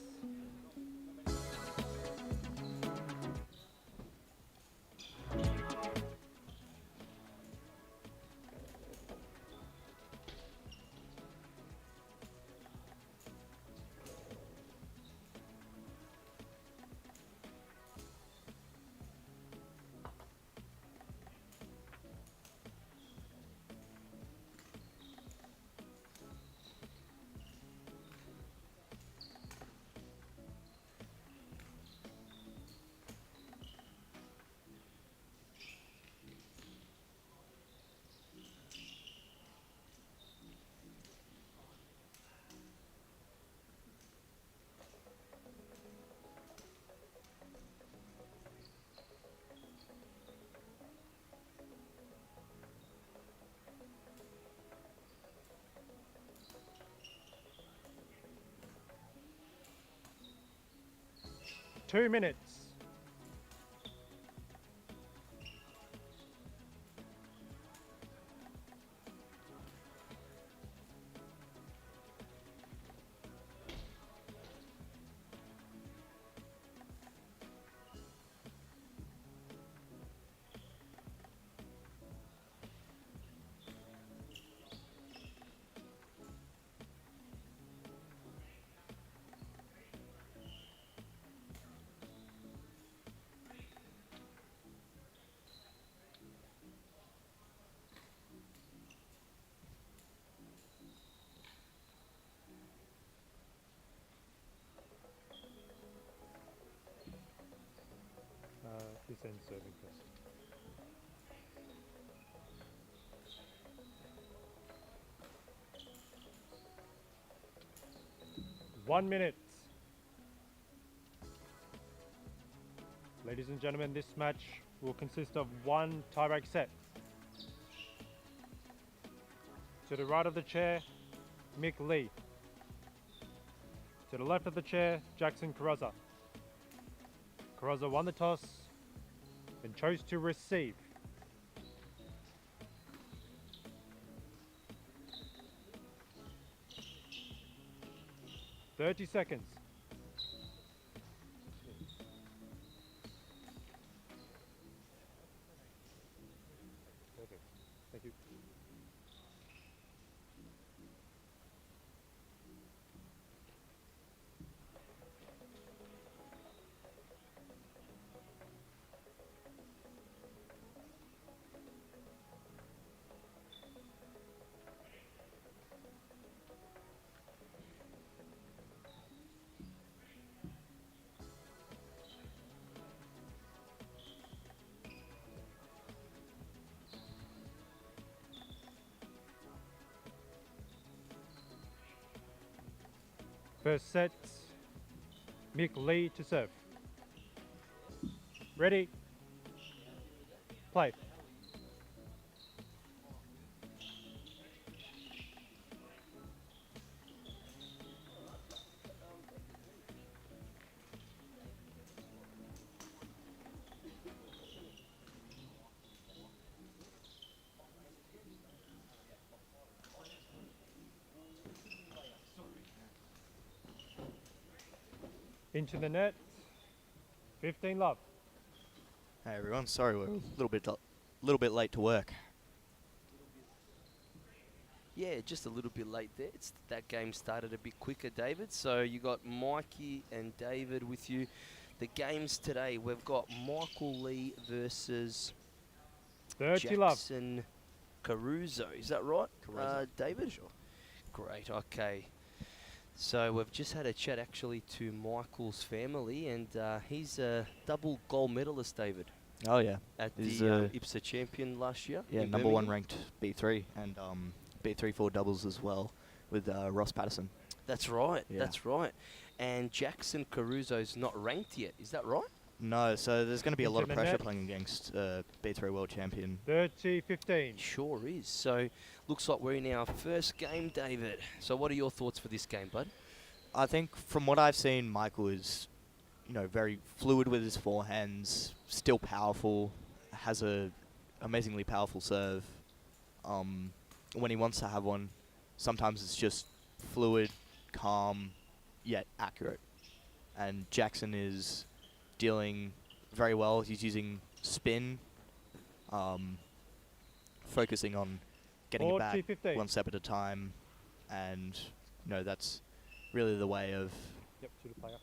Speaker 11: Two minutes. This ends serving first. One minute. Ladies and gentlemen, this match will consist of one tiebreak set. To the right of the chair, Mick Lee. To the left of the chair, Jackson Carrozza. Carrozza won the toss and chose to receive. "30 seconds. Perfect. Thank you. First set, Mick Lee to serve. Ready? Play. Into the net. 15 love.
Speaker 10: Hey everyone, sorry we're a little bit late to work.
Speaker 5: Yeah, just a little bit late there. That game started a bit quicker, David. So you got Mikey and David with you. The games today, we've got Michael Lee versus
Speaker 11: 30 love.
Speaker 5: Jackson Caruso. Is that right,
Speaker 10: Caruso.
Speaker 5: David? Sure. Great, okay. So we've just had a chat actually to Michael's family, and he's a double gold medalist, David.
Speaker 10: Oh yeah.
Speaker 5: At
Speaker 10: He's
Speaker 5: the IPSA champion last year.
Speaker 10: yeah,
Speaker 5: in
Speaker 10: number one
Speaker 5: Birmingham.
Speaker 10: ranked B3 and B3 for doubles as well with Ross Patterson.
Speaker 5: That's right,
Speaker 10: Yeah.
Speaker 5: that's right. And Jackson Caruso's not ranked yet, is that right?
Speaker 10: No, so there's going to be a lot of
Speaker 11: Into the
Speaker 10: pressure
Speaker 11: net.
Speaker 10: playing against B3 world champion.
Speaker 11: 30-15.
Speaker 5: Sure is. So looks like we're in our first game, David. So what are your thoughts for this game, bud?
Speaker 10: I think from what I've seen, Michael is, very fluid with his forehands, still powerful, has a amazingly powerful serve. When he wants to have one, sometimes it's just fluid, calm, yet accurate. And Jackson is dealing very well. He's using spin, focusing on getting it back
Speaker 11: 40-15.
Speaker 10: one step at a time, and that's really the way of
Speaker 11: Yep, to the player.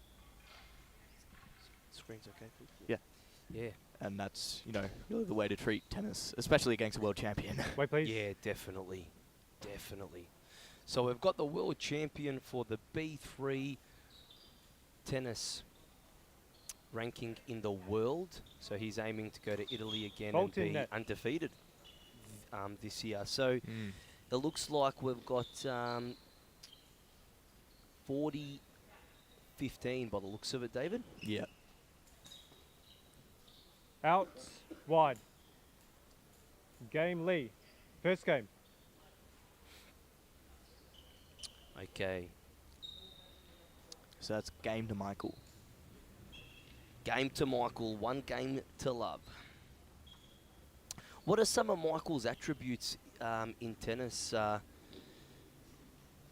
Speaker 5: Screen's okay. Cool.
Speaker 10: Yeah.
Speaker 5: Yeah.
Speaker 10: and that's really the way to treat tennis, especially against a world champion.
Speaker 11: Wait, please.
Speaker 5: Yeah, definitely. Definitely. So we've got the world champion for the B3 tennis ranking in the world. So he's aiming to go to Italy again and
Speaker 11: Fault in
Speaker 5: be
Speaker 11: net.
Speaker 5: undefeated this year. So it looks like we've got 40-15 by the looks of it, David.
Speaker 10: Yeah.
Speaker 11: Out, wide. Game Lee. First game.
Speaker 5: Okay.
Speaker 10: So that's game to Michael.
Speaker 5: Game to Michael, 1 game to love. What are some of Michael's attributes in tennis,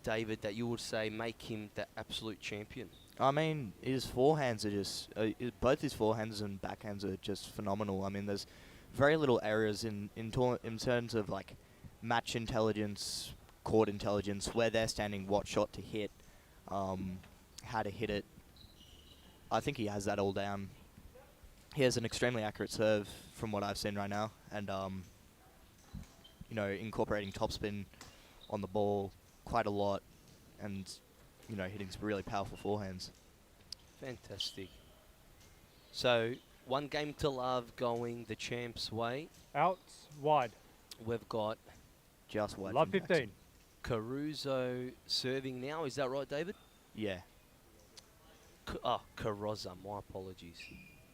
Speaker 5: David, that you would say make him the absolute champion?
Speaker 10: I mean, his forehands are just both his forehands and backhands are just phenomenal. I mean, there's very little errors in terms of like match intelligence, court intelligence, where they're standing, what shot to hit, how to hit it. I think he has that all down. He has an extremely accurate serve from what I've seen right now, and incorporating topspin on the ball quite a lot, and hitting some really powerful forehands.
Speaker 5: Fantastic. So 1 game to love going the champ's way.
Speaker 11: Out, wide.
Speaker 5: We've got
Speaker 10: Just wide.
Speaker 11: Love
Speaker 10: from
Speaker 11: 15.
Speaker 10: Jackson.
Speaker 5: Caruso serving now. Is that right, David?
Speaker 10: Yeah.
Speaker 5: Carrozza, my apologies.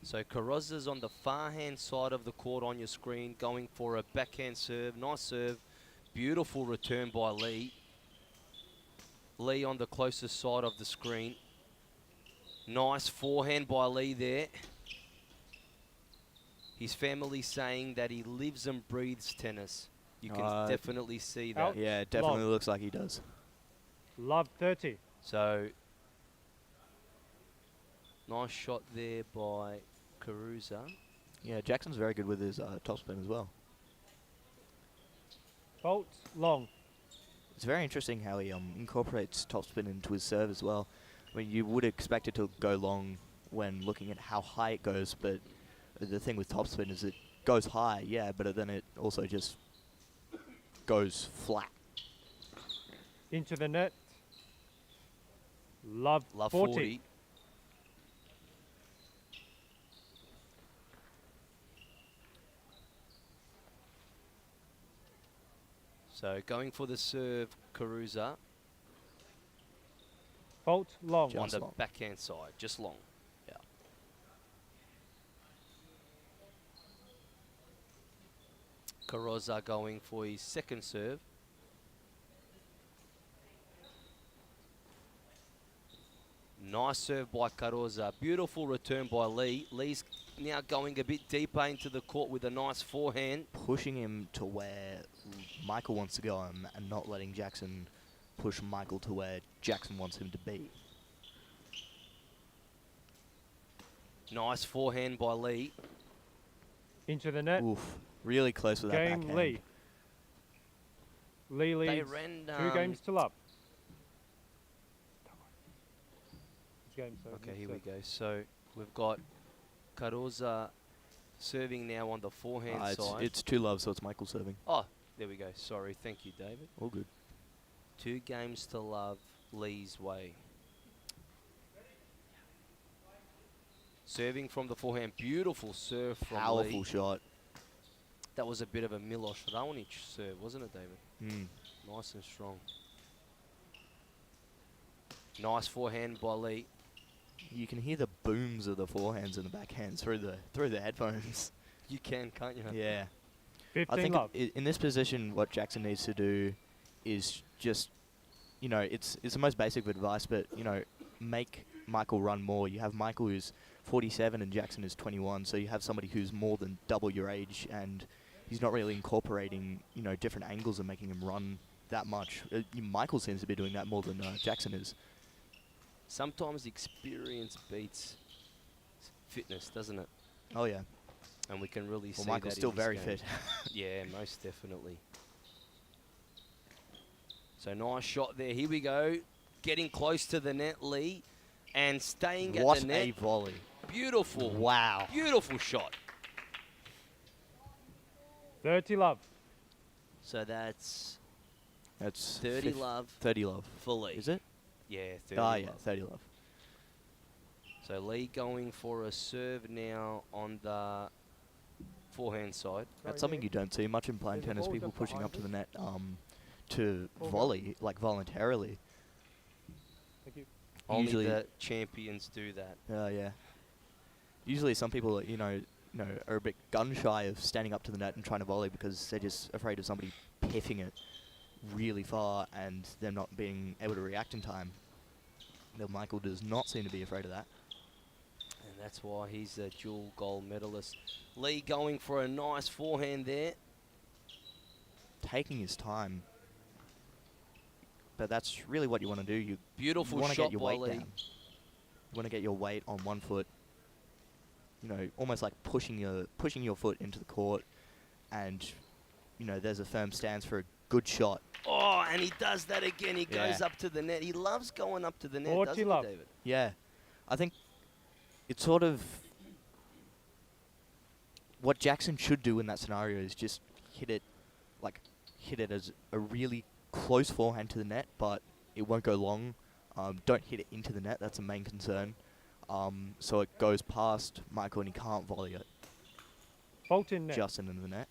Speaker 5: So Carrozza's on the far hand side of the court on your screen, going for a backhand serve. Nice serve. Beautiful return by Lee. Lee on the closest side of the screen. Nice forehand by Lee there. His family saying that he lives and breathes tennis. You can definitely see that.
Speaker 11: Out.
Speaker 10: Yeah, it definitely
Speaker 11: Long.
Speaker 10: looks like he does.
Speaker 11: Love 30.
Speaker 5: So, nice shot there by Caruso.
Speaker 10: Yeah, Jackson's very good with his topspin as well.
Speaker 11: Fault, long.
Speaker 10: It's very interesting how he incorporates topspin into his serve as well. I mean, you would expect it to go long when looking at how high it goes, but the thing with topspin is it goes high, yeah, but then it also just goes flat.
Speaker 11: Into the net. Love,
Speaker 5: Love
Speaker 11: 40.
Speaker 5: 40. So going for the serve, Caruso
Speaker 11: Fault, long.
Speaker 5: on
Speaker 10: Just
Speaker 5: the
Speaker 10: long.
Speaker 5: backhand side, just long.
Speaker 10: Yeah.
Speaker 5: Caruso going for his second serve. Nice serve by Caruso. Beautiful return by Lee. Lee's now going a bit deeper into the court with a nice forehand.
Speaker 10: Pushing him to where Michael wants to go and not letting Jackson push Michael to where Jackson wants him to be.
Speaker 5: Nice forehand by Lee.
Speaker 11: Into the net.
Speaker 10: Oof. Really close with that
Speaker 11: Game
Speaker 10: backhand.
Speaker 11: Lee. Lee
Speaker 5: They
Speaker 11: leads
Speaker 5: ran,
Speaker 11: 2 games to love. Game, so
Speaker 5: Okay,
Speaker 11: next
Speaker 5: here we
Speaker 11: serve.
Speaker 5: go. So we've got Caruso serving now on the forehand side.
Speaker 10: It's 2 love, so it's Michael serving.
Speaker 5: Oh, there we go. Sorry. Thank you, David.
Speaker 10: All good.
Speaker 5: 2 games to love Lee's way. Serving from the forehand. Beautiful serve from
Speaker 10: Powerful
Speaker 5: Lee.
Speaker 10: shot.
Speaker 5: That was a bit of a Milos Raonic serve, wasn't it, David?
Speaker 10: Mm.
Speaker 5: Nice and strong. Nice forehand by Lee.
Speaker 10: You can hear the booms of the forehands and the backhands through the headphones.
Speaker 5: You can't you?
Speaker 10: Yeah.
Speaker 11: 15
Speaker 10: I think
Speaker 11: love.
Speaker 10: in this position, what Jackson needs to do is just, it's the most basic of advice, but, make Michael run more. You have Michael who's 47 and Jackson is 21, so you have somebody who's more than double your age, and he's not really incorporating, different angles and making him run that much. Michael seems to be doing that more than Jackson is.
Speaker 5: sometimes experience beats fitness, doesn't it?
Speaker 10: Oh yeah.
Speaker 5: And we can really see
Speaker 10: Michael's
Speaker 5: that
Speaker 10: still
Speaker 5: in this
Speaker 10: very
Speaker 5: game.
Speaker 10: fit.
Speaker 5: Yeah, most definitely. So nice shot there. Here we go. Getting close to the net, Lee. And staying at
Speaker 10: What
Speaker 5: the net.
Speaker 10: a volley.
Speaker 5: Beautiful.
Speaker 10: Wow.
Speaker 5: Beautiful shot.
Speaker 11: 30 love.
Speaker 5: So that's
Speaker 10: That's
Speaker 5: 30 love
Speaker 10: 30 love.
Speaker 5: for Lee.
Speaker 10: Is it?
Speaker 5: Yeah, 30
Speaker 10: Ah,
Speaker 5: love.
Speaker 10: yeah, 30 love.
Speaker 5: So Lee going for a serve now on the forehand side.
Speaker 10: That's something you don't see much in playing
Speaker 11: There's a
Speaker 10: tennis.
Speaker 11: ball
Speaker 10: People
Speaker 11: just
Speaker 10: pushing
Speaker 11: behind
Speaker 10: up to
Speaker 11: you.
Speaker 10: the net to
Speaker 11: Ball go.
Speaker 10: volley, like voluntarily.
Speaker 11: Thank you.
Speaker 5: Only
Speaker 10: Usually-
Speaker 5: the champions do that.
Speaker 10: Yeah. Usually some people, are a bit gun shy of standing up to the net and trying to volley because they're just afraid of somebody piffing it really far and them not being able to react in time. Now Michael does not seem to be afraid of that.
Speaker 5: And that's why he's a dual gold medalist. Lee going for a nice forehand there.
Speaker 10: Taking his time. But that's really what you want to do. You
Speaker 5: Beautiful
Speaker 10: want to
Speaker 5: shot
Speaker 10: get your
Speaker 5: by
Speaker 10: weight
Speaker 5: Lee.
Speaker 10: down. You want to get your weight on one foot. Almost like pushing your foot into the court, and there's a firm stance for a good shot.
Speaker 5: Oh, and he does that again. He
Speaker 10: Yeah.
Speaker 5: goes up to the net. He loves going up to the net,
Speaker 11: 40
Speaker 5: doesn't
Speaker 11: love.
Speaker 5: he, David?
Speaker 10: Yeah, I think it's sort of what Jackson should do in that scenario is just hit it as a really close forehand to the net, but it won't go long. Don't hit it into the net. That's the main concern. So it goes past Michael and he can't volley it
Speaker 11: Fault in net.
Speaker 10: just into the net.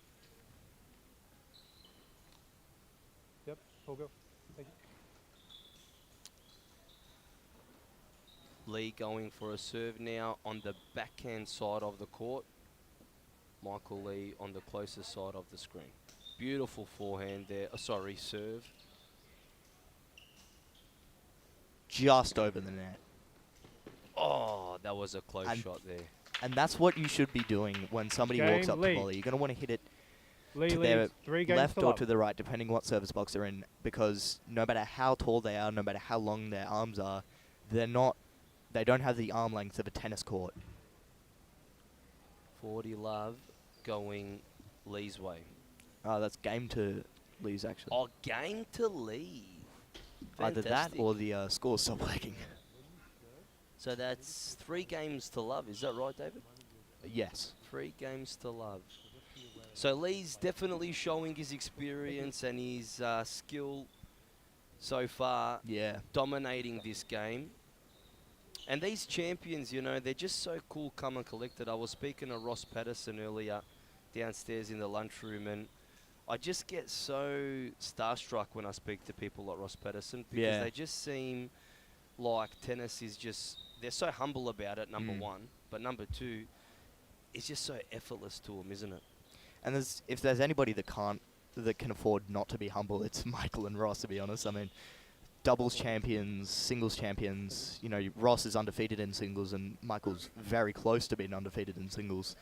Speaker 11: Yep, ball go. Thank you.
Speaker 5: Lee going for a serve now on the backhand side of the court. Michael Lee on the closest side of the screen. Beautiful forehand there. Serve.
Speaker 10: Just over the net.
Speaker 5: Oh, that was a close
Speaker 10: And
Speaker 5: shot there.
Speaker 10: And that's what you should be doing when somebody walks
Speaker 11: Game
Speaker 10: up
Speaker 11: Lee.
Speaker 10: to volley. You're going to want to hit it
Speaker 11: Lee
Speaker 10: to their
Speaker 11: leads 3 games
Speaker 10: left
Speaker 11: to
Speaker 10: or
Speaker 11: love.
Speaker 10: to the right, depending what service box they're in, because no matter how tall they are, no matter how long their arms are, they don't have the arm length of a tennis court.
Speaker 5: 40 love going Lee's way.
Speaker 10: That's game to Lee's, actually.
Speaker 5: Oh, game to Lee.
Speaker 10: Either that
Speaker 5: Fantastic.
Speaker 10: or the score stop working.
Speaker 5: So that's 3 games to love. Is that right, David?
Speaker 10: Yes.
Speaker 5: 3 games to love. So Lee's definitely showing his experience and his skill so far,
Speaker 10: Yeah.
Speaker 5: dominating this game. And these champions, they're just so cool, calm and collected. I was speaking to Ross Patterson earlier downstairs in the lunchroom, and I just get so starstruck when I speak to people like Ross Patterson because
Speaker 10: Yeah.
Speaker 5: they just seem like tennis is just, they're so humble about it, number one. But number two, it's just so effortless to them, isn't it?
Speaker 10: And if there's anybody that can afford not to be humble, it's Michael and Ross, to be honest. I mean, doubles champions, singles champions. Ross is undefeated in singles, and Michael's very close to being undefeated in singles.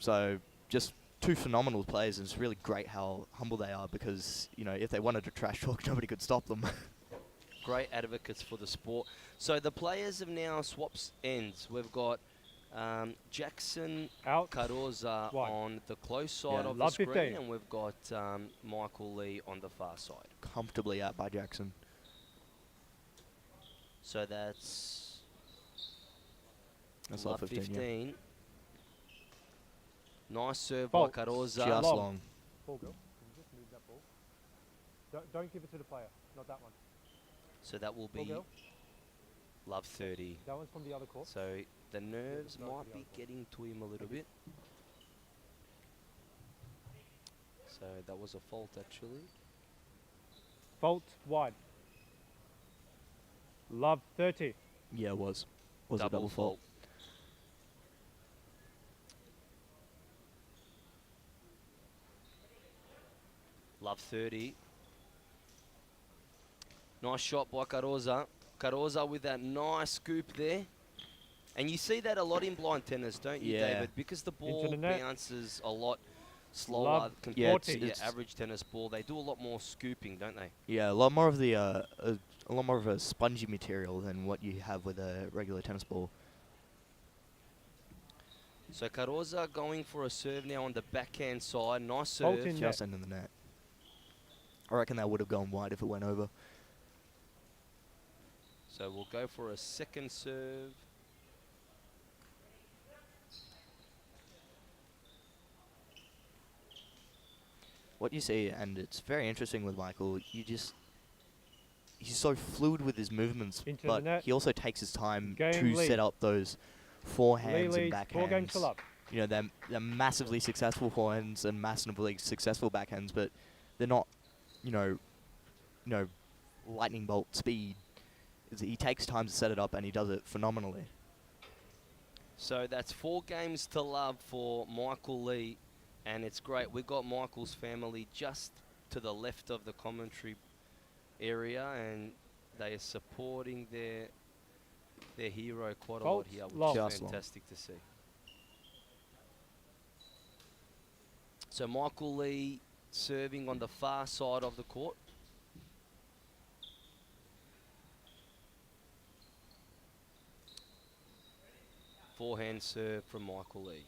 Speaker 10: So just 2 phenomenal players, and it's really great how humble they are because, if they wanted to trash talk, nobody could stop them.
Speaker 5: Great advocates for the sport. So the players have now swapped ends. We've got Jackson
Speaker 11: Out.
Speaker 5: Carosa
Speaker 11: Wide.
Speaker 5: on the close side
Speaker 10: Yeah.
Speaker 5: of the
Speaker 11: Love
Speaker 5: screen,
Speaker 11: 15.
Speaker 5: and we've got Michael Lee on the far side.
Speaker 10: Comfortably out by Jackson.
Speaker 5: So that's
Speaker 10: That's
Speaker 5: love
Speaker 10: love 15, yeah.
Speaker 5: Nice serve
Speaker 11: Fault.
Speaker 5: by Carosa.
Speaker 10: Just
Speaker 11: Long.
Speaker 10: long.
Speaker 11: Ball go. Can you just move that ball? Don't give it to the player. Not that one.
Speaker 5: So that will
Speaker 11: Ball
Speaker 5: be
Speaker 11: go.
Speaker 5: love 30.
Speaker 11: That one's from the other court.
Speaker 5: So the nerves
Speaker 11: No,
Speaker 5: might
Speaker 11: the
Speaker 5: be
Speaker 11: other.
Speaker 5: getting to him a little bit. So that was a fault actually.
Speaker 11: Fault wide. Love 30.
Speaker 10: Yeah, it was. Was a double fault.
Speaker 5: Love 30. Nice shot by Carosa. Carosa with that nice scoop there. And you see that a lot in blind tennis, don't you,
Speaker 10: Yeah.
Speaker 5: David? Because the ball
Speaker 11: the net.
Speaker 5: bounces a lot slower
Speaker 11: Love
Speaker 5: compared to
Speaker 11: 40.
Speaker 5: your
Speaker 10: It's-
Speaker 5: average tennis ball. They do a lot more scooping, don't they?
Speaker 10: Yeah, a lot more of the a lot more of a spongy material than what you have with a regular tennis ball.
Speaker 5: So Carosa going for a serve now on the backhand side. Nice
Speaker 11: Fault
Speaker 5: serve.
Speaker 11: in net.
Speaker 10: Just into the net. I reckon that would have gone wide if it went over.
Speaker 5: So we'll go for a second serve.
Speaker 10: What you see, and it's very interesting with Michael, he's so fluid with his movements,
Speaker 11: Into the
Speaker 10: but
Speaker 11: net.
Speaker 10: he also takes his time
Speaker 11: Game
Speaker 10: to
Speaker 11: lead.
Speaker 10: set up those
Speaker 11: Lee
Speaker 10: forehands and
Speaker 11: leads 4 games to
Speaker 10: backhands.
Speaker 11: love.
Speaker 10: You know, they're massively successful forehands and massively successful backhands, but they're not, you know, lightning bolt speed. He takes time to set it up, and he does it phenomenally.
Speaker 5: So that's 4 games to love for Michael Lee, and it's great. We've got Michael's family just to the left of the commentary area, and they are supporting their hero quite a lot
Speaker 11: Fault
Speaker 5: here, which
Speaker 11: long.
Speaker 5: is
Speaker 10: Just long.
Speaker 5: fantastic to see. So Michael Lee serving on the far side of the court. Forehand serve from Michael Lee.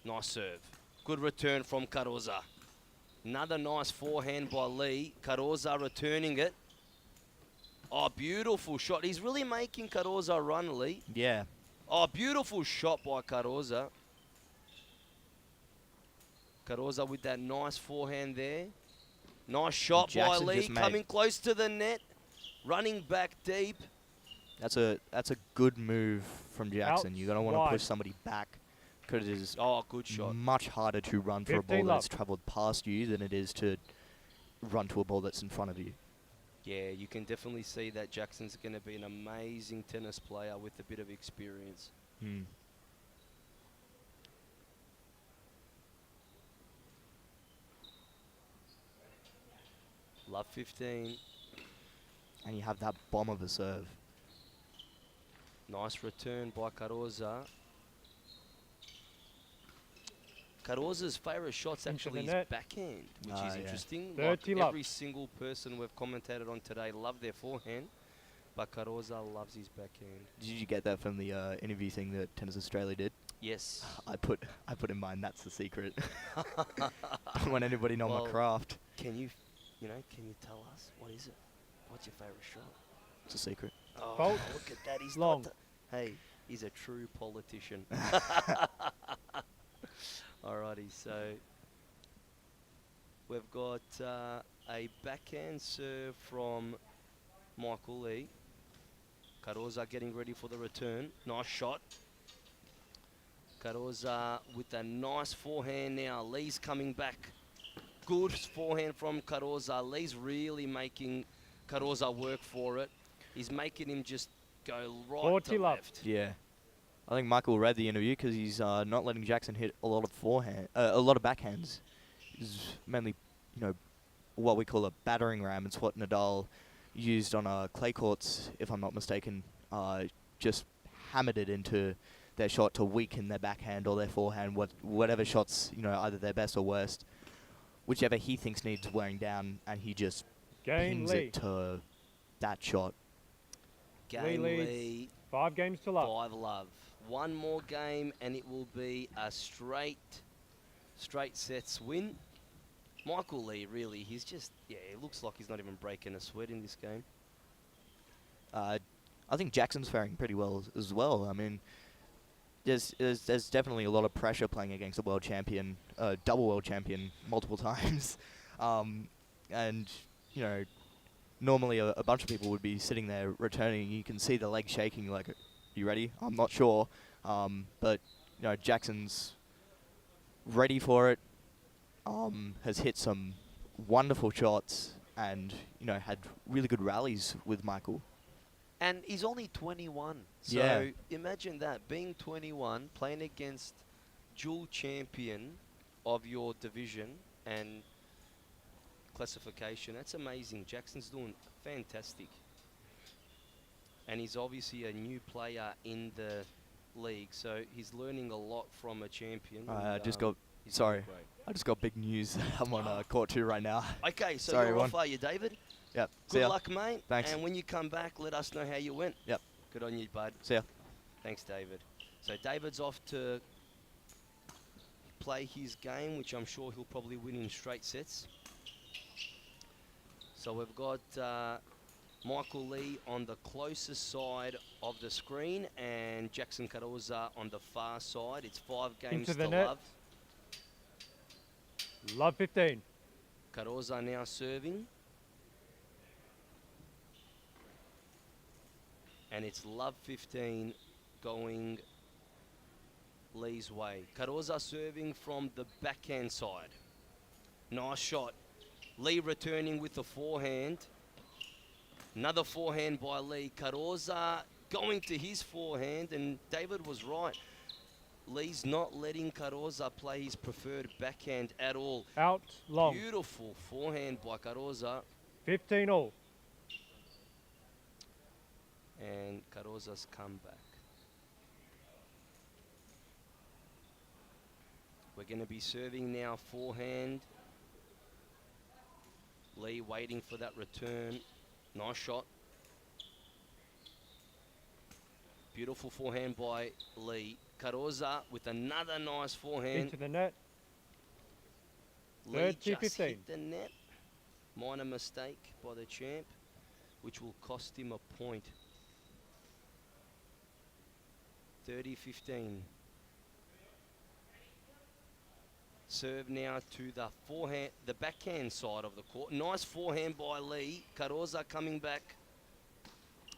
Speaker 5: Nice serve. Good return from Carosa. Another nice forehand by Lee. Carosa returning it. Oh, beautiful shot. He's really making Carosa run, Lee.
Speaker 10: Yeah.
Speaker 5: Oh, beautiful shot by Carosa. Carosa with that nice forehand there. Nice shot by
Speaker 10: Jackson
Speaker 5: Lee,
Speaker 10: just made-
Speaker 5: coming close to the net. Running back deep.
Speaker 10: That's a good move from Jackson. You're going to want to
Speaker 11: wide.
Speaker 10: push somebody back, because it is
Speaker 5: Oh, good shot.
Speaker 10: much harder to run for a
Speaker 11: 15
Speaker 10: ball that's
Speaker 11: love.
Speaker 10: travelled past you than it is to run to a ball that's in front of you.
Speaker 5: Yeah, you can definitely see that Jackson's going to be an amazing tennis player with a bit of experience.
Speaker 10: Hmm.
Speaker 5: Love 15.
Speaker 10: And you have that bomb of a serve.
Speaker 5: Nice return by Carosa. Carosa's favourite shot's
Speaker 11: Into
Speaker 5: actually
Speaker 11: the
Speaker 5: his
Speaker 11: net.
Speaker 5: backhand, which
Speaker 10: Ah,
Speaker 5: is
Speaker 10: yeah.
Speaker 5: interesting.
Speaker 11: 30
Speaker 5: Like
Speaker 11: love.
Speaker 5: every single person we've commentated on today love their forehand, but Carosa loves his backhand.
Speaker 10: Did you get that from the interview thing that Tennis Australia did?
Speaker 5: Yes.
Speaker 10: I put in mind that's the secret. Don't want anybody know
Speaker 5: Well,
Speaker 10: my craft.
Speaker 5: Can you tell us what is it? What's your favourite shot?
Speaker 10: It's a secret.
Speaker 5: Oh,
Speaker 11: Fault
Speaker 5: look at that. He's
Speaker 11: long.
Speaker 5: not. Hey, he's a true politician. Alrighty, so we've got a backhand serve from Michael Lee. Carosa getting ready for the return. Nice shot. Carosa with a nice forehand now. Lee's coming back. Good forehand from Carosa. Lee's really making Carosa work for it. He's making him just go right
Speaker 11: 40
Speaker 5: to
Speaker 11: love.
Speaker 5: left.
Speaker 10: Yeah. I think Michael read the interview because he's not letting Jackson hit a lot of backhands. He's mainly, what we call a battering ram. It's what Nadal used on clay courts, if I'm not mistaken. Just hammered it into their shot to weaken their backhand or their forehand, whatever shots, either their best or worst. Whichever he thinks needs wearing down, and he just
Speaker 11: Game
Speaker 10: pins
Speaker 11: Lee.
Speaker 10: it to that shot.
Speaker 5: Game
Speaker 11: leads.
Speaker 5: Lee,
Speaker 11: 5 games to love.
Speaker 5: 5 love. One more game and it will be a straight sets win. Michael Lee, really, he's just, it looks like he's not even breaking a sweat in this game.
Speaker 10: I think Jackson's faring pretty well as well. I mean, there's definitely a lot of pressure playing against a world champion, double world champion multiple times, and normally a bunch of people would be sitting there returning. You can see the legs shaking. Like, you ready? I'm not sure, but Jackson's ready for it. Has hit some wonderful shots and had really good rallies with Michael.
Speaker 5: And he's only 21. So
Speaker 10: Yeah.
Speaker 5: imagine that, being 21, playing against dual champion of your division and classification. That's amazing. Jackson's doing fantastic. And he's obviously a new player in the league, so he's learning a lot from a champion.
Speaker 10: I just
Speaker 5: and,
Speaker 10: got,
Speaker 5: he's doing
Speaker 10: sorry,
Speaker 5: great.
Speaker 10: I just got big news. I'm on court 2 right now.
Speaker 5: Okay, so
Speaker 10: Sorry,
Speaker 5: you're
Speaker 10: everyone.
Speaker 5: off, are you, David?
Speaker 10: Yep. See
Speaker 5: Good
Speaker 10: ya.
Speaker 5: luck, mate.
Speaker 10: Thanks.
Speaker 5: And when you come back, let us know how you went.
Speaker 10: Yep.
Speaker 5: Good on you, bud.
Speaker 10: See ya.
Speaker 5: Thanks, David. So David's off to play his game, which I'm sure he'll probably win in straight sets. So we've got Michael Lee on the closest side of the screen and Jackson Cardoza on the far side. It's 5 games
Speaker 11: Into the
Speaker 5: to
Speaker 11: net.
Speaker 5: love.
Speaker 11: Love 15.
Speaker 5: Cardoza now serving. And it's love 15 going Lee's way. Cardoza serving from the backhand side. Nice shot. Lee returning with the forehand. Another forehand by Lee. Cardoza going to his forehand, and David was right. Lee's not letting Cardoza play his preferred backhand at all.
Speaker 11: Out long.
Speaker 5: Beautiful forehand by Cardoza.
Speaker 11: 15 all.
Speaker 5: And Cardoza's comeback. We're going to be serving now forehand. Lee waiting for that return. Nice shot. Beautiful forehand by Lee. Cardoza with another nice forehand.
Speaker 11: Into the net.
Speaker 5: Lee
Speaker 11: 30,
Speaker 5: just
Speaker 11: 15.
Speaker 5: hit the net. Minor mistake by the champ, which will cost him a point. 30-15. Serve now to the forehand, the backhand side of the court. Nice forehand by Lee. Cardoza coming back.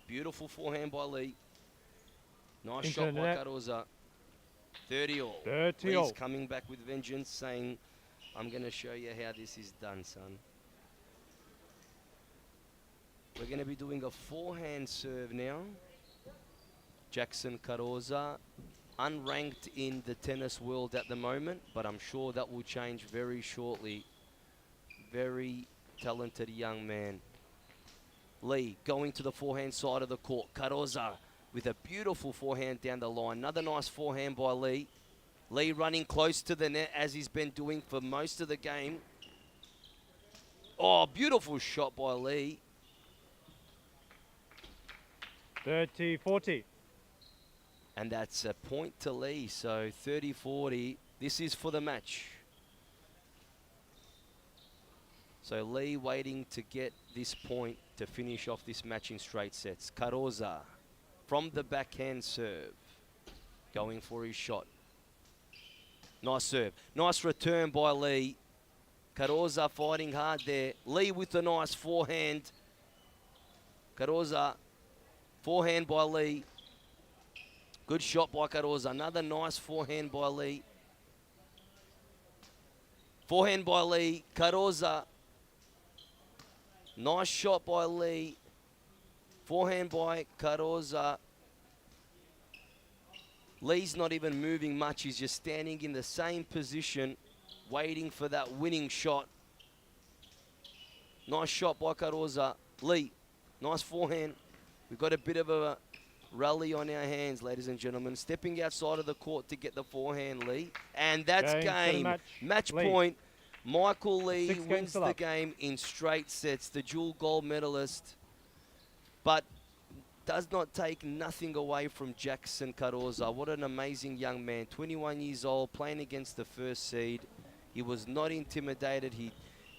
Speaker 5: Beautiful forehand by Lee. Nice
Speaker 11: Into
Speaker 5: shot
Speaker 11: the
Speaker 5: by
Speaker 11: net.
Speaker 5: Cardoza. 30 all.
Speaker 11: 30
Speaker 5: Lee's
Speaker 11: all.
Speaker 5: coming back with vengeance, saying, I'm going to show you how this is done, son. We're going to be doing a forehand serve now. Jackson Cardoza, unranked in the tennis world at the moment, but I'm sure that will change very shortly. Very talented young man. Lee going to the forehand side of the court. Cardoza with a beautiful forehand down the line. Another nice forehand by Lee. Lee running close to the net as he's been doing for most of the game. Oh, beautiful shot by Lee.
Speaker 11: 30-40.
Speaker 5: And that's a point to Lee, so 30-40. This is for the match. So Lee waiting to get this point to finish off this match in straight sets. Cardoza from the backhand serve, going for his shot. Nice serve. Nice return by Lee. Cardoza fighting hard there. Lee with a nice forehand. Cardoza, forehand by Lee. Good shot by Cardoza. Another nice forehand by Lee. Forehand by Lee. Cardoza. Nice shot by Lee. Forehand by Cardoza. Lee's not even moving much. He's just standing in the same position, waiting for that winning shot. Nice shot by Cardoza. Lee, nice forehand. We've got a bit of a rally on our hands, ladies and gentlemen. Stepping outside of the court to get the forehand, Lee. And that's game. Match
Speaker 11: Lee.
Speaker 5: point. Michael Lee
Speaker 11: 6 games
Speaker 5: wins
Speaker 11: to
Speaker 5: the
Speaker 11: love.
Speaker 5: game in straight sets. The dual gold medalist. But does not take nothing away from Jackson Cardoza. What an amazing young man. 21 years old, playing against the first seed. He was not intimidated. He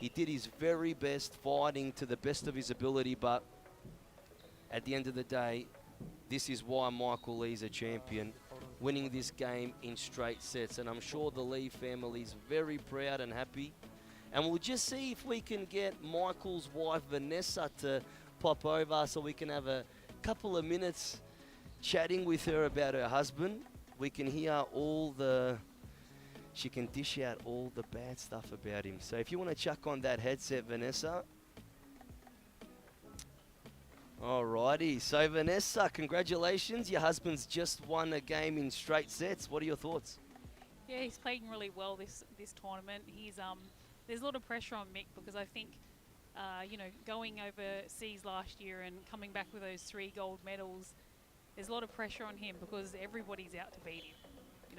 Speaker 5: did his very best, fighting to the best of his ability. But at the end of the day, this is why Michael Lee's a champion, winning this game in straight sets. And I'm sure the Lee family is very proud and happy. And we'll just see if we can get Michael's wife, Vanessa, to pop over so we can have a couple of minutes chatting with her about her husband. We can hear she can dish out all the bad stuff about him. So if you want to chuck on that headset, Vanessa. Alrighty, so Vanessa, congratulations. Your husband's just won a game in straight sets. What are your thoughts?
Speaker 12: Yeah, he's playing really well this tournament. He's there's a lot of pressure on Mick because I think going overseas last year and coming back with those 3 gold medals, there's a lot of pressure on him because everybody's out to beat him.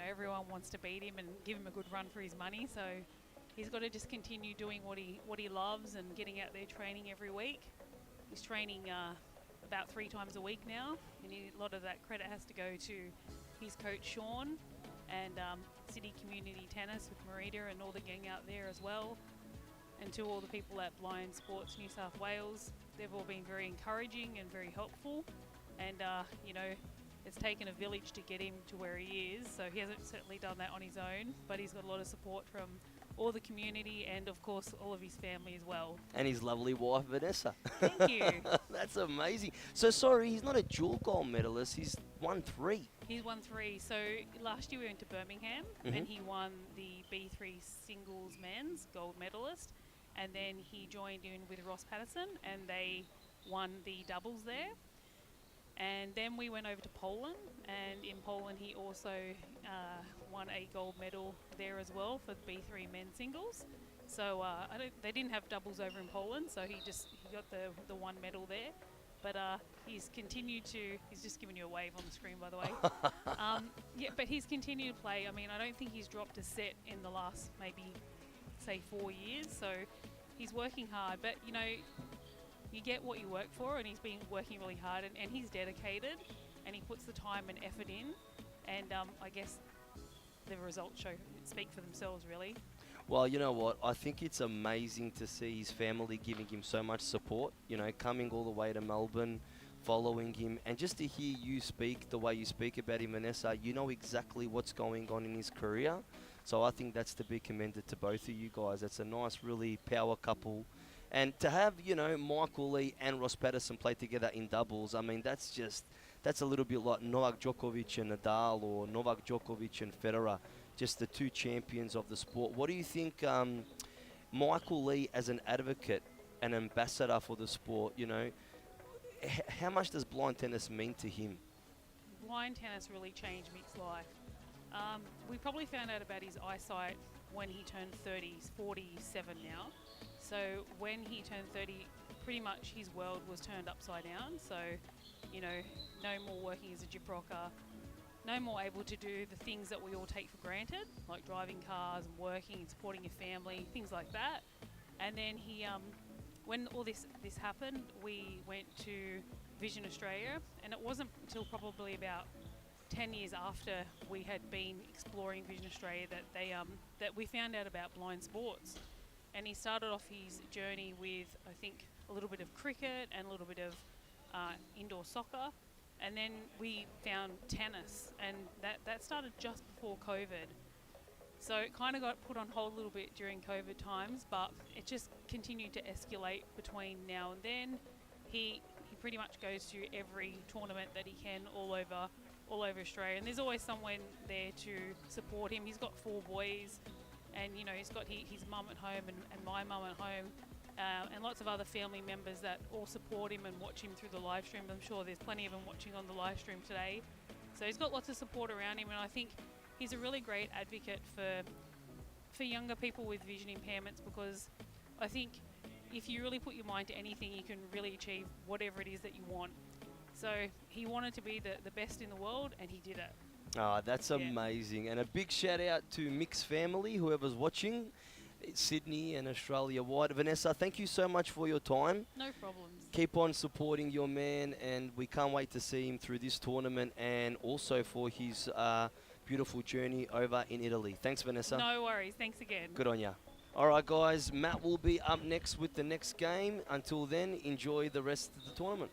Speaker 12: Everyone wants to beat him and give him a good run for his money. So he's got to just continue doing what he loves and getting out there training every week. He's training about 3 times a week now, and a lot of that credit has to go to his coach Sean and City Community Tennis with Marita and all the gang out there as well, and to all the people at Blind Sports New South Wales. They've all been very encouraging and very helpful, and you know, it's taken a village to get him to where he is, so he hasn't certainly done that on his own, but he's got a lot of support from all the community and of course all of his family as well.
Speaker 5: And his lovely wife, Vanessa.
Speaker 12: Thank you.
Speaker 5: That's amazing. So sorry, he's not a dual gold medalist, he's won 3.
Speaker 12: He's won 3. So last year we went to Birmingham and he won the B3 singles men's gold medalist, and then he joined in with Ross Patterson and they won the doubles there. And then we went over to Poland, and in Poland he also won a gold medal there as well for the B3 men's singles. So they didn't have doubles over in Poland, so he got the one medal there. But he's continued to, he's just giving you a wave on the screen, by the way. Yeah, but he's continued to play. I mean, I don't think he's dropped a set in the last maybe, say, 4 years. So he's working hard, but you know, you get what you work for, and he's been working really hard, and he's dedicated, and he puts the time and effort in, and I guess the results speak for themselves, really.
Speaker 5: Well, you know what? I think it's amazing to see his family giving him so much support, you know, coming all the way to Melbourne, following him, and just to hear you speak the way you speak about him, Vanessa, you know exactly what's going on in his career. So I think that's to be commended to both of you guys. It's a nice, really power couple. And to have, you know, Michael Lee and Ross Patterson play together in doubles, I mean, that's a little bit like Novak Djokovic and Nadal, or Novak Djokovic and Federer, just the 2 champions of the sport. What do you think Michael Lee, as an advocate, an ambassador for the sport, you know, how much does blind tennis mean to him?
Speaker 12: Blind tennis really changed Mick's life. We probably found out about his eyesight when he turned 30. He's 47 now. So when he turned 30, pretty much his world was turned upside down. So, you know, no more working as a gyp rocker, no more able to do the things that we all take for granted, like driving cars and working and supporting your family, things like that. And then he, when all this happened, we went to Vision Australia, and it wasn't until probably about 10 years after we had been exploring Vision Australia that we found out about blind sports. And he started off his journey with, I think, a little bit of cricket and a little bit of indoor soccer. And then we found tennis, and that started just before COVID. So it kind of got put on hold a little bit during COVID times, but it just continued to escalate between now and then. He pretty much goes to every tournament that he can all over Australia, and there's always someone there to support him. He's got 4 boys, and you know, he's got his mum at home and my mum at home, and lots of other family members that all support him and watch him through the live stream. I'm sure there's plenty of them watching on the live stream today. So he's got lots of support around him, and I think he's a really great advocate for younger people with vision impairments, because I think if you really put your mind to anything, you can really achieve whatever it is that you want. So he wanted to be the best in the world, and he did it.
Speaker 5: Oh, that's amazing. And a big shout out to Mick's family, whoever's watching, Sydney and Australia-wide. Vanessa, thank you so much for your time.
Speaker 12: No problems.
Speaker 5: Keep on supporting your man, and we can't wait to see him through this tournament and also for his beautiful journey over in Italy. Thanks, Vanessa.
Speaker 12: No worries. Thanks again.
Speaker 5: Good on ya. All right, guys, Matt will be up next with the next game. Until then, enjoy the rest of the tournament.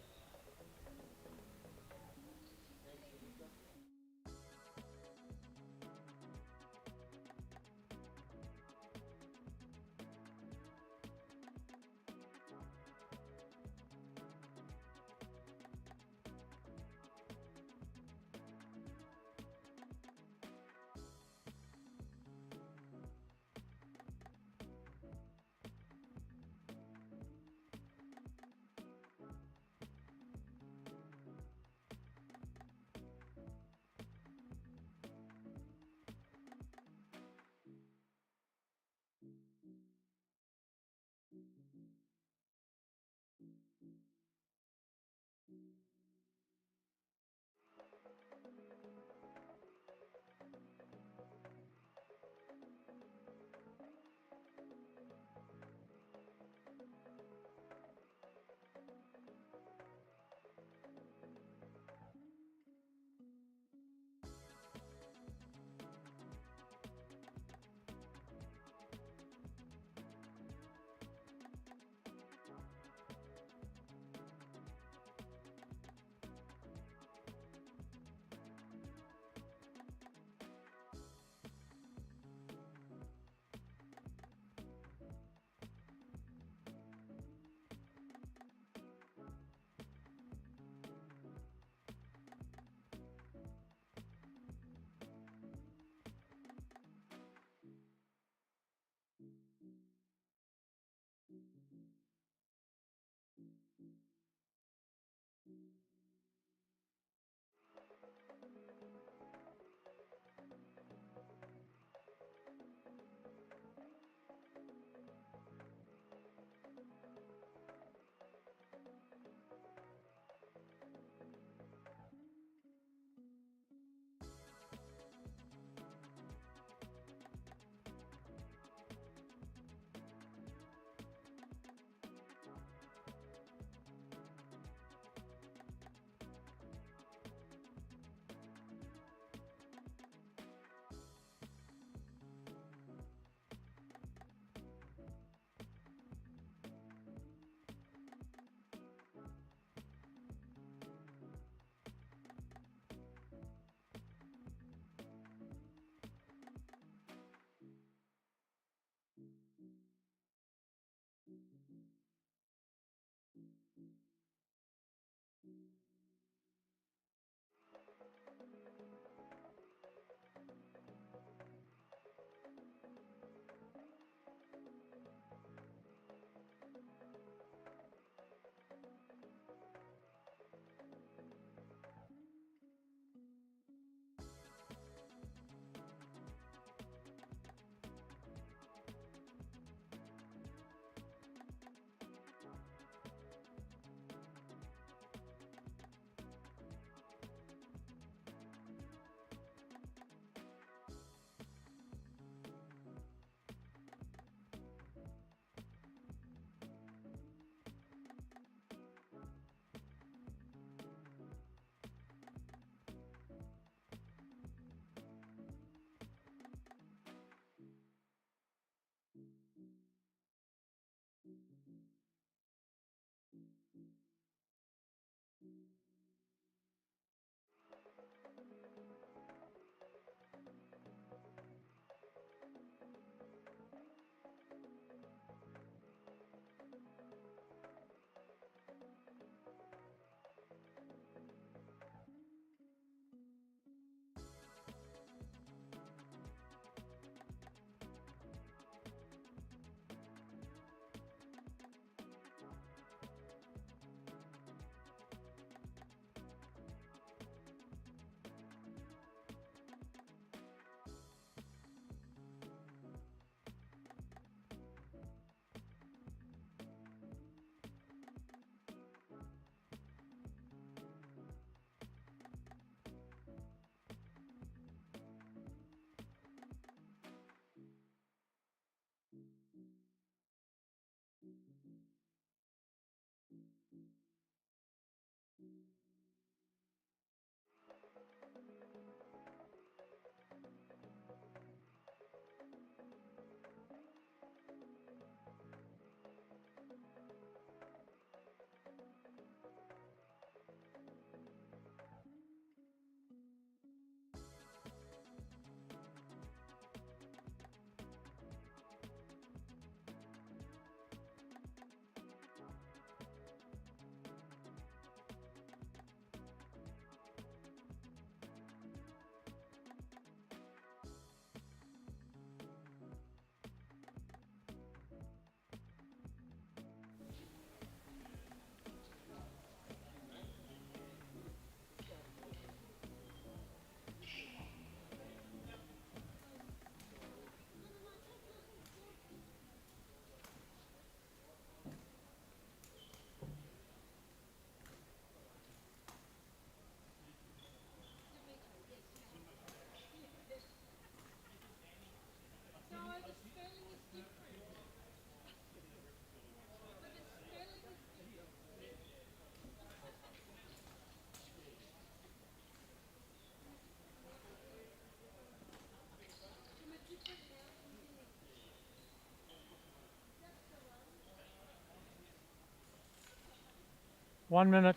Speaker 11: 1 minute.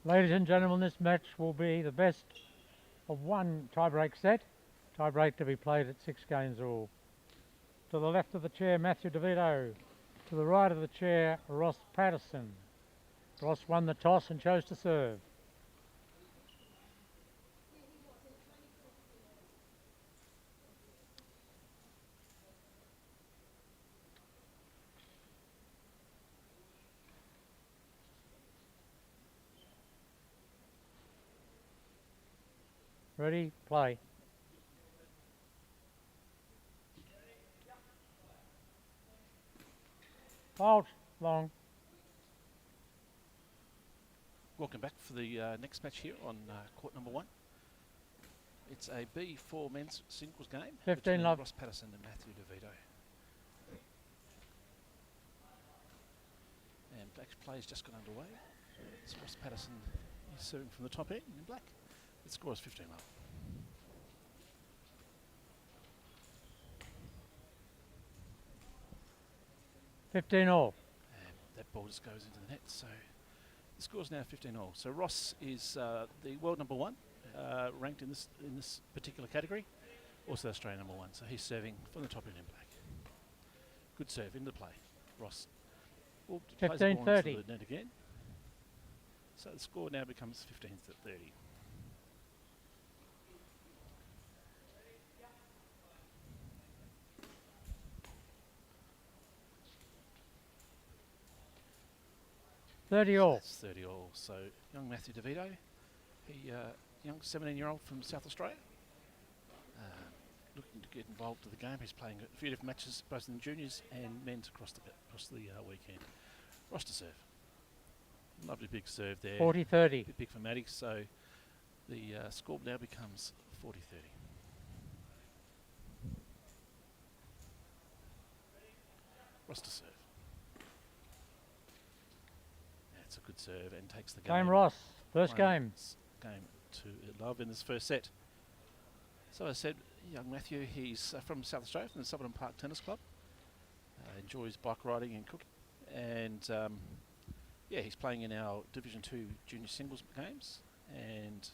Speaker 11: Ladies and gentlemen, this match will be the best of one tie-break set. Tie-break to be played at 6 games all. To the left of the chair, Matthew DeVito. To the right of the chair, Ross Patterson. Ross won the toss and chose to serve. Ready, play. Fault, long.
Speaker 6: Welcome back for the next match here on court number 1. It's a B4 men's singles game
Speaker 11: 15
Speaker 6: between
Speaker 11: love.
Speaker 6: Ross Patterson and Matthew DeVito. And black's play's just got underway. It's Ross Patterson is serving from the top end in black. The score is 15 love.
Speaker 11: $15 all.
Speaker 6: And that ball just goes into the net, so the score is now 15 all. So Ross is the world number 1, ranked in this particular category, also Australian number 1. So he's serving from the top end in black. Good serve into play. Ross plays the ball
Speaker 11: 15-30.
Speaker 6: into the net again. So the score now becomes 15-30.
Speaker 11: $30 all.
Speaker 6: That's 30 all. So young Matthew DeVito, he young 17-year-old from South Australia, looking to get involved with the game. He's playing a few different matches, both in the juniors and men's across the weekend. Ross to serve. Lovely big serve there.
Speaker 11: 40-30.
Speaker 6: Bit big for Matty, so the score now becomes 40-30. Ross to serve. That's a good serve and takes the game.
Speaker 11: Game Ross, first game.
Speaker 6: Game to love in this first set. So as I said, young Matthew, he's from South Australia, from the Sutherland Park Tennis Club. Enjoys bike riding and cooking. And yeah, he's playing in our Division 2 junior singles games and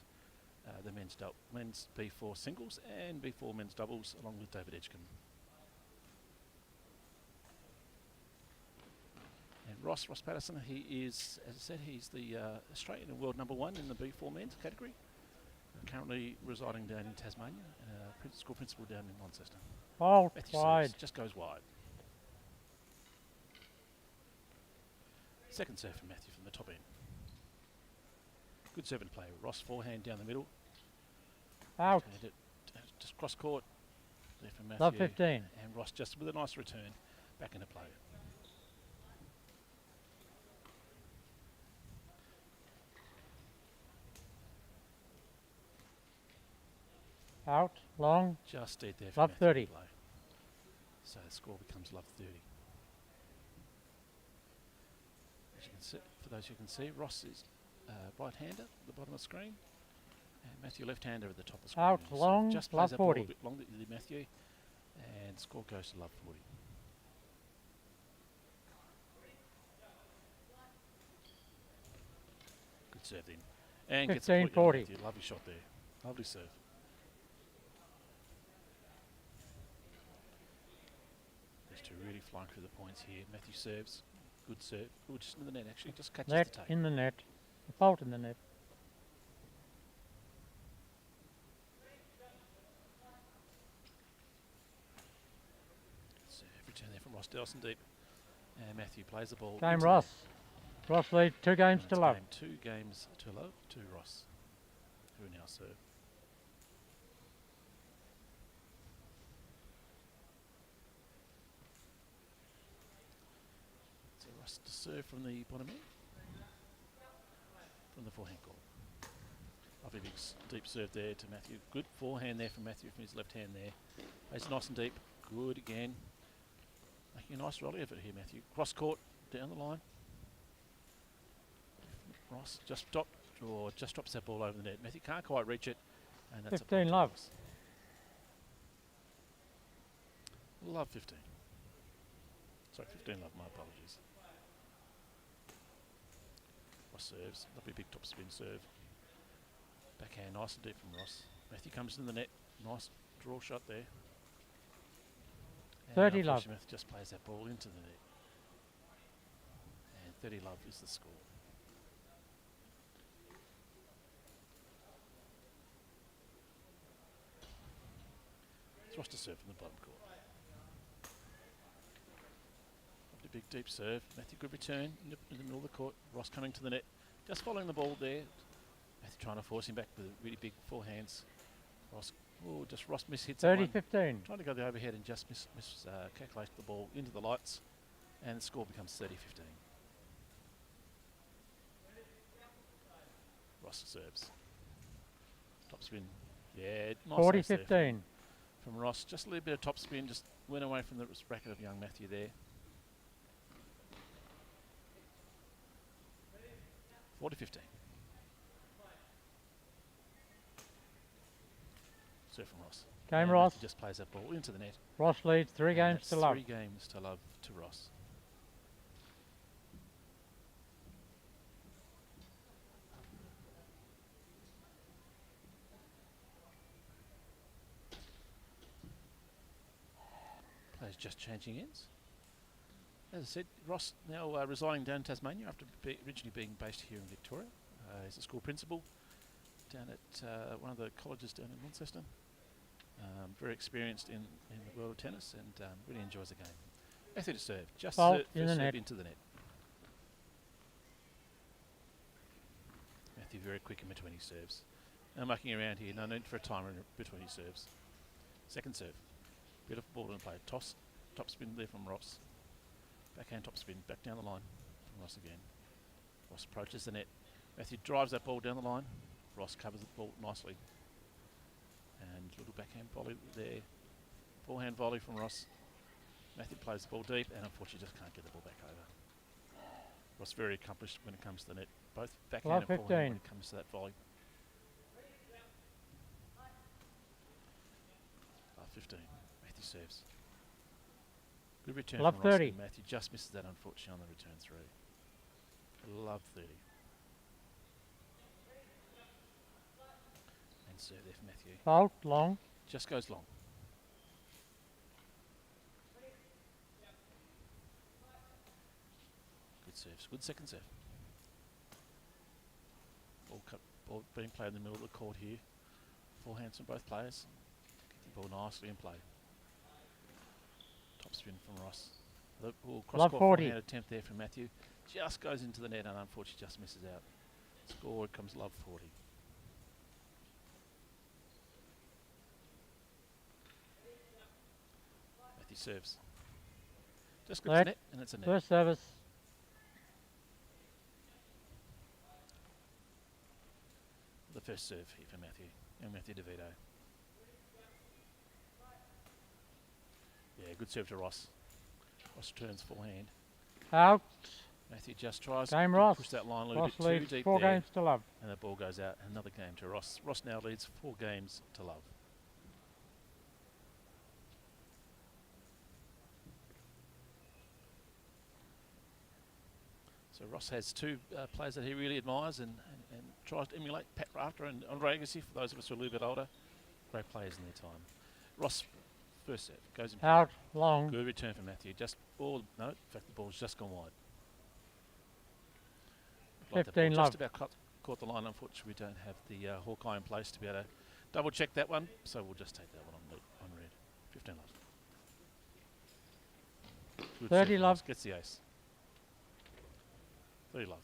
Speaker 6: the men's B4 singles and B4 men's doubles along with David Edgecombe. And Ross Patterson, he is, as I said, he's the Australian and world number 1 in the B4 men's category. Currently residing down in Tasmania, school principal down in Launceston.
Speaker 11: Fault,
Speaker 6: Matthew
Speaker 11: wide.
Speaker 6: serves, just goes wide. Second serve from Matthew from the top end. Good serve and play. Ross forehand down the middle.
Speaker 11: Out.
Speaker 6: And it, just cross court. There from Matthew.
Speaker 11: Love 15.
Speaker 6: And Ross just with a nice return back into play.
Speaker 11: Out, long.
Speaker 6: Just dead there for
Speaker 11: Love
Speaker 6: Matthew
Speaker 11: 30.
Speaker 6: to play. So the score becomes love 30. As you can see, for those who can see, Ross is right-hander at the bottom of the screen, and Matthew left-hander at the top of the screen.
Speaker 11: Out,
Speaker 6: So
Speaker 11: long,
Speaker 6: just
Speaker 11: love
Speaker 6: plays that ball
Speaker 11: 40.
Speaker 6: a bit longer than Matthew, and score goes to love 40. Good serve then. And gets a point,
Speaker 11: 15-40.
Speaker 6: Matthew. Lovely shot there. Lovely serve. These two really flying through the points here. Matthew serves. Good serve. Oh, just in the net actually. Just catches
Speaker 11: Net
Speaker 6: the tape.
Speaker 11: in the net. A fault in the net.
Speaker 6: Serve return there from Ross Delson deep. And Matthew plays the ball.
Speaker 11: Game
Speaker 6: into
Speaker 11: Ross.
Speaker 6: net.
Speaker 11: Ross leads 2 games
Speaker 6: And
Speaker 11: to
Speaker 6: it's
Speaker 11: love.
Speaker 6: game 2 games to love to Ross, who now serve. Ross to serve from the bottom end. From the forehand goal. Lovely big deep serve there to Matthew. Good forehand there from Matthew from his left hand there. Plays nice and deep. Good again. Making a nice rally effort here, Matthew. Cross court, down the line. Ross just drops that ball over the net. Matthew can't quite reach it. And that's
Speaker 11: 15 love.
Speaker 6: Love 15. Sorry, 15 love, my apologies. Ross serves. Lovely big top spin serve. Backhand nice and deep from Ross. Matthew comes in the net. Nice draw shot there. And
Speaker 11: 30 love.
Speaker 6: Matthew just plays that ball into the net. And 30 love is the score. It's Ross to serve from the bottom court. Lovely big deep serve. Matthew good return in the middle of the court. Ross coming to the net. Just following the ball there. Matthew trying to force him back with really big forehands. Ross, Ross mishits
Speaker 11: 30-15.
Speaker 6: Trying to go the overhead and just calculate the ball into the lights. And the score becomes 30-15. Ross serves. Top spin. Yeah, nice ace there
Speaker 11: 40-15.
Speaker 6: from Ross. Just a little bit of top spin, just went away from the bracket of young Matthew there. 40-15. Serve from Ross.
Speaker 11: Game
Speaker 6: And
Speaker 11: Ross.
Speaker 6: Matthew just plays that ball into the net.
Speaker 11: Ross leads 3
Speaker 6: And
Speaker 11: games
Speaker 6: that's
Speaker 11: to love.
Speaker 6: 3 games to love to Ross. Players just changing ends. As I said, Ross now residing down in Tasmania after originally being based here in Victoria. He's a school principal down at one of the colleges down in Launceston. Very experienced in the world of tennis and really enjoys the game. Matthew to serve. Just
Speaker 11: Fault
Speaker 6: first
Speaker 11: in the
Speaker 6: serve
Speaker 11: net.
Speaker 6: into the net. Matthew very quick in between his serves. No mucking around here. No need for a timer in between his serves. Second serve. Beautiful ball in play. Toss. Top spin there from Ross. Backhand top spin. Back down the line from Ross again. Ross approaches the net. Matthew drives that ball down the line. Ross covers the ball nicely. And little backhand volley there. Forehand volley from Ross. Matthew plays the ball deep and unfortunately just can't get the ball back over. Ross very accomplished when it comes to the net. Both backhand
Speaker 11: Love
Speaker 6: and forehand
Speaker 11: 15.
Speaker 6: when it comes to that volley. 15. Matthew serves. Good return
Speaker 11: Love
Speaker 6: from Ross.
Speaker 11: 30.
Speaker 6: Matthew just misses that unfortunately on the return through. Love 30. And serve there for Matthew.
Speaker 11: Fault, long.
Speaker 6: Just goes long. Good serves. Good second serve. Ball being played in the middle of the court here. Forehands from both players. Get the ball nicely in play. Top spin from Ross. The cross
Speaker 11: Love
Speaker 6: court
Speaker 11: 40.
Speaker 6: forehand attempt there from Matthew. Just goes into the net and unfortunately just misses out. Score comes love 40. Matthew serves. Just grips the
Speaker 11: Let.
Speaker 6: net and it's a net.
Speaker 11: First service.
Speaker 6: The first serve here for Matthew. And Matthew DeVito. Yeah, good serve to Ross. Ross turns forehand.
Speaker 11: Out.
Speaker 6: Matthew just tries
Speaker 11: Game
Speaker 6: to
Speaker 11: Ross.
Speaker 6: push that line a little
Speaker 11: Ross
Speaker 6: bit too
Speaker 11: leads
Speaker 6: deep
Speaker 11: 4
Speaker 6: there.
Speaker 11: games to love.
Speaker 6: And the ball goes out. Another game to Ross. Ross now leads 4 games to love. So Ross has 2 players that he really admires and tries to emulate. Pat Rafter and Andre Agassi, for those of us who are a little bit older. Great players in their time. Ross, first set, goes in.
Speaker 11: Out, long.
Speaker 6: Good return for Matthew. Just ball, no, in fact the ball's just gone wide. Like that ball
Speaker 11: 15 love.
Speaker 6: just about caught the line. Unfortunately, we don't have the Hawkeye in place to be able to double check that one, so we'll just take that one on red. 15 love. Good
Speaker 11: 30
Speaker 6: serve from
Speaker 11: love.
Speaker 6: Ross, gets the ace. 30 love.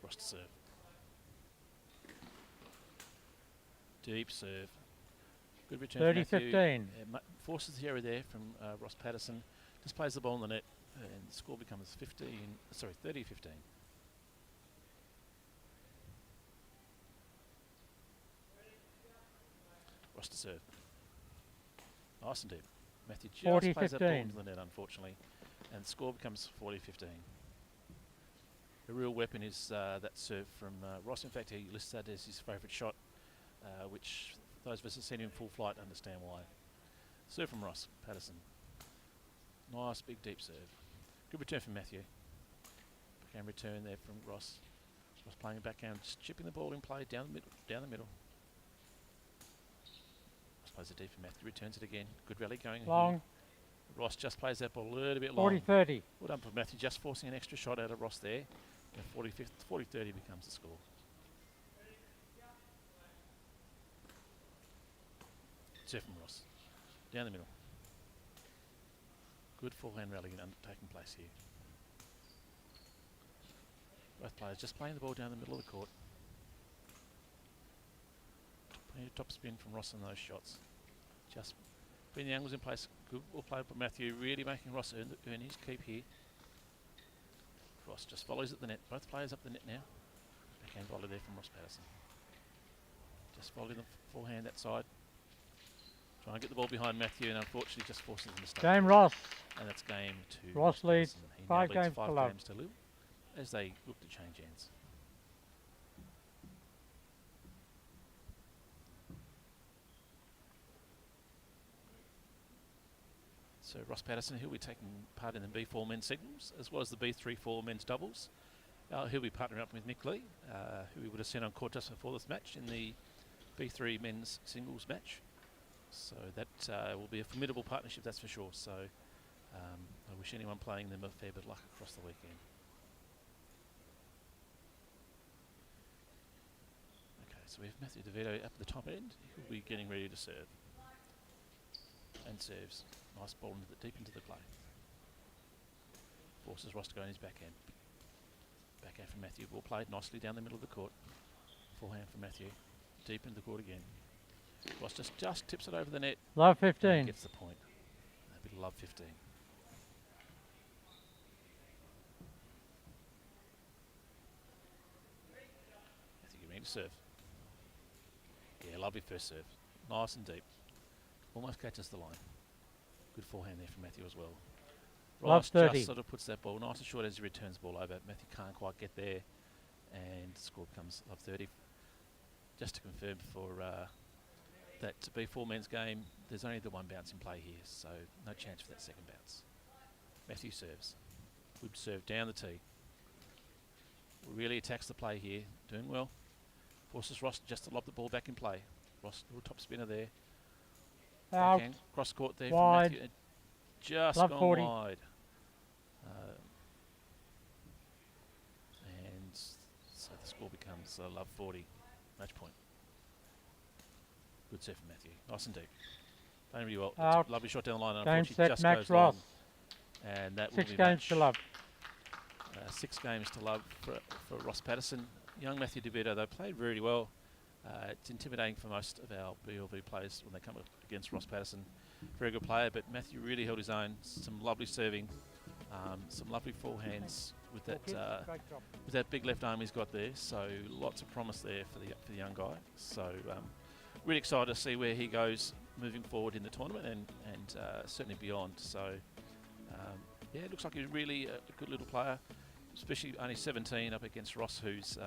Speaker 6: Ross to serve. Deep serve. Good return from Matthew.
Speaker 11: 30-15.
Speaker 6: Forces the error there from Ross Patterson. Just plays the ball in the net, and the score becomes 30-15. Ross to serve. Nice and deep. Matthew just plays that ball
Speaker 11: 40-15.
Speaker 6: into the net, unfortunately, and the score becomes 40-15. The real weapon is that serve from Ross. In fact, he lists that as his favourite shot, which those of us who've seen him in full flight understand why. Serve from Ross Patterson. Nice big deep serve. Good return from Matthew. Backhand return there from Ross. Ross playing backhand, just chipping the ball in play down the middle. Ross plays it deep for Matthew. Returns it again. Good rally going.
Speaker 11: Long.
Speaker 6: Here. Ross just plays that ball a little bit long.
Speaker 11: 40-30.
Speaker 6: Well done for Matthew, just forcing an extra shot out of Ross there. And 40-30 becomes the score. Serve from Ross. Down the middle. Good forehand rally taking place here. Both players just playing the ball down the middle of the court. Plenty of top spin from Ross on those shots. Just putting the angles in place. Good ball played by Matthew, really making Ross earn his keep here. Ross just volleys at the net. Both players up the net now. Backhand volley there from Ross Patterson. Just volley the forehand that side. Trying to get the ball behind Matthew, and unfortunately just forces a mistake.
Speaker 11: Game Ross.
Speaker 6: And that's game to
Speaker 11: Ross leads
Speaker 6: Patterson. He now
Speaker 11: 5
Speaker 6: leads
Speaker 11: games to
Speaker 6: 5
Speaker 11: love.
Speaker 6: games to love as they look to change ends. So Ross Patterson, he'll be taking part in the B4 men's singles as well as the B3-4 men's doubles. He'll be partnering up with Nick Lee, who we would have seen on court just before this match in the B3 men's singles match. So that will be a formidable partnership, that's for sure. So I wish anyone playing them a fair bit of luck across the weekend. Okay, so we have Matthew DeVito up at the top end. He'll be getting ready to serve. And serves. Nice ball deep into the play. Forces Ross to go in his backhand. Backhand from Matthew. Ball played nicely down the middle of the court. Forehand from Matthew. Deep into the court again. Ross just tips it over the net.
Speaker 11: Love 15.
Speaker 6: Gets the point. A bit of love 15. Matthew getting ready to serve. Yeah, lovely first serve. Nice and deep. Almost catches the line. Good forehand there from Matthew as well.
Speaker 11: Love
Speaker 6: Ross
Speaker 11: 30.
Speaker 6: just sort of puts that ball nice and short as he returns the ball over. Matthew can't quite get there, and the score becomes love 30. Just to confirm for that to be B4 men's game, there's only the one bounce in play here, so no chance for that second bounce. Matthew serves. Good serve down the tee. Really attacks the play here, doing well. Forces Ross just to lob the ball back in play. Ross, little top spinner there.
Speaker 11: Out.
Speaker 6: Backhand, cross court there
Speaker 11: Wide.
Speaker 6: from Matthew. Just
Speaker 11: Love
Speaker 6: gone
Speaker 11: 40.
Speaker 6: wide. And so the score becomes love 40. Match point. Good serve from Matthew. Nice and deep. Playing really well.
Speaker 11: Out.
Speaker 6: It's a lovely shot down the line.
Speaker 11: Game
Speaker 6: Unfortunately,
Speaker 11: set,
Speaker 6: just
Speaker 11: Max
Speaker 6: goes
Speaker 11: Ross.
Speaker 6: long. And that
Speaker 11: 6
Speaker 6: will be
Speaker 11: games
Speaker 6: match.
Speaker 11: to love.
Speaker 6: 6 games to love for Ross Patterson. Young Matthew DeVito, though, played really well. It's intimidating for most of our BLV players when they come up against Ross Patterson. Very good player, but Matthew really held his own. Some lovely serving, some lovely forehands with that big left arm he's got there. So lots of promise there for the young guy. So really excited to see where he goes moving forward in the tournament and certainly beyond. So yeah, it looks like he's really a good little player, especially only 17 up against Ross, who's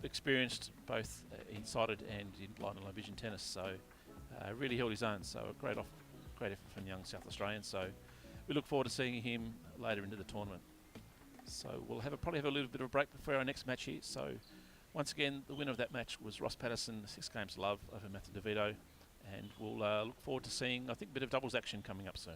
Speaker 6: experienced both in-sighted and in blind and low vision tennis. So really held his own. So a great effort from young South Australian. So we look forward to seeing him later into the tournament. So we'll probably have a little bit of a break before our next match here. So once again, the winner of that match was Ross Patterson, 6 games to love over Matthew DeVito. And we'll look forward to seeing, I think, a bit of doubles action coming up soon.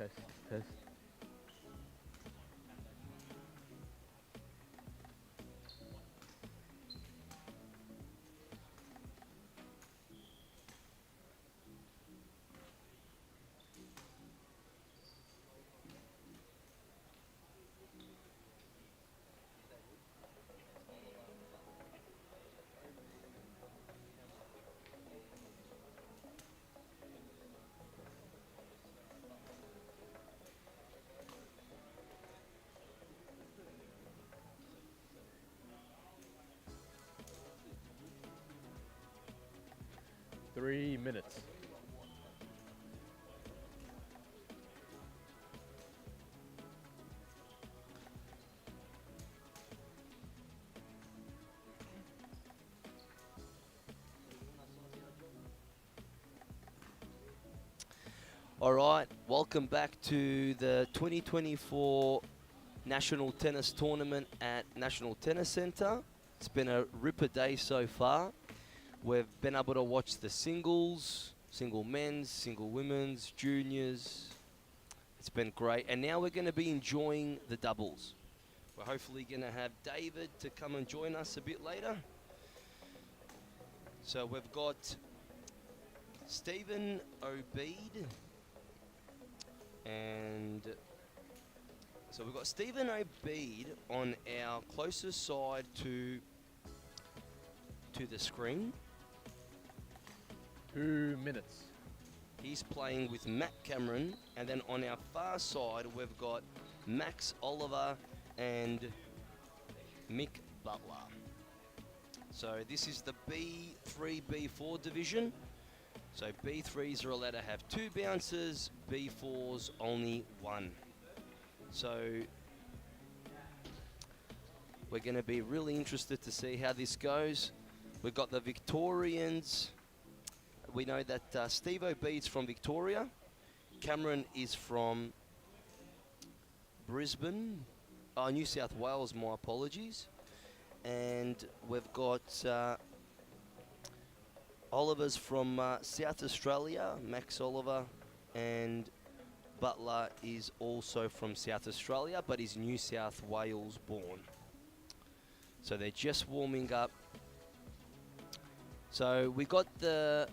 Speaker 9: Test, test. Three minutes.
Speaker 5: All right, welcome back to the 2024 National Tennis Tournament at National Tennis Centre. It's been a ripper day so far. We've been able to watch the singles, single men's, single women's, juniors. It's been great. And now we're going to be enjoying the doubles. We're hopefully going to have David to come and join us a bit later. So we've got Stephen Obeid. And so we've got Stephen Obeid on our closest side to the screen.
Speaker 9: 2 minutes.
Speaker 5: He's playing with Matt Cameron, and then on our far side we've got Max Oliver and Mick Butler. So this is the B3, B4 division. So B3s are allowed to have 2 bouncers, B4s only 1. So we're going to be really interested to see how this goes. We've got the Victorians. We know that Steve Obeid's from Victoria. Cameron is from Brisbane. New South Wales, my apologies. And we've got Oliver's from South Australia, Max Oliver, and Butler is also from South Australia, but is New South Wales born. So they're just warming up. So we got the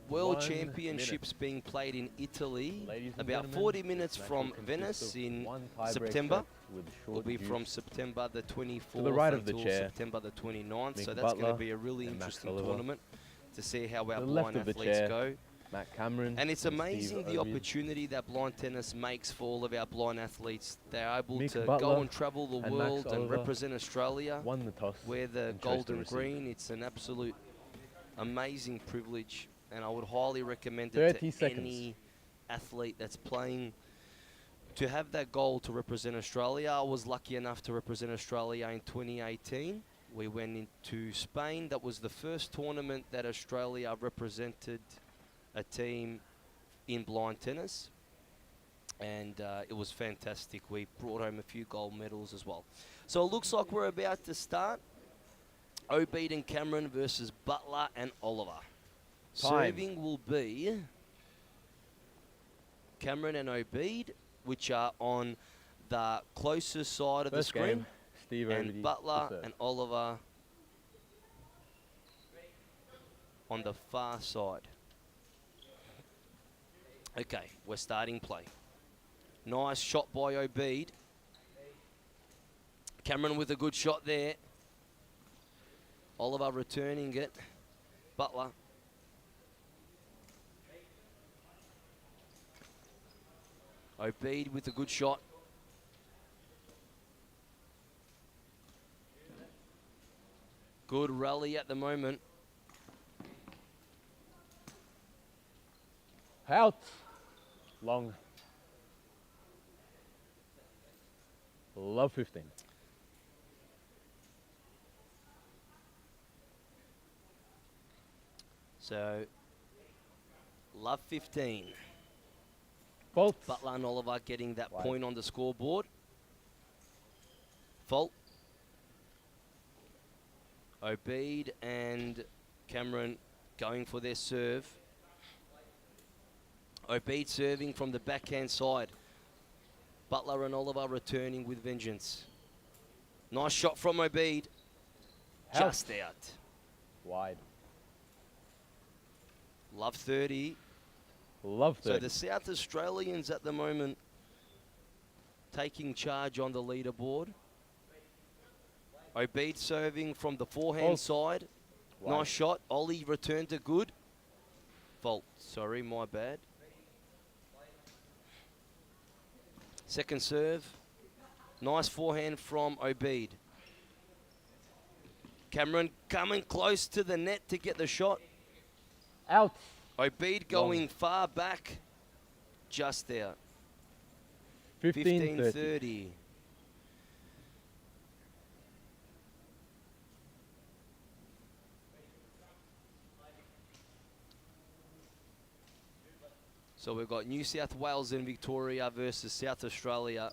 Speaker 5: World
Speaker 9: 1
Speaker 5: Championships
Speaker 9: minute.
Speaker 5: being played in Italy,
Speaker 9: Ladies and
Speaker 5: about
Speaker 9: gentlemen,
Speaker 5: 40 minutes
Speaker 9: match
Speaker 5: from
Speaker 9: will consist
Speaker 5: Venice
Speaker 9: of
Speaker 5: in
Speaker 9: 1 tie-break
Speaker 5: September.
Speaker 9: set with a
Speaker 5: Will
Speaker 9: short
Speaker 5: be from
Speaker 9: use.
Speaker 5: September the 24th
Speaker 9: To the right of the
Speaker 5: until
Speaker 9: chair,
Speaker 5: September the 29th.
Speaker 9: Mick
Speaker 5: So that's going to
Speaker 9: Butler
Speaker 5: be a really
Speaker 9: and Max
Speaker 5: interesting
Speaker 9: Oliver.
Speaker 5: tournament to see how our
Speaker 9: To the
Speaker 5: blind
Speaker 9: left of the
Speaker 5: athletes
Speaker 9: chair,
Speaker 5: go.
Speaker 9: Matt Cameron.
Speaker 5: And it's
Speaker 9: and
Speaker 5: amazing
Speaker 9: Steve
Speaker 5: the
Speaker 9: Obeid.
Speaker 5: opportunity that blind tennis makes for all of our blind athletes. They're able
Speaker 9: Mick
Speaker 5: to go
Speaker 9: Butler
Speaker 5: and travel the
Speaker 9: and
Speaker 5: world
Speaker 9: Max
Speaker 5: and
Speaker 9: Oliver
Speaker 5: represent Australia,
Speaker 9: won the toss
Speaker 5: wear the
Speaker 9: and chose to
Speaker 5: golden
Speaker 9: receive.
Speaker 5: green. It's an absolute amazing privilege, and I would highly recommend it
Speaker 9: 30
Speaker 5: to
Speaker 9: seconds.
Speaker 5: any athlete that's playing to have that goal to represent Australia. I was lucky enough to represent Australia in 2018. We went into Spain. That was the first tournament that Australia represented a team in blind tennis, and it was fantastic. We brought home a few gold medals as well. So it looks like we're about to start. Obeid and Cameron versus Butler and Oliver.
Speaker 9: Time.
Speaker 5: Serving will be Cameron and Obeid, which are on the closest side of the
Speaker 9: First
Speaker 5: screen,
Speaker 9: game, Steve Obeid
Speaker 5: and
Speaker 9: to
Speaker 5: Butler
Speaker 9: serve.
Speaker 5: and Oliver on the far side. Okay, we're starting play. Nice shot by Obeid. Cameron with a good shot there. Oliver returning it. Butler. Obeid with a good shot. Good rally at the moment.
Speaker 9: Out. Long. Love 15.
Speaker 5: So, love 15.
Speaker 9: Fault.
Speaker 5: Butler and Oliver getting that
Speaker 9: Right.
Speaker 5: point on the scoreboard. Fault. Obeid and Cameron going for their serve. Obeid serving from the backhand side. Butler and Oliver returning with vengeance. Nice shot from Obeid.
Speaker 9: Help.
Speaker 5: Just out.
Speaker 9: Wide.
Speaker 5: Love 30.
Speaker 9: Love 30.
Speaker 5: So the South Australians at the moment taking charge on the leaderboard. Obeid serving from the forehand side.
Speaker 9: Wide.
Speaker 5: Nice shot. Ollie returned to good. Fault. Sorry, my bad. Second serve. Nice forehand from Obeid. Cameron coming close to the net to get the shot.
Speaker 9: Out.
Speaker 5: Obeid going far back. Just out.
Speaker 9: 15-30.
Speaker 5: 15-30. So we've got New South Wales and Victoria versus South Australia.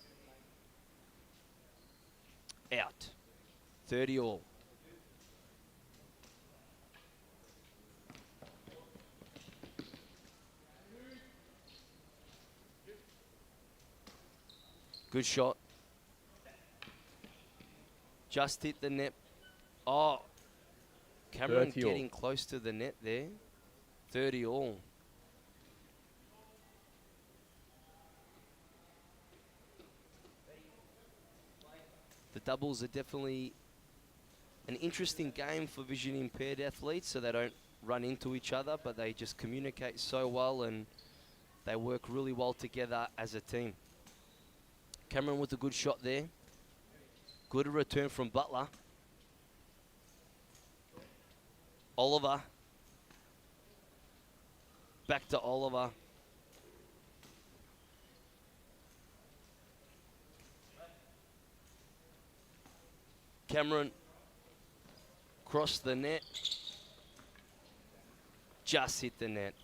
Speaker 5: Out. 30 all. Good shot. Just hit the net. Oh, Cameron
Speaker 9: 30 all.
Speaker 5: getting close to the net there. 30 all. The doubles are definitely an interesting game for vision impaired athletes, so they don't run into each other, but they just communicate so well and they work really well together as a team. Cameron with a good shot there. Good return from Butler. Oliver. Back to Oliver. Cameron crossed the net. Just hit the net.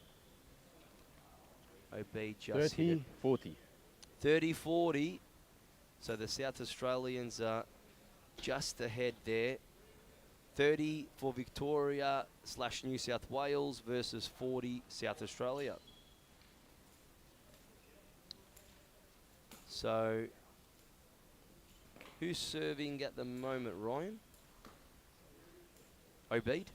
Speaker 5: OB just hit it.
Speaker 9: 30-40.
Speaker 5: 30-40. So the South Australians are just ahead there. 30 for Victoria / New South Wales versus 40 South Australia. So who's serving at the moment, Ryan? Obeid.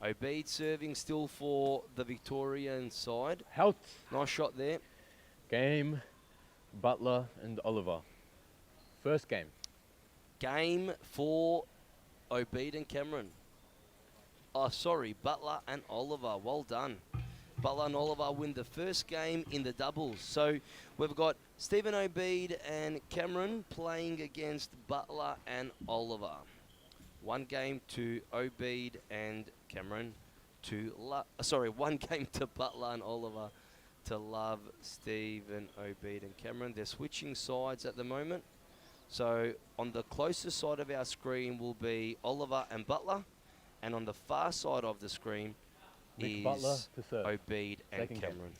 Speaker 5: Obeid serving still for the Victorian side.
Speaker 9: Out.
Speaker 5: Nice shot there.
Speaker 9: Game, Butler and Oliver. First game.
Speaker 5: Game for Obeid and Cameron. Oh, sorry, Butler and Oliver. Well done. Butler and Oliver win the first game in the doubles. So we've got Stephen Obeid and Cameron playing against Butler and Oliver. One game to Obeid and Cameron to one game to Butler and Oliver to Love, Stephen Obeid and Cameron. They're switching sides at the moment. So on the closest side of our screen will be Oliver and Butler, and on the far side of the screen
Speaker 9: Mick
Speaker 5: is
Speaker 9: Butler to serve.
Speaker 5: Obeid and
Speaker 9: Second game.
Speaker 5: Cameron.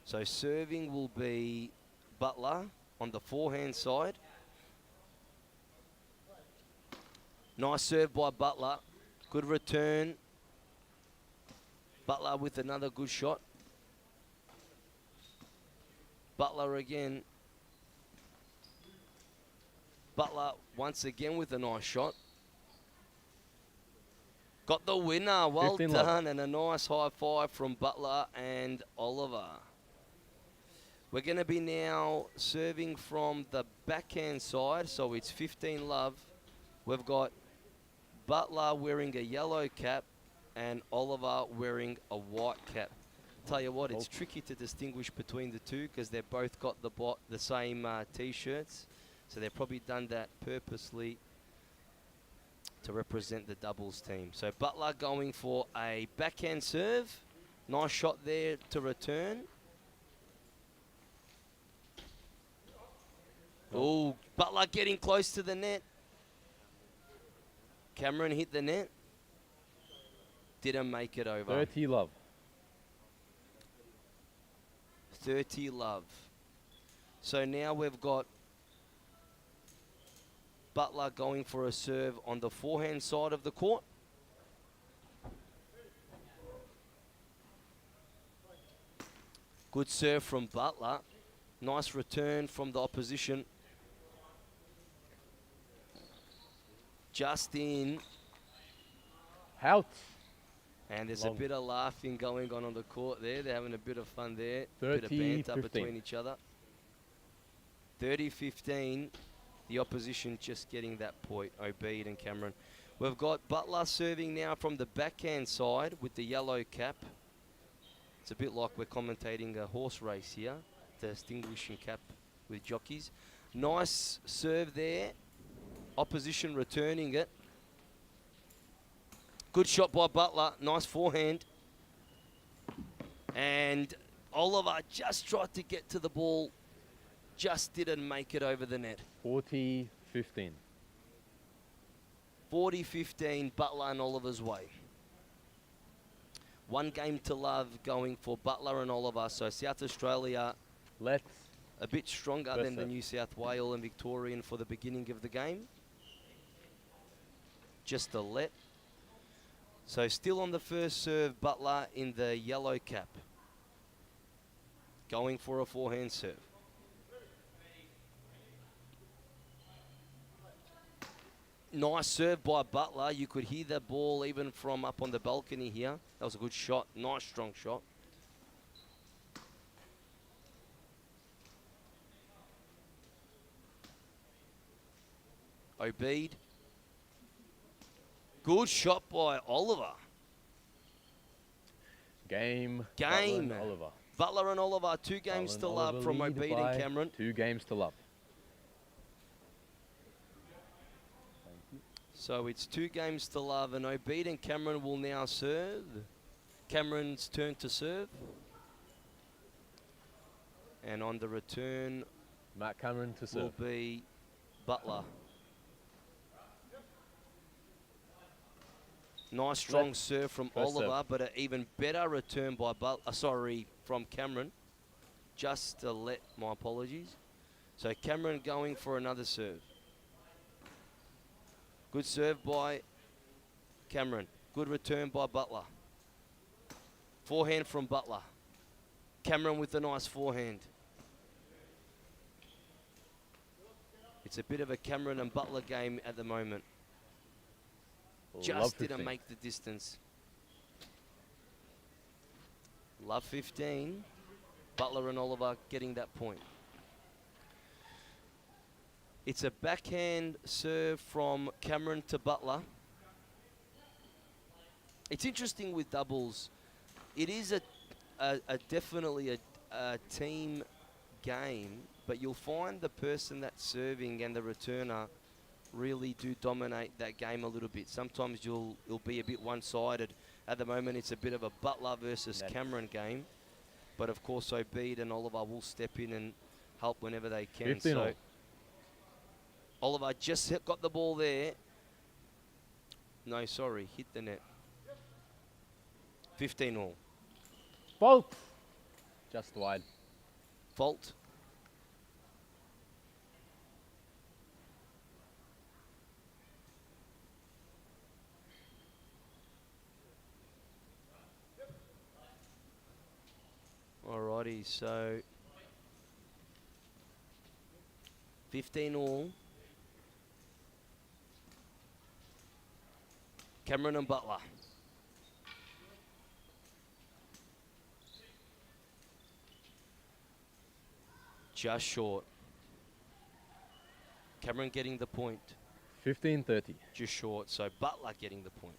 Speaker 5: So serving will be Butler on the forehand side. Nice serve by Butler. Good return. Butler with another good shot. Butler again. Butler once again with a nice shot. Got the winner. Well
Speaker 9: 15
Speaker 5: done.
Speaker 9: love.
Speaker 5: And a nice high five from Butler and Oliver. We're going to be now serving from the backhand side. So it's 15 love. We've got Butler wearing a yellow cap and Oliver wearing a white cap. Tell you what, it's tricky to distinguish between the two because they've both got the same T-shirts. So they've probably done that purposely to represent the doubles team. So Butler going for a backhand serve. Nice shot there to return. Oh, Butler getting close to the net. Cameron hit the net. Didn't make it over.
Speaker 9: 30 love.
Speaker 5: 30 love. So now we've got Butler going for a serve on the forehand side of the court. Good serve from Butler. Nice return from the opposition. Just in.
Speaker 9: Out.
Speaker 5: And there's
Speaker 9: Long.
Speaker 5: a bit of laughing going on the court there. They're having a bit of fun there.
Speaker 9: 30,
Speaker 5: bit of banter
Speaker 9: 15.
Speaker 5: between each other. 30-15. The opposition just getting that point, Obeid and Cameron. We've got Butler serving now from the backhand side with the yellow cap. It's a bit like we're commentating a horse race here. Distinguishing cap with jockeys. Nice serve there. Opposition returning it. Good shot by Butler. Nice forehand. And Oliver just tried to get to the ball. Just didn't make it over the net.
Speaker 9: 40-15.
Speaker 5: 40-15, Butler and Oliver's way. 1 game to love going for Butler and Oliver. So South Australia
Speaker 9: Let's.
Speaker 5: a bit stronger
Speaker 9: First
Speaker 5: than the
Speaker 9: serve.
Speaker 5: New South Wales and Victorian for the beginning of the game. Just a let. So still on the first serve, Butler in the yellow cap. Going for a forehand serve. Nice serve by Butler. You could hear the ball even from up on the balcony here. That was a good shot. Nice, strong shot. Obeid. Good shot by Oliver.
Speaker 9: Game.
Speaker 5: Game.
Speaker 9: Butler and Oliver.
Speaker 5: Butler and Oliver, 2 games
Speaker 9: Butler
Speaker 5: to
Speaker 9: and
Speaker 5: love
Speaker 9: Oliver
Speaker 5: from
Speaker 9: lead
Speaker 5: Obeid
Speaker 9: by
Speaker 5: and Cameron.
Speaker 9: 2 games to love.
Speaker 5: So it's 2 games to love, and Obeid and Cameron will now serve. Cameron's turn to serve. And on the return
Speaker 9: Matt Cameron to serve.
Speaker 5: will be Butler. Nice strong
Speaker 9: Left.
Speaker 5: serve from
Speaker 9: First
Speaker 5: Oliver,
Speaker 9: serve.
Speaker 5: but an even better return by from Cameron. Just to let, my apologies. So Cameron going for another serve. Good serve by Cameron. Good return by Butler. Forehand from Butler. Cameron with a nice forehand. It's a bit of a Cameron and Butler game at the moment. Just didn't make the distance. Love 15. Butler and Oliver getting that point. It's a backhand serve from Cameron to Butler. It's interesting with doubles. It is definitely a team game, but you'll find the person that's serving and the returner really do dominate that game a little bit. Sometimes it'll be a bit one-sided. At the moment, it's a bit of a Butler versus Cameron game. But of course, Obeid and Oliver will step in and help whenever they can.
Speaker 9: 15
Speaker 5: So
Speaker 9: all.
Speaker 5: Oliver just got the ball there. No, sorry, hit the net. 15 all.
Speaker 9: Fault. Just wide.
Speaker 5: Fault. Alrighty, so 15 all. Cameron and Butler. Just short. Cameron getting the point.
Speaker 9: 15-30.
Speaker 5: Just short, so Butler getting the point.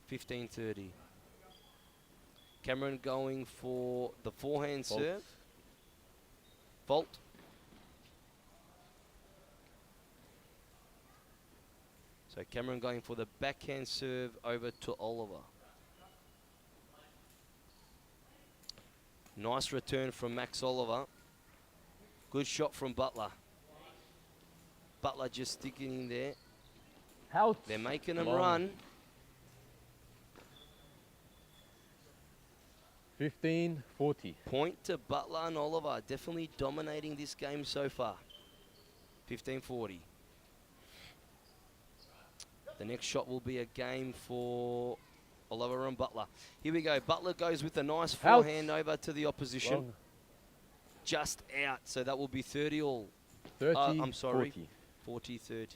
Speaker 5: 15-30. Cameron going for the forehand
Speaker 9: Fault.
Speaker 5: serve. Fault. So Cameron going for the backhand serve over to Oliver. Nice return from Max Oliver. Good shot from Butler. Butler just sticking in there.
Speaker 9: Out.
Speaker 5: They're making him
Speaker 9: Long.
Speaker 5: run.
Speaker 9: 15-40.
Speaker 5: Point to Butler and Oliver. Definitely dominating this game so far. 15-40. The next shot will be a game for Oliver and Butler. Here we go. Butler goes with a nice
Speaker 9: Out.
Speaker 5: forehand over to the opposition.
Speaker 9: Long.
Speaker 5: Just out. So that will be 30 all.
Speaker 9: 30,
Speaker 5: I'm sorry.
Speaker 9: 40.
Speaker 5: 40-30.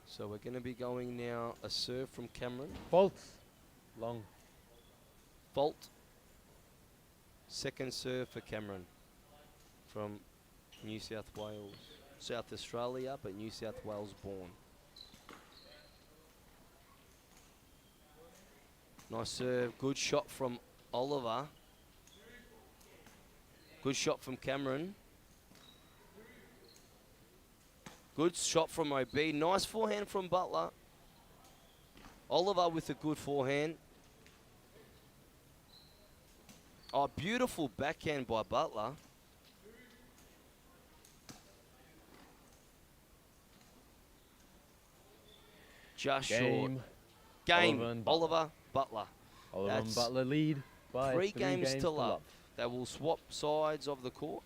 Speaker 5: So we're going to be going now a serve from Cameron.
Speaker 9: Fault. Long.
Speaker 5: Fault. Second serve for Cameron from New South Wales. South Australia, but New South Wales born. Nice serve. Good shot from Oliver. Good shot from Cameron. Good shot from OB. Nice forehand from Butler. Oliver with a good forehand. Oh, beautiful backhand by Butler. Just short. Game. Oliver, Butler.
Speaker 9: Oliver and
Speaker 5: That's
Speaker 9: Butler lead by
Speaker 5: 3 games to love. They will swap sides of the court.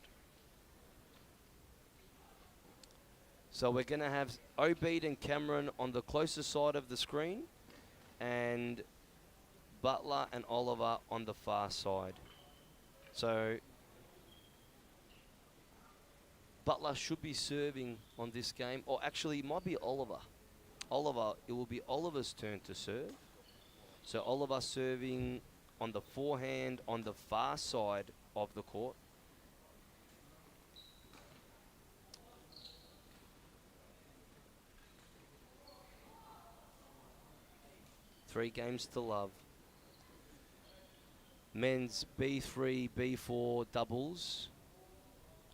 Speaker 5: So we're going to have Obeid and Cameron on the closer side of the screen, and Butler and Oliver on the far side. So Butler should be serving on this game, or actually it might be Oliver. It will be Oliver's turn to serve. So Oliver serving on the forehand on the far side of the court. Three games to love. Men's B3, B4 doubles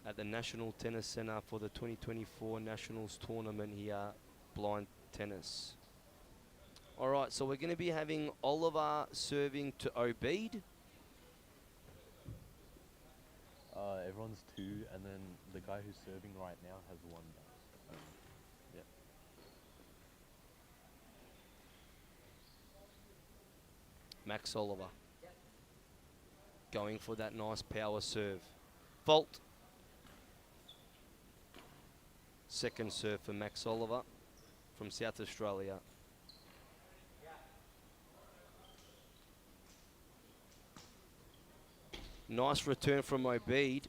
Speaker 5: at the National Tennis Centre for the 2024 Nationals Tournament here, blind tennis. All right, so we're going to be having Oliver serving to Obeid.
Speaker 9: Everyone's 2, and then the guy who's serving right now has 1. Yeah.
Speaker 5: Max Oliver going for that nice power serve. Fault. Second serve for Max Oliver from South Australia. Nice return from Obeid.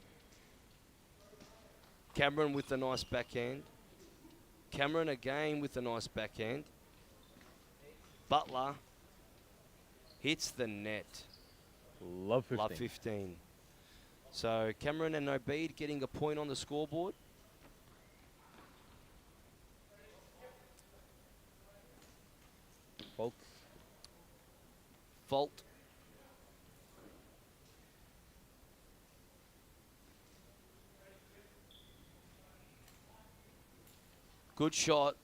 Speaker 5: Cameron with a nice backhand. Cameron again with a nice backhand. Butler hits the net.
Speaker 9: Love 15.
Speaker 5: Love 15. So Cameron and Obeid getting a point on the scoreboard.
Speaker 9: Fault.
Speaker 5: Fault. Good shot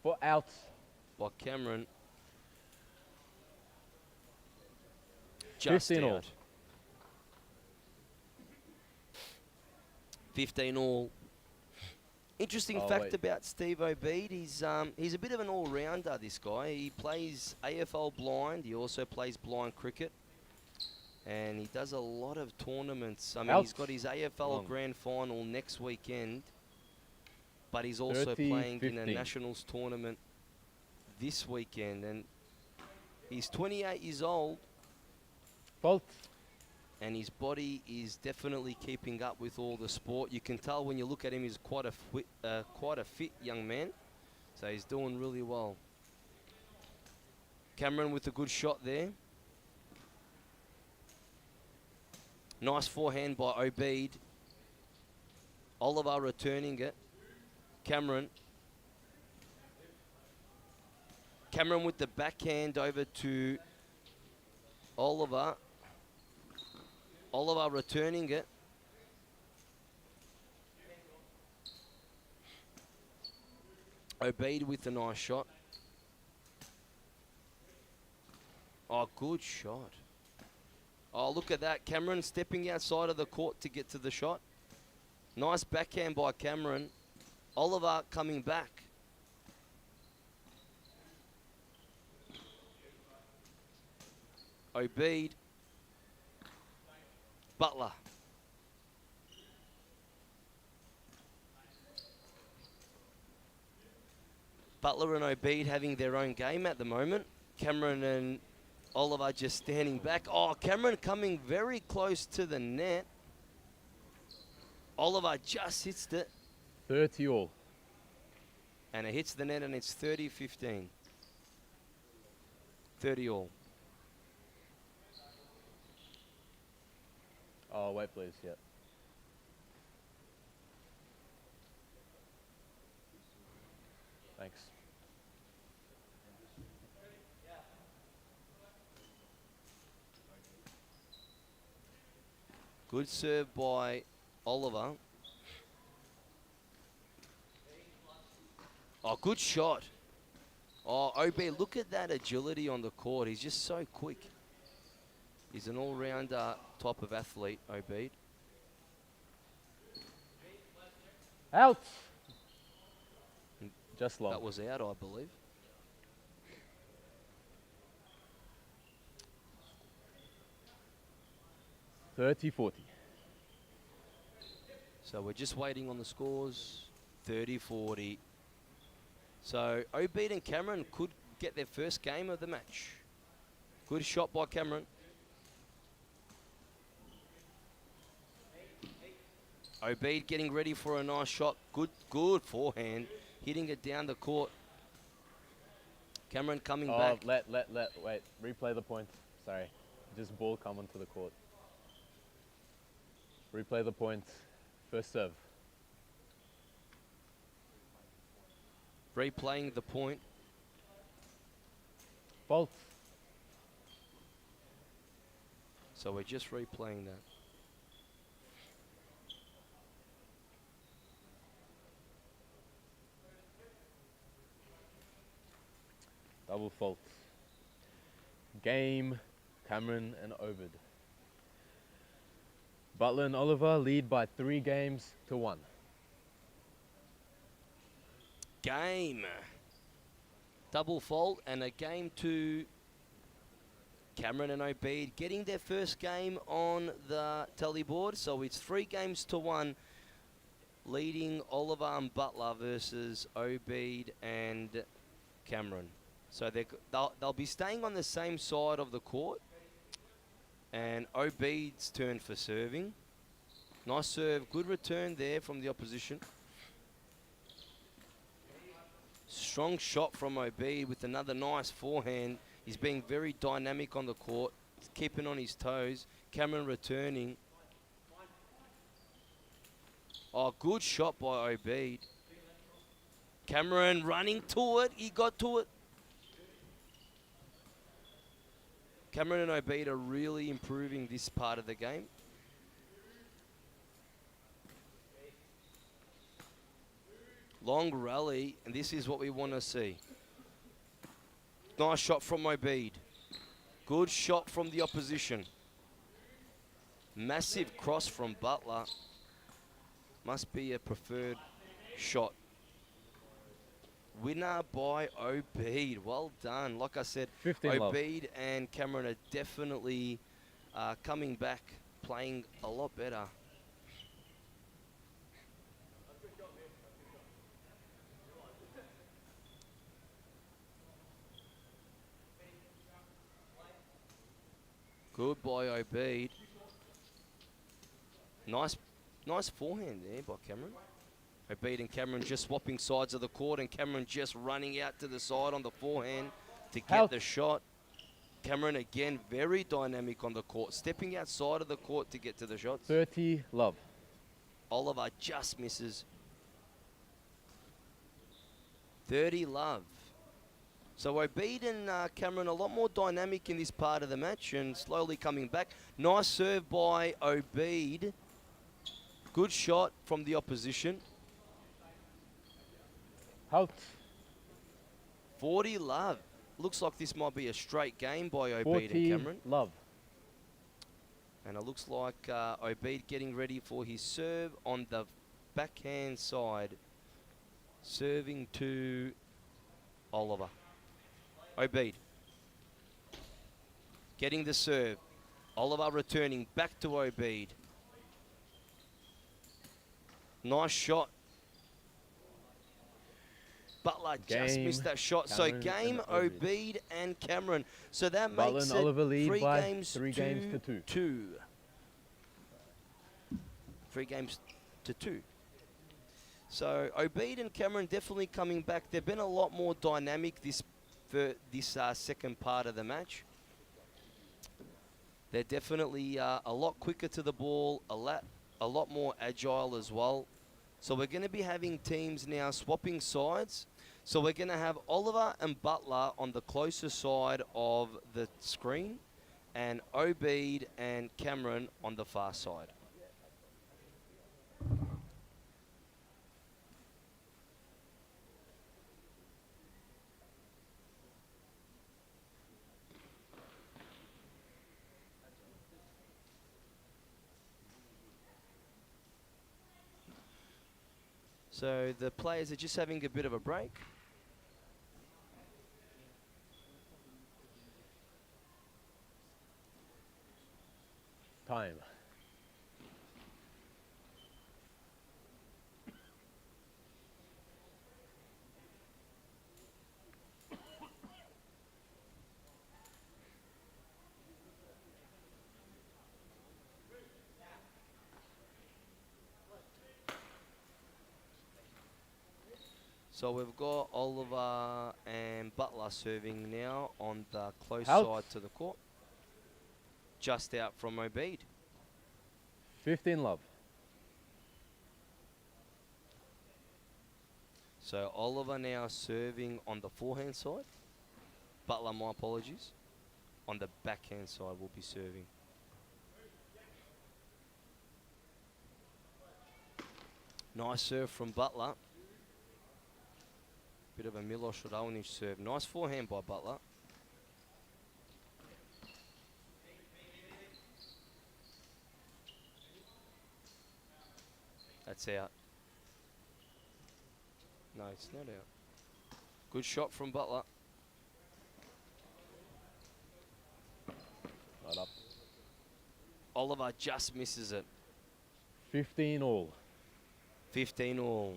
Speaker 9: For out.
Speaker 5: by Cameron. Just
Speaker 9: 15
Speaker 5: out.
Speaker 9: all.
Speaker 5: 15 all. Interesting
Speaker 9: Oh,
Speaker 5: fact
Speaker 9: wait.
Speaker 5: about Steve Obeid, he's a bit of an all-rounder, this guy. He plays AFL blind. He also plays blind cricket. And he does a lot of tournaments. I mean, he's got his AFL
Speaker 9: Long.
Speaker 5: Grand Final next weekend. But he's also
Speaker 9: 30,
Speaker 5: playing in a
Speaker 9: 15.
Speaker 5: Nationals tournament this weekend. And he's 28 years old.
Speaker 9: Fault.
Speaker 5: And his body is definitely keeping up with all the sport. You can tell when you look at him, he's quite a fit young man. So he's doing really well. Cameron with a good shot there. Nice forehand by Obeid. Oliver returning it. Cameron. Cameron with the backhand over to Oliver. Oliver returning it. Obeid with a nice shot. Oh, good shot. Oh, look at that. Cameron stepping outside of the court to get to the shot. Nice backhand by Cameron. Oliver coming back. Obeid. Butler. Butler and Obeid having their own game at the moment. Cameron and Oliver just standing back. Oh, Cameron coming very close to the net. Oliver just hits it.
Speaker 9: 30 all.
Speaker 5: And it hits the net and it's 30-15. 30 all.
Speaker 9: Oh, wait, please. Yep. Thanks.
Speaker 5: Good serve by Oliver. Oh, good shot. Oh, OB, look at that agility on the court. He's just so quick. He's an all-rounder type of athlete, Obeid.
Speaker 9: Out. Just long.
Speaker 5: That was out, I believe.
Speaker 9: $30-40.
Speaker 5: So we're just waiting on the scores. 30-40. So Obeid and Cameron could get their first game of the match. Good shot by Cameron. Obeid getting ready for a nice shot. Good forehand. Hitting it down the court. Cameron coming back.
Speaker 9: Wait. Replay the point. Sorry. Just ball come onto the court. Replay the point. First serve.
Speaker 5: Replaying the point.
Speaker 9: Fault.
Speaker 5: So we're just replaying that.
Speaker 9: Double fault. Game, Cameron and Ovid. Butler and Oliver lead by 3-1.
Speaker 5: Game. Double fault and a game to Cameron and Obeid getting their first game on the tally board. So it's 3-1, leading Oliver and Butler versus Obeid and Cameron. So they'll be staying on the same side of the court. And Obeid's turn for serving. Nice serve. Good return there from the opposition. Strong shot from Obeid with another nice forehand. He's being very dynamic on the court. He's keeping on his toes. Cameron returning. Oh, good shot by Obeid. Cameron running to it. He got to it. Cameron and Obeid are really improving this part of the game. Long rally, and this is what we want to see. Nice shot from Obeid. Good shot from the opposition. Massive cross from Butler. Must be a preferred shot. Winner by Obeid. Well done. Like I said,
Speaker 9: 15 love.
Speaker 5: Obeid and Cameron are definitely coming back, playing a lot better. Good by Obeid. Nice forehand there by Cameron. Obeid and Cameron just swapping sides of the court, and Cameron just running out to the side on the forehand to get the shot. Cameron again very dynamic on the court, stepping outside of the court to get to the shots.
Speaker 9: 30 love.
Speaker 5: Oliver just misses. 30 love. So Obeid and Cameron a lot more dynamic in this part of the match and slowly coming back. Nice serve by Obeid. Good shot from the opposition.
Speaker 9: Out.
Speaker 5: 40 love. Looks like this might be a straight game by Obeid and Cameron.
Speaker 9: Love.
Speaker 5: And it looks like Obeid getting ready for his serve on the backhand side. Serving to Oliver. Obeid. Getting the serve. Oliver returning back to Obeid. Nice shot. Butler just
Speaker 9: Game,
Speaker 5: missed that shot.
Speaker 9: Cameron
Speaker 5: So game,
Speaker 9: and
Speaker 5: Obeid and Cameron. So that
Speaker 9: Butler
Speaker 5: makes
Speaker 9: and
Speaker 5: it
Speaker 9: Oliver lead
Speaker 5: 3
Speaker 9: by
Speaker 5: games
Speaker 9: 3 games to 2.
Speaker 5: 3 games to 2. So Obeid and Cameron definitely coming back. They've been a lot more dynamic this second part of the match. They're definitely a lot quicker to the ball, a lot more agile as well. So we're going to be having teams now swapping sides. So we're going to have Oliver and Butler on the closer side of the screen, and Obeid and Cameron on the far side. So the players are just having a bit of a break.
Speaker 9: Time.
Speaker 5: So we've got Oliver and Butler serving now on the close
Speaker 9: Out.
Speaker 5: side to the court. Just out from Obeid.
Speaker 9: 15 love.
Speaker 5: So Oliver now serving on the forehand side. Butler, my apologies. On the backhand side will be serving. Nice serve from Butler. Bit of a Milos Radonjic serve. Nice forehand by Butler. That's out. No, it's not out. Good shot from Butler.
Speaker 9: Right up.
Speaker 5: Oliver just misses it.
Speaker 9: 15 all.
Speaker 5: 15 all.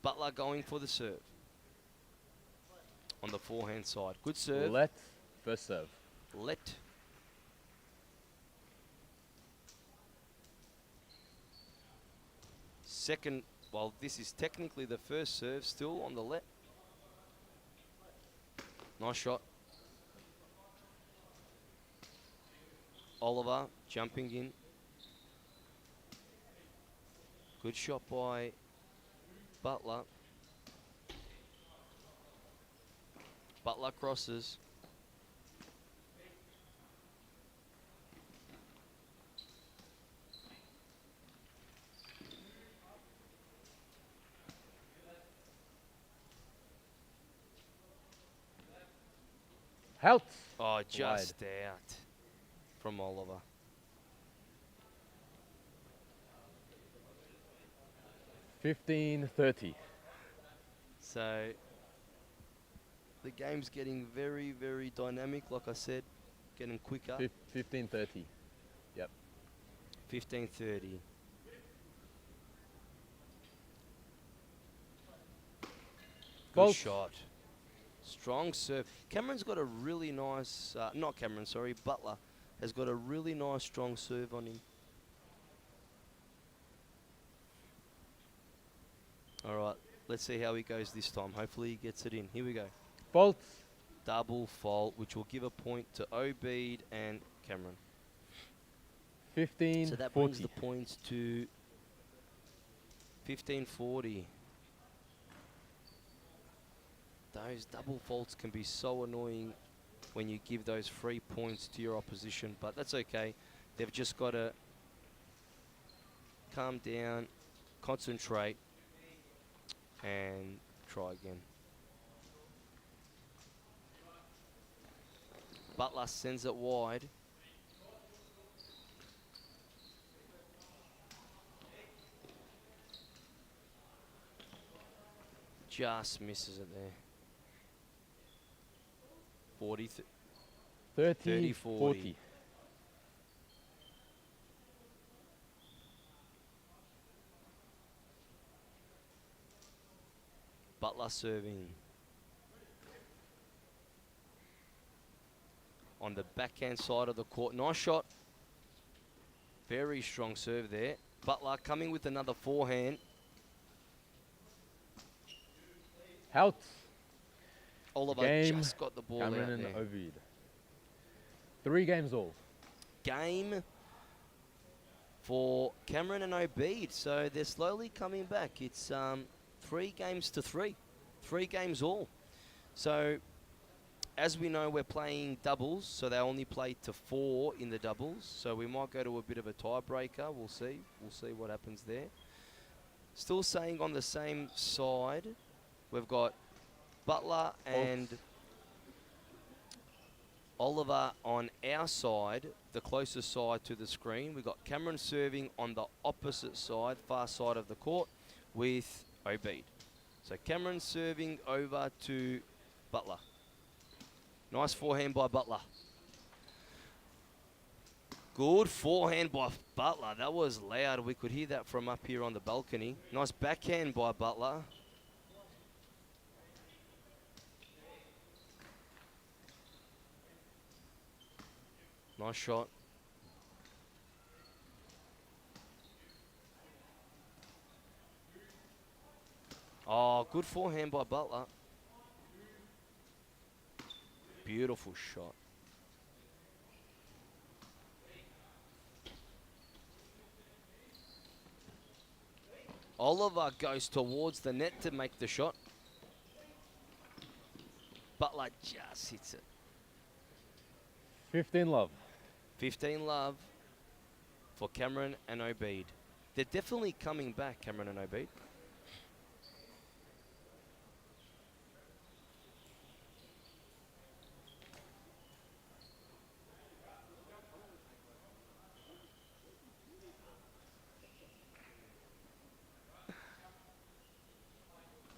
Speaker 5: Butler going for the serve. On the forehand side. Good serve.
Speaker 9: Let. First serve.
Speaker 5: Let. Second, well, this is technically the first serve still on the let. Nice shot. Oliver jumping in. Good shot by Butler. Butler crosses.
Speaker 9: Help.
Speaker 5: Oh, just out from Oliver.
Speaker 9: $15.30.
Speaker 5: So the game's getting very, very dynamic, like I said, getting quicker.
Speaker 9: 15.30. Yep.
Speaker 5: 15:30. Good
Speaker 9: Bolt.
Speaker 5: shot. Strong serve. Cameron's got a really nice, not Cameron, sorry, Butler has got a really nice strong serve on him. All right, let's see how he goes this time. Hopefully he gets it in. Here we go.
Speaker 9: Fault.
Speaker 5: Double fault, which will give a point to Obeid and Cameron.
Speaker 9: 15.40.
Speaker 5: So that brings the points to 15:40. Those double faults can be so annoying when you give those free points to your opposition, but that's okay. They've just got to calm down, concentrate, and try again. Butler sends it wide. just misses it there. 40,
Speaker 9: 30,
Speaker 5: 40.
Speaker 9: 40.
Speaker 5: Butler serving. On the backhand side of the court. Nice shot. Very strong serve there. Butler coming with another forehand.
Speaker 9: Out.
Speaker 5: Oliver
Speaker 9: Game.
Speaker 5: just got the ball
Speaker 9: Cameron
Speaker 5: out
Speaker 9: and
Speaker 5: there.
Speaker 9: Ovid. 3 games all.
Speaker 5: Game for Cameron and Obeid. So they're slowly coming back. It's 3 games to 3. 3 games all. So as we know, we're playing doubles, so they only play to 4 in the doubles. So we might go to a bit of a tiebreaker. We'll see. We'll see what happens there. Still saying on the same side, we've got Butler and Oliver on our side, the closest side to the screen. We've got Cameron serving on the opposite side, far side of the court, with Obeid. So Cameron serving over to Butler. Nice forehand by Butler. Good forehand by Butler. That was loud. We could hear that from up here on the balcony. Nice backhand by Butler. Nice shot. Oh, good forehand by Butler. Beautiful shot. Oliver goes towards the net to make the shot. Butler just hits it.
Speaker 9: 15 love.
Speaker 5: 15 love for Cameron and Obeid. They're definitely coming back, Cameron and Obeid.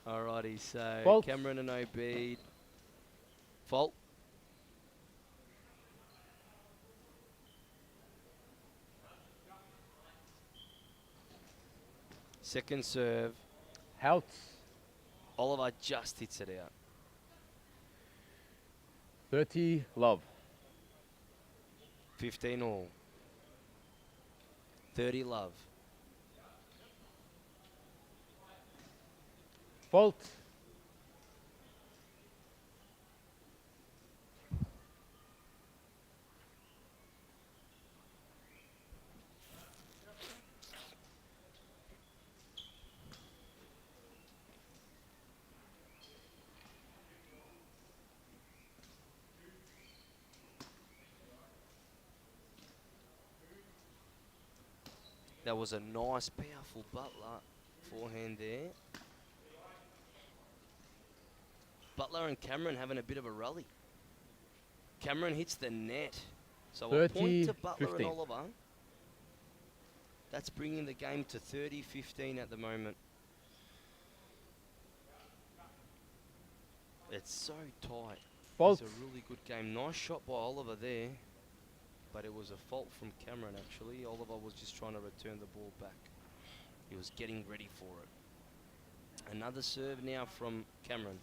Speaker 5: Alrighty, so
Speaker 9: Fault.
Speaker 5: Cameron and Obeid. Fault. Second serve.
Speaker 9: Out.
Speaker 5: Oliver just hits it out.
Speaker 9: 30 love.
Speaker 5: 15 all. 30 love.
Speaker 9: Fault.
Speaker 5: That was a nice, powerful Butler forehand there. Butler and Cameron having a bit of a rally. Cameron hits the net. So a point to Butler
Speaker 9: 30-15.
Speaker 5: and Oliver. That's bringing the game to 30-15 at the moment. It's so tight.
Speaker 9: Fault.
Speaker 5: It's a really good game. Nice shot by Oliver there. But it was a fault from Cameron, actually. Oliver was just trying to return the ball back. He was getting ready for it. Another serve now from Cameron.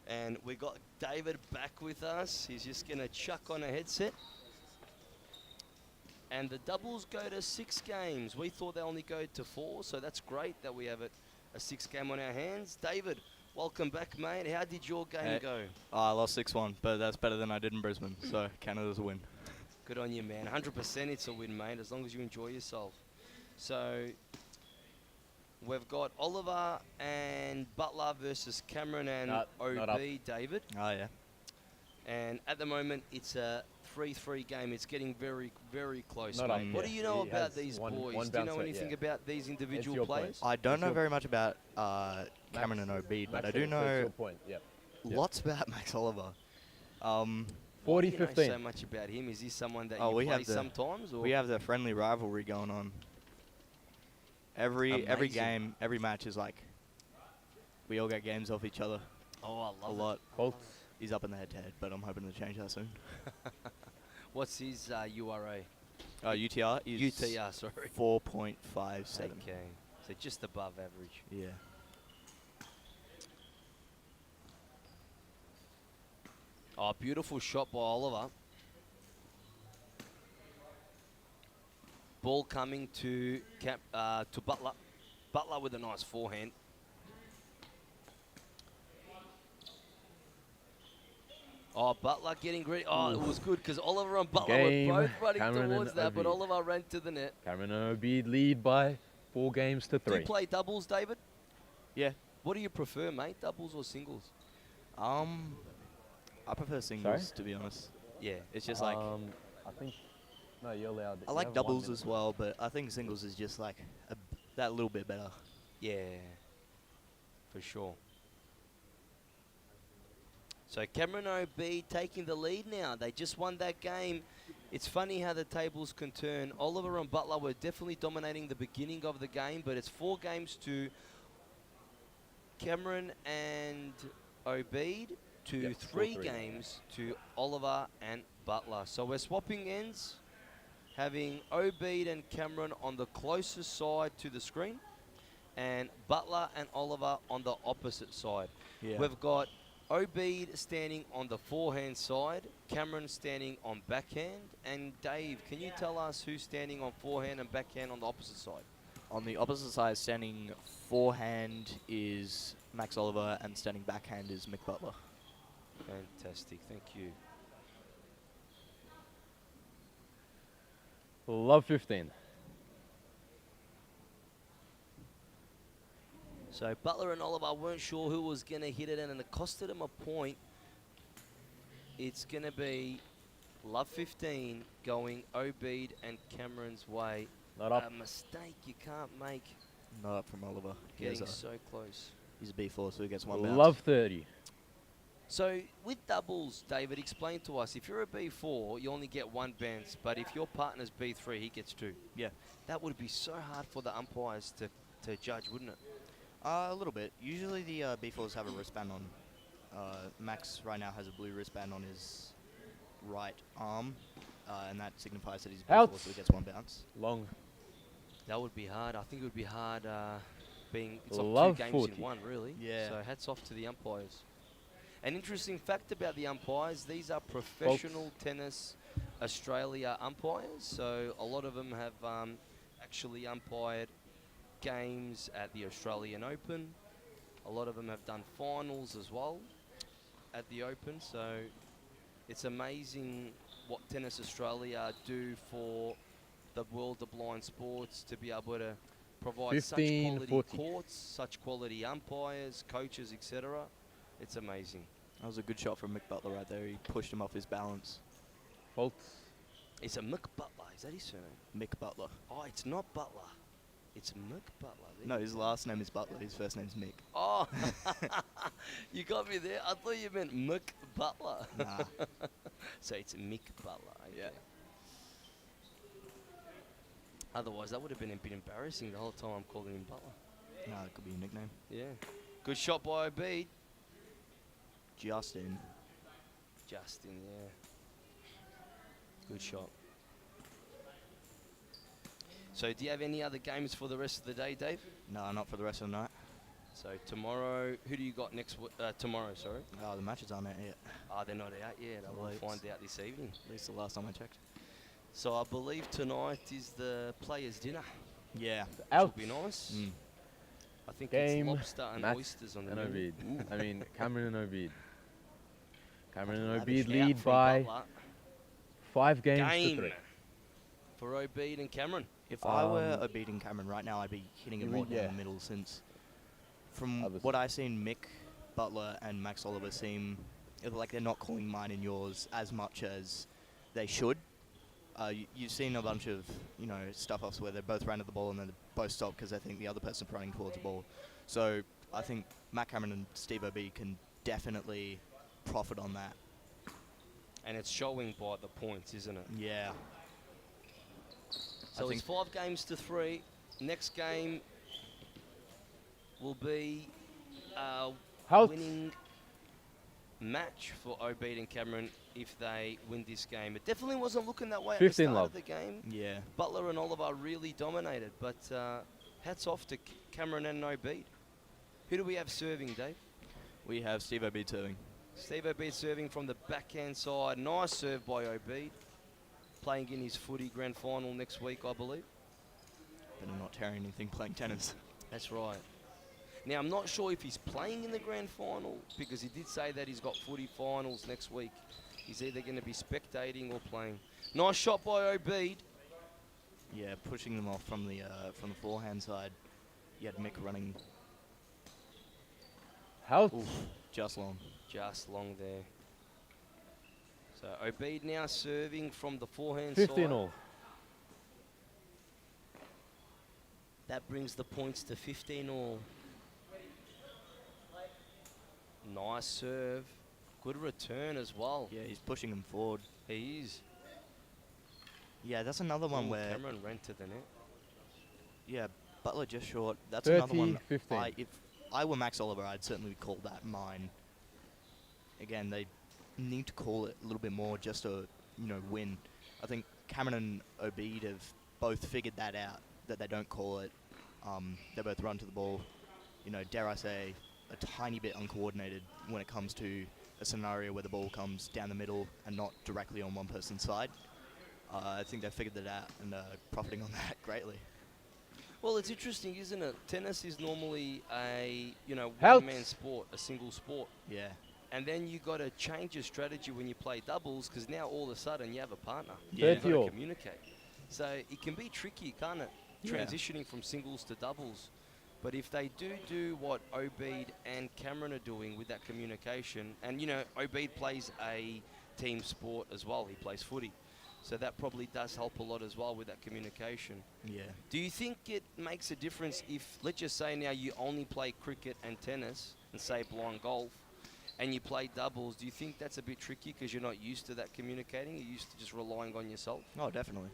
Speaker 5: And we got David back with us. He's just going to chuck on a headset. And the doubles go to 6 games. We thought they only go to 4, so that's great that we have a 6 game on our hands. David, welcome back, mate. How did your game go?
Speaker 10: I lost 6-1, but that's better than I did in Brisbane, so Canada's a win.
Speaker 5: Good on you, man. 100% it's a win, mate, as long as you enjoy yourself. So we've got Oliver and Butler versus Cameron and
Speaker 9: Not
Speaker 5: OB,
Speaker 9: up.
Speaker 5: David.
Speaker 10: Oh, yeah.
Speaker 5: And at the moment, it's a 3-3 game. It's getting very, very close,
Speaker 9: Not
Speaker 5: mate.
Speaker 9: up,
Speaker 5: What
Speaker 9: yeah.
Speaker 5: do you know
Speaker 9: He
Speaker 5: about
Speaker 9: has
Speaker 5: these
Speaker 9: one
Speaker 5: boys? Do you
Speaker 9: bounce
Speaker 5: know
Speaker 9: rate,
Speaker 5: anything
Speaker 9: yeah.
Speaker 5: about these individual
Speaker 9: your
Speaker 5: players?
Speaker 9: point.
Speaker 10: I don't
Speaker 9: It's
Speaker 10: know
Speaker 9: your-
Speaker 10: very much about Cameron and Obeid, but I do
Speaker 9: That's
Speaker 10: know
Speaker 9: your point, yep.
Speaker 10: lots about Max Oliver.
Speaker 5: Why do you know
Speaker 9: 40-15.
Speaker 5: so much about him? Is he someone that
Speaker 10: Oh,
Speaker 5: you
Speaker 10: we
Speaker 5: play
Speaker 10: have the
Speaker 5: sometimes? Or
Speaker 10: we have the friendly rivalry going on. Every
Speaker 5: Amazing.
Speaker 10: game, every match is like we all get games off each other
Speaker 5: Oh, I
Speaker 10: a
Speaker 5: love
Speaker 10: lot.
Speaker 9: Colts.
Speaker 10: He's up in the head-to-head, but I'm hoping to change that soon.
Speaker 5: What's his URA?
Speaker 10: UTR is
Speaker 5: UTR, sorry.
Speaker 10: 4.57.
Speaker 5: Okay, so just above average.
Speaker 10: Yeah.
Speaker 5: Oh, beautiful shot by Oliver. Ball coming to Butler. Butler with a nice forehand. Oh, Butler getting ready. Oh, it was good because Oliver and Butler
Speaker 9: Game.
Speaker 5: were both running
Speaker 9: Cameron
Speaker 5: towards
Speaker 9: and
Speaker 5: that, but
Speaker 9: Obeid.
Speaker 5: Oliver ran to the net.
Speaker 9: Cameron and Obeid lead by 4 games to
Speaker 5: Do
Speaker 9: 3.
Speaker 5: you play doubles, David?
Speaker 10: Yeah.
Speaker 5: What do you prefer, mate? Doubles or singles?
Speaker 10: I prefer singles, to be honest.
Speaker 5: Yeah.
Speaker 10: It's just like
Speaker 9: I think. No, you're allowed.
Speaker 10: I
Speaker 9: you
Speaker 10: like
Speaker 9: have 1
Speaker 10: doubles
Speaker 9: minute.
Speaker 10: as well, but I think singles is just like that little bit better.
Speaker 5: Yeah, for sure. So Cameron Obeid taking the lead now. They just won that game. It's funny how the tables can turn. Oliver and Butler were definitely dominating the beginning of the game, but it's 4 games to Cameron and Obeid to
Speaker 9: Yep,
Speaker 5: 3
Speaker 9: 4-3.
Speaker 5: games to Oliver and Butler. So we're swapping ends, having Obeid and Cameron on the closest side to the screen, and Butler and Oliver on the opposite side.
Speaker 10: Yeah.
Speaker 5: We've got Obeid standing on the forehand side, Cameron standing on backhand, and Dave, can you tell us who's standing on forehand and backhand on the opposite side?
Speaker 10: On the opposite side, standing forehand is Max Oliver, and standing backhand is Mick Butler.
Speaker 5: Fantastic, thank you.
Speaker 9: Love 15.
Speaker 5: So Butler and Oliver weren't sure who was going to hit it, and it costed them a point. It's going to be Love 15 going Obeid and Cameron's way.
Speaker 9: Not up.
Speaker 5: A mistake you can't make.
Speaker 10: Not up from Oliver.
Speaker 5: Getting so close.
Speaker 10: He's a B4, so he gets 1 bounce.
Speaker 9: Love 30.
Speaker 5: So with doubles, David, explain to us, if you're a B4, you only get 1 bounce, but if your partner's B3, he gets 2.
Speaker 10: Yeah.
Speaker 5: That would be so hard for the umpires to judge, wouldn't it?
Speaker 10: A little bit. Usually the B4s have a wristband on. Max right now has a blue wristband on his right arm, and that signifies that he's B4,
Speaker 9: Out.
Speaker 10: so he gets 1 bounce.
Speaker 9: Long.
Speaker 5: That would be hard. I think it would be hard being it's like
Speaker 9: Love
Speaker 5: 2 games
Speaker 9: 40.
Speaker 5: in 1, really.
Speaker 10: Yeah.
Speaker 5: So hats off to the umpires. An interesting fact about the umpires, these are professional tennis Australia umpires. So a lot of them have actually umpired games at the Australian Open. A lot of them have done finals as well at the Open. So it's amazing what Tennis Australia do for the world of blind sports to be able to provide such
Speaker 9: 15,
Speaker 5: quality
Speaker 9: 40.
Speaker 5: courts, such quality umpires, coaches, etc. It's amazing.
Speaker 10: That was a good shot from Mick Butler right there. He pushed him off his balance.
Speaker 9: Faults.
Speaker 5: It's a Mick Butler. Is that his surname?
Speaker 10: Mick Butler.
Speaker 5: Oh, it's not Butler. It's Mick Butler. There
Speaker 10: No,
Speaker 5: you
Speaker 10: his
Speaker 5: go.
Speaker 10: last name is Butler. His first name's Mick.
Speaker 5: Oh, you got me there. I thought you meant Mick Butler.
Speaker 10: Nah.
Speaker 5: So it's Mick Butler. Okay.
Speaker 10: Yeah.
Speaker 5: Otherwise, that would have been a bit embarrassing the whole time I'm calling him Butler.
Speaker 10: Nah, it could be a nickname.
Speaker 5: Yeah. Good shot by Obeid.
Speaker 10: Justin.
Speaker 5: Justin, yeah. Good shot. So do you have any other games for the rest of the day, Dave?
Speaker 10: No, not for the rest of the night.
Speaker 5: So tomorrow, who do you got next? Tomorrow, sorry.
Speaker 10: The matches aren't out yet.
Speaker 5: They're not out yet. I will
Speaker 10: Late.
Speaker 5: find out this evening.
Speaker 10: At least the last time I checked.
Speaker 5: So I believe tonight is the players' dinner.
Speaker 10: Yeah.
Speaker 5: Which
Speaker 9: Out.
Speaker 5: will be nice.
Speaker 10: Mm.
Speaker 5: I think
Speaker 9: Game.
Speaker 5: it's lobster and
Speaker 9: Matt
Speaker 5: oysters on the
Speaker 9: and
Speaker 5: menu.
Speaker 9: Obeid. I mean, Cameron and Obeid. Cameron and
Speaker 5: Lavish
Speaker 9: Obeid
Speaker 5: out
Speaker 9: lead
Speaker 5: from
Speaker 9: by
Speaker 5: Butler.
Speaker 9: 5 games to
Speaker 5: Game
Speaker 9: 3.
Speaker 5: for Obeid and Cameron.
Speaker 10: If I were a beating Cameron right now, I'd be hitting it
Speaker 9: you
Speaker 10: more
Speaker 9: would,
Speaker 10: down
Speaker 9: yeah.
Speaker 10: the middle, since from
Speaker 9: Obviously.
Speaker 10: what I've seen, Mick Butler and Max Oliver seem like they're not calling mine and yours as much as they should. You've seen a bunch of, stuff-offs where they both ran at the ball and then they both stopped because they think the other person's running towards the ball. So I think Matt Cameron and Steve Obeid can definitely profit on that.
Speaker 5: And it's showing by the points, isn't it?
Speaker 10: Yeah.
Speaker 5: So it's 5 games to 3. Next game will be a winning match for Obeid and Cameron if they win this game. It definitely wasn't looking that way at the
Speaker 9: 15
Speaker 5: start
Speaker 9: love.
Speaker 5: of the game.
Speaker 10: Yeah.
Speaker 5: Butler and Oliver really dominated, but hats off to Cameron and Obeid. Who do we have serving, Dave?
Speaker 10: We have Steve Obeid serving.
Speaker 5: Steve Obeid serving from the backhand side. Nice serve by Obeid. Playing in his footy grand final next week, I believe.
Speaker 10: Better not tear anything playing tennis.
Speaker 5: That's right. Now, I'm not sure if he's playing in the grand final because he did say that he's got footy finals next week. He's either going to be spectating or playing. Nice shot by Obeid.
Speaker 10: Yeah, pushing them off from the forehand side. You had Mick running.
Speaker 9: How?
Speaker 10: Just long.
Speaker 5: Just long there. So Obeid now serving from the forehand
Speaker 9: 15
Speaker 5: side.
Speaker 9: all.
Speaker 5: That brings the points to 15 all. Nice serve. Good return as well.
Speaker 10: Yeah, he's pushing them forward.
Speaker 5: He is.
Speaker 10: Yeah, that's another one
Speaker 5: Ooh,
Speaker 10: where...
Speaker 5: Cameron ran to the net.
Speaker 10: Yeah, Butler just short. That's
Speaker 9: 30,
Speaker 10: another one.
Speaker 9: 15.
Speaker 10: If I were Max Oliver, I'd certainly call that mine. Again, they need to call it a little bit more just to, win. I think Cameron and Obeid have both figured that out, that they don't call it. They both run to the ball. Dare I say, a tiny bit uncoordinated when it comes to a scenario where the ball comes down the middle and not directly on one person's side. I think they figured that out and profiting on that greatly.
Speaker 5: Well, it's interesting, isn't it? Tennis is normally a,
Speaker 9: Helps.
Speaker 5: one-man sport, a single sport.
Speaker 10: Yeah.
Speaker 5: And then you got to change your strategy when you play doubles because now all of a sudden you have a partner.
Speaker 10: Yeah.
Speaker 5: You've got to
Speaker 9: 30.
Speaker 5: communicate. So it can be tricky, can't it?
Speaker 10: Yeah.
Speaker 5: Transitioning from singles to doubles. But if they do what Obeid and Cameron are doing with that communication, and Obeid plays a team sport as well. He plays footy. So that probably does help a lot as well with that communication.
Speaker 10: Yeah.
Speaker 5: Do you think it makes a difference if, let's just say now you only play cricket and tennis and say blind golf, and you play doubles? Do you think that's a bit tricky because you're not used to that communicating? You're used to just relying on yourself?
Speaker 10: Oh, definitely.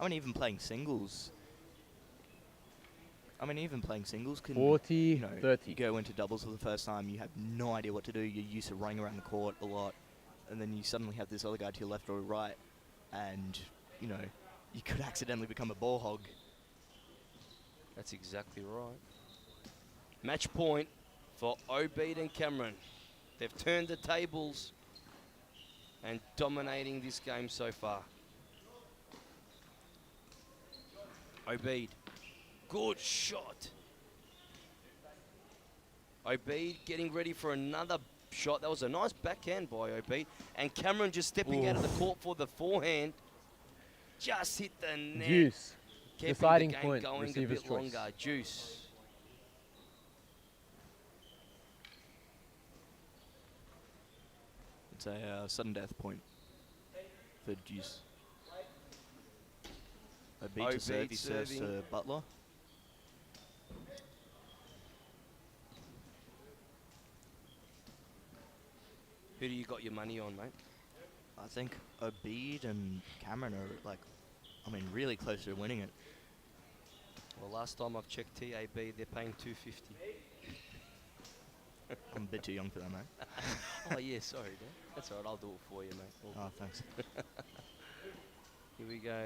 Speaker 10: Even playing singles. Even playing singles can...
Speaker 9: 40, 30.
Speaker 10: You go into doubles for the first time, you have no idea what to do. You're used to running around the court a lot. And then you suddenly have this other guy to your left or right. And, you could accidentally become a ball hog.
Speaker 5: That's exactly right. Match point for Obeid and Cameron. They've turned the tables and dominating this game so far. Obeid. Good shot. Obeid getting ready for another shot. That was a nice backhand by Obeid. And Cameron just stepping out of the court for the forehand. Just hit the net.
Speaker 9: Juice.
Speaker 5: Keeping
Speaker 9: Deciding
Speaker 5: the game
Speaker 9: point,
Speaker 5: going a
Speaker 9: receiver's
Speaker 5: bit
Speaker 9: choice.
Speaker 5: longer. Juice.
Speaker 10: It's a sudden death point for Juice. Obeid to serve, he serves to
Speaker 5: serving.
Speaker 10: Butler.
Speaker 5: Who do you got your money on, mate?
Speaker 10: I think Obeid and Cameron are really close to winning it.
Speaker 5: Well, last time I've checked TAB, they're paying $250.
Speaker 10: I'm a bit too young for that, mate.
Speaker 5: Oh, yeah, sorry, Dan. That's all right, I'll do it for you, mate. All
Speaker 10: Oh,
Speaker 5: good.
Speaker 10: thanks.
Speaker 5: Here we go.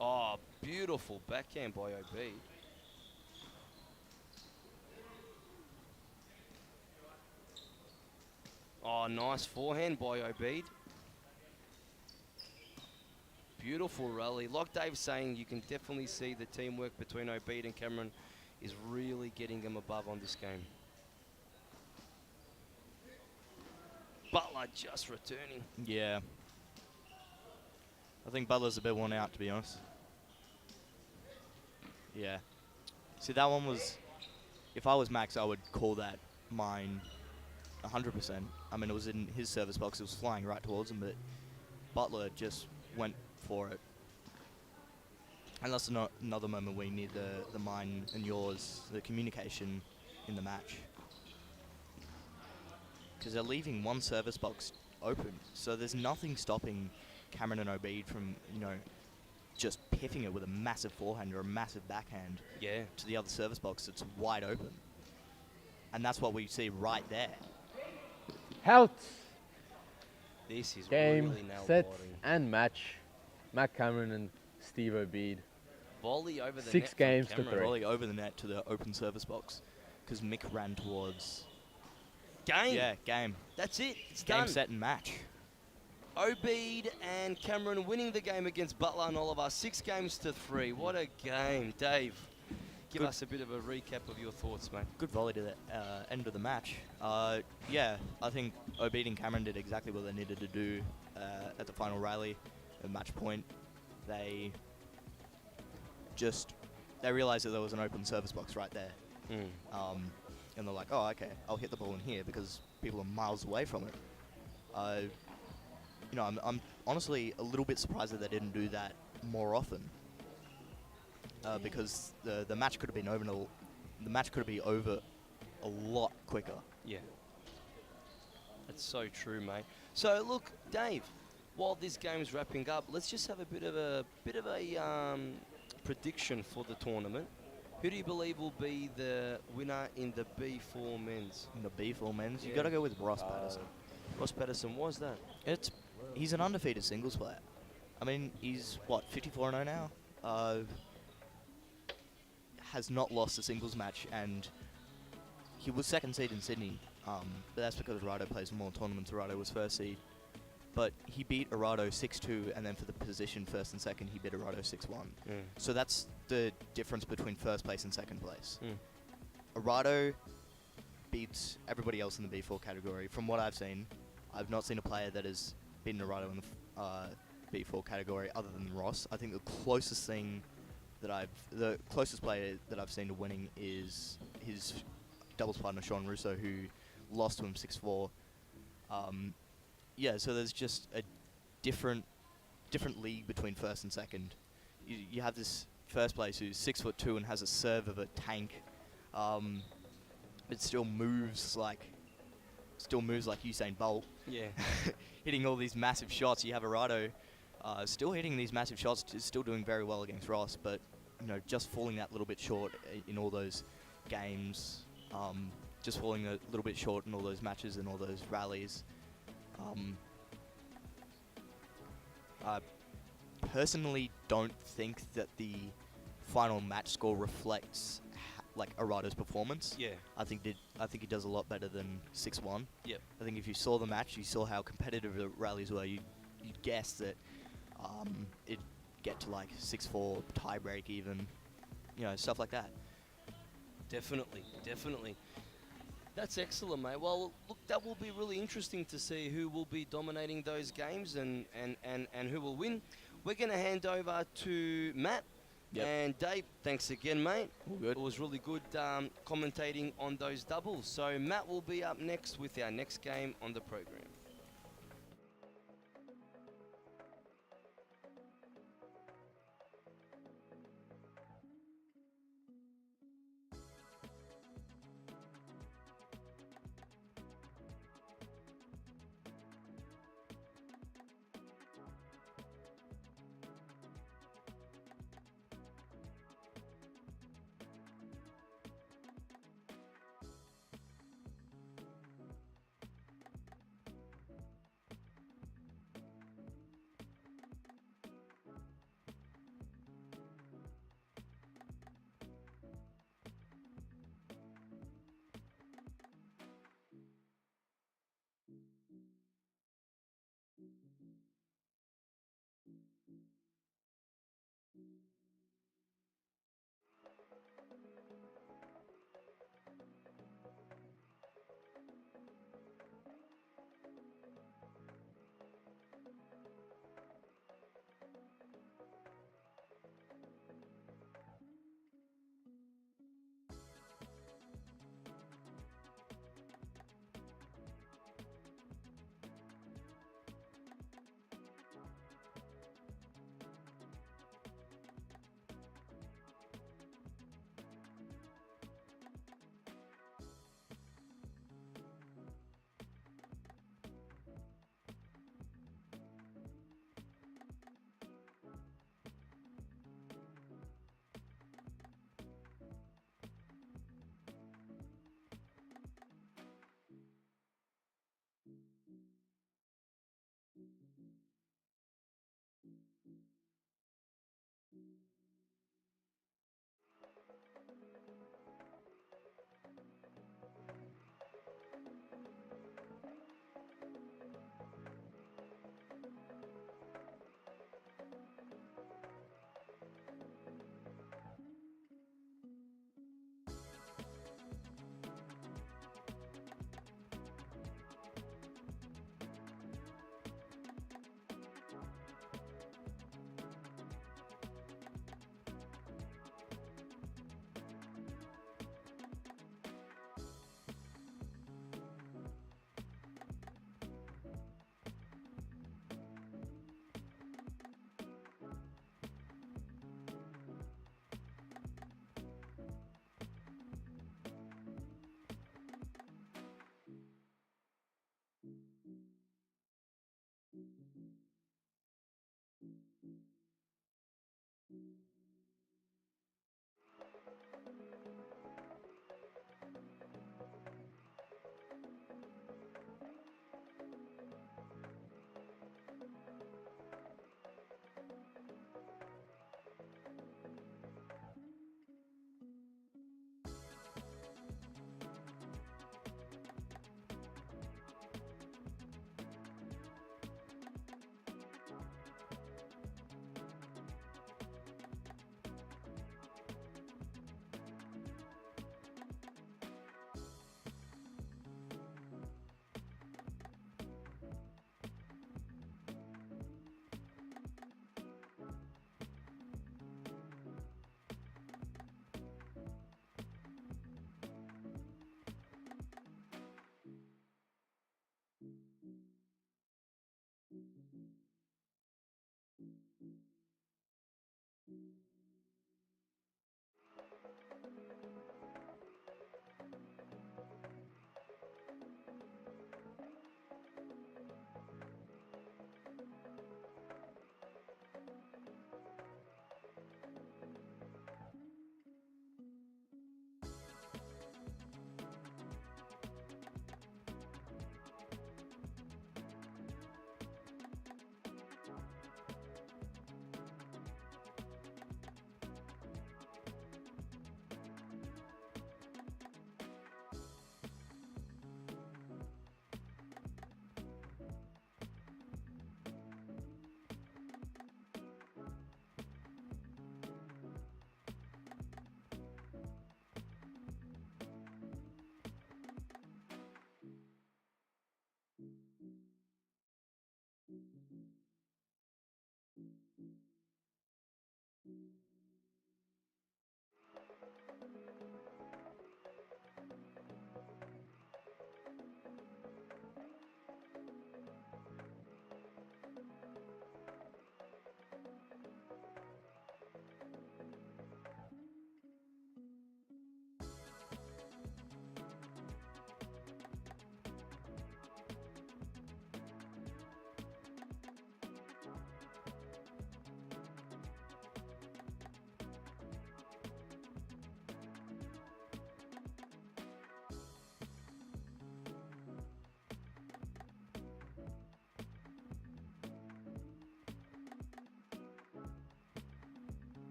Speaker 5: Oh, beautiful backhand by Obeid. Oh, nice forehand by Obeid. Beautiful rally. Like Dave's saying, you can definitely see the teamwork between Obeid and Cameron is really getting them above on this game. Butler just returning.
Speaker 10: Yeah. I think Butler's a bit worn out, to be honest. Yeah. See, that one was... If I was Max, I would call that mine 100%. It was in his service box. It was flying right towards him, but Butler just went for it. And that's another moment where you need the mine and yours, the communication in the match. because they're leaving one service box open. So there's nothing stopping Cameron and Obeid from, just piffing it with a massive forehand or a massive backhand to the other service box that's wide open. And that's what we see right there.
Speaker 9: Health.
Speaker 5: This is
Speaker 9: Game,
Speaker 5: really nail
Speaker 9: set,
Speaker 5: biting.
Speaker 9: and match. Matt Cameron and Steve Obeid.
Speaker 5: Volley over the
Speaker 9: 6
Speaker 5: net from
Speaker 9: games to
Speaker 5: Cameron.
Speaker 9: 3.
Speaker 10: Volley over the net to the open service box because Mick ran towards
Speaker 5: Game.
Speaker 10: Yeah, game.
Speaker 5: That's it. It's
Speaker 10: Game,
Speaker 5: done.
Speaker 10: set, and match.
Speaker 5: Obeid and Cameron winning the game against Butler and Oliver, 6 games to 3. What a game, Dave. Give us a bit of a recap of your thoughts, mate.
Speaker 10: Good volley to the end of the match. Yeah, I think Obeid and Cameron did exactly what they needed to do at the final rally, at match point. They realized that there was an open service box right there. And they're like, oh, okay, I'll hit the ball in here because people are miles away from it. I'm honestly a little bit surprised that they didn't do that more often. Because the match could have been over a lot quicker.
Speaker 5: Yeah. That's so true, mate. So look, Dave, while this game's wrapping up, let's just have a bit of a prediction for the tournament. Who do you believe will be the winner in the B4 men's?
Speaker 10: In the B4 men's, you got to go with Ross Patterson.
Speaker 5: Ross Patterson, why's that?
Speaker 10: He's an undefeated singles player. I mean, he's what, 54-0 now? Has not lost a singles match, and he was second seed in Sydney. But that's because Arado plays more tournaments. Arado was first seed. But he beat Arado 6-2, and then for the position first and second, he beat Arado 6-1. So that's the difference between first place and second place. Arado beats everybody else in the B4 category. From what I've seen, I've not seen a player that has beaten Arado in the B4 category other than Ross. I think the closest player that I've seen to winning is his doubles partner Sean Russo, who lost to him 6-4. Yeah, so there's just a different league between first and second. You have this first place who's 6'2" and has a serve of a tank. It still moves like Usain Bolt.
Speaker 5: Yeah.
Speaker 10: Hitting all these massive shots. You have Arado still hitting these massive shots, still doing very well against Ross, but just falling that little bit short in all those games. Just falling a little bit short in all those matches and all those rallies. I personally don't think that the final match score reflects Arado's performance.
Speaker 5: Yeah.
Speaker 10: I think he does a lot better than 6-1.
Speaker 5: Yep.
Speaker 10: I think if you saw the match, you saw how competitive the rallies were. You'd guess that it'd get to 6-4 tie break even, stuff like that.
Speaker 5: Definitely. That's excellent, mate. Well, look, that will be really interesting to see who will be dominating those games and who will win. We're going to hand over to Matt.
Speaker 10: Yep.
Speaker 5: And Dave, thanks again, mate.
Speaker 10: All good.
Speaker 5: It was really good commentating on those doubles. So Matt will be up next with our next game on the program.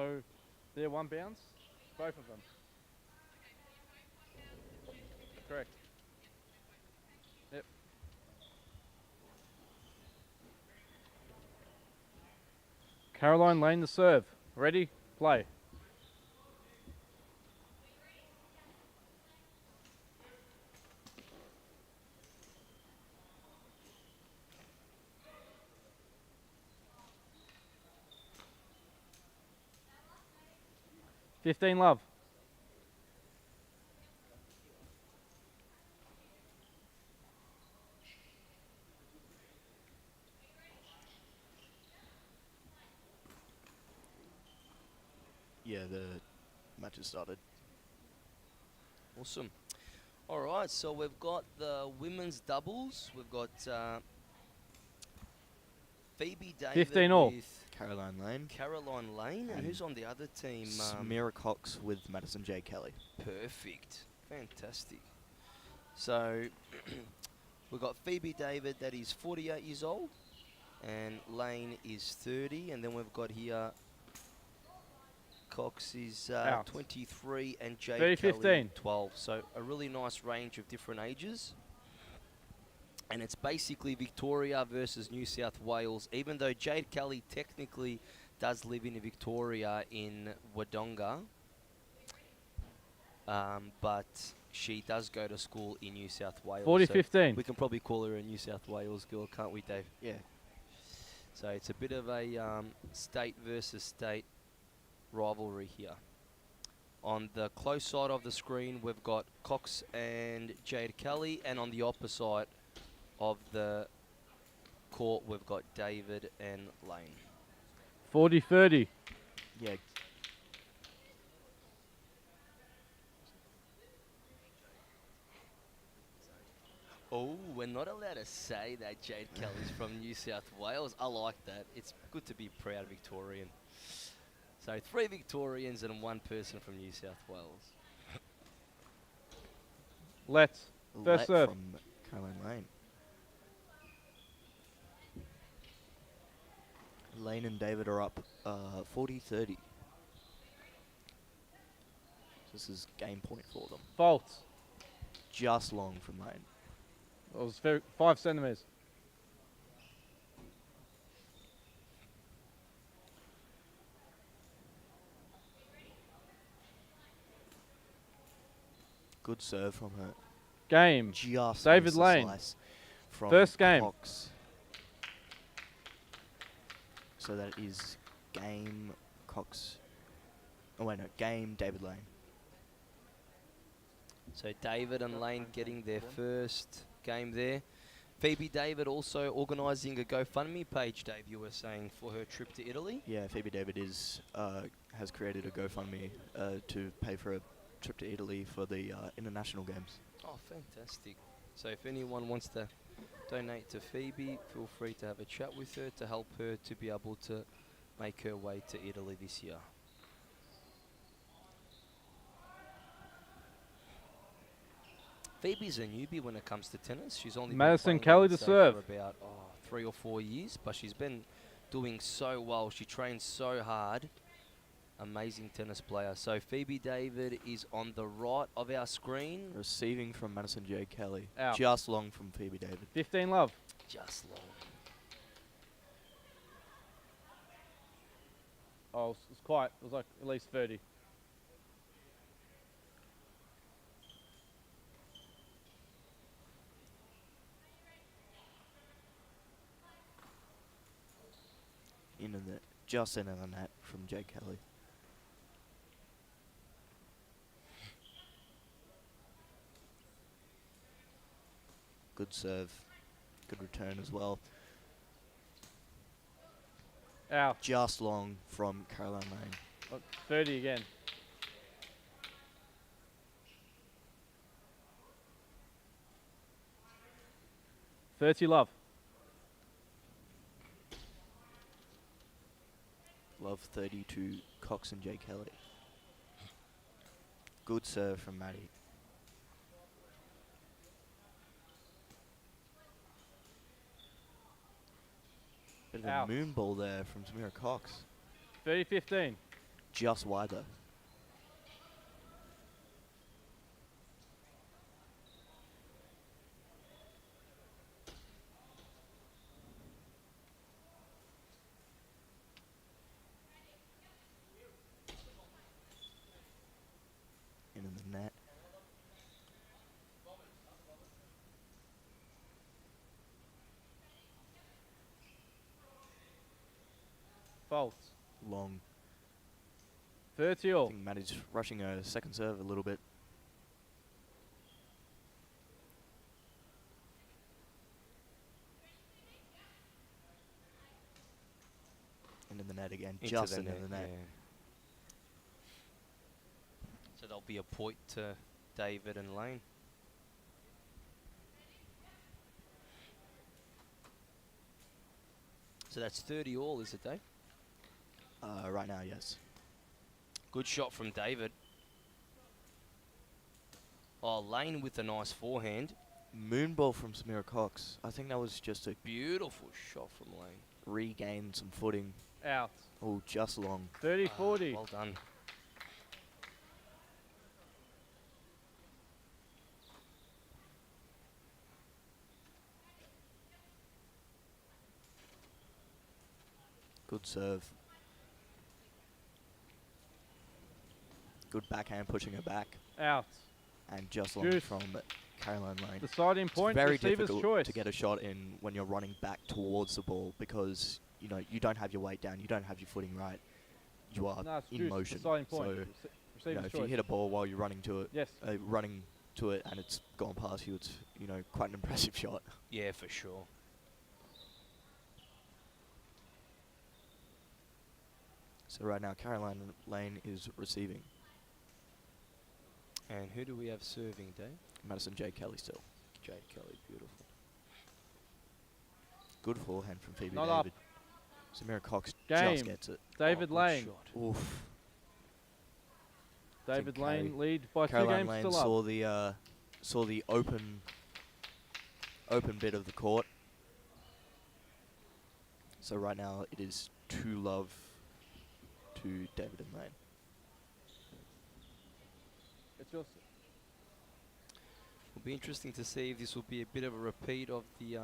Speaker 13: So they're one bounce, both of them. Correct. Yep. Caroline Lane the serve. Ready? Play. $15 love.
Speaker 10: Yeah, the match has started.
Speaker 5: Awesome. All right, so we've got the women's doubles. We've got Phoebe David
Speaker 13: 15 all.
Speaker 5: with
Speaker 10: Caroline Lane.
Speaker 5: Caroline Lane, and who's on the other team?
Speaker 10: Samira Cox with Madison J. Kelly.
Speaker 5: Perfect. Fantastic. So we've got Phoebe David, that is 48 years old, and Lane is 30, and then we've got here Cox is
Speaker 13: Out.
Speaker 5: 23 and Jade
Speaker 13: 30,
Speaker 5: Kelly
Speaker 13: 15.
Speaker 5: 12. So a really nice range of different ages. And it's basically Victoria versus New South Wales, even though Jade Kelly technically does live in Victoria in Wodonga. But she does go to school in New South Wales.
Speaker 13: 40-15.
Speaker 5: We can probably call her a New South Wales girl, can't we, Dave?
Speaker 10: Yeah.
Speaker 5: So it's a bit of a state versus state rivalry here. On the close side of the screen, we've got Cox and Jade Kelly, and on the opposite of the court, we've got David and Lane.
Speaker 13: 40-30.
Speaker 10: Yeah.
Speaker 5: Oh, we're not allowed to say that Jade Kelly's from New South Wales. I like that. It's good to be proud Victorian. So 3 Victorians and 1 person from New South Wales.
Speaker 13: Let's. First
Speaker 10: Let
Speaker 13: serve.
Speaker 10: from Caroline Lane. Lane and David are up 40-30. This is game point for them.
Speaker 13: Faults.
Speaker 10: Just long from Lane.
Speaker 13: It was 5 centimetres.
Speaker 10: Good serve from her.
Speaker 13: Game.
Speaker 10: Just
Speaker 13: David
Speaker 10: missed the
Speaker 13: Lane.
Speaker 10: slice from
Speaker 13: First game.
Speaker 10: Cox. So that is game Cox. Oh wait, no, game David Lane.
Speaker 5: So David and Lane getting their first game there. Phoebe David also organising a GoFundMe page, Dave, you were saying, for her trip to Italy.
Speaker 10: Yeah, Phoebe David is has created a GoFundMe to pay for a trip to Italy for the international games.
Speaker 5: Oh, fantastic. So if anyone wants to donate to Phoebe, feel free to have a chat with her to help her to be able to make her way to Italy this year. Phoebe's a newbie when it comes to tennis. She's only
Speaker 13: Madison
Speaker 5: been
Speaker 13: Kelly
Speaker 5: playing
Speaker 13: to
Speaker 5: for
Speaker 13: serve.
Speaker 5: about 3 or 4 years, but she's been doing so well. She trains so hard. Amazing tennis player. So Phoebe David is on the right of our screen.
Speaker 10: Receiving from Madison J. Kelly.
Speaker 13: Out.
Speaker 10: Just long from Phoebe David.
Speaker 13: 15 love.
Speaker 5: Just long.
Speaker 13: Oh, it's quite. It was like at least 30.
Speaker 10: Into the just into the net from J. Kelly. Good serve. Good return as well.
Speaker 13: Out.
Speaker 10: Just long from Caroline Lane.
Speaker 13: Oh, 30 again. $30 love.
Speaker 10: Love 30 to Cox and J. Kelly. Good serve from Maddie. Bit of
Speaker 13: Out.
Speaker 10: a moon ball there from Samira Cox.
Speaker 13: 30-15.
Speaker 10: just wide though. In the net.
Speaker 13: Fault.
Speaker 10: Long.
Speaker 13: 30
Speaker 10: I
Speaker 13: all.
Speaker 10: think Matt is rushing a second serve a little bit. Into the net again,
Speaker 5: Into
Speaker 10: just
Speaker 5: the
Speaker 10: into
Speaker 5: net,
Speaker 10: the net.
Speaker 5: yeah. So there'll be a point to David and Lane. So that's 30 all, is it, Dave?
Speaker 10: Right now, yes.
Speaker 5: Good shot from David. Oh, Lane with a nice forehand.
Speaker 10: Moonball from Samira Cox. I think that was just a
Speaker 5: Beautiful shot from Lane.
Speaker 10: regain some footing.
Speaker 13: Out.
Speaker 10: Oh, just long.
Speaker 13: 30-40.
Speaker 5: Well done.
Speaker 10: Good serve. Good backhand pushing her back.
Speaker 13: Out.
Speaker 10: And just long
Speaker 13: Juice.
Speaker 10: from Caroline Lane.
Speaker 13: Deciding
Speaker 10: It's
Speaker 13: point,
Speaker 10: very
Speaker 13: receiver's
Speaker 10: difficult
Speaker 13: choice.
Speaker 10: to get a shot in when you're running back towards the ball because you know you don't have your weight down, you don't have your footing right. You are
Speaker 13: No, it's
Speaker 10: in
Speaker 13: juice,
Speaker 10: motion.
Speaker 13: deciding point.
Speaker 10: So
Speaker 13: Rece-
Speaker 10: you know,
Speaker 13: receiver's
Speaker 10: if you
Speaker 13: choice.
Speaker 10: hit a ball while you're running to it,
Speaker 13: Yes.
Speaker 10: running to it and it's gone past you, it's quite an impressive shot.
Speaker 5: Yeah, for sure.
Speaker 10: So right now, Caroline Lane is receiving.
Speaker 5: And who do we have serving, Dave?
Speaker 10: Madison J. Kelly still.
Speaker 5: Jade Kelly, beautiful.
Speaker 10: Good forehand from Phoebe
Speaker 13: Not up.
Speaker 10: David. Samira Cox
Speaker 13: Game.
Speaker 10: just gets it.
Speaker 13: David
Speaker 5: Oh, good
Speaker 13: Lane.
Speaker 5: shot.
Speaker 10: Oof.
Speaker 13: David
Speaker 10: think
Speaker 13: Lane lead by 2
Speaker 10: Caroline
Speaker 13: games
Speaker 10: Lane
Speaker 13: still up.
Speaker 10: saw the open bit of the court. So right now it is 2-love to David and Lane.
Speaker 13: It's yours.
Speaker 5: It'll be interesting to see if this will be a bit of a repeat of the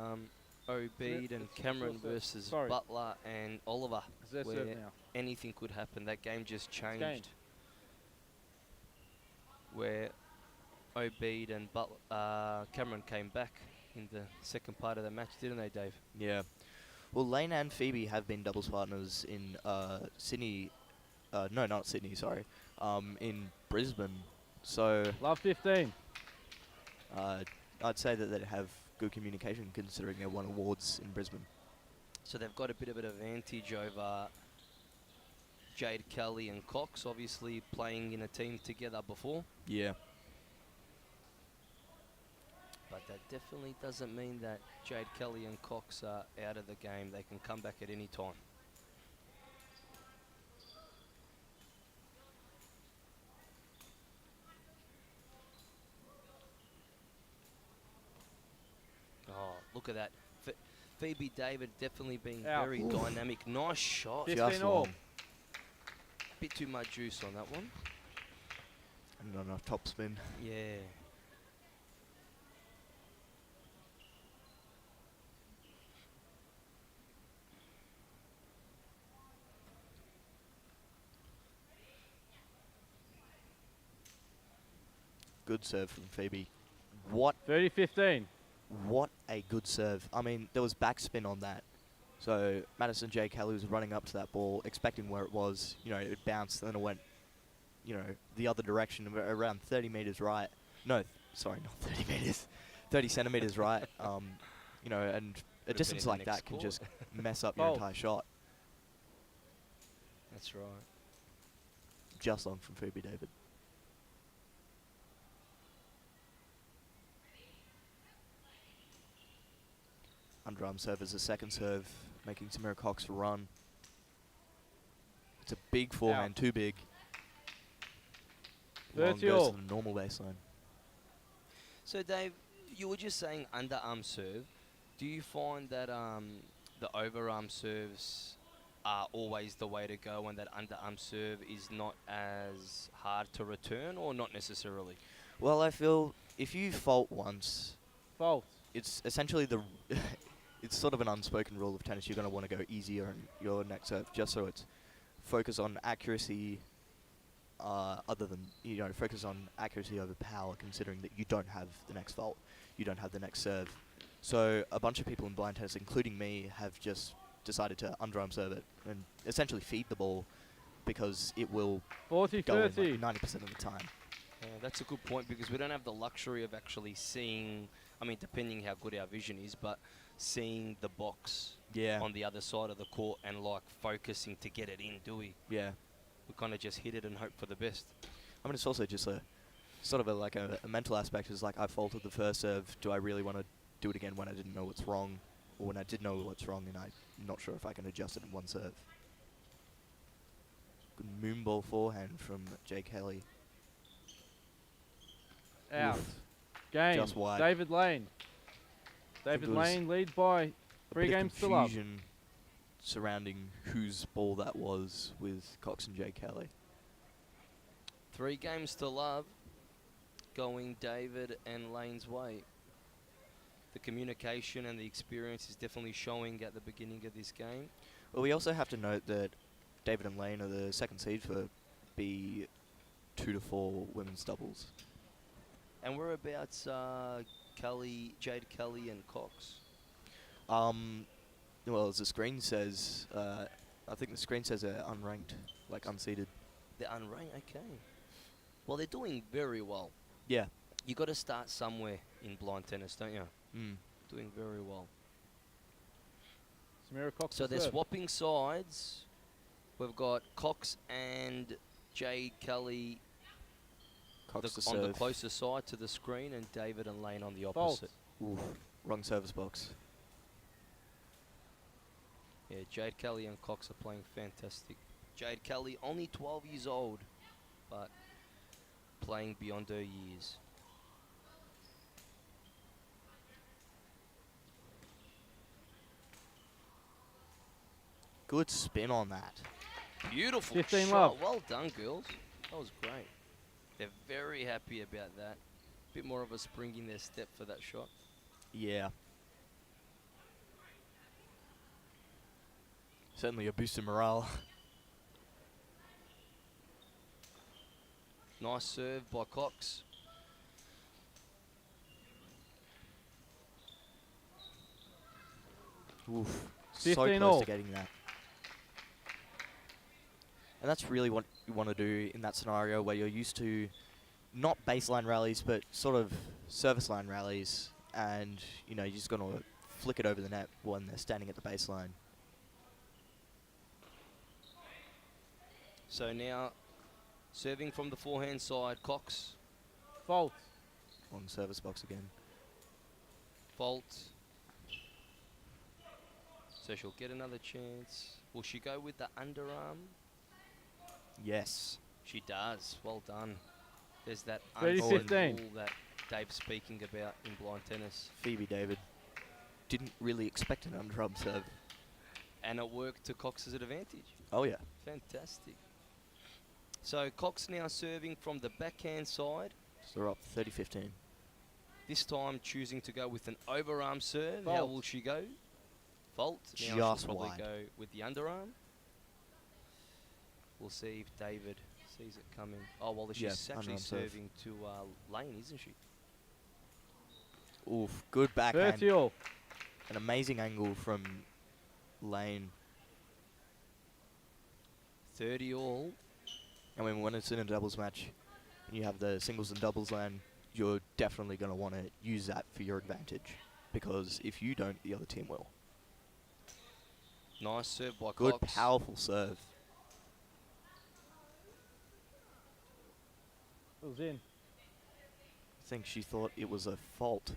Speaker 5: Obeid and
Speaker 13: it's
Speaker 5: Cameron
Speaker 13: your serve.
Speaker 5: versus
Speaker 13: Sorry.
Speaker 5: Butler and Oliver,
Speaker 13: It's their
Speaker 5: where
Speaker 13: serve now.
Speaker 5: anything could happen. That game just
Speaker 13: game.
Speaker 5: changed. Where Obeid and Cameron came back in the second part of the match, didn't they, Dave?
Speaker 10: Yeah. Well, Lane and Phoebe have been doubles partners in Sydney. No, not Sydney, sorry. In Brisbane. So
Speaker 13: Love 15.
Speaker 10: I'd say that they have good communication considering they won awards in Brisbane.
Speaker 5: So they've got a bit of an advantage over Jade Kelly and Cox, obviously playing in a team together before.
Speaker 10: Yeah.
Speaker 5: But that definitely doesn't mean that Jade Kelly and Cox are out of the game. They can come back at any time. Oh, look at that. Phoebe David definitely being
Speaker 13: Out.
Speaker 5: very
Speaker 13: Oof.
Speaker 5: dynamic. Nice shot.
Speaker 13: 15 all.
Speaker 5: Bit too much juice on that one.
Speaker 10: And not enough top spin.
Speaker 5: Yeah.
Speaker 10: Good serve from Phoebe. What
Speaker 13: 30-15.
Speaker 10: What a good serve. I mean, there was backspin on that. So Madison J. Kelly was running up to that ball, expecting where it was. You know, it bounced, and then it went, the other direction, around 30 meters right. No, sorry, not 30 meters. 30 centimeters right. And a
Speaker 5: been
Speaker 10: distance
Speaker 5: in the
Speaker 10: like
Speaker 5: next
Speaker 10: that can
Speaker 5: court.
Speaker 10: just mess up your
Speaker 13: Fault.
Speaker 10: entire shot.
Speaker 5: That's right.
Speaker 10: Just long from Phoebe David. Underarm serve as a second serve, making Samira Cox run. It's a big forehand, too big. Long
Speaker 13: 30
Speaker 10: goes
Speaker 13: all.
Speaker 10: to the normal baseline.
Speaker 5: So, Dave, you were just saying underarm serve. Do you find that the overarm serves are always the way to go, and that underarm serve is not as hard to return, or not necessarily?
Speaker 10: Well, I feel if you fault once,
Speaker 13: Fault.
Speaker 10: it's essentially it's sort of an unspoken rule of tennis. You're going to want to go easier on your next serve, just so it's focus on accuracy. Other than focus on accuracy over power, considering that you don't have the next fault, you don't have the next serve. So a bunch of people in blind tennis, including me, have just decided to underarm serve it and essentially feed the ball because it will
Speaker 13: 40,
Speaker 10: go in
Speaker 13: 30.
Speaker 10: like 90% of the time.
Speaker 5: That's a good point, because we don't have the luxury of actually seeing, I mean, depending how good our vision is, but seeing the box on the other side of the court and like focusing to get it in, do we?
Speaker 10: Yeah.
Speaker 5: We kind of just hit it and hope for the best.
Speaker 10: I mean, it's also just a sort of a mental aspect. Is like, I faulted the first serve. Do I really want to do it again when I didn't know what's wrong, or when I did know what's wrong and I'm not sure if I can adjust it in one serve? Good moon ball forehand from Jay Kelly.
Speaker 13: Out.
Speaker 10: Oof.
Speaker 13: Game.
Speaker 10: Just wide.
Speaker 13: David Lane. David
Speaker 10: it was
Speaker 13: Lane lead by
Speaker 10: A
Speaker 13: 3
Speaker 10: bit of
Speaker 13: games to love.
Speaker 10: confusion surrounding whose ball that was with Cox and Jay Kelly.
Speaker 5: 3 games to love, going David and Lane's way. The communication and the experience is definitely showing at the beginning of this game.
Speaker 10: Well, we also have to note that David and Lane are the second seed for B2 to 4 women's doubles.
Speaker 5: And whereabouts Jade Kelly and Cox?
Speaker 10: Well, as the screen says, I think the screen says they're unranked, like unseeded.
Speaker 5: They're unranked, okay. Well, they're doing very well.
Speaker 10: Yeah.
Speaker 5: You got to start somewhere in blind tennis, don't you? Doing very well.
Speaker 13: Samira Cox.
Speaker 5: So
Speaker 13: to
Speaker 5: they're
Speaker 13: serve.
Speaker 5: swapping sides. We've got Cox and Jade Kelly
Speaker 10: Cox to
Speaker 5: on the
Speaker 10: serve.
Speaker 5: closer side to the screen, and David and Lane on the
Speaker 13: Fault.
Speaker 5: opposite.
Speaker 10: Oof, wrong service box.
Speaker 5: Yeah, Jade Kelly and Cox are playing fantastic. Jade Kelly, only 12 years old, but playing beyond her years.
Speaker 10: Good spin on that.
Speaker 5: Beautiful
Speaker 13: 15
Speaker 5: shot.
Speaker 13: love.
Speaker 5: Well done, girls. That was great. They're very happy about that. Bit more of a spring in their step for that shot.
Speaker 10: Yeah. Certainly a boost in morale.
Speaker 5: Nice serve by Cox.
Speaker 10: Oof. So
Speaker 13: 15
Speaker 10: close
Speaker 13: all.
Speaker 10: to getting that. And that's really what you want to do in that scenario where you're used to not baseline rallies, but sort of service line rallies. And, you're just going to flick it over the net when they're standing at the baseline.
Speaker 5: So now, serving from the forehand side, Cox.
Speaker 13: Fault.
Speaker 10: On service box again.
Speaker 5: Fault. So she'll get another chance. Will she go with the underarm?
Speaker 10: Yes.
Speaker 5: She does. Well done. There's that
Speaker 13: 30-15.
Speaker 5: unformed rule that Dave's speaking about in blind tennis.
Speaker 10: Phoebe David didn't really expect an underarm serve.
Speaker 5: And it worked to Cox's advantage.
Speaker 10: Oh, yeah.
Speaker 5: Fantastic. So Cox now serving from the backhand side.
Speaker 10: So they're up 30-15.
Speaker 5: This time choosing to go with an overarm serve. How
Speaker 13: Fault.
Speaker 5: will she go? Fault. Now
Speaker 10: Just
Speaker 5: she'll probably
Speaker 10: wide.
Speaker 5: go with the underarm. We'll see if David sees it coming. Oh, well, she's
Speaker 10: Yeah,
Speaker 5: actually
Speaker 10: underarm serve.
Speaker 5: serving to Lane, isn't she?
Speaker 10: Oof, good backhand.
Speaker 13: 30 all.
Speaker 10: An amazing angle from Lane.
Speaker 5: 30 all.
Speaker 10: I mean, when it's in a doubles match and you have the singles and doubles line, you're definitely going to want to use that for your advantage. Because if you don't, the other team will.
Speaker 5: Nice serve by
Speaker 10: Good,
Speaker 5: Cox.
Speaker 10: powerful serve.
Speaker 13: It was in.
Speaker 10: I think she thought it was a fault.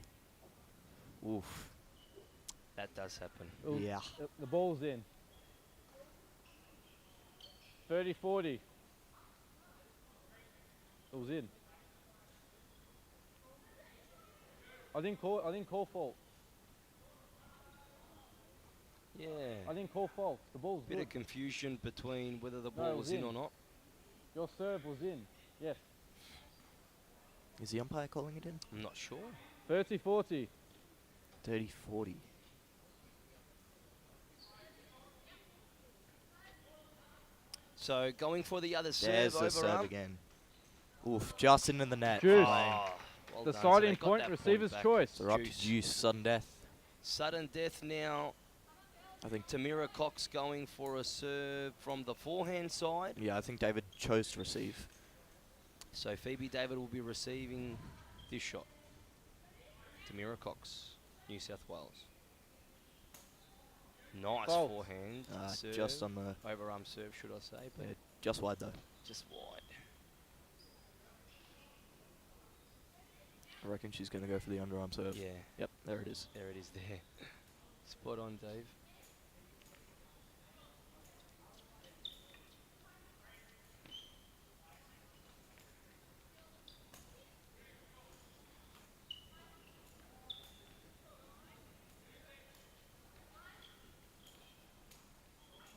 Speaker 10: Oof.
Speaker 5: That does happen.
Speaker 13: It was-
Speaker 10: Yeah.
Speaker 13: The ball's in. 30-40. It was in. I didn't call fault.
Speaker 5: Yeah.
Speaker 13: I didn't call fault. The ball's
Speaker 5: Bit
Speaker 13: good.
Speaker 5: of confusion between whether the
Speaker 13: No,
Speaker 5: ball
Speaker 13: it
Speaker 5: was
Speaker 13: was
Speaker 5: in
Speaker 13: in.
Speaker 5: or not.
Speaker 13: Your serve was in. Yes.
Speaker 10: Is the umpire calling it in?
Speaker 5: I'm not sure.
Speaker 13: 30-40.
Speaker 10: 30-40.
Speaker 5: So going for the other
Speaker 10: There's
Speaker 5: serve
Speaker 10: the
Speaker 5: over
Speaker 10: serve
Speaker 5: arm.
Speaker 10: again. Oof, just into the net.
Speaker 13: Juice.
Speaker 5: Well done. So
Speaker 13: Deciding
Speaker 5: they got
Speaker 13: point,
Speaker 5: that
Speaker 13: receiver's
Speaker 5: back.
Speaker 13: choice.
Speaker 10: So we're up to
Speaker 5: Juice.
Speaker 10: Juice, sudden death.
Speaker 5: Sudden death now.
Speaker 10: I think.
Speaker 5: Tamira Cox going for a serve from the forehand side.
Speaker 10: Yeah, I think David chose to receive.
Speaker 5: So Phoebe David will be receiving this shot. Tamira Cox, New South Wales. Nice
Speaker 13: Fault.
Speaker 5: forehand serve.
Speaker 10: Just on the.
Speaker 5: Overarm serve, should I say? But
Speaker 10: Yeah, just wide though.
Speaker 5: just wide.
Speaker 10: I reckon she's going to go for the underarm serve.
Speaker 5: Yeah.
Speaker 10: Yep, there it is.
Speaker 5: There it is there. Spot on, Dave.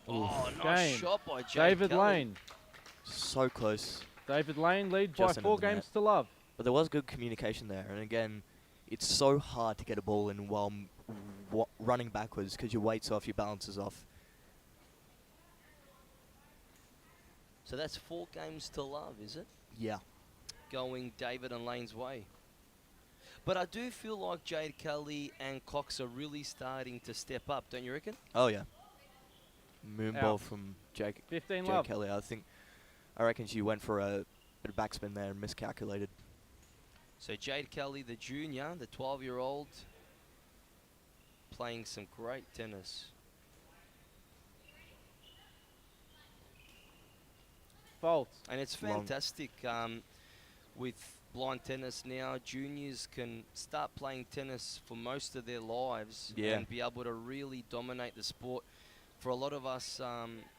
Speaker 5: Oh, nice
Speaker 13: Game.
Speaker 5: shot by Jade
Speaker 13: David
Speaker 5: Kelly.
Speaker 13: Lane.
Speaker 10: So close.
Speaker 13: David Lane leads
Speaker 10: Just
Speaker 13: by
Speaker 10: into
Speaker 13: 4
Speaker 10: the net.
Speaker 13: games to love.
Speaker 10: But there was good communication there. And again, it's so hard to get a ball in while running backwards because your weight's off, your balance is off.
Speaker 5: So that's 4 games to love, is it?
Speaker 10: Yeah.
Speaker 5: Going David and Lane's way. But I do feel like Jade Kelly and Cox are really starting to step up, don't you reckon?
Speaker 10: Oh, yeah. Moonball
Speaker 13: Out.
Speaker 10: from Jake
Speaker 13: 15
Speaker 10: Jake
Speaker 13: love.
Speaker 10: Kelly. I reckon she went for a bit of backspin there and miscalculated.
Speaker 5: So Jade Kelly, the junior, the 12-year-old, playing some great tennis.
Speaker 13: Fault.
Speaker 5: And it's
Speaker 10: Long.
Speaker 5: fantastic with blind tennis now. Juniors can start playing tennis for most of their lives
Speaker 10: Yeah.
Speaker 5: and be able to really dominate the sport. For a lot of us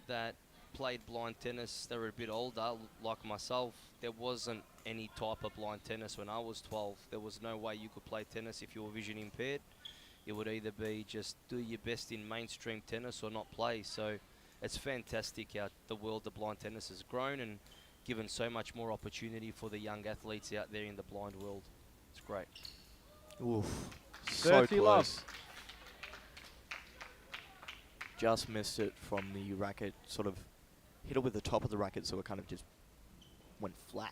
Speaker 5: that played blind tennis, they were a bit older, like myself. There wasn't any type of blind tennis when I was 12. There was no way you could play tennis if you were vision impaired. It would either be just do your best in mainstream tennis or not play. So it's fantastic how the world of blind tennis has grown and given so much more opportunity for the young athletes out there in the blind world. It's great.
Speaker 10: Oof. So
Speaker 13: 30 love.
Speaker 10: close. Just missed it from the racket, sort of hit it with the top of the racket, so it kind of just went flat.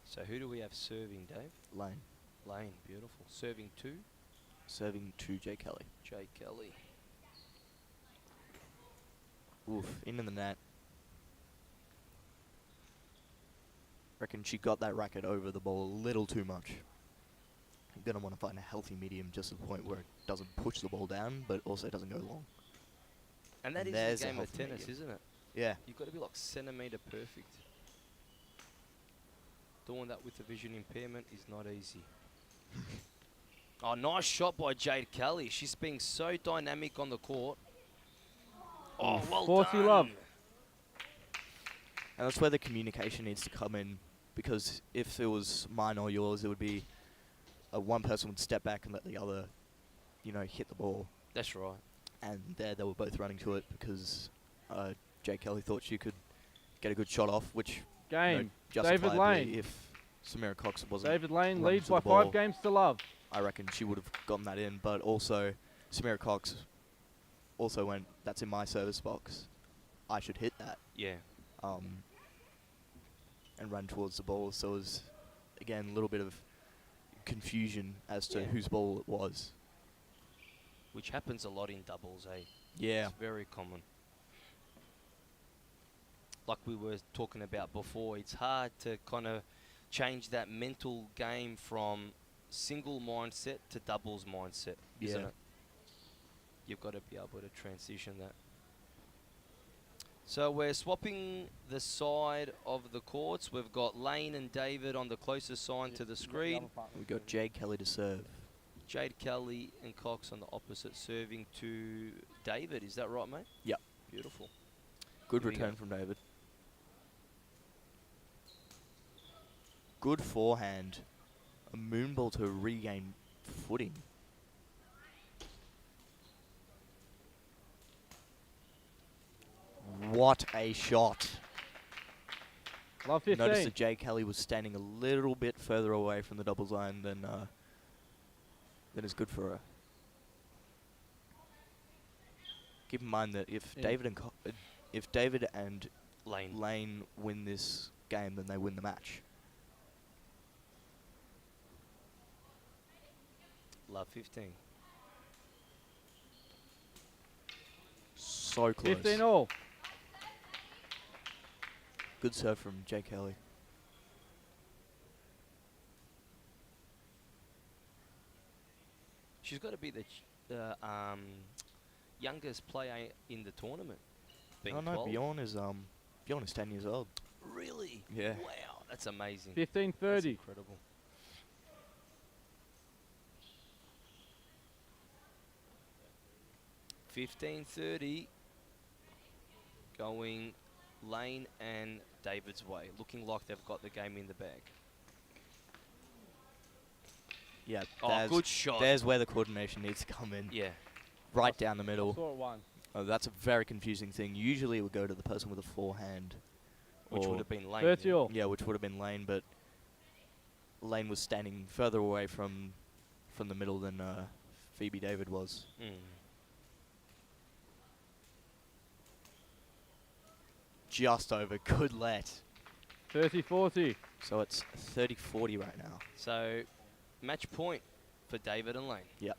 Speaker 5: So who do we have serving, Dave?
Speaker 10: Lane.
Speaker 5: Lane, beautiful. Serving 2,
Speaker 10: Serving to Jay Kelly.
Speaker 5: Jay Kelly.
Speaker 10: Oof, into the net. Reckon she got that racket over the ball a little too much. You're going to want to find a healthy medium just to the point where it doesn't push the ball down, but also doesn't go long.
Speaker 5: And that is
Speaker 10: There's
Speaker 5: the
Speaker 10: a
Speaker 5: game of
Speaker 10: healthy
Speaker 5: tennis,
Speaker 10: medium.
Speaker 5: isn't it?
Speaker 10: Yeah.
Speaker 5: You've got to be like centimetre perfect. Doing that with a vision impairment is not easy. Oh, nice shot by Jade Kelly. She's being so dynamic on the court. Oh, well
Speaker 13: 40
Speaker 5: done.
Speaker 13: love.
Speaker 10: And that's where the communication needs to come in, because if it was mine or yours, it would be one person would step back and let the other, hit the ball.
Speaker 5: That's right.
Speaker 10: And there they were both running to it because Jay Kelly thought she could get a good shot off, which
Speaker 13: Game. David
Speaker 10: justifiably,
Speaker 13: Lane.
Speaker 10: if Samira Cox wasn't
Speaker 13: David Lane
Speaker 10: running
Speaker 13: leads
Speaker 10: to
Speaker 13: by
Speaker 10: the ball,
Speaker 13: 5 games to love.
Speaker 10: I reckon she would have gotten that in, but also Samira Cox also went, that's in my service box. I should hit that.
Speaker 5: Yeah.
Speaker 10: And ran towards the ball. So it was, again, a little bit of confusion as to whose ball it was.
Speaker 5: Which happens a lot in doubles, eh?
Speaker 10: Yeah.
Speaker 5: It's very common. Like we were talking about before, it's hard to kind of change that mental game from single mindset to doubles mindset, isn't
Speaker 10: Yeah.
Speaker 5: it? You've got to be able to transition that. So we're swapping the side of the courts. We've got Lane and David on the closest side to the screen.
Speaker 10: We've got Jade Kelly to serve.
Speaker 5: Jade Kelly and Cox on the opposite, serving to David. Is that right, mate?
Speaker 10: Yep.
Speaker 5: Beautiful.
Speaker 10: Good
Speaker 5: Here we
Speaker 10: return
Speaker 5: go.
Speaker 10: from David. Good forehand. A moonball to regain footing. what a shot.
Speaker 13: Love 15.
Speaker 10: Notice that Jay Kelly was standing a little bit further away from the doubles line than is good for her. Keep in mind that if David and Lane win this game, then they win the match.
Speaker 5: Love 15.
Speaker 10: So close.
Speaker 13: 15 all.
Speaker 10: Good serve from Jay Kelly.
Speaker 5: She's got to be the youngest player in the tournament. Being
Speaker 10: Oh no,
Speaker 5: 12.
Speaker 10: Bjorn is 10 years old.
Speaker 5: Really?
Speaker 10: Yeah.
Speaker 5: Wow, that's amazing.
Speaker 13: 15-30.
Speaker 5: That's incredible. $15-30 going Lane and David's way. Looking like they've got the game in the bag.
Speaker 10: Yeah.
Speaker 5: Oh, good shot.
Speaker 10: There's where the coordination needs to come in.
Speaker 5: Yeah.
Speaker 10: Right down the middle.
Speaker 13: Saw it one.
Speaker 10: Oh, that's a very confusing thing. Usually it would go to the person with a forehand.
Speaker 5: Which
Speaker 10: or-
Speaker 5: would have been Lane.
Speaker 13: 30
Speaker 5: yeah.
Speaker 13: all.
Speaker 10: Yeah, which would have been Lane, but Lane was standing further away from the middle than Phoebe David was.
Speaker 5: Mm.
Speaker 10: Just over. Good let.
Speaker 13: 30-40.
Speaker 10: So it's 30-40 right now.
Speaker 5: So, match point for David and Lane.
Speaker 10: Yep.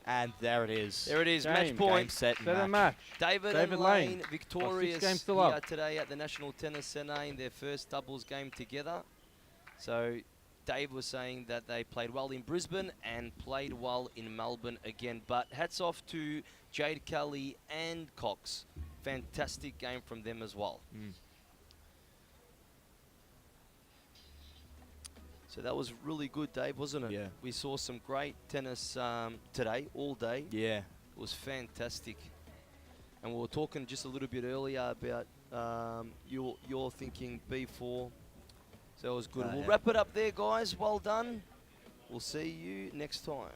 Speaker 10: And there it is.
Speaker 5: There it is,
Speaker 13: Game.
Speaker 5: match
Speaker 10: Game,
Speaker 5: point.
Speaker 10: set, and
Speaker 13: Set and
Speaker 10: match.
Speaker 13: match.
Speaker 5: David
Speaker 13: David
Speaker 5: and
Speaker 13: Lane.
Speaker 5: Lane victorious
Speaker 13: games still
Speaker 5: here
Speaker 13: up.
Speaker 5: today at the National Tennis Centre in their first doubles game together. So Dave was saying that they played well in Brisbane and played well in Melbourne again. But hats off to Jade Kelly and Cox. Fantastic game from them as well.
Speaker 10: Mm.
Speaker 5: So that was really good, Dave, wasn't it?
Speaker 10: Yeah.
Speaker 5: We saw some great tennis today, all day.
Speaker 10: Yeah.
Speaker 5: It was fantastic. And we were talking just a little bit earlier about your thinking B4. So it was good. We'll
Speaker 10: yeah.
Speaker 5: wrap it up there, guys. Well done. We'll see you next time.